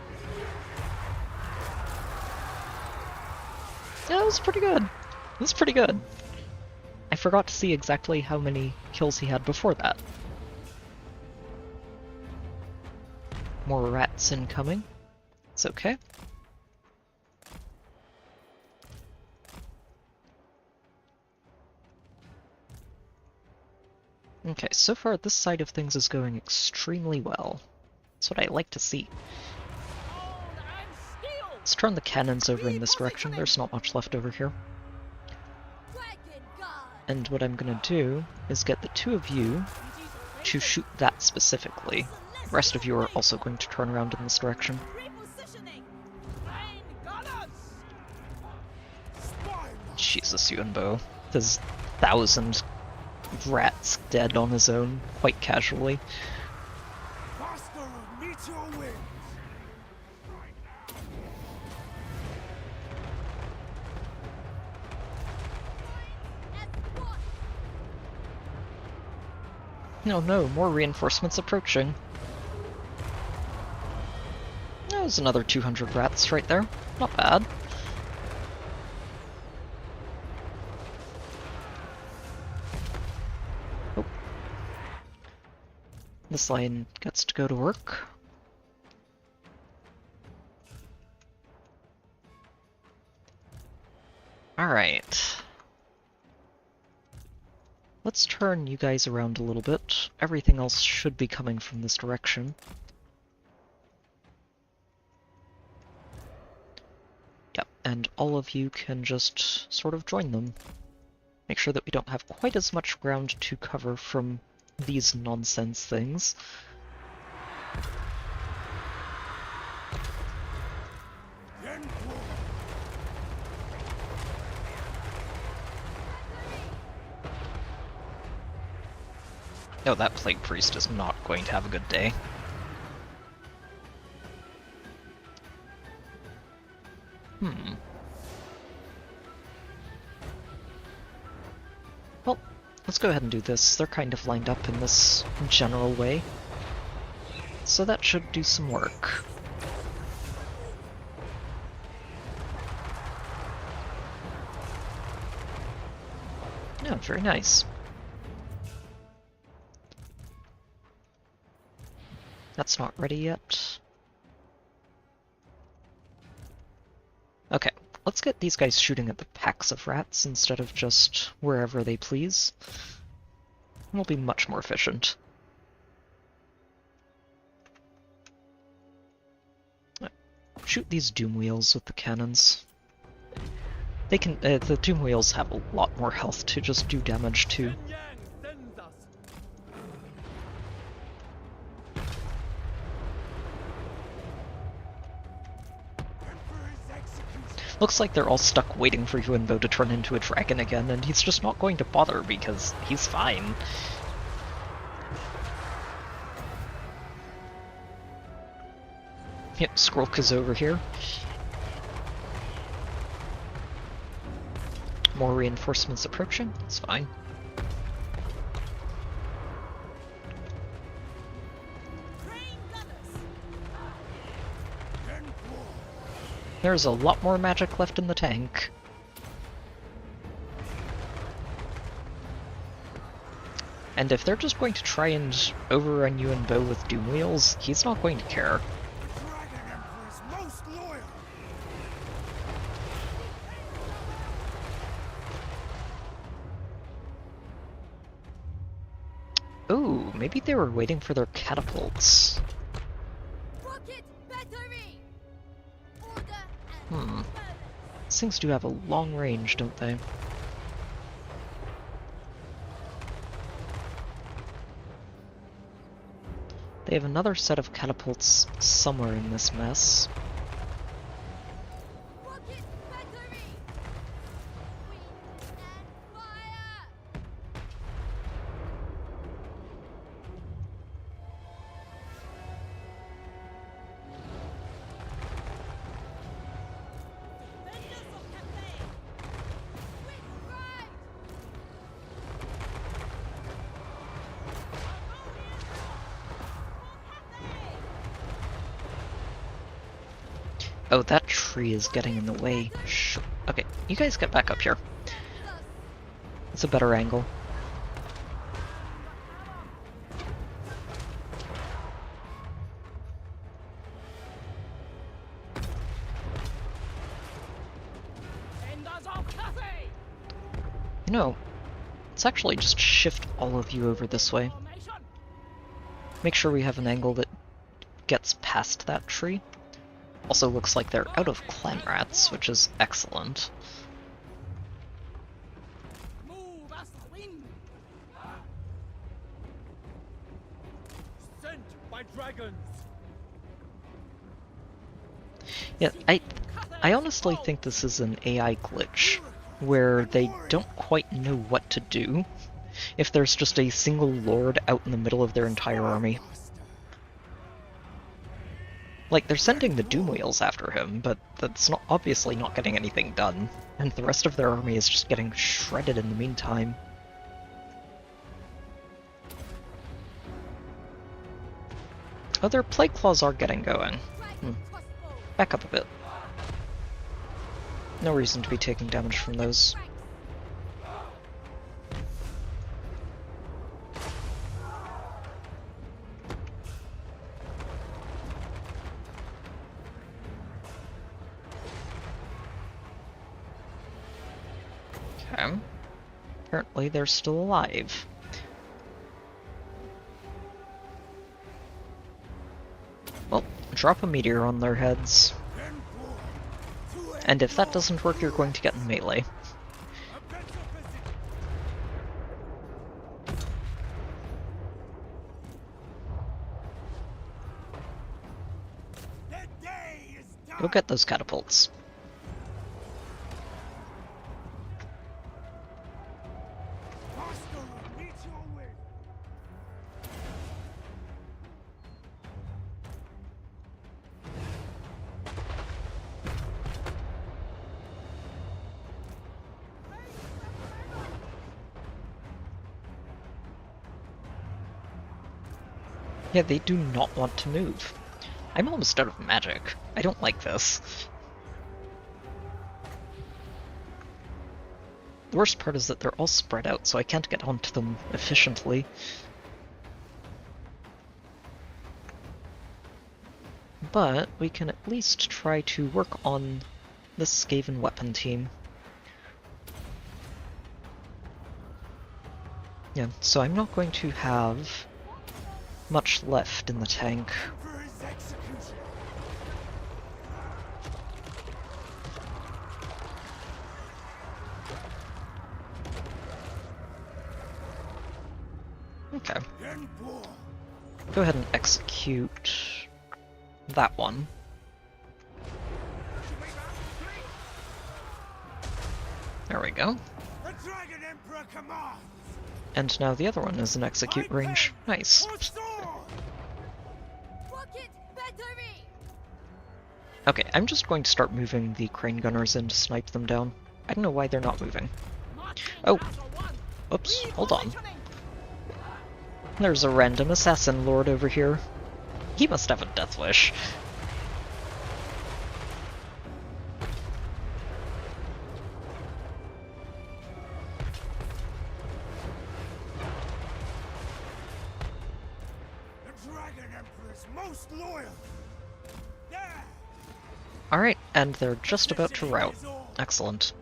Yeah, that was pretty good. It was pretty good. I forgot to see exactly how many kills he had before that. More rats incoming. It's okay. Okay, so far this side of things is going extremely well. That's what I like to see. Let's turn the cannons over in this direction. There's not much left over here. And what I'm gonna do is get the two of you to shoot that specifically. The rest of you are also going to turn around in this direction. Jesus, Yuanbo. There's 1,000 rats dead on his own, quite casually. No, no, more reinforcements approaching. There's another 200 rats right there. Not bad. Oh. This line gets to go to work. Alright. Let's turn you guys around a little bit. Everything else should be coming from this direction. and all of you can just sort of join them. Make sure that we don't have quite as much ground to cover from these nonsense things. Oh, that Plague Priest is not going to have a good day. Well, let's go ahead and do this. They're kind of lined up in this general way. So that should do some work. Yeah, very nice. That's not ready yet. Okay, let's get these guys shooting at the packs of rats instead of just wherever they please. We'll be much more efficient. Shoot these doom wheels with the cannons. They can. The doom wheels have a lot more health to just do damage to. Looks like they're all stuck waiting for Yuan to turn into a dragon again, and he's just not going to bother because he's fine. Yep, Skrulk is over here. More reinforcements approaching, it's fine. There's a lot more magic left in the tank. And if they're just going to try and overrun Yuan with doom wheels, he's not going to care. Ooh, maybe they were waiting for their catapults. These things do have a long range, don't they? They have another set of catapults somewhere in this mess. Oh, that tree is getting in the way. Okay, you guys get back up here. It's a better angle. You know, let's actually just shift all of you over this way. Make sure we have an angle that gets past that tree. Also looks like they're out of clan rats, which is excellent. Sent by dragons. Yeah, I honestly think this is an AI glitch, where they don't quite know what to do if there's just a single lord out in the middle of their entire army. Like, they're sending the doom wheels after him, but that's obviously not getting anything done, and the rest of their army is just getting shredded in the meantime. Oh, their plague claws are getting going. Back up a bit. No reason to be taking damage from those. Okay. Apparently they're still alive. Well, drop a meteor on their heads. And if that doesn't work, you're going to get in melee. Go get those catapults. Yeah, they do not want to move. I'm almost out of magic. I don't like this. The worst part is that they're all spread out, so I can't get onto them efficiently. But we can at least try to work on this Skaven weapon team. Yeah, so I'm not going to have much left in the tank. Okay. Go ahead and execute that one. There we go. And now the other one is in execute range. Nice. Okay, I'm just going to start moving the crane gunners in to snipe them down. I don't know why they're not moving. Oh! Oops, hold on. There's a random assassin lord over here. He must have a death wish. The Dragon Emperor's most loyal. Yeah. Alright, and they're just about to rout. Excellent.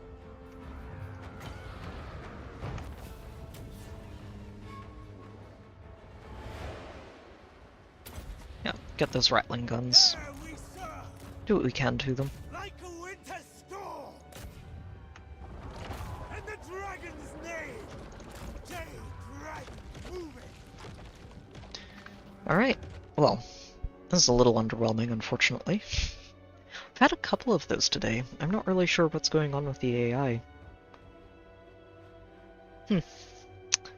Yeah, get those rattling guns. Do what we can to them. Like a winter storm. In the dragon's name. Jade Dragon moving. Alright, well, this is a little underwhelming, unfortunately. I've had a couple of those today. I'm not really sure what's going on with the AI.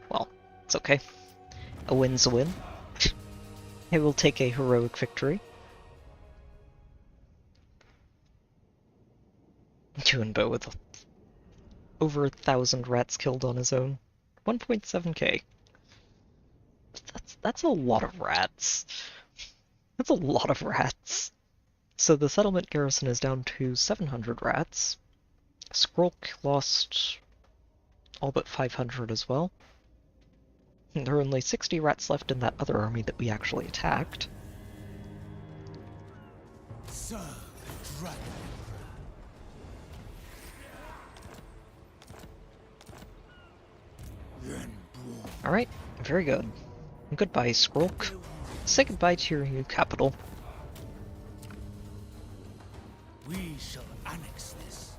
Well, it's okay. A win's a win. It will take a heroic victory. Yuan with over 1,000 rats killed on his own. 1.7k. That's a lot of rats. That's a lot of rats. So the settlement garrison is down to 700 rats. Skrulk lost all but 500 as well. And there are only 60 rats left in that other army that we actually attacked. Sir, Dragon. Alright, very good. Goodbye, Skrulk. Say goodbye to your new capital. We shall annex this.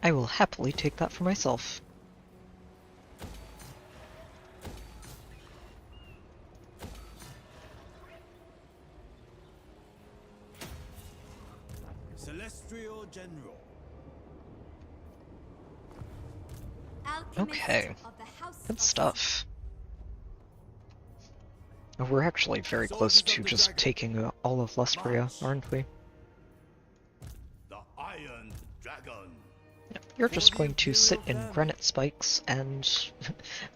I will happily take that for myself. Celestial General. Okay, good stuff. We're actually very close to just taking all of Lustria, aren't we? The Iron Dragon. You're just going to sit in granite spikes and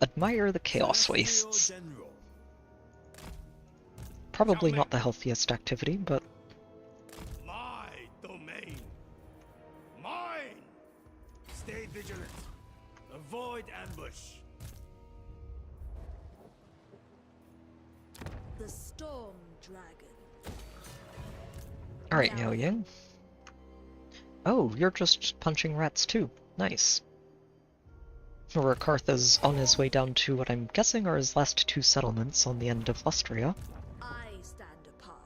admire the chaos wastes. Probably not the healthiest activity, but... My domain. Mine. Stay vigilant. Avoid ambush. The Storm Dragon. Alright, Miao Ying. Oh, you're just punching rats too. Nice. Rakarth is on his way down to what I'm guessing are his last two settlements on the end of Lustria. I stand apart.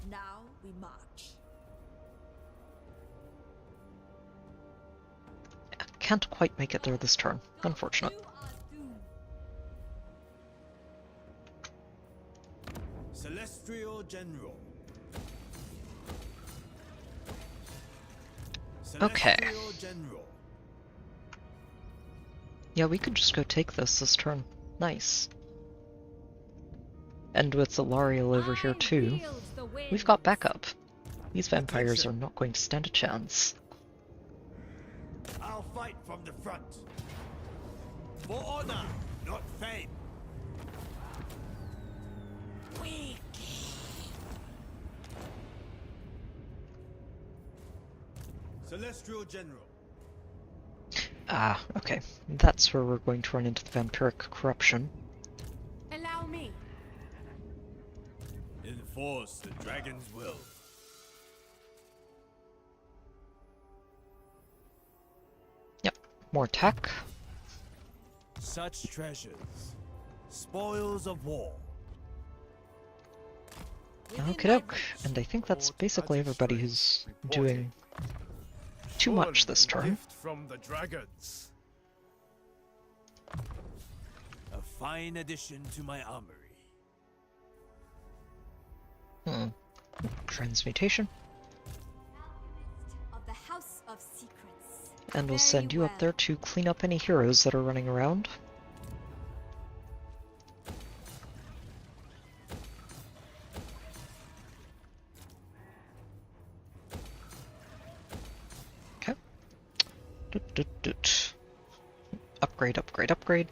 Now we march. can't quite make it there this turn. Unfortunate. You are doomed. Celestial General. Okay. Celestial General. Yeah, we could just go take this turn. Nice. And with Zalariel over here too, we've got backup. These vampires are not going to stand a chance. I'll fight from the front. For honor, not fame. Celestial General. Ah, okay. That's where we're going to run into the vampiric corruption. Allow me. Enforce the dragon's will. Yep, more attack. Such treasures. Spoils of war. Okie doke. And I think that's basically everybody who's doing too much this turn. Gift from the dragons. A fine addition to my armory. Transmutation. Of the House of Secrets. And we'll Very send you up well. there to clean up any heroes that are running around. Okay. Upgrade, upgrade, upgrade.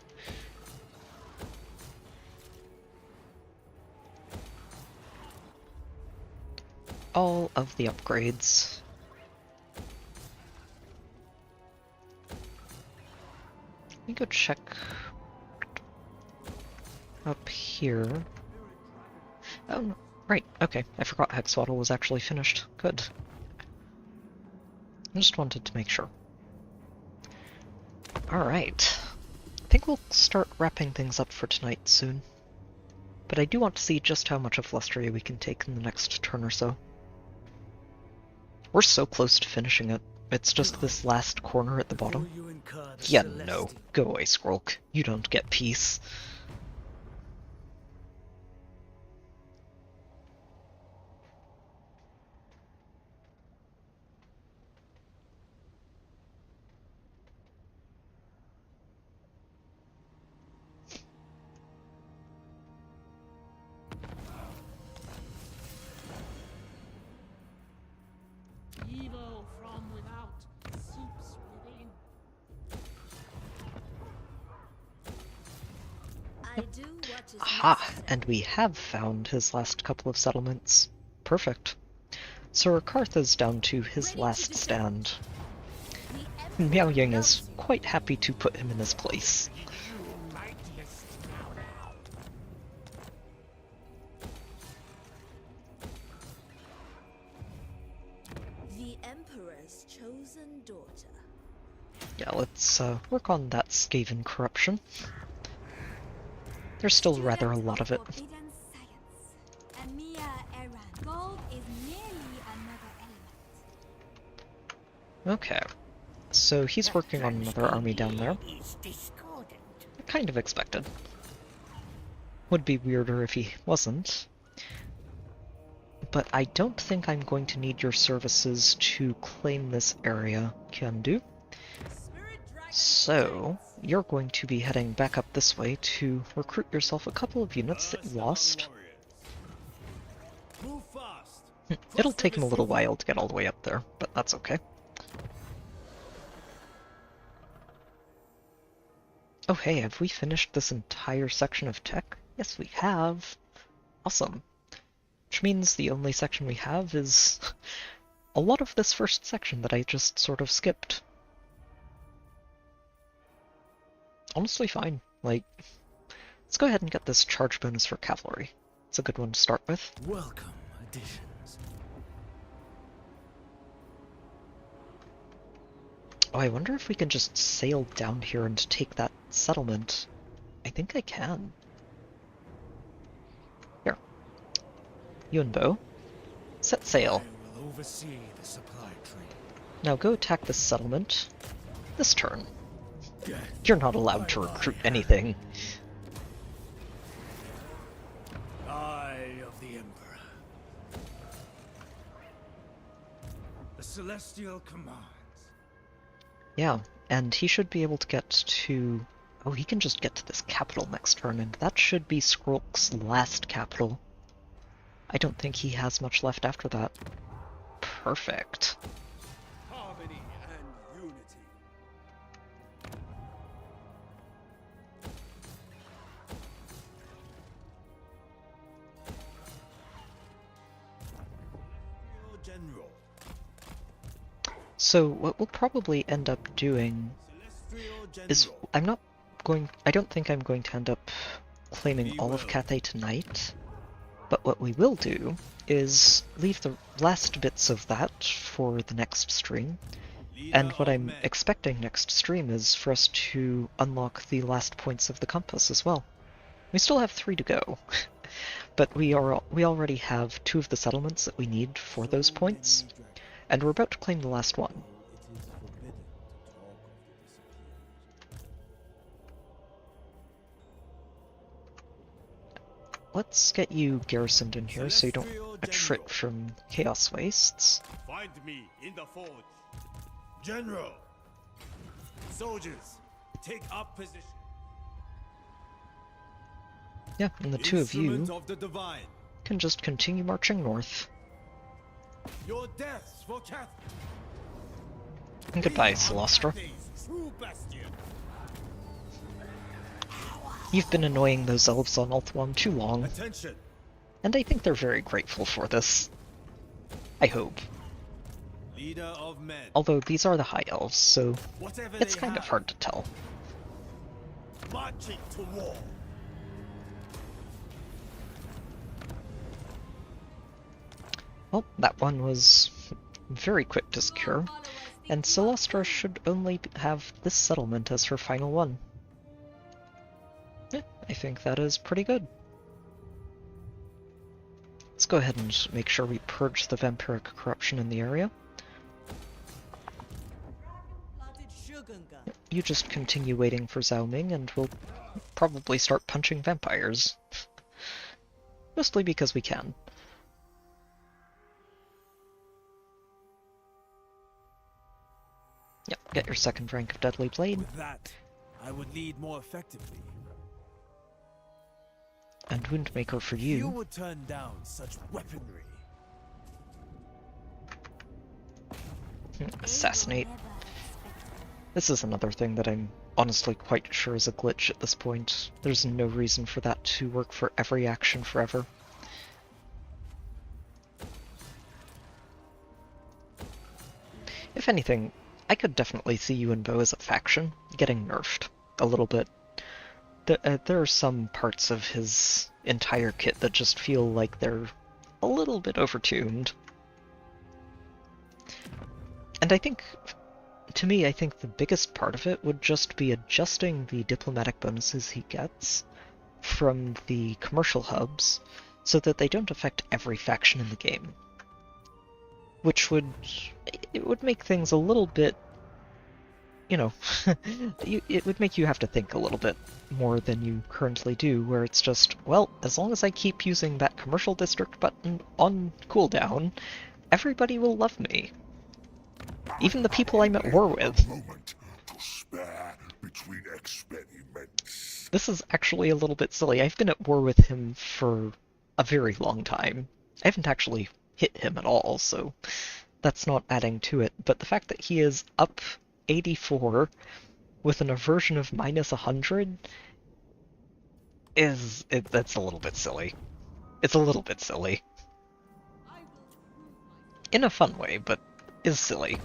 All of the upgrades. Let me go check up here. Oh, no. Right, okay. I forgot Hexwaddle was actually finished. Good. I just wanted to make sure. Alright. I think we'll start wrapping things up for tonight soon. But I do want to see just how much of Lustria we can take in the next turn or so. We're so close to finishing it. It's just this last corner at the bottom. Yeah, no. Go away, Skrulk. You don't get peace. Evil from without seeps within. I do what is Aha! necessary. And we have found his last couple of settlements. Perfect. So Rakartha's down to his last stand. And Miao Ying is quite happy to put him in his place. The Emperor's chosen daughter. Yeah, let's work on that Skaven corruption. There's still rather a lot of it. Forbidden science. A mere errand. Gold is merely another element. Okay. So he's working on another army down there. Kind of expected. Would be weirder if he wasn't. But I don't think I'm going to need your services to claim this area, Kyandu. So, you're going to be heading back up this way to recruit yourself a couple of units that you lost. Move fast. It'll take him a little while to get all the way up there, but that's okay. Oh hey, have we finished this entire section of tech? Yes, we have. Awesome. Which means the only section we have is a lot of this first section that I just sort of skipped. Honestly fine. Like, let's go ahead and get this charge bonus for cavalry. It's a good one to start with. Welcome additions. Oh, I wonder if we can just sail down here and take that settlement. I think I can. Here. Yuan Bo. Set sail. I will oversee the supply train. Now go attack this settlement. this turn. You're not allowed to recruit anything. Eye of the Emperor. The celestial commands. Yeah, and he should be able to get to... Oh, he can just get to this capital next turn, and that should be Skrulk's last capital. I don't think he has much left after that. Perfect. Harmony and unity. General. So what we'll probably end up doing is I don't think I'm going to end up claiming all of Cathay tonight, but what we will do is leave the last bits of that for the next stream, and what I'm expecting next stream is for us to unlock the last points of the compass as well. We still have 3 to go, but we already have 2 of the settlements that we need for those points, and we're about to claim the last one. Let's get you garrisoned in here so you don't attrit from Chaos Wastes. Find me in the forge. General. Soldiers, take up position. Yeah, and the 2 of you Instrument of the divine. can just continue marching north. Your deaths for Cathayan. And goodbye, Celestra. True bastion. You've been annoying those elves on Ulthuan too long, Attention. and I think they're very grateful for this. I hope. Leader of men. Although these are the High Elves, so Whatever it's they kind of have. hard to tell. Marching to war. Well, that one was very quick to secure, and Celestra should only have this settlement as her final one. Yeah, I think that is pretty good. Let's go ahead and make sure we purge the vampiric corruption in the area. You just continue waiting for Zhao Ming and we'll probably start punching vampires. Mostly because we can. Yep, get your 2nd rank of Deadly Blade. With that, I would lead more effectively. And Woundmaker for You you. would turn down such weaponry. Assassinate. This is another thing that I'm honestly quite sure is a glitch at this point. There's no reason for that to work for every action forever. If anything, I could definitely see you and Bo as a faction getting nerfed a little bit. There are some parts of his entire kit that just feel like they're a little bit overtuned. And I think, to me, I think the biggest part of it would just be adjusting the diplomatic bonuses he gets from the commercial hubs so that they don't affect every faction in the game. Which would make things a little bit, you know, it would make you have to think a little bit more than you currently do, where it's just, well, as long as I keep using that commercial district button on cooldown, everybody will love me. Even the people I'm at war with. This is actually a little bit silly. I've been at war with him for a very long time. I haven't actually hit him at all, so that's not adding to it. But the fact that he is up 84 with an aversion of -100 that's a little bit silly. It's a little bit silly. In a fun way, but is silly.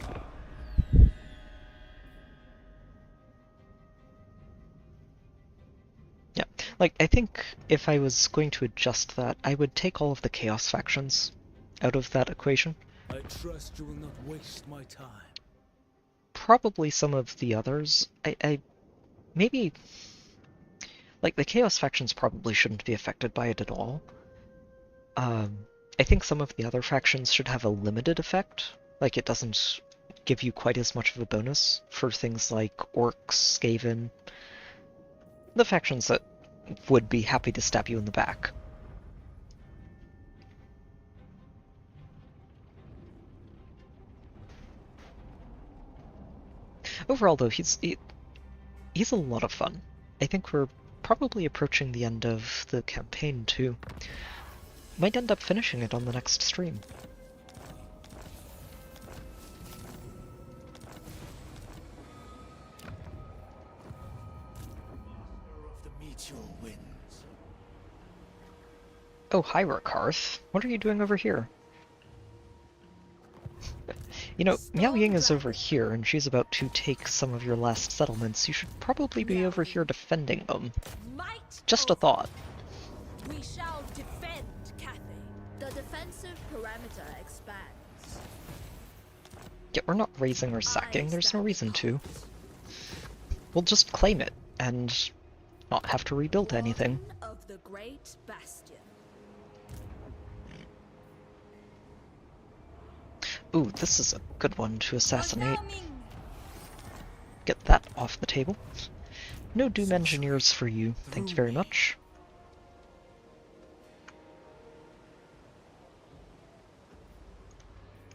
Yeah, like, I think if I was going to adjust that, I would take all of the Chaos factions out of that equation. I trust you will not waste my time. Probably some of the others. Maybe, like, the Chaos factions probably shouldn't be affected by it at all. I think some of the other factions should have a limited effect. Like, it doesn't give you quite as much of a bonus for things like orcs, Skaven, the factions that would be happy to stab you in the back. Overall, though, he's a lot of fun. I think we're probably approaching the end of the campaign, too. Might end up finishing it on the next stream. Oh, hi, Rakarth. What are you doing over here? You know, Miao Ying is over here, and she's about to take some of your last settlements. You should probably be over here defending them. Just a thought. We shall defend Cathay. The defensive perimeter expands. Yeah, we're not raising or sacking. There's no reason to. We'll just claim it, and not have to rebuild anything. Of the Great Bastion. Ooh, this is a good one to assassinate. Get that off the table. No Doom Engineers for you, thank you very much.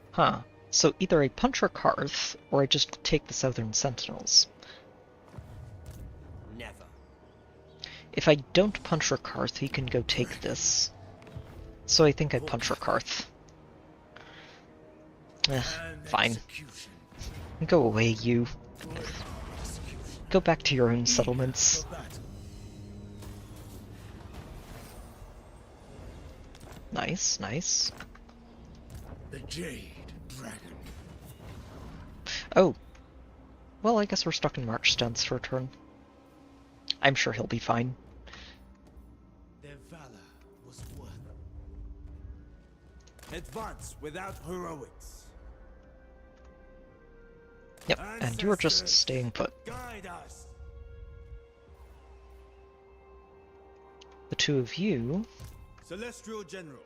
Huh, so either I punch Rakarth, or I just take the Southern Sentinels. Never. If I don't punch Rakarth, he can go take this. So I think I punch Rakarth. Fine. Go away, you. Go back to your own settlements. Nice, nice. The Jade Dragon. Oh. Well, I guess we're stuck in march stance for a turn. I'm sure he'll be fine. Their valor was worth it. Advance without heroics. Yep, and you're just staying put. Guide us. The two of you... Celestial General.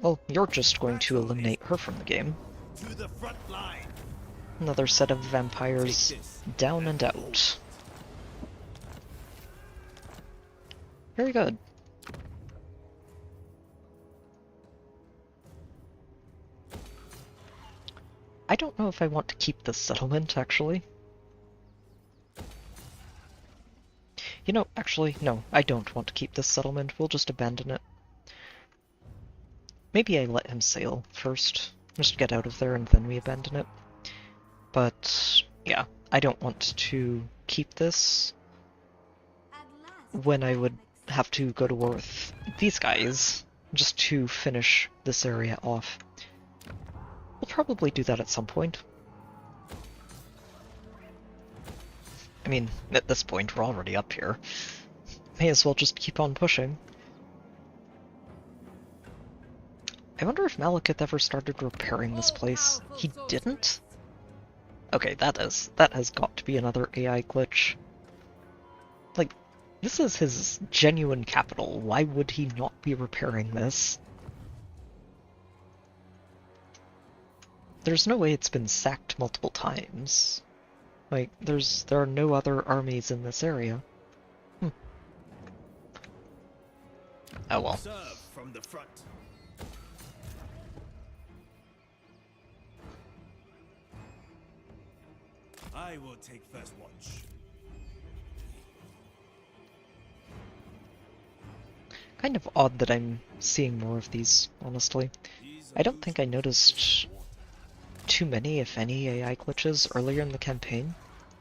Well, you're just going to eliminate her from the game. To the front line. Another set of vampires down and out. Very good. I don't know if I want to keep this settlement, actually. You know, actually, no, I don't want to keep this settlement. We'll just abandon it. Maybe I let him sail first. Just get out of there and then we abandon it. But, yeah, I don't want to keep this when I would have to go to war with these guys just to finish this area off. We'll probably do that at some point. I mean, at this point, we're already up here. May as well just keep on pushing. I wonder if Malekith ever started repairing this place. He didn't? Okay, that has got to be another AI glitch. Like, this is his genuine capital. Why would he not be repairing this? There's no way it's been sacked multiple times. Like, there are no other armies in this area. Oh well. Serve from the front. I will take first watch. Kind of odd that I'm seeing more of these, honestly. I don't think I noticed too many, if any, AI glitches earlier in the campaign,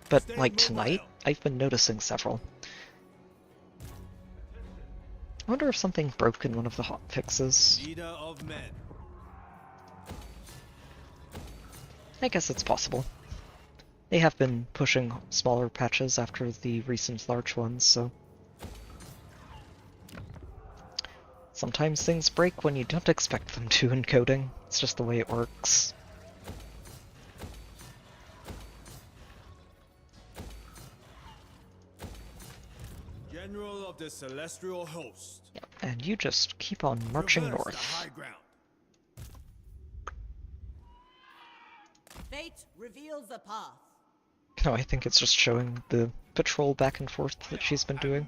but like tonight, I've been noticing several. I wonder if something broke in one of the hotfixes. Leader of men. I guess it's possible. They have been pushing smaller patches after the recent large ones, so... Sometimes things break when you don't expect them to in coding. It's just the way it works. General of the Celestial Host. Yep, and you just keep on marching north. Fate reveals a path. No, I think it's just showing the patrol back and forth that she's been doing.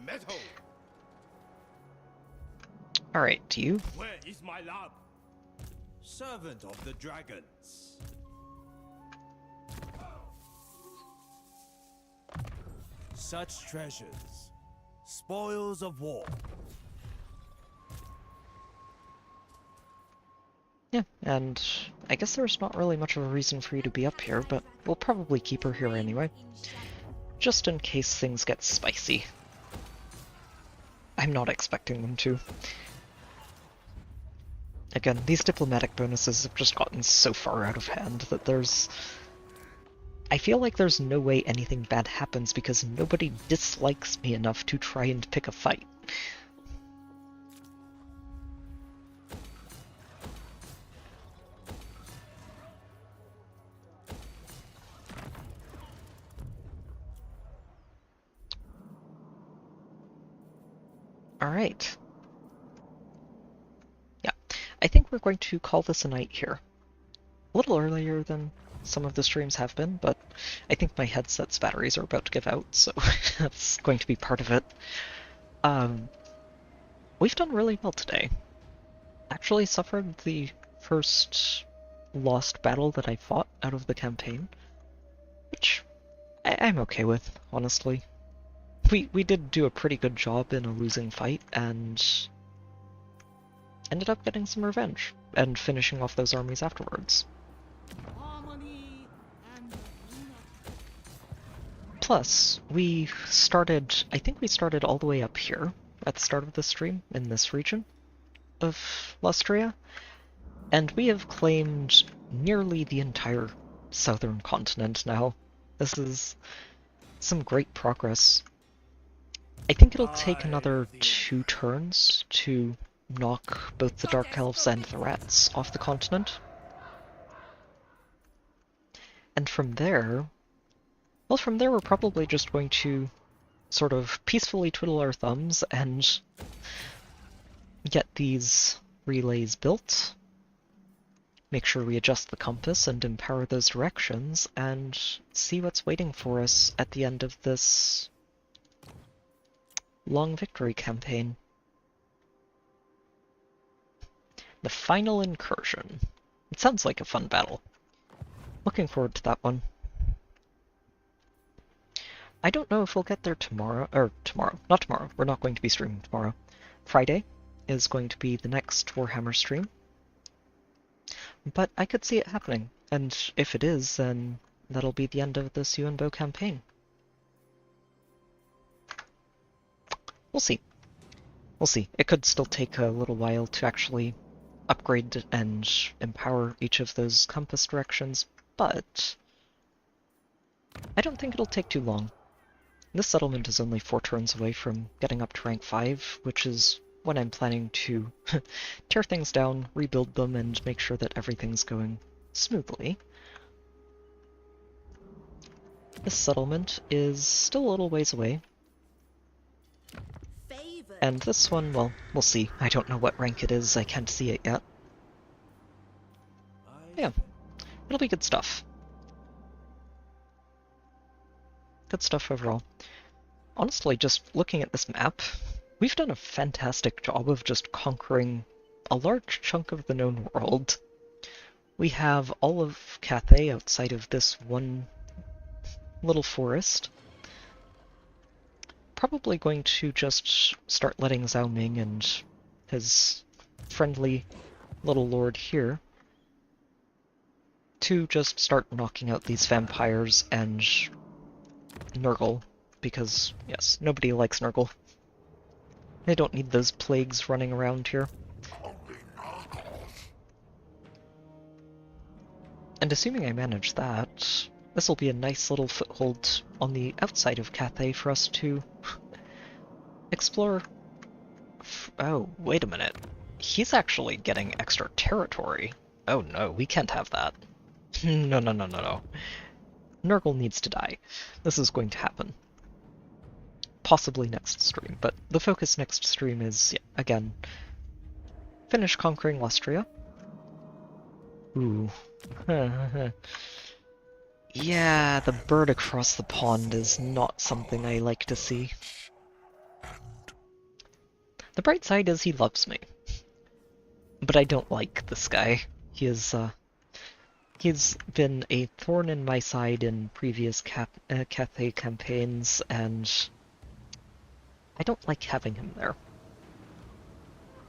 Alright, you? Where is my lab? Servant of the dragons. Such treasures, spoils of war. Yeah, and I guess there's not really much of a reason for you to be up here, but we'll probably keep her here anyway. Just in case things get spicy. I'm not expecting them to. Again, these diplomatic bonuses have just gotten so far out of hand that I feel like there's no way anything bad happens because nobody dislikes me enough to try and pick a fight. Alright. Yeah, I think we're going to call this a night here. A little earlier than some of the streams have been, but I think my headset's batteries are about to give out, so that's going to be part of it. We've done really well today. Actually suffered the first lost battle that I fought out of the campaign, which I'm okay with, honestly. We did do a pretty good job in a losing fight, and ended up getting some revenge, and finishing off those armies afterwards. Plus, I think we started all the way up here, at the start of the stream, in this region of Lustria, and we have claimed nearly the entire southern continent now. This is some great progress. I think it'll take another 2 turns to knock both the Dark Elves and the Rats off the continent. And from there, well, from there we're probably just going to sort of peacefully twiddle our thumbs and get these relays built, make sure we adjust the compass and empower those directions, and see what's waiting for us at the end of this long victory campaign. The final incursion. It sounds like a fun battle. Looking forward to that one. I don't know if we'll get there tomorrow, not tomorrow, we're not going to be streaming tomorrow. Friday is going to be the next Warhammer stream. But I could see it happening, and if it is, then that'll be the end of this Yuan campaign. We'll see. We'll see. It could still take a little while to actually upgrade and empower each of those compass directions, but I don't think it'll take too long. This settlement is only 4 turns away from getting up to rank 5, which is when I'm planning to tear things down, rebuild them, and make sure that everything's going smoothly. This settlement is still a little ways away. And this one, well, we'll see. I don't know what rank it is, I can't see it yet. Yeah, it'll be good stuff. Good stuff overall. Honestly, just looking at this map, we've done a fantastic job of just conquering a large chunk of the known world. We have all of Cathay outside of this one little forest. Probably going to just start letting Zhao Ming and his friendly little lord here to just start knocking out these vampires and Nurgle, because, yes, nobody likes Nurgle. They don't need those plagues running around here. And assuming I manage that, this will be a nice little foothold on the outside of Cathay for us to explore. Oh, wait a minute. He's actually getting extra territory. Oh no, we can't have that. No. Nurgle needs to die. This is going to happen. Possibly next stream, but the focus next stream is, yeah, again, finish conquering Lustria. Ooh. Yeah, the bird across the pond is not something I like to see. The bright side is he loves me. But I don't like this guy. He's been a thorn in my side in previous Cathay campaigns, and I don't like having him there.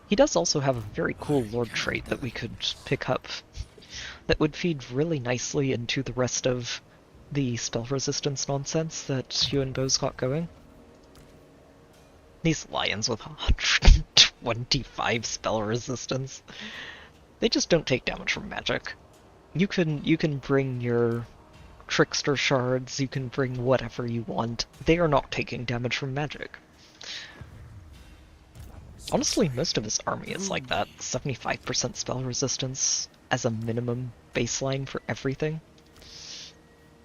He does also have a very cool lord trait that we could pick up that would feed really nicely into the rest of the spell resistance nonsense that Yuan Bo's got going. These lions with 125 spell resistance, they just don't take damage from magic. You can bring your trickster shards, you can bring whatever you want. They are not taking damage from magic. Honestly, most of his army is like that. 75% spell resistance as a minimum baseline for everything.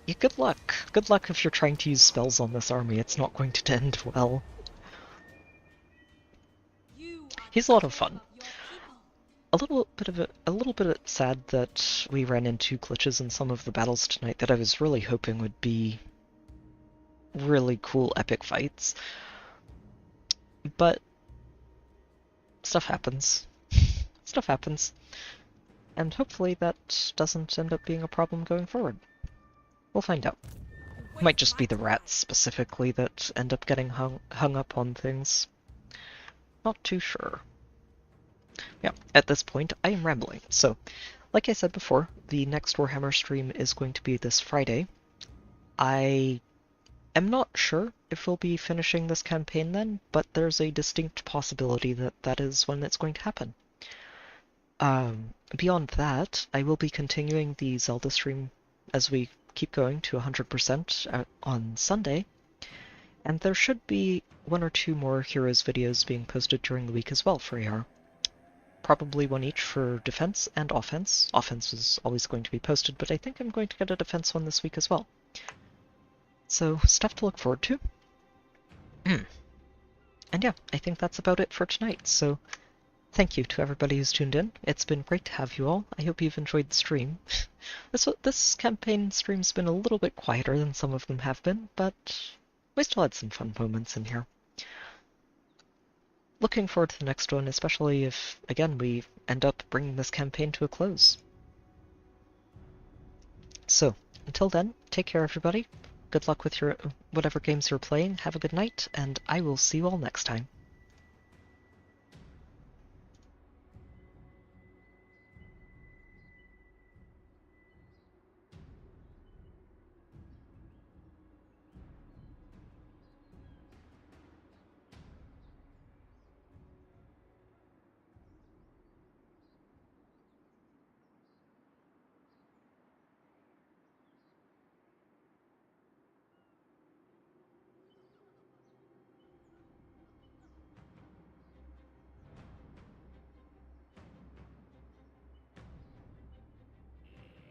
Yeah, good luck. Good luck if you're trying to use spells on this army. It's not going to end well. He's a lot of fun. A little bit sad that we ran into glitches in some of the battles tonight that I was really hoping would be really cool epic fights. But stuff happens. Stuff happens. And hopefully that doesn't end up being a problem going forward. We'll find out. It might just be the rats specifically that end up getting hung up on things. Not too sure. Yeah, at this point, I am rambling. So, like I said before, the next Warhammer stream is going to be this Friday. I am not sure if we'll be finishing this campaign then, but there's a distinct possibility that that is when it's going to happen. Beyond that, I will be continuing the Zelda stream as we keep going to 100% on Sunday, and there should be 1 or 2 more Heroes videos being posted during the week as well for AR. Probably one each for defense and offense. Offense is always going to be posted, but I think I'm going to get a defense one this week as well. So, stuff to look forward to. And yeah, I think that's about it for tonight, so thank you to everybody who's tuned in. It's been great to have you all. I hope you've enjoyed the stream. This campaign stream's been a little bit quieter than some of them have been, but we still had some fun moments in here. Looking forward to the next one, especially if, again, we end up bringing this campaign to a close. So, until then, take care everybody. Good luck with your whatever games you're playing. Have a good night, and I will see you all next time.